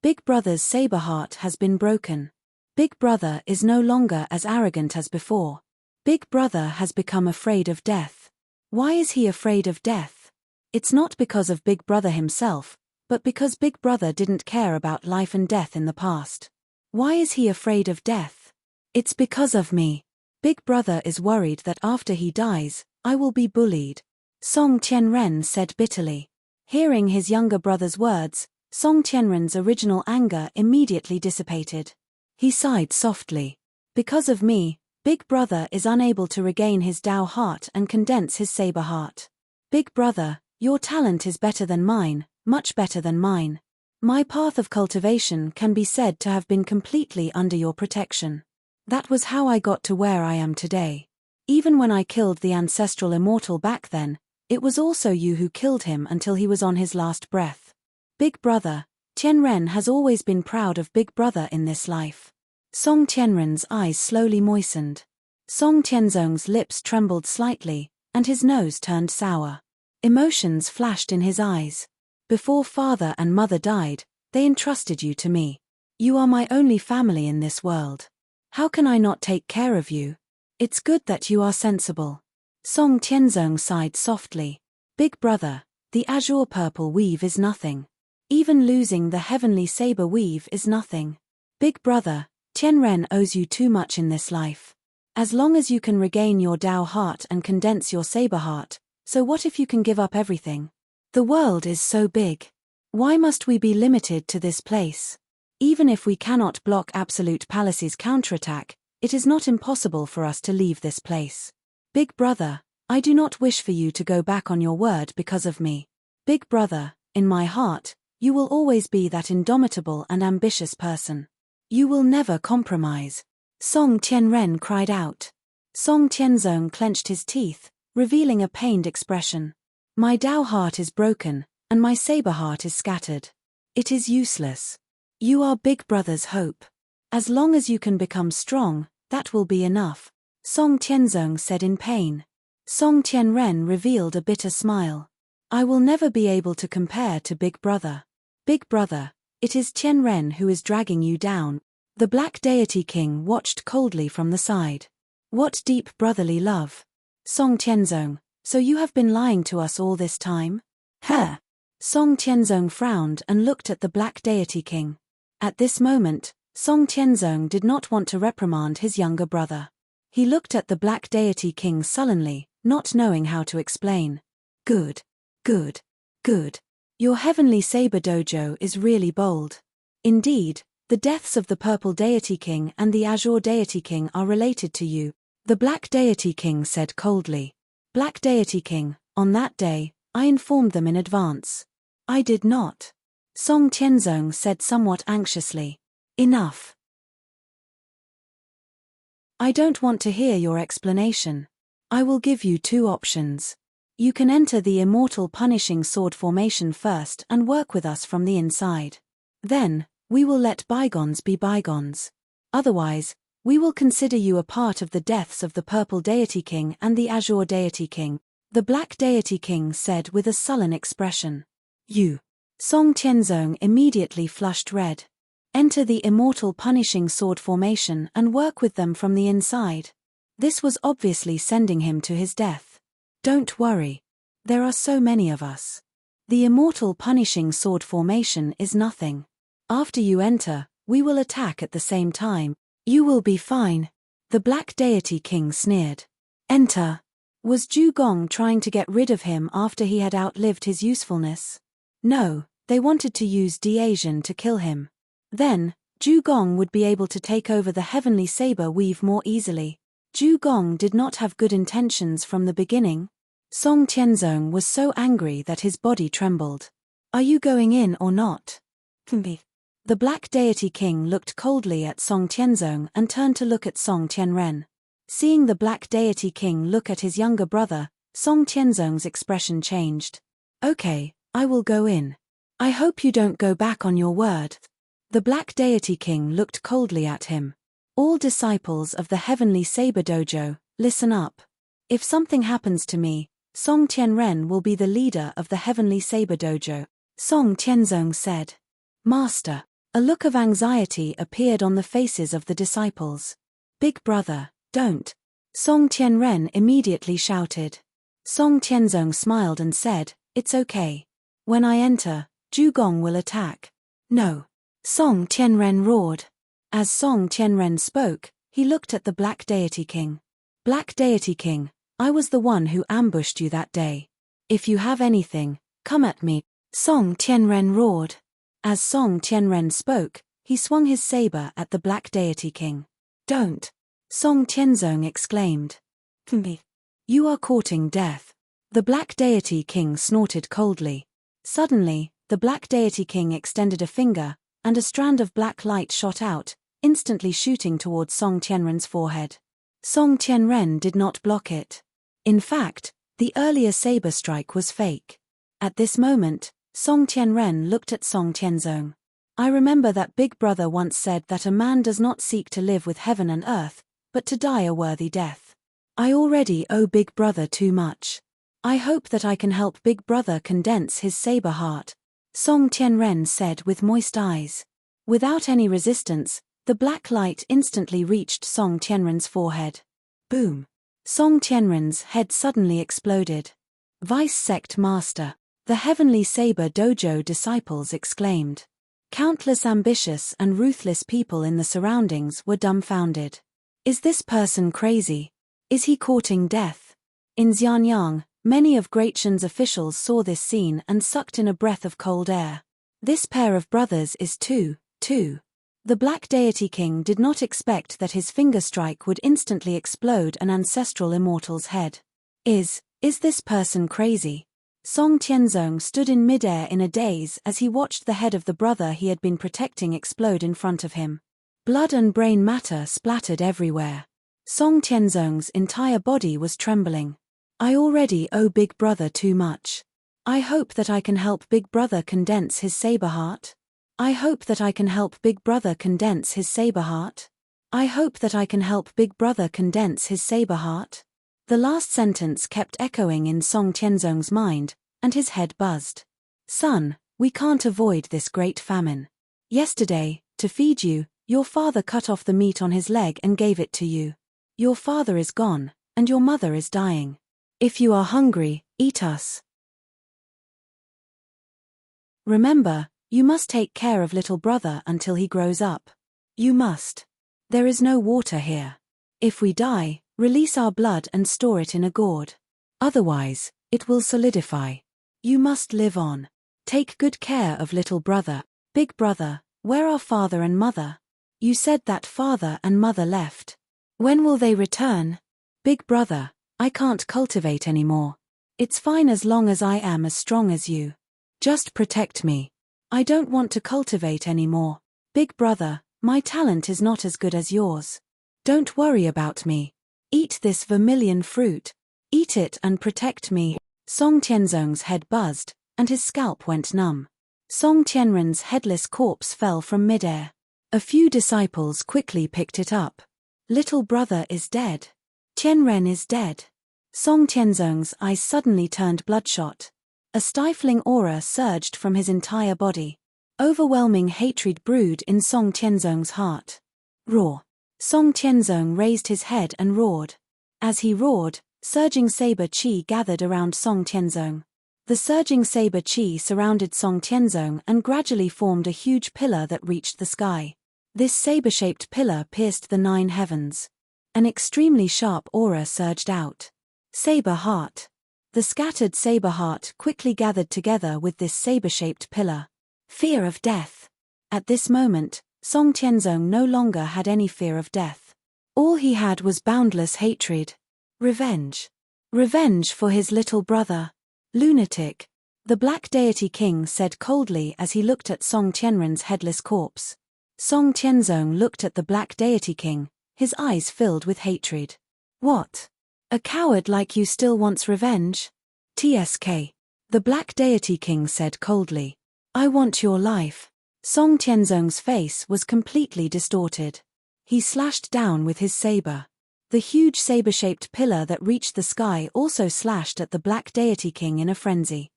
Big Brother's saber heart has been broken. Big Brother is no longer as arrogant as before. Big Brother has become afraid of death. Why is he afraid of death? It's not because of Big Brother himself, but because Big Brother didn't care about life and death in the past. Why is he afraid of death? It's because of me. Big Brother is worried that after he dies, I will be bullied. Song Tianren said bitterly. Hearing his younger brother's words, Song Tianren's original anger immediately dissipated. He sighed softly. Because of me, Big Brother is unable to regain his Dao heart and condense his saber heart. Big Brother, your talent is better than mine, much better than mine. My path of cultivation can be said to have been completely under your protection. That was how I got to where I am today. Even when I killed the ancestral Immortal back then, it was also you who killed him until he was on his last breath. Big Brother, Tianren has always been proud of Big Brother in this life. Song Tianren's eyes slowly moistened. Song Tianzong's lips trembled slightly, and his nose turned sour. Emotions flashed in his eyes. Before father and mother died, they entrusted you to me. You are my only family in this world. How can I not take care of you? It's good that you are sensible. Song Tianzong sighed softly. Big Brother, the azure purple weave is nothing. Even losing the heavenly saber weave is nothing. Big Brother, Tianren owes you too much in this life. As long as you can regain your Dao heart and condense your saber heart, so what if you can give up everything? The world is so big. Why must we be limited to this place? Even if we cannot block Absolute Palace's counterattack, it is not impossible for us to leave this place. Big Brother, I do not wish for you to go back on your word because of me. Big Brother, in my heart, you will always be that indomitable and ambitious person. You will never compromise. Song Tianren cried out. Song Tianzong clenched his teeth, revealing a pained expression. My Dao heart is broken, and my saber heart is scattered. It is useless. You are Big Brother's hope. As long as you can become strong, that will be enough, Song Tianzong said in pain. Song Tianren revealed a bitter smile. I will never be able to compare to Big Brother. Big Brother, it is Tianren who is dragging you down. The Black Deity King watched coldly from the side. What deep brotherly love. Song Tianzong, so you have been lying to us all this time? Huh. Song Tianzong frowned and looked at the Black Deity King. At this moment, Song Tianzong did not want to reprimand his younger brother. He looked at the Black Deity King sullenly, not knowing how to explain. Good. Good. Good. Your heavenly saber dojo is really bold. Indeed, the deaths of the Purple Deity King and the Azure Deity King are related to you, the Black Deity King said coldly. Black Deity King, on that day, I informed them in advance. I did not. Song Tianzong said somewhat anxiously. Enough. I don't want to hear your explanation. I will give you two options. You can enter the Immortal Punishing Sword formation first and work with us from the inside. Then, we will let bygones be bygones. Otherwise, we will consider you a part of the deaths of the Purple Deity King and the Azure Deity King, the Black Deity King said with a sullen expression. You. Song Tianzong immediately flushed red. Enter the Immortal Punishing Sword formation and work with them from the inside. This was obviously sending him to his death. Don't worry. There are so many of us. The Immortal Punishing Sword formation is nothing. After you enter, we will attack at the same time. You will be fine. The Black Deity King sneered. Enter. Was Zhu Gong trying to get rid of him after he had outlived his usefulness? No, they wanted to use Diasian to kill him. Then, Zhu Gong would be able to take over the heavenly saber weave more easily. Zhu Gong did not have good intentions from the beginning. Song Tianzong was so angry that his body trembled. Are you going in or not? The Black Deity King looked coldly at Song Tianzong and turned to look at Song Tianren. Seeing the Black Deity King look at his younger brother, Song Tianzong's expression changed. Okay, I will go in. I hope you don't go back on your word. The Black Deity King looked coldly at him. All disciples of the Heavenly Saber Dojo, listen up. If something happens to me, Song Tianren will be the leader of the Heavenly Saber Dojo, Song Tianzong said. Master. A look of anxiety appeared on the faces of the disciples. Big brother, don't. Song Tianren immediately shouted. Song Tianzong smiled and said, it's okay. When I enter, Zhugong will attack. No. Song Tianren roared. As Song Tianren spoke, he looked at the Black Deity King. Black Deity King, I was the one who ambushed you that day. If you have anything, come at me. Song Tianren roared. As Song Tianren spoke, he swung his saber at the Black Deity King. Don't! Song Tianzong exclaimed. Me. You are courting death. The Black Deity King snorted coldly. Suddenly, the Black Deity King extended a finger, and a strand of black light shot out, instantly shooting towards Song Tianren's forehead. Song Tianren did not block it. In fact, the earlier saber strike was fake. At this moment, Song Tianren looked at Song Tianzong. I remember that Big Brother once said that a man does not seek to live with heaven and earth, but to die a worthy death. I already owe Big Brother too much. I hope that I can help Big Brother condense his saber heart, Song Tianren said with moist eyes. Without any resistance, the black light instantly reached Song Tianren's forehead. Boom! Song Tianren's head suddenly exploded. Vice Sect Master. The Heavenly Saber Dojo disciples exclaimed. Countless ambitious and ruthless people in the surroundings were dumbfounded. Is this person crazy? Is he courting death? In Xianyang, many of Great Shan's officials saw this scene and sucked in a breath of cold air. This pair of brothers is too. The Black Deity King did not expect that his finger strike would instantly explode an ancestral immortal's head. Is this person crazy? Song Tianzong stood in midair in a daze as he watched the head of the brother he had been protecting explode in front of him. Blood and brain matter splattered everywhere. Song Tianzong's entire body was trembling. I already owe Big Brother too much. I hope that I can help Big Brother condense his saber heart. I hope that I can help Big Brother condense his saber heart. I hope that I can help Big Brother condense his saber heart. The last sentence kept echoing in Song Tianzong's mind, and his head buzzed. Son, we can't avoid this great famine. Yesterday, to feed you, your father cut off the meat on his leg and gave it to you. Your father is gone, and your mother is dying. If you are hungry, eat us. Remember, you must take care of little brother until he grows up. You must. There is no water here. If we die, release our blood and store it in a gourd. Otherwise, it will solidify. You must live on. Take good care of little brother. Big brother, where are father and mother? You said that father and mother left. When will they return? Big brother, I can't cultivate anymore. It's fine as long as I am as strong as you. Just protect me. I don't want to cultivate anymore. Big brother, my talent is not as good as yours. Don't worry about me. Eat this vermilion fruit. Eat it and protect me. Song Tianzong's head buzzed, and his scalp went numb. Song Tianren's headless corpse fell from midair. A few disciples quickly picked it up. Little brother is dead. Tianren is dead. Song Tianzong's eyes suddenly turned bloodshot. A stifling aura surged from his entire body. Overwhelming hatred brewed in Song Tianzong's heart. Roar. Song Tianzong raised his head and roared. As he roared, surging saber chi gathered around Song Tianzong. The surging saber chi surrounded Song Tianzong and gradually formed a huge pillar that reached the sky. This saber-shaped pillar pierced the 9 heavens. An extremely sharp aura surged out. Saber heart. The scattered saber heart quickly gathered together with this saber-shaped pillar. Fear of death. At this moment, Song Tianzong no longer had any fear of death. All he had was boundless hatred. Revenge. Revenge for his little brother. Lunatic. The Black Deity King said coldly as he looked at Song Tianren's headless corpse. Song Tianzong looked at the Black Deity King, his eyes filled with hatred. What? A coward like you still wants revenge? TSK. The Black Deity King said coldly. I want your life. Song Tianzong's face was completely distorted. He slashed down with his saber. The huge saber-shaped pillar that reached the sky also slashed at the Black Deity King in a frenzy.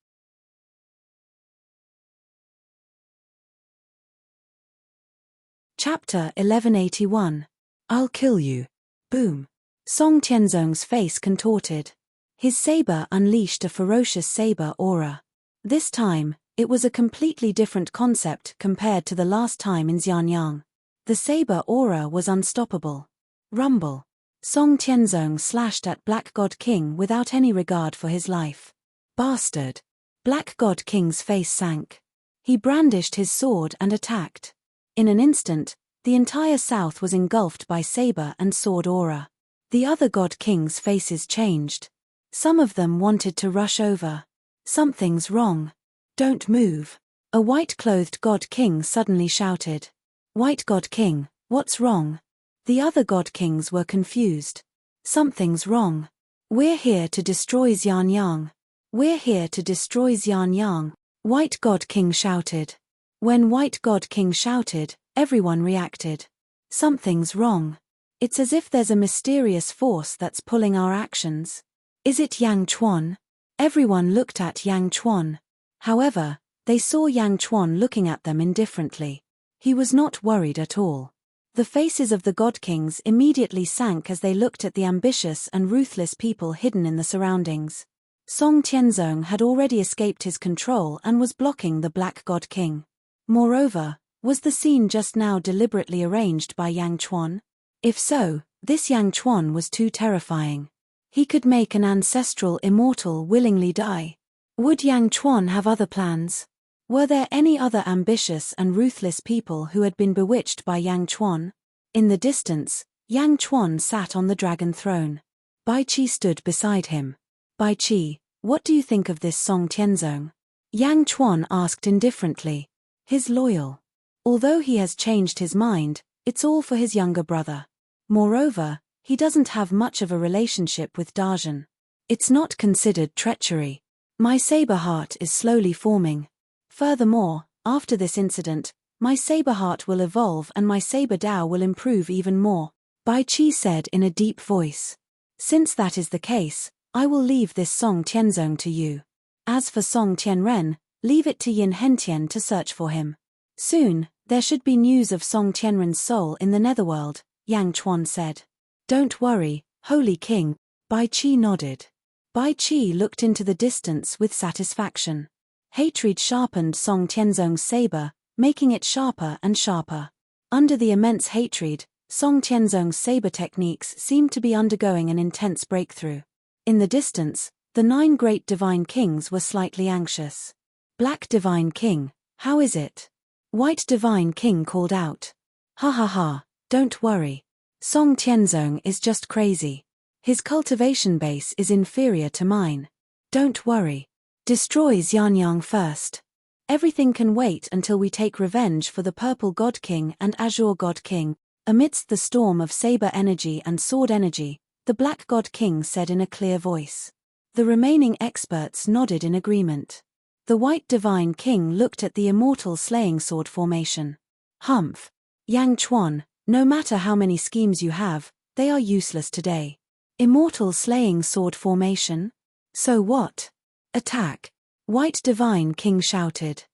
Chapter 1181. I'll kill you. Boom. Song Tianzong's face contorted. His saber unleashed a ferocious saber aura. This time, it was a completely different concept compared to the last time in Xianyang. The saber aura was unstoppable. Rumble. Song Tianzong slashed at Black God King without any regard for his life. Bastard. Black God King's face sank. He brandished his sword and attacked. In an instant, the entire south was engulfed by saber and sword aura. The other God Kings' faces changed. Some of them wanted to rush over. Something's wrong. Don't move. A white-clothed God King suddenly shouted. White God King, what's wrong? The other God Kings were confused. Something's wrong. We're here to destroy Xianyang. We're here to destroy Xianyang, White God King shouted. When White God King shouted, everyone reacted. Something's wrong. It's as if there's a mysterious force that's pulling our actions. Is it Yang Chuan? Everyone looked at Yang Chuan. However, they saw Yang Chuan looking at them indifferently. He was not worried at all. The faces of the God Kings immediately sank as they looked at the ambitious and ruthless people hidden in the surroundings. Song Tianzong had already escaped his control and was blocking the Black God King. Moreover, was the scene just now deliberately arranged by Yang Chuan? If so, this Yang Chuan was too terrifying. He could make an ancestral immortal willingly die. Would Yang Chuan have other plans? Were there any other ambitious and ruthless people who had been bewitched by Yang Chuan? In the distance, Yang Chuan sat on the dragon throne. Bai Qi stood beside him. Bai Qi, what do you think of this Song Tianzong? Yang Chuan asked indifferently. He's loyal. Although he has changed his mind, it's all for his younger brother. Moreover, he doesn't have much of a relationship with Darzhan. It's not considered treachery. My saber heart is slowly forming. Furthermore, after this incident, my saber heart will evolve and my saber Dao will improve even more, Bai Qi said in a deep voice. Since that is the case, I will leave this Song Tianzong to you. As for Song Tianren, leave it to Yin Hentian to search for him. Soon, there should be news of Song Tianren's soul in the netherworld, Yang Chuan said. Don't worry, Holy King, Bai Qi nodded. Bai Qi looked into the distance with satisfaction. Hatred sharpened Song Tianzong's saber, making it sharper and sharper. Under the immense hatred, Song Tianzong's saber techniques seemed to be undergoing an intense breakthrough. In the distance, the 9 great divine kings were slightly anxious. Black Divine King, how is it? White Divine King called out. Ha ha ha, don't worry. Song Tianzong is just crazy. His cultivation base is inferior to mine. Don't worry. Destroy Xianyang first. Everything can wait until we take revenge for the Purple God King and Azure God King. Amidst the storm of saber energy and sword energy, the Black God King said in a clear voice. The remaining experts nodded in agreement. The White Divine King looked at the Immortal Slaying Sword formation. Humph. Yang Chuan, no matter how many schemes you have, they are useless today. Immortal Slaying Sword formation? So what? Attack. White Divine King shouted.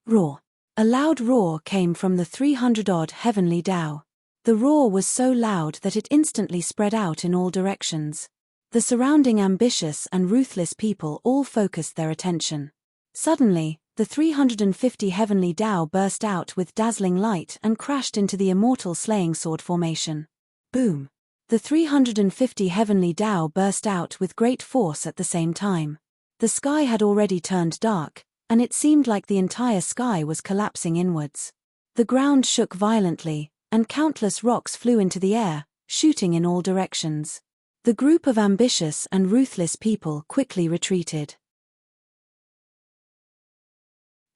Roar. A loud roar came from the 300-odd heavenly Dao. The roar was so loud that it instantly spread out in all directions. The surrounding ambitious and ruthless people all focused their attention. Suddenly, the 350 heavenly Dao burst out with dazzling light and crashed into the Immortal Slaying Sword formation. Boom. The 350 heavenly Dao burst out with great force at the same time. The sky had already turned dark, and it seemed like the entire sky was collapsing inwards. The ground shook violently, and countless rocks flew into the air, shooting in all directions. The group of ambitious and ruthless people quickly retreated.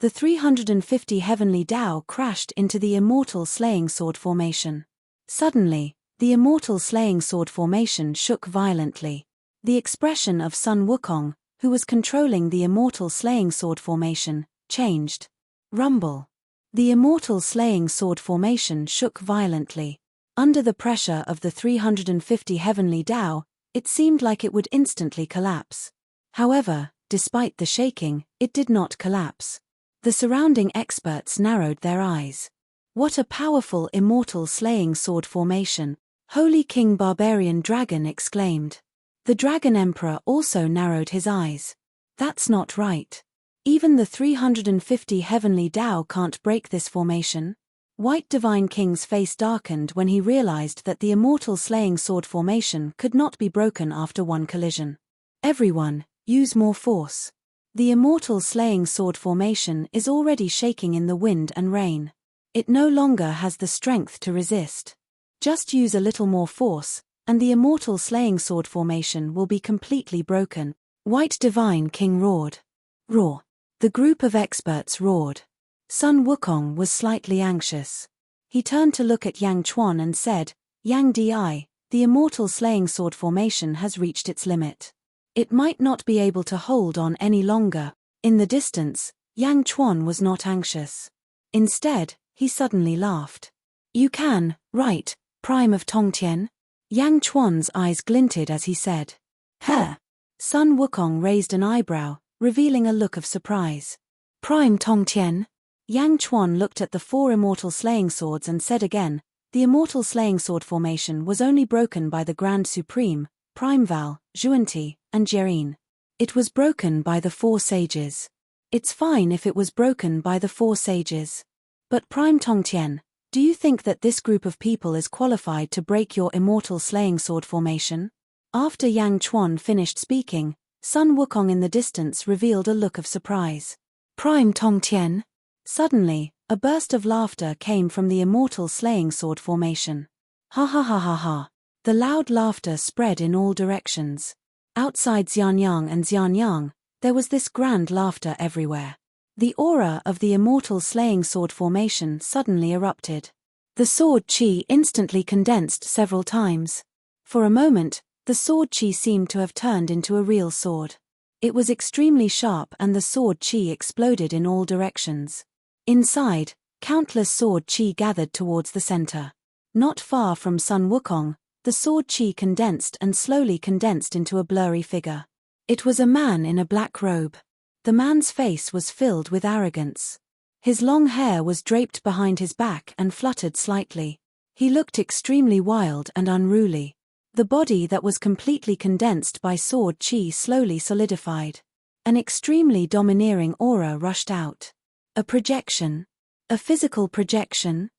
The 350 heavenly Dao crashed into the Immortal Slaying Sword formation. Suddenly, the Immortal Slaying Sword formation shook violently. The expression of Sun Wukong, who was controlling the Immortal Slaying Sword formation, changed. Rumble. The Immortal Slaying Sword formation shook violently. Under the pressure of the 350 heavenly Tao, it seemed like it would instantly collapse. However, despite the shaking, it did not collapse. The surrounding experts narrowed their eyes. What a powerful immortal slaying sword formation! Holy King Barbarian Dragon exclaimed. The Dragon Emperor also narrowed his eyes. That's not right. Even the 350 heavenly Tao can't break this formation. White Divine King's face darkened when he realized that the immortal slaying sword formation could not be broken after one collision. Everyone, use more force. The immortal slaying sword formation is already shaking in the wind and rain. It no longer has the strength to resist. Just use a little more force, and the immortal slaying sword formation will be completely broken. White Divine King roared. Roar. The group of experts roared. Sun Wukong was slightly anxious. He turned to look at Yang Chuan and said, Yang Di, the immortal slaying sword formation has reached its limit. It might not be able to hold on any longer. In the distance, Yang Chuan was not anxious. Instead, he suddenly laughed. You can, right, Prime of Tongtian? Yang Chuan's eyes glinted as he said. Huh. Sun Wukong raised an eyebrow, revealing a look of surprise. Prime Tongtian? Yang Chuan looked at the four immortal slaying swords and said again, the immortal slaying sword formation was only broken by the Grand Supreme, Prime Val, Zhuanti, and Jierin. It was broken by the four sages. It's fine if it was broken by the four sages. But Prime Tongtian, do you think that this group of people is qualified to break your immortal slaying sword formation? After Yang Chuan finished speaking, Sun Wukong in the distance revealed a look of surprise. Prime Tongtian? Suddenly, a burst of laughter came from the immortal slaying sword formation. Ha ha ha ha ha. The loud laughter spread in all directions. Outside Xianyang and Xianyang, there was this grand laughter everywhere. The aura of the immortal slaying sword formation suddenly erupted. The sword chi instantly condensed several times. For a moment, the sword chi seemed to have turned into a real sword. It was extremely sharp and the sword chi exploded in all directions. Inside, countless sword chi gathered towards the center. Not far from Sun Wukong, the sword chi condensed and slowly condensed into a blurry figure. It was a man in a black robe. The man's face was filled with arrogance. His long hair was draped behind his back and fluttered slightly. He looked extremely wild and unruly. The body that was completely condensed by sword chi slowly solidified. An extremely domineering aura rushed out. A projection. A physical projection.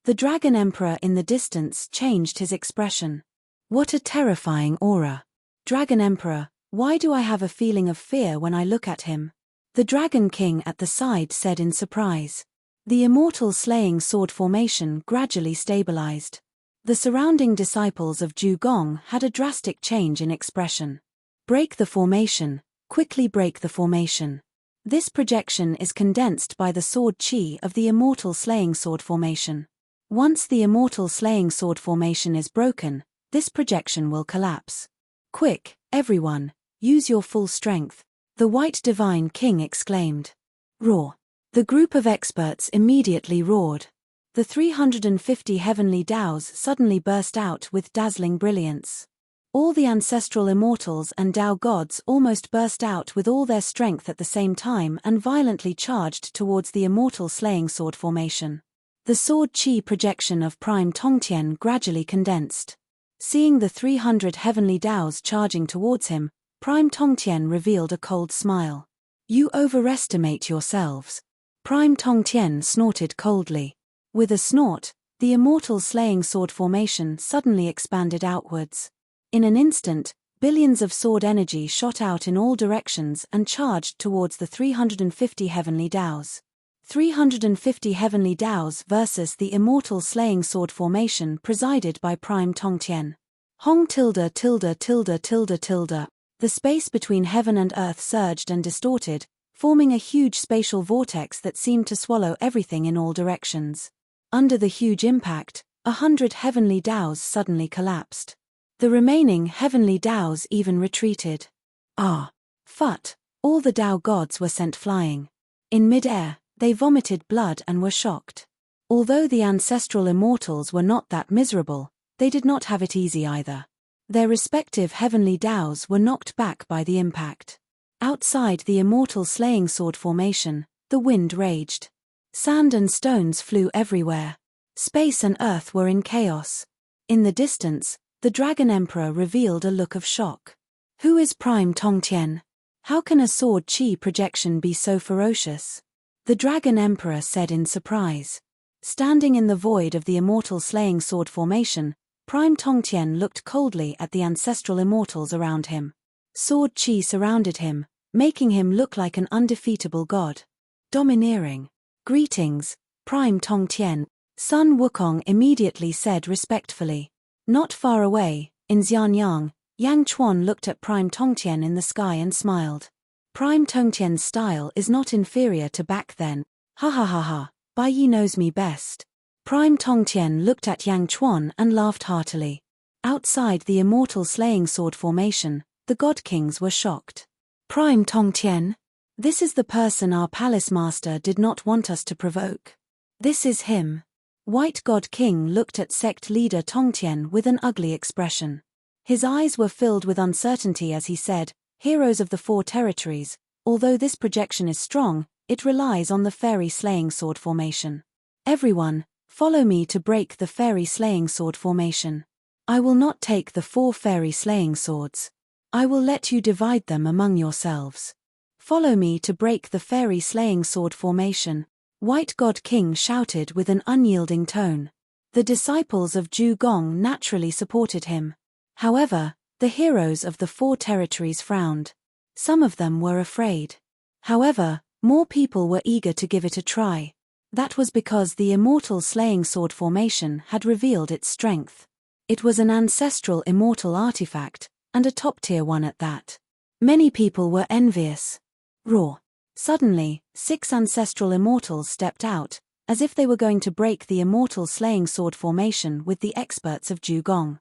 The Dragon Emperor in the distance changed his expression. What a terrifying aura. Dragon Emperor, why do I have a feeling of fear when I look at him? The Dragon King at the side said in surprise. The immortal slaying sword formation gradually stabilized. The surrounding disciples of Zhu Gong had a drastic change in expression. Break the formation, quickly break the formation. This projection is condensed by the sword chi of the immortal slaying sword formation. Once the immortal slaying sword formation is broken, this projection will collapse. Quick, everyone, use your full strength, the White Divine King exclaimed. Roar. The group of experts immediately roared. The 350 heavenly Taos suddenly burst out with dazzling brilliance. All the ancestral immortals and Tao gods almost burst out with all their strength at the same time and violently charged towards the immortal slaying sword formation. The sword chi projection of Prime Tongtian gradually condensed. Seeing the 300 heavenly Taos charging towards him, Prime Tongtian revealed a cold smile. You overestimate yourselves. Prime Tongtian snorted coldly. With a snort, the immortal slaying sword formation suddenly expanded outwards. In an instant, billions of sword energy shot out in all directions and charged towards the 350 heavenly Taos. 350 heavenly Taos versus the immortal slaying sword formation presided by Prime Tongtian. Hong tilde tilde tilde tilde tilde. The space between heaven and earth surged and distorted, forming a huge spatial vortex that seemed to swallow everything in all directions. Under the huge impact, 100 heavenly Taos suddenly collapsed. The remaining heavenly Taos even retreated. Ah! Phut! All the Tao gods were sent flying. In mid-air, they vomited blood and were shocked. Although the ancestral immortals were not that miserable, they did not have it easy either. Their respective heavenly dows were knocked back by the impact. Outside the immortal slaying sword formation, the wind raged. Sand and stones flew everywhere. Space and earth were in chaos. In the distance, the Dragon Emperor revealed a look of shock. Who is Prime Tongtian? How can a sword chi projection be so ferocious? The Dragon Emperor said in surprise. Standing in the void of the immortal slaying sword formation, Prime Tongtian looked coldly at the ancestral immortals around him. Sword chi surrounded him, making him look like an undefeatable god. Domineering. Greetings, Prime Tongtian, Sun Wukong immediately said respectfully. Not far away, in Xianyang, Yang Chuan looked at Prime Tongtian in the sky and smiled. Prime Tongtian's style is not inferior to back then. Ha ha ha ha, Bai Yi knows me best. Prime Tongtian looked at Yang Chuan and laughed heartily. Outside the immortal slaying sword formation, the God Kings were shocked. Prime Tongtian? This is the person our palace master did not want us to provoke. This is him. White God King looked at sect leader Tongtian with an ugly expression. His eyes were filled with uncertainty as he said, Heroes of the Four Territories, although this projection is strong, it relies on the fairy slaying sword formation. Everyone, follow me to break the fairy slaying sword formation. I will not take the 4 fairy slaying swords. I will let you divide them among yourselves. Follow me to break the fairy slaying sword formation. White God King shouted with an unyielding tone. The disciples of Zhu Gong naturally supported him. However, the heroes of the 4 territories frowned. Some of them were afraid. However, more people were eager to give it a try. That was because the immortal slaying sword formation had revealed its strength. It was an ancestral immortal artifact, and a top-tier one at that. Many people were envious. Roar. Suddenly, 6 ancestral immortals stepped out, as if they were going to break the immortal slaying sword formation with the experts of Zhu Gong.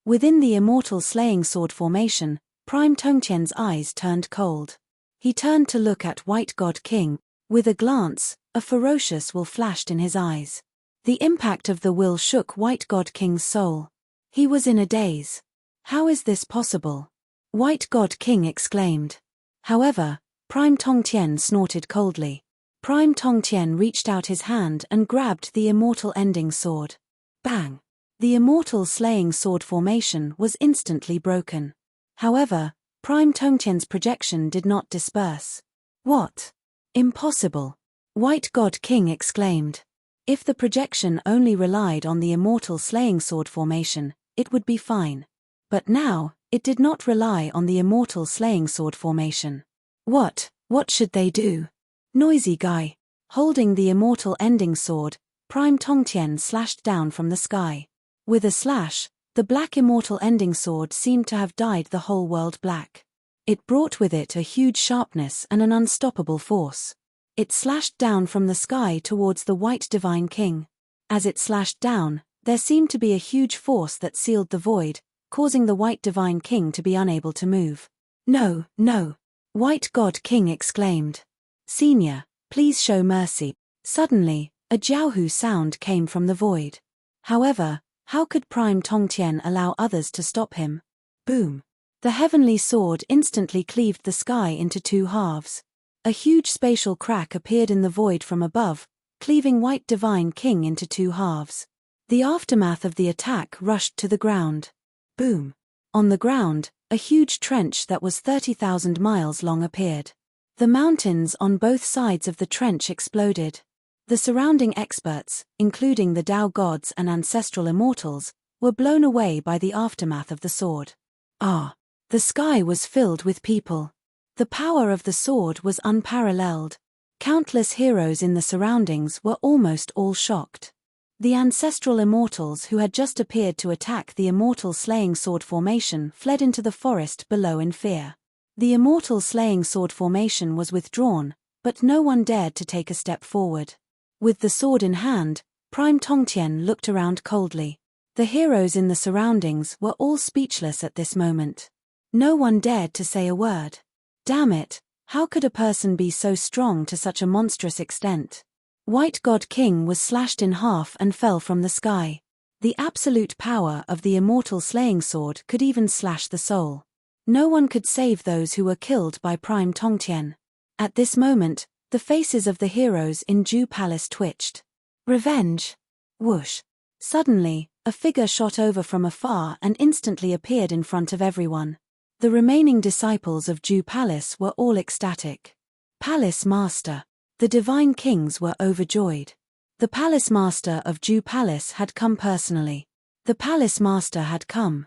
Within the immortal slaying sword formation, Prime Tongtian's eyes turned cold. He turned to look at White God King. With a glance, a ferocious will flashed in his eyes. The impact of the will shook White God King's soul. He was in a daze. How is this possible? White God King exclaimed. However, Prime Tongtian snorted coldly. Prime Tongtian reached out his hand and grabbed the immortal ending sword. Bang! The immortal slaying sword formation was instantly broken. However, Prime Tongtian's projection did not disperse. What? Impossible! White God King exclaimed. If the projection only relied on the immortal slaying sword formation, it would be fine. But now, it did not rely on the immortal slaying sword formation. What should they do? Noisy guy. Holding the immortal ending sword, Prime Tongtian slashed down from the sky. With a slash, the black immortal ending sword seemed to have dyed the whole world black. It brought with it a huge sharpness and an unstoppable force. It slashed down from the sky towards the White Divine King. As it slashed down, there seemed to be a huge force that sealed the void, causing the White Divine King to be unable to move. No, no! White God King exclaimed. Senior, please show mercy. Suddenly, a Jiaohu sound came from the void. However, how could Prime Tongtian allow others to stop him? Boom! The heavenly sword instantly cleaved the sky into 2 halves. A huge spatial crack appeared in the void from above, cleaving White Divine King into 2 halves. The aftermath of the attack rushed to the ground. Boom! On the ground, a huge trench that was 30,000 miles long appeared. The mountains on both sides of the trench exploded. The surrounding experts, including the Tao gods and ancestral immortals, were blown away by the aftermath of the sword. The sky was filled with people. The power of the sword was unparalleled. Countless heroes in the surroundings were almost all shocked. The ancestral immortals who had just appeared to attack the immortal slaying sword formation fled into the forest below in fear. The immortal slaying sword formation was withdrawn, but no one dared to take a step forward. With the sword in hand, Prime Tongtian looked around coldly. The heroes in the surroundings were all speechless at this moment. No one dared to say a word. Damn it, How could a person be so strong to such a monstrous extent? White God King was slashed in half and fell from the sky. The absolute power of the immortal slaying sword could even slash the soul. No one could save those who were killed by Prime Tongtian. At this moment, the faces of the heroes in Ju Palace twitched. Revenge! Whoosh! Suddenly, a figure shot over from afar and instantly appeared in front of everyone. The remaining disciples of Ju Palace were all ecstatic. Palace Master! The divine kings were overjoyed. The Palace Master of Ju Palace had come personally. The Palace Master had come.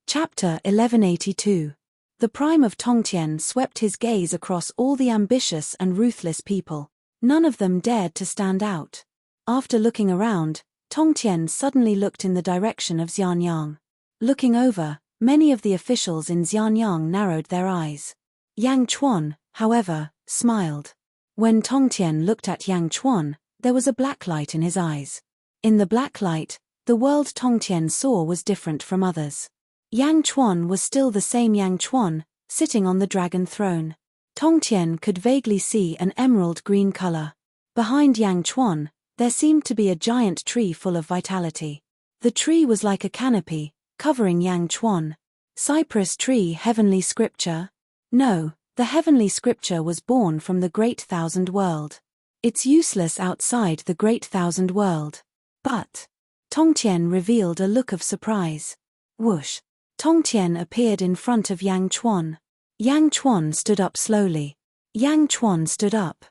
Chapter 1182. The Prime of Tongtian swept his gaze across all the ambitious and ruthless people. None of them dared to stand out. After looking around, Tongtian suddenly looked in the direction of Xianyang. Looking over, many of the officials in Xianyang narrowed their eyes. Yang Chuan, however, smiled. When Tongtian looked at Yang Chuan, there was a black light in his eyes. In the black light, the world Tongtian saw was different from others. Yang Chuan was still the same Yang Chuan, sitting on the dragon throne. Tongtian could vaguely see an emerald green color. Behind Yang Chuan, there seemed to be a giant tree full of vitality. The tree was like a canopy, covering Yang Chuan. Cypress tree heavenly scripture? No, the heavenly scripture was born from the Great Thousand World. It's useless outside the Great Thousand World. But Tongtian revealed a look of surprise. Whoosh! Tongtian appeared in front of Yang Chuan. Yang Chuan stood up slowly. Yang Chuan stood up.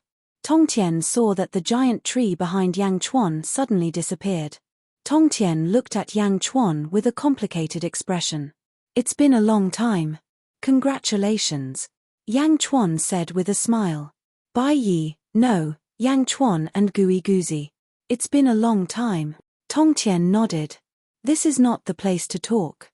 Tongtian saw that the giant tree behind Yang Chuan suddenly disappeared. Tongtian looked at Yang Chuan with a complicated expression. It's been a long time. Congratulations. Yang Chuan said with a smile. Bai Yi, no, Yang Chuan and Gui Guzi. It's been a long time. Tongtian nodded. This is not the place to talk.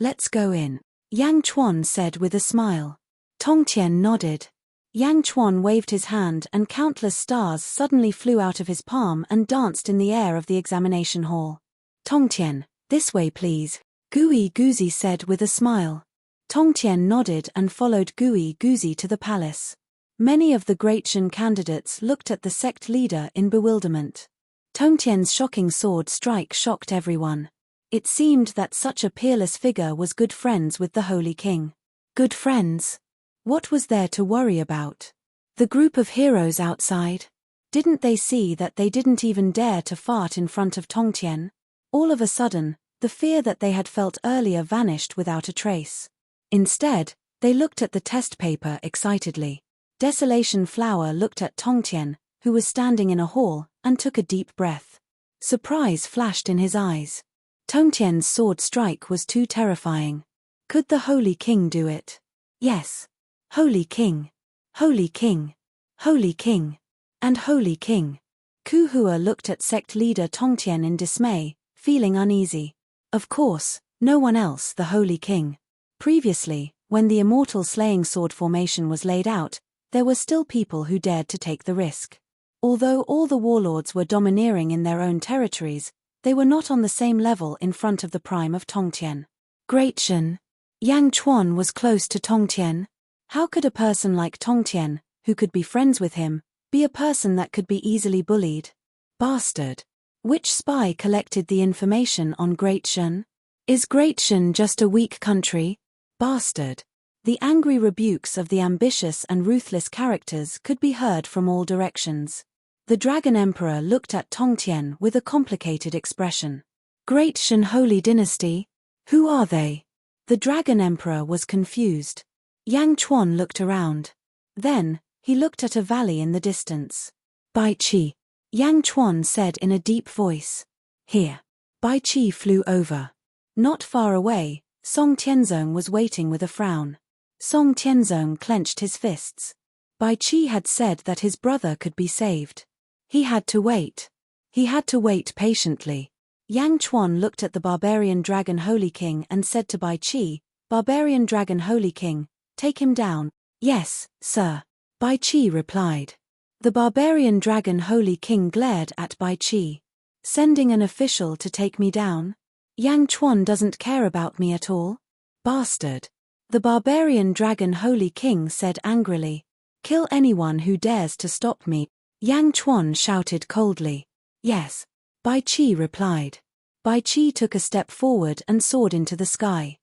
Let's go in. Yang Chuan said with a smile. Tongtian nodded. Yang Chuan waved his hand and countless stars suddenly flew out of his palm and danced in the air of the examination hall. Tongtian, this way please, Gui Guzi said with a smile. Tongtian nodded and followed Gui Guzi to the palace. Many of the Great Shan candidates looked at the sect leader in bewilderment. Tongtian's shocking sword strike shocked everyone. It seemed that such a peerless figure was good friends with the Holy King. Good friends? What was there to worry about? The group of heroes outside? Didn't they see that they didn't even dare to fart in front of Tongtian? All of a sudden, the fear that they had felt earlier vanished without a trace. Instead, they looked at the test paper excitedly. Desolation Flower looked at Tongtian, who was standing in a hall, and took a deep breath. Surprise flashed in his eyes. Tongtian's sword strike was too terrifying. Could the Holy King do it? Yes. Holy King. Holy King. Holy King. And Holy King. Ku Hua looked at sect leader Tongtian in dismay, feeling uneasy. Of course, no one else the Holy King. Previously, when the immortal slaying sword formation was laid out, there were still people who dared to take the risk. Although all the warlords were domineering in their own territories, they were not on the same level in front of the prime of Tongtian. Great Shan. Yang Chuan was close to Tongtian. How could a person like Tongtian, who could be friends with him, be a person that could be easily bullied? Bastard. Which spy collected the information on Great Shan? Is Great Shan just a weak country? Bastard. The angry rebukes of the ambitious and ruthless characters could be heard from all directions. The Dragon Emperor looked at Tongtian with a complicated expression. Great Shan Holy Dynasty? Who are they? The Dragon Emperor was confused. Yang Chuan looked around. Then, he looked at a valley in the distance. Bai Qi. Yang Chuan said in a deep voice. Here. Bai Qi flew over. Not far away, Song Tianzong was waiting with a frown. Song Tianzong clenched his fists. Bai Qi had said that his brother could be saved. He had to wait. He had to wait patiently. Yang Chuan looked at the barbarian dragon Holy King and said to Bai Qi, Barbarian dragon Holy King, take him down. Yes, sir. Bai Qi replied. The barbarian dragon Holy King glared at Bai Qi. Sending an official to take me down? Yang Chuan doesn't care about me at all? Bastard. The barbarian dragon Holy King said angrily. Kill anyone who dares to stop me. Yang Chuan shouted coldly. Yes. Bai Qi replied. Bai Qi took a step forward and soared into the sky.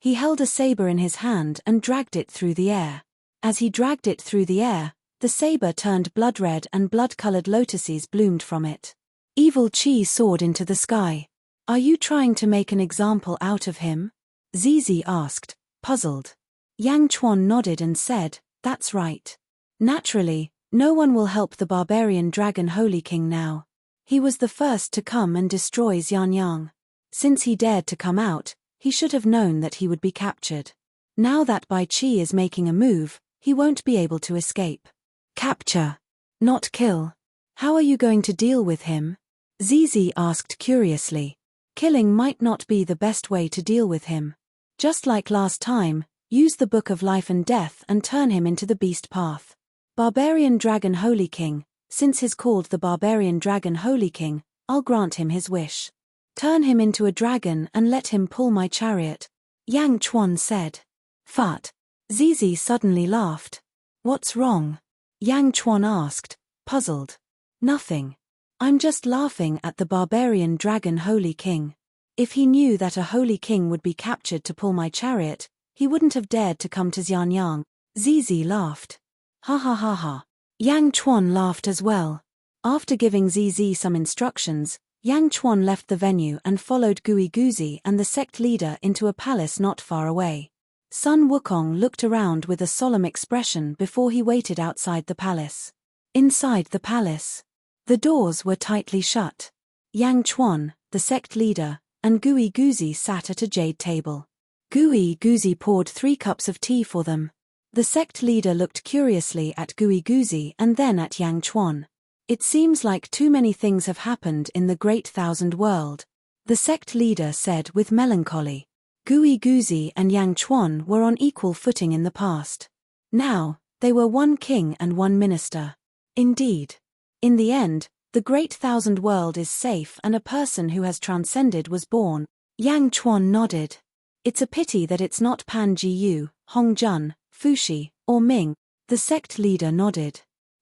He held a saber in his hand and dragged it through the air. As he dragged it through the air, the saber turned blood-red and blood-colored lotuses bloomed from it. Evil Qi soared into the sky. Are you trying to make an example out of him? Zizi asked, puzzled. Yang Chuan nodded and said, that's right. Naturally, no one will help the barbarian dragon Holy King now. He was the first to come and destroy Xianyang. Since he dared to come out, he should have known that he would be captured. Now that Bai Qi is making a move, he won't be able to escape. Capture. Not kill. How are you going to deal with him? Zizi asked curiously. Killing might not be the best way to deal with him. Just like last time, use the Book of Life and Death and turn him into the beast path. Barbarian Dragon Holy King, since he's called the Barbarian Dragon Holy King, I'll grant him his wish. Turn him into a dragon and let him pull my chariot, Yang Chuan said. Fart. Zizi suddenly laughed. What's wrong? Yang Chuan asked, puzzled. Nothing. I'm just laughing at the barbarian dragon Holy King. If he knew that a Holy King would be captured to pull my chariot, he wouldn't have dared to come to Xianyang. Zizi laughed. Ha ha ha ha. Yang Chuan laughed as well. After giving Zizi some instructions, Yang Chuan left the venue and followed Gui Guzi and the sect leader into a palace not far away. Sun Wukong looked around with a solemn expression before he waited outside the palace. Inside the palace, the doors were tightly shut. Yang Chuan, the sect leader, and Gui Guzi sat at a jade table. Gui Guzi poured 3 cups of tea for them. The sect leader looked curiously at Gui Guzi and then at Yang Chuan. It seems like too many things have happened in the Great Thousand World, the sect leader said with melancholy. Gui Guzi and Yang Chuan were on equal footing in the past. Now, they were one king and one minister. Indeed. In the end, the Great Thousand World is safe and a person who has transcended was born. Yang Chuan nodded. It's a pity that it's not Pan Jiyu, Hong Jun, Fushi, or Ming. The sect leader nodded.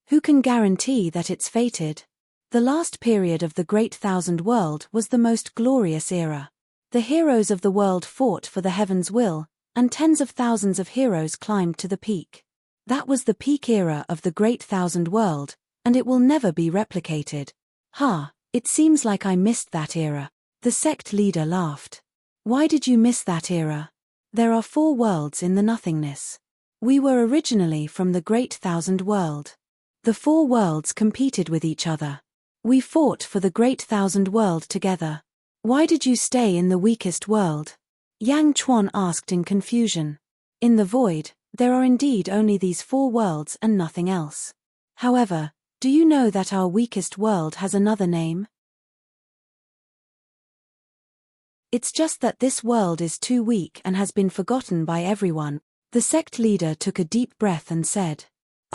Who can guarantee that it's fated? The last period of the Great Thousand World was the most glorious era. The heroes of the world fought for the heaven's will, and tens of thousands of heroes climbed to the peak. That was the peak era of the Great Thousand World, and it will never be replicated. It seems like I missed that era. The sect leader laughed. Why did you miss that era? There are 4 worlds in the nothingness. We were originally from the Great Thousand World. The 4 worlds competed with each other. We fought for the Great Thousand World together. Why did you stay in the weakest world? Yang Chuan asked in confusion. In the void, there are indeed only these 4 worlds and nothing else. However, do you know that our weakest world has another name? It's just that this world is too weak and has been forgotten by everyone. The sect leader took a deep breath and said,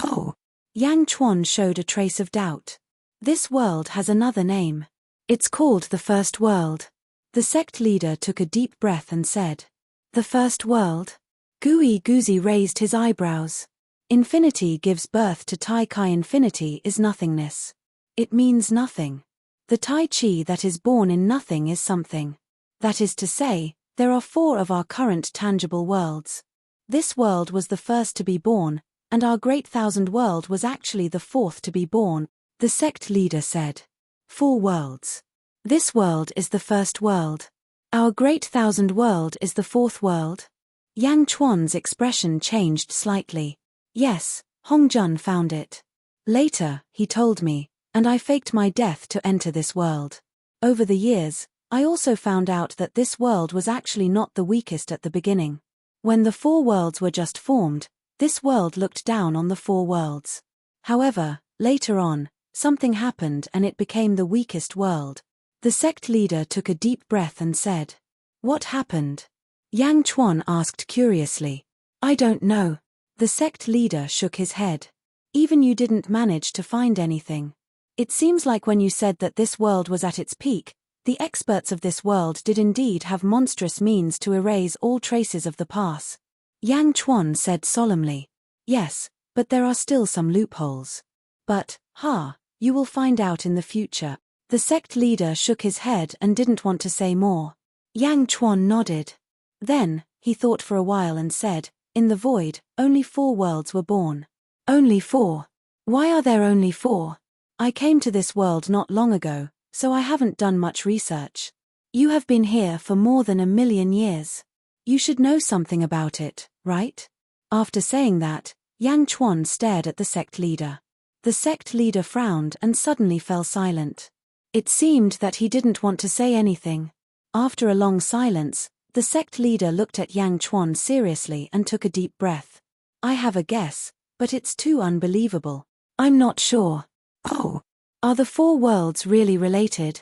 Oh. Yang Chuan showed a trace of doubt. This world has another name. It's called the First World. The sect leader took a deep breath and said, The First World? Gui Guzi raised his eyebrows. Infinity gives birth to Tai Chi. Infinity is nothingness. It means nothing. The Tai Chi that is born in nothing is something. That is to say, there are 4 of our current tangible worlds. This world was the first to be born, and our Great Thousand World was actually the 4th to be born, the sect leader said. 4 worlds. This world is the first world. Our Great Thousand World is the 4th world. Yang Chuan's expression changed slightly. Yes, Hong Jun found it. Later, he told me, and I faked my death to enter this world. Over the years, I also found out that this world was actually not the weakest at the beginning. When the 4 worlds were just formed, this world looked down on the 4 worlds. However, later on, something happened and it became the weakest world. The sect leader took a deep breath and said, What happened? Yang Chuan asked curiously. I don't know. The sect leader shook his head. Even you didn't manage to find anything. It seems like when you said that this world was at its peak, the experts of this world did indeed have monstrous means to erase all traces of the past. Yang Chuan said solemnly. Yes, but there are still some loopholes. But, you will find out in the future. The sect leader shook his head and didn't want to say more. Yang Chuan nodded. Then, he thought for a while and said, in the void, only 4 worlds were born. Only 4? Why are there only 4? I came to this world not long ago, so I haven't done much research. You have been here for more than 1,000,000 years. You should know something about it, right? After saying that, Yang Chuan stared at the sect leader. The sect leader frowned and suddenly fell silent. It seemed that he didn't want to say anything. After a long silence, the sect leader looked at Yang Chuan seriously and took a deep breath. I have a guess, but it's too unbelievable. I'm not sure. Oh. Are the 4 worlds really related?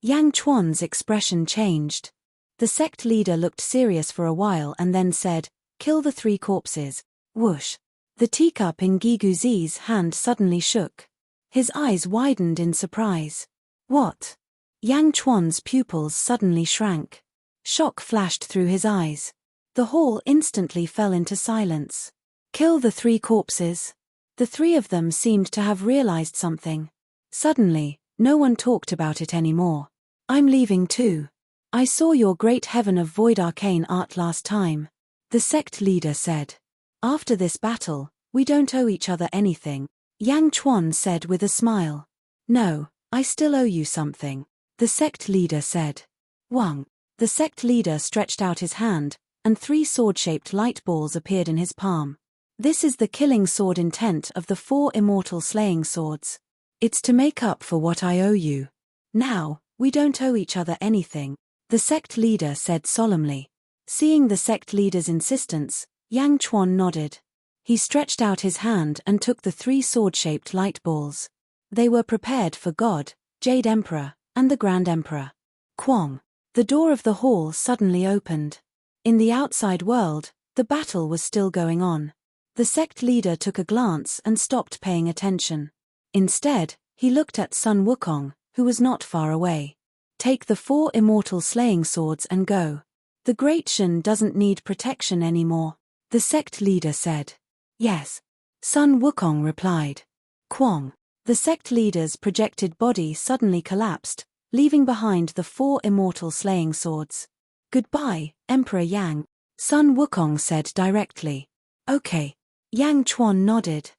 Yang Chuan's expression changed. The sect leader looked serious for a while and then said, kill the 3 corpses. Whoosh. The teacup in Giguzi's hand suddenly shook. His eyes widened in surprise. What? Yang Chuan's pupils suddenly shrank. Shock flashed through his eyes. The hall instantly fell into silence. Kill the 3 corpses. The 3 of them seemed to have realized something. Suddenly, no one talked about it anymore. I'm leaving too. I saw your great heaven of void arcane art last time. The sect leader said. After this battle, we don't owe each other anything. Yang Chuan said with a smile. No, I still owe you something. The sect leader said. Wang. The sect leader stretched out his hand, and 3 sword-shaped light balls appeared in his palm. This is the killing sword intent of the 4 immortal slaying swords. It's to make up for what I owe you. Now, we don't owe each other anything, the sect leader said solemnly. Seeing the sect leader's insistence, Yang Chuan nodded. He stretched out his hand and took the 3 sword-shaped light balls. They were prepared for God, Jade Emperor, and the Grand Emperor. Quang. The door of the hall suddenly opened. In the outside world, the battle was still going on. The sect leader took a glance and stopped paying attention. Instead, he looked at Sun Wukong, who was not far away. Take the 4 immortal slaying swords and go. The Great Shen doesn't need protection anymore, the sect leader said. Yes. Sun Wukong replied. Quang. The sect leader's projected body suddenly collapsed, leaving behind the 4 immortal slaying swords. Goodbye, Emperor Yang, Sun Wukong said directly. Okay. Yang Chuan nodded.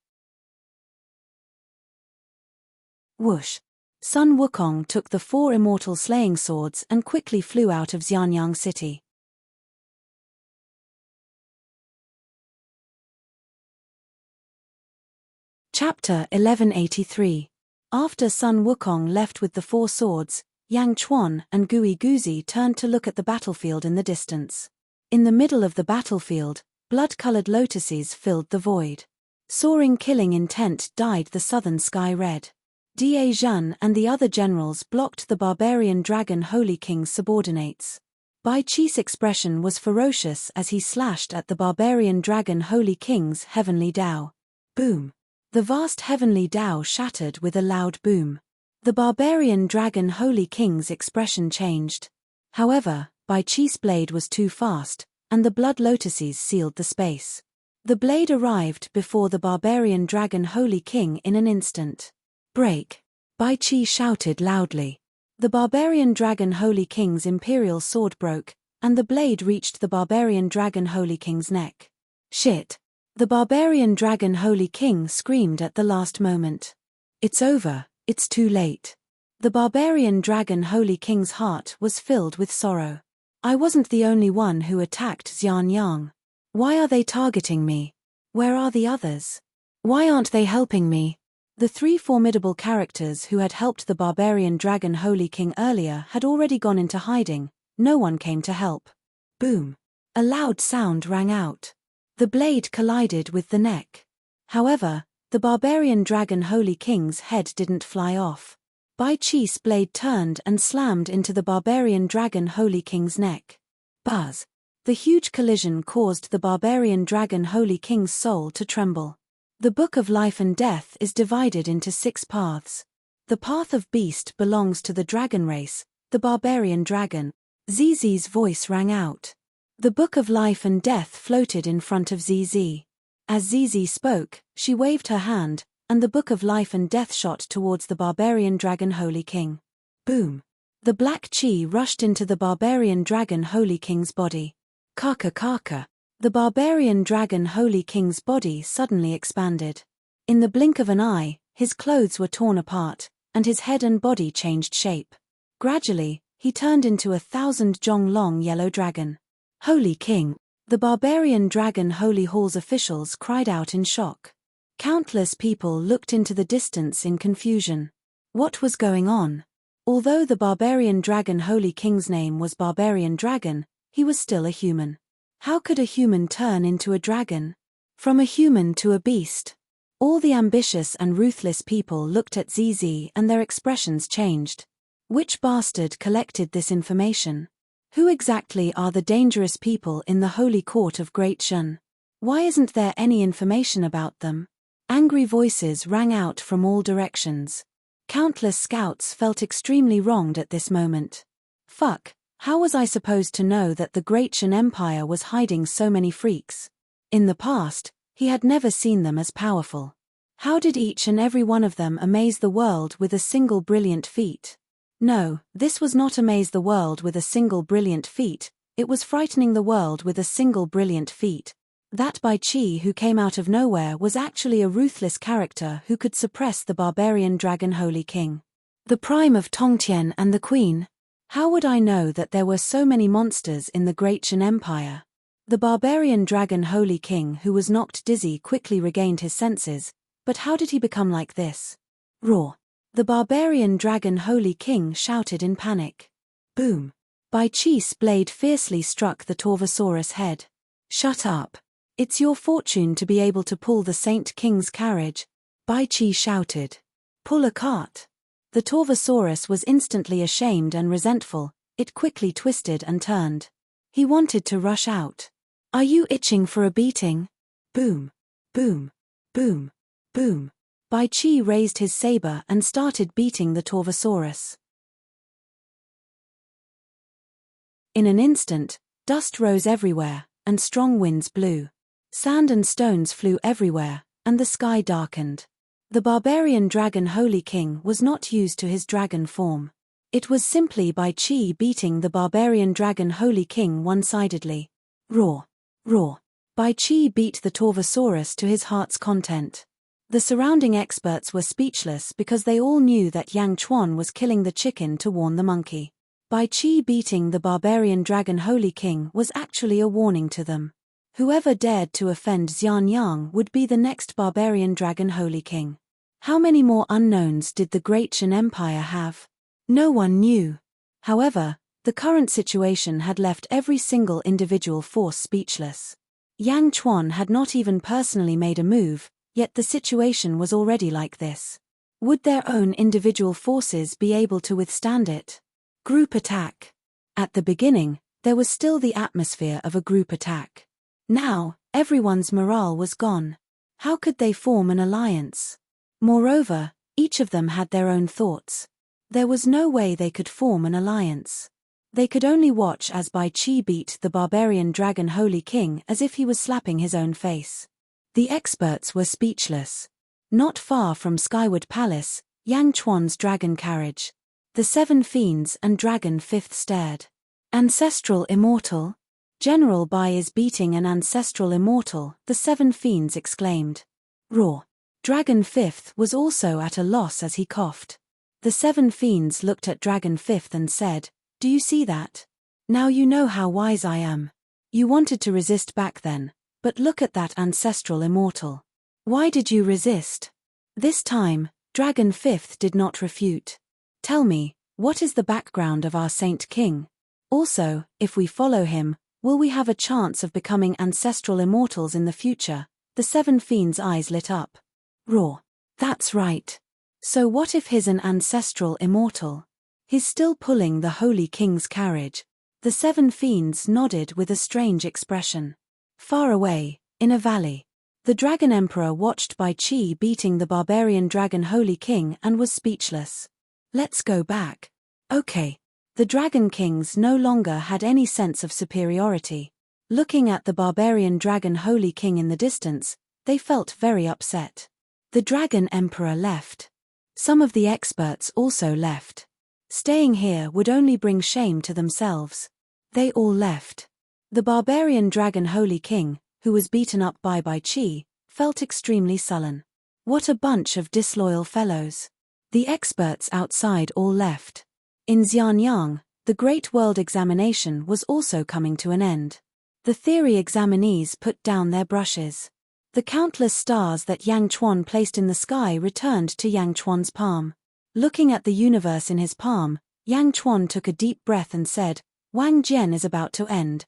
Whoosh. Sun Wukong took the 4 immortal slaying swords and quickly flew out of Xianyang City. Chapter 1183. After Sun Wukong left with the 4 swords, Yang Chuan and Gui Guzi turned to look at the battlefield in the distance. In the middle of the battlefield, blood-colored lotuses filled the void. Soaring killing intent dyed the southern sky red. Da Zhan and the other generals blocked the barbarian dragon Holy King's subordinates. Bai Chi's expression was ferocious as he slashed at the barbarian dragon Holy King's heavenly Dao. Boom. The vast heavenly Dao shattered with a loud boom. The barbarian dragon Holy King's expression changed. However, Bai Chi's blade was too fast, and the blood lotuses sealed the space. The blade arrived before the barbarian dragon Holy King in an instant. Break! Bai Chi shouted loudly. The barbarian dragon Holy King's imperial sword broke, and the blade reached the barbarian dragon Holy King's neck. Shit! The barbarian dragon Holy King screamed at the last moment. It's over, it's too late. The barbarian dragon Holy King's heart was filled with sorrow. I wasn't the only one who attacked Xianyang. Why are they targeting me? Where are the others? Why aren't they helping me? The 3 formidable characters who had helped the barbarian dragon Holy King earlier had already gone into hiding. No one came to help. Boom! A loud sound rang out. The blade collided with the neck. However, the barbarian dragon Holy King's head didn't fly off. Bai Chi's blade turned and slammed into the barbarian dragon Holy King's neck. Buzz! The huge collision caused the barbarian dragon Holy King's soul to tremble. The Book of Life and Death is divided into 6 paths. The path of beast belongs to the dragon race, the barbarian dragon. ZZ's voice rang out. The book of life and death floated in front of ZZ. As ZZ spoke, she waved her hand, and the book of life and death shot towards the barbarian dragon Holy King. Boom! The black chi rushed into the barbarian dragon Holy King's body. Kaka kaka. The barbarian dragon Holy King's body suddenly expanded. In the blink of an eye, his clothes were torn apart, and his head and body changed shape. Gradually, he turned into a 1,000-jong-long yellow dragon. Holy King! The barbarian dragon Holy Hall's officials cried out in shock. Countless people looked into the distance in confusion. What was going on? Although the barbarian dragon Holy King's name was Barbarian Dragon, he was still a human. How could a human turn into a dragon? From a human to a beast? All the ambitious and ruthless people looked at ZZ and their expressions changed. Which bastard collected this information? Who exactly are the dangerous people in the Holy Court of Great Shun? Why isn't there any information about them? Angry voices rang out from all directions. Countless scouts felt extremely wronged at this moment. Fuck, how was I supposed to know that the Great Shun Empire was hiding so many freaks? In the past, he had never seen them as powerful. How did each and every one of them amaze the world with a single brilliant feat? No, this was not amaze the world with a single brilliant feat, it was frightening the world with a single brilliant feat. That Bai Chi who came out of nowhere was actually a ruthless character who could suppress the barbarian dragon Holy King. The prime of Tongtian and the Queen. How would I know that there were so many monsters in the Great Shan Empire? The barbarian dragon Holy King who was knocked dizzy quickly regained his senses, but how did he become like this? Roar! The barbarian dragon Holy King shouted in panic. Boom! Bai Chi's blade fiercely struck the Torvosaurus head. Shut up! It's your fortune to be able to pull the Saint King's carriage, Bai Chi shouted. Pull a cart. The Torvosaurus was instantly ashamed and resentful, it quickly twisted and turned. He wanted to rush out. Are you itching for a beating? Boom! Boom! Boom! Boom! Bai Chi raised his saber and started beating the Torvosaurus. In an instant, dust rose everywhere, and strong winds blew. Sand and stones flew everywhere, and the sky darkened. The barbarian dragon Holy King was not used to his dragon form. It was simply Bai Chi beating the barbarian dragon Holy King one-sidedly. Roar! Roar! Bai Chi beat the Torvosaurus to his heart's content. The surrounding experts were speechless because they all knew that Yang Chuan was killing the chicken to warn the monkey. Bai Chi beating the barbarian dragon Holy King was actually a warning to them. Whoever dared to offend Xian Yang would be the next barbarian dragon Holy King. How many more unknowns did the Great Shan Empire have? No one knew. However, the current situation had left every single individual force speechless. Yang Chuan had not even personally made a move, yet the situation was already like this. Would their own individual forces be able to withstand it? Group attack. At the beginning, there was still the atmosphere of a group attack. Now, everyone's morale was gone. How could they form an alliance? Moreover, each of them had their own thoughts. There was no way they could form an alliance. They could only watch as Bai Chi beat the barbarian dragon Holy King as if he was slapping his own face. The experts were speechless. Not far from Skyward Palace, Yang Chuan's dragon carriage. The 7 fiends and Dragon 5th stared. Ancestral Immortal? General Bai is beating an ancestral immortal, the 7 fiends exclaimed. Roar! Dragon 5th was also at a loss as he coughed. The 7 fiends looked at Dragon 5th and said, "Do you see that? Now you know how wise I am. You wanted to resist back then. But look at that ancestral immortal. Why did you resist?" This time, Dragon 5th did not refute. "Tell me, what is the background of our Saint King? Also, if we follow him, will we have a chance of becoming ancestral immortals in the future?" The 7 fiends' eyes lit up. Roar! That's right. So what if he's an ancestral immortal? He's still pulling the Holy King's carriage. The 7 fiends nodded with a strange expression. Far away, in a valley, The Dragon Emperor watched Bai Qi beating the barbarian dragon Holy King and was speechless. Let's go back. Okay. The Dragon Kings no longer had any sense of superiority. Looking at the barbarian dragon Holy King in the distance, they felt very upset. The Dragon Emperor left. Some of the experts also left. Staying here would only bring shame to themselves. They all left. The barbarian dragon Holy King, who was beaten up by Bai Qi, felt extremely sullen. What a bunch of disloyal fellows. The experts outside all left. In Xianyang, the Great World Examination was also coming to an end. The theory examinees put down their brushes. The countless stars that Yang Chuan placed in the sky returned to Yang Chuan's palm. Looking at the universe in his palm, Yang Chuan took a deep breath and said, Wang Jian is about to end.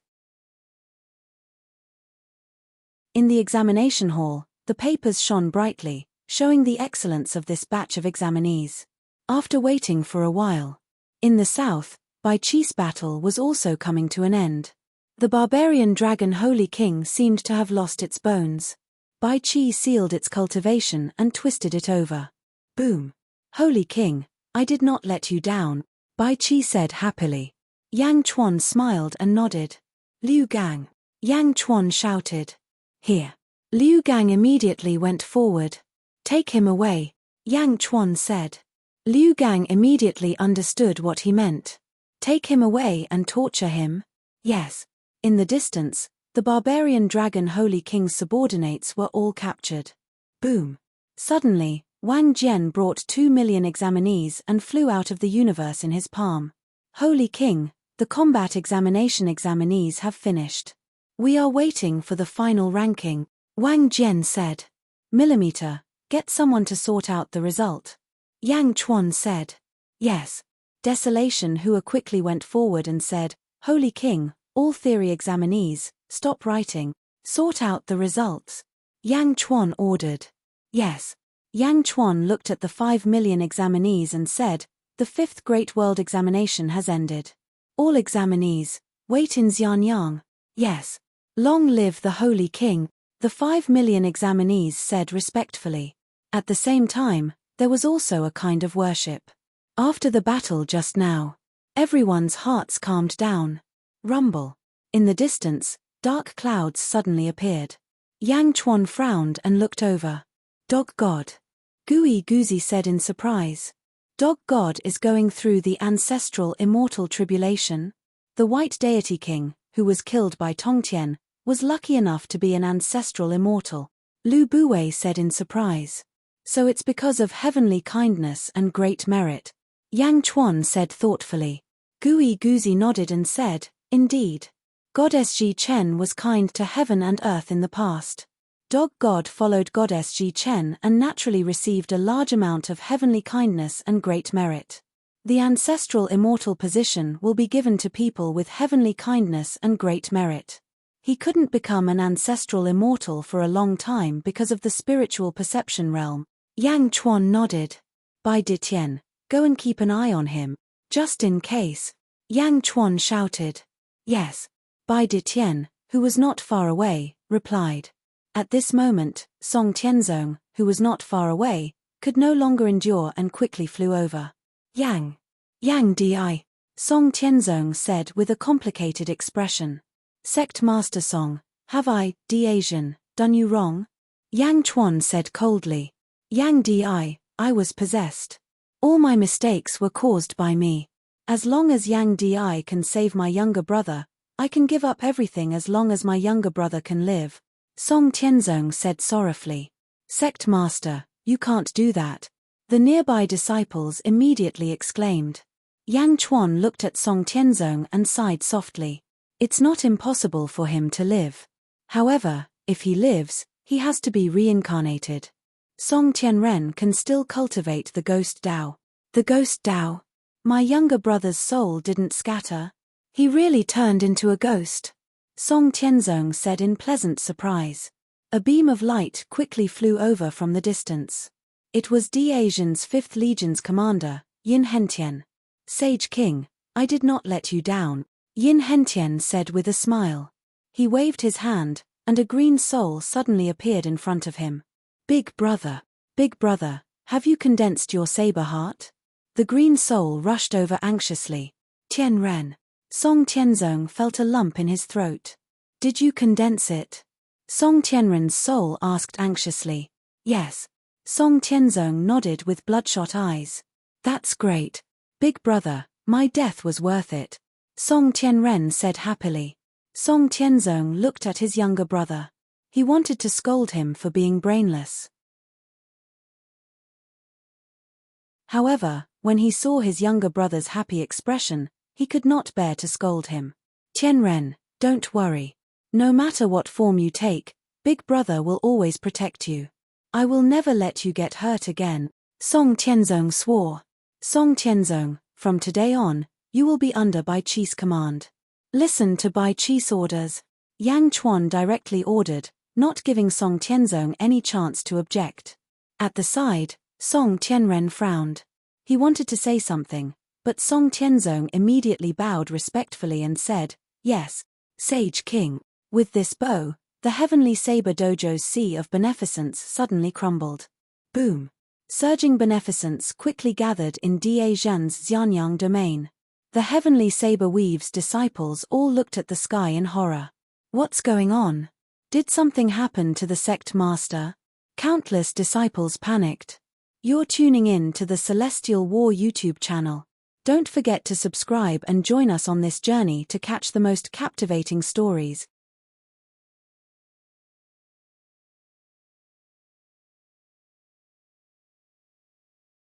In the examination hall, the papers shone brightly, showing the excellence of this batch of examinees. After waiting for a while. In the south, Bai Qi's battle was also coming to an end. The barbarian dragon Holy King seemed to have lost its bones. Bai Qi sealed its cultivation and twisted it over. Boom. Holy King, I did not let you down, Bai Qi said happily. Yang Chuan smiled and nodded. Liu Gang. Yang Chuan shouted. Here. Liu Gang immediately went forward. Take him away, Yang Chuan said. Liu Gang immediately understood what he meant. Take him away and torture him? Yes. In the distance, the barbarian dragon Holy King's subordinates were all captured. Boom. Suddenly, Wang Jian brought 2 million examinees and flew out of the universe in his palm. Holy King, the combat examination examinees have finished. We are waiting for the final ranking, Wang Jian said. Millimeter, get someone to sort out the result. Yang Chuan said. Yes. Desolation Hua quickly went forward and said, Holy King, all theory examinees, stop writing, sort out the results. Yang Chuan ordered. Yes. Yang Chuan looked at the 5 million examinees and said, the 5th Great World Examination has ended. All examinees, wait in Xianyang. Yes. Long live the Holy King, the 5 million examinees said respectfully. At the same time, there was also a kind of worship. After the battle just now, everyone's hearts calmed down. Rumble. In the distance, dark clouds suddenly appeared. Yang Chuan frowned and looked over. Dog God. Gui Guzi said in surprise. Dog God is going through the ancestral immortal tribulation. The White Deity King, who was killed by Tongtian, was lucky enough to be an ancestral immortal. Lu Buwei said in surprise. So it's because of heavenly kindness and great merit. Yang Chuan said thoughtfully. Gui Guzi nodded and said, indeed. Goddess Ji Chen was kind to heaven and earth in the past. Dog God followed Goddess Ji Chen and naturally received a large amount of heavenly kindness and great merit. The ancestral immortal position will be given to people with heavenly kindness and great merit. He couldn't become an ancestral immortal for a long time because of the spiritual perception realm. Yang Chuan nodded. Bai Ditian, go and keep an eye on him, just in case. Yang Chuan shouted. Yes. Bai Ditian, who was not far away, replied. At this moment, Song Tianzong, who was not far away, could no longer endure and quickly flew over. Yang. Yang Di. Song Tianzong said with a complicated expression. Sect Master Song, have I, Di, done you wrong? Yang Chuan said coldly. Yang Di, I was possessed. All my mistakes were caused by me. As long as Yang Di can save my younger brother, I can give up everything as long as my younger brother can live. Song Tianzong said sorrowfully. Sect Master, you can't do that. The nearby disciples immediately exclaimed. Yang Chuan looked at Song Tianzong and sighed softly. It's not impossible for him to live. However, if he lives, he has to be reincarnated. Song Tianren can still cultivate the ghost Dao. The ghost Dao? My younger brother's soul didn't scatter. He really turned into a ghost. Song Tianzong said in pleasant surprise. A beam of light quickly flew over from the distance. It was Di Asian's 5th Legion's commander, Yin Hentian. Sage King, I did not let you down, Yin Hentian said with a smile. He waved his hand, and a green soul suddenly appeared in front of him. Big brother, have you condensed your saber heart? The green soul rushed over anxiously. Tianren. Song Tianzong felt a lump in his throat. Did you condense it? Song Tianren's soul asked anxiously. Yes. Song Tianzong nodded with bloodshot eyes. That's great. Big brother, my death was worth it. Song Tianren said happily. Song Tianzong looked at his younger brother. He wanted to scold him for being brainless. However, when he saw his younger brother's happy expression, he could not bear to scold him. Tianren, don't worry. No matter what form you take, Big brother will always protect you. I will never let you get hurt again. Song Tianzong swore. Song Tianzong, from today on, you will be under Bai Chi's command. Listen to Bai Chi's orders. Yang Chuan directly ordered, not giving Song Tianzong any chance to object. At the side, Song Tianren frowned. He wanted to say something, but Song Tianzong immediately bowed respectfully and said, yes, Sage King. With this bow, the Heavenly Saber Dojo's sea of beneficence suddenly crumbled. Boom! Surging beneficence quickly gathered in Da Zhan's Xianyang domain. The Heavenly Saber Weave's disciples all looked at the sky in horror. What's going on? Did something happen to the sect master? Countless disciples panicked. You're tuning in to the Celestial War YouTube channel. Don't forget to subscribe and join us on this journey to catch the most captivating stories.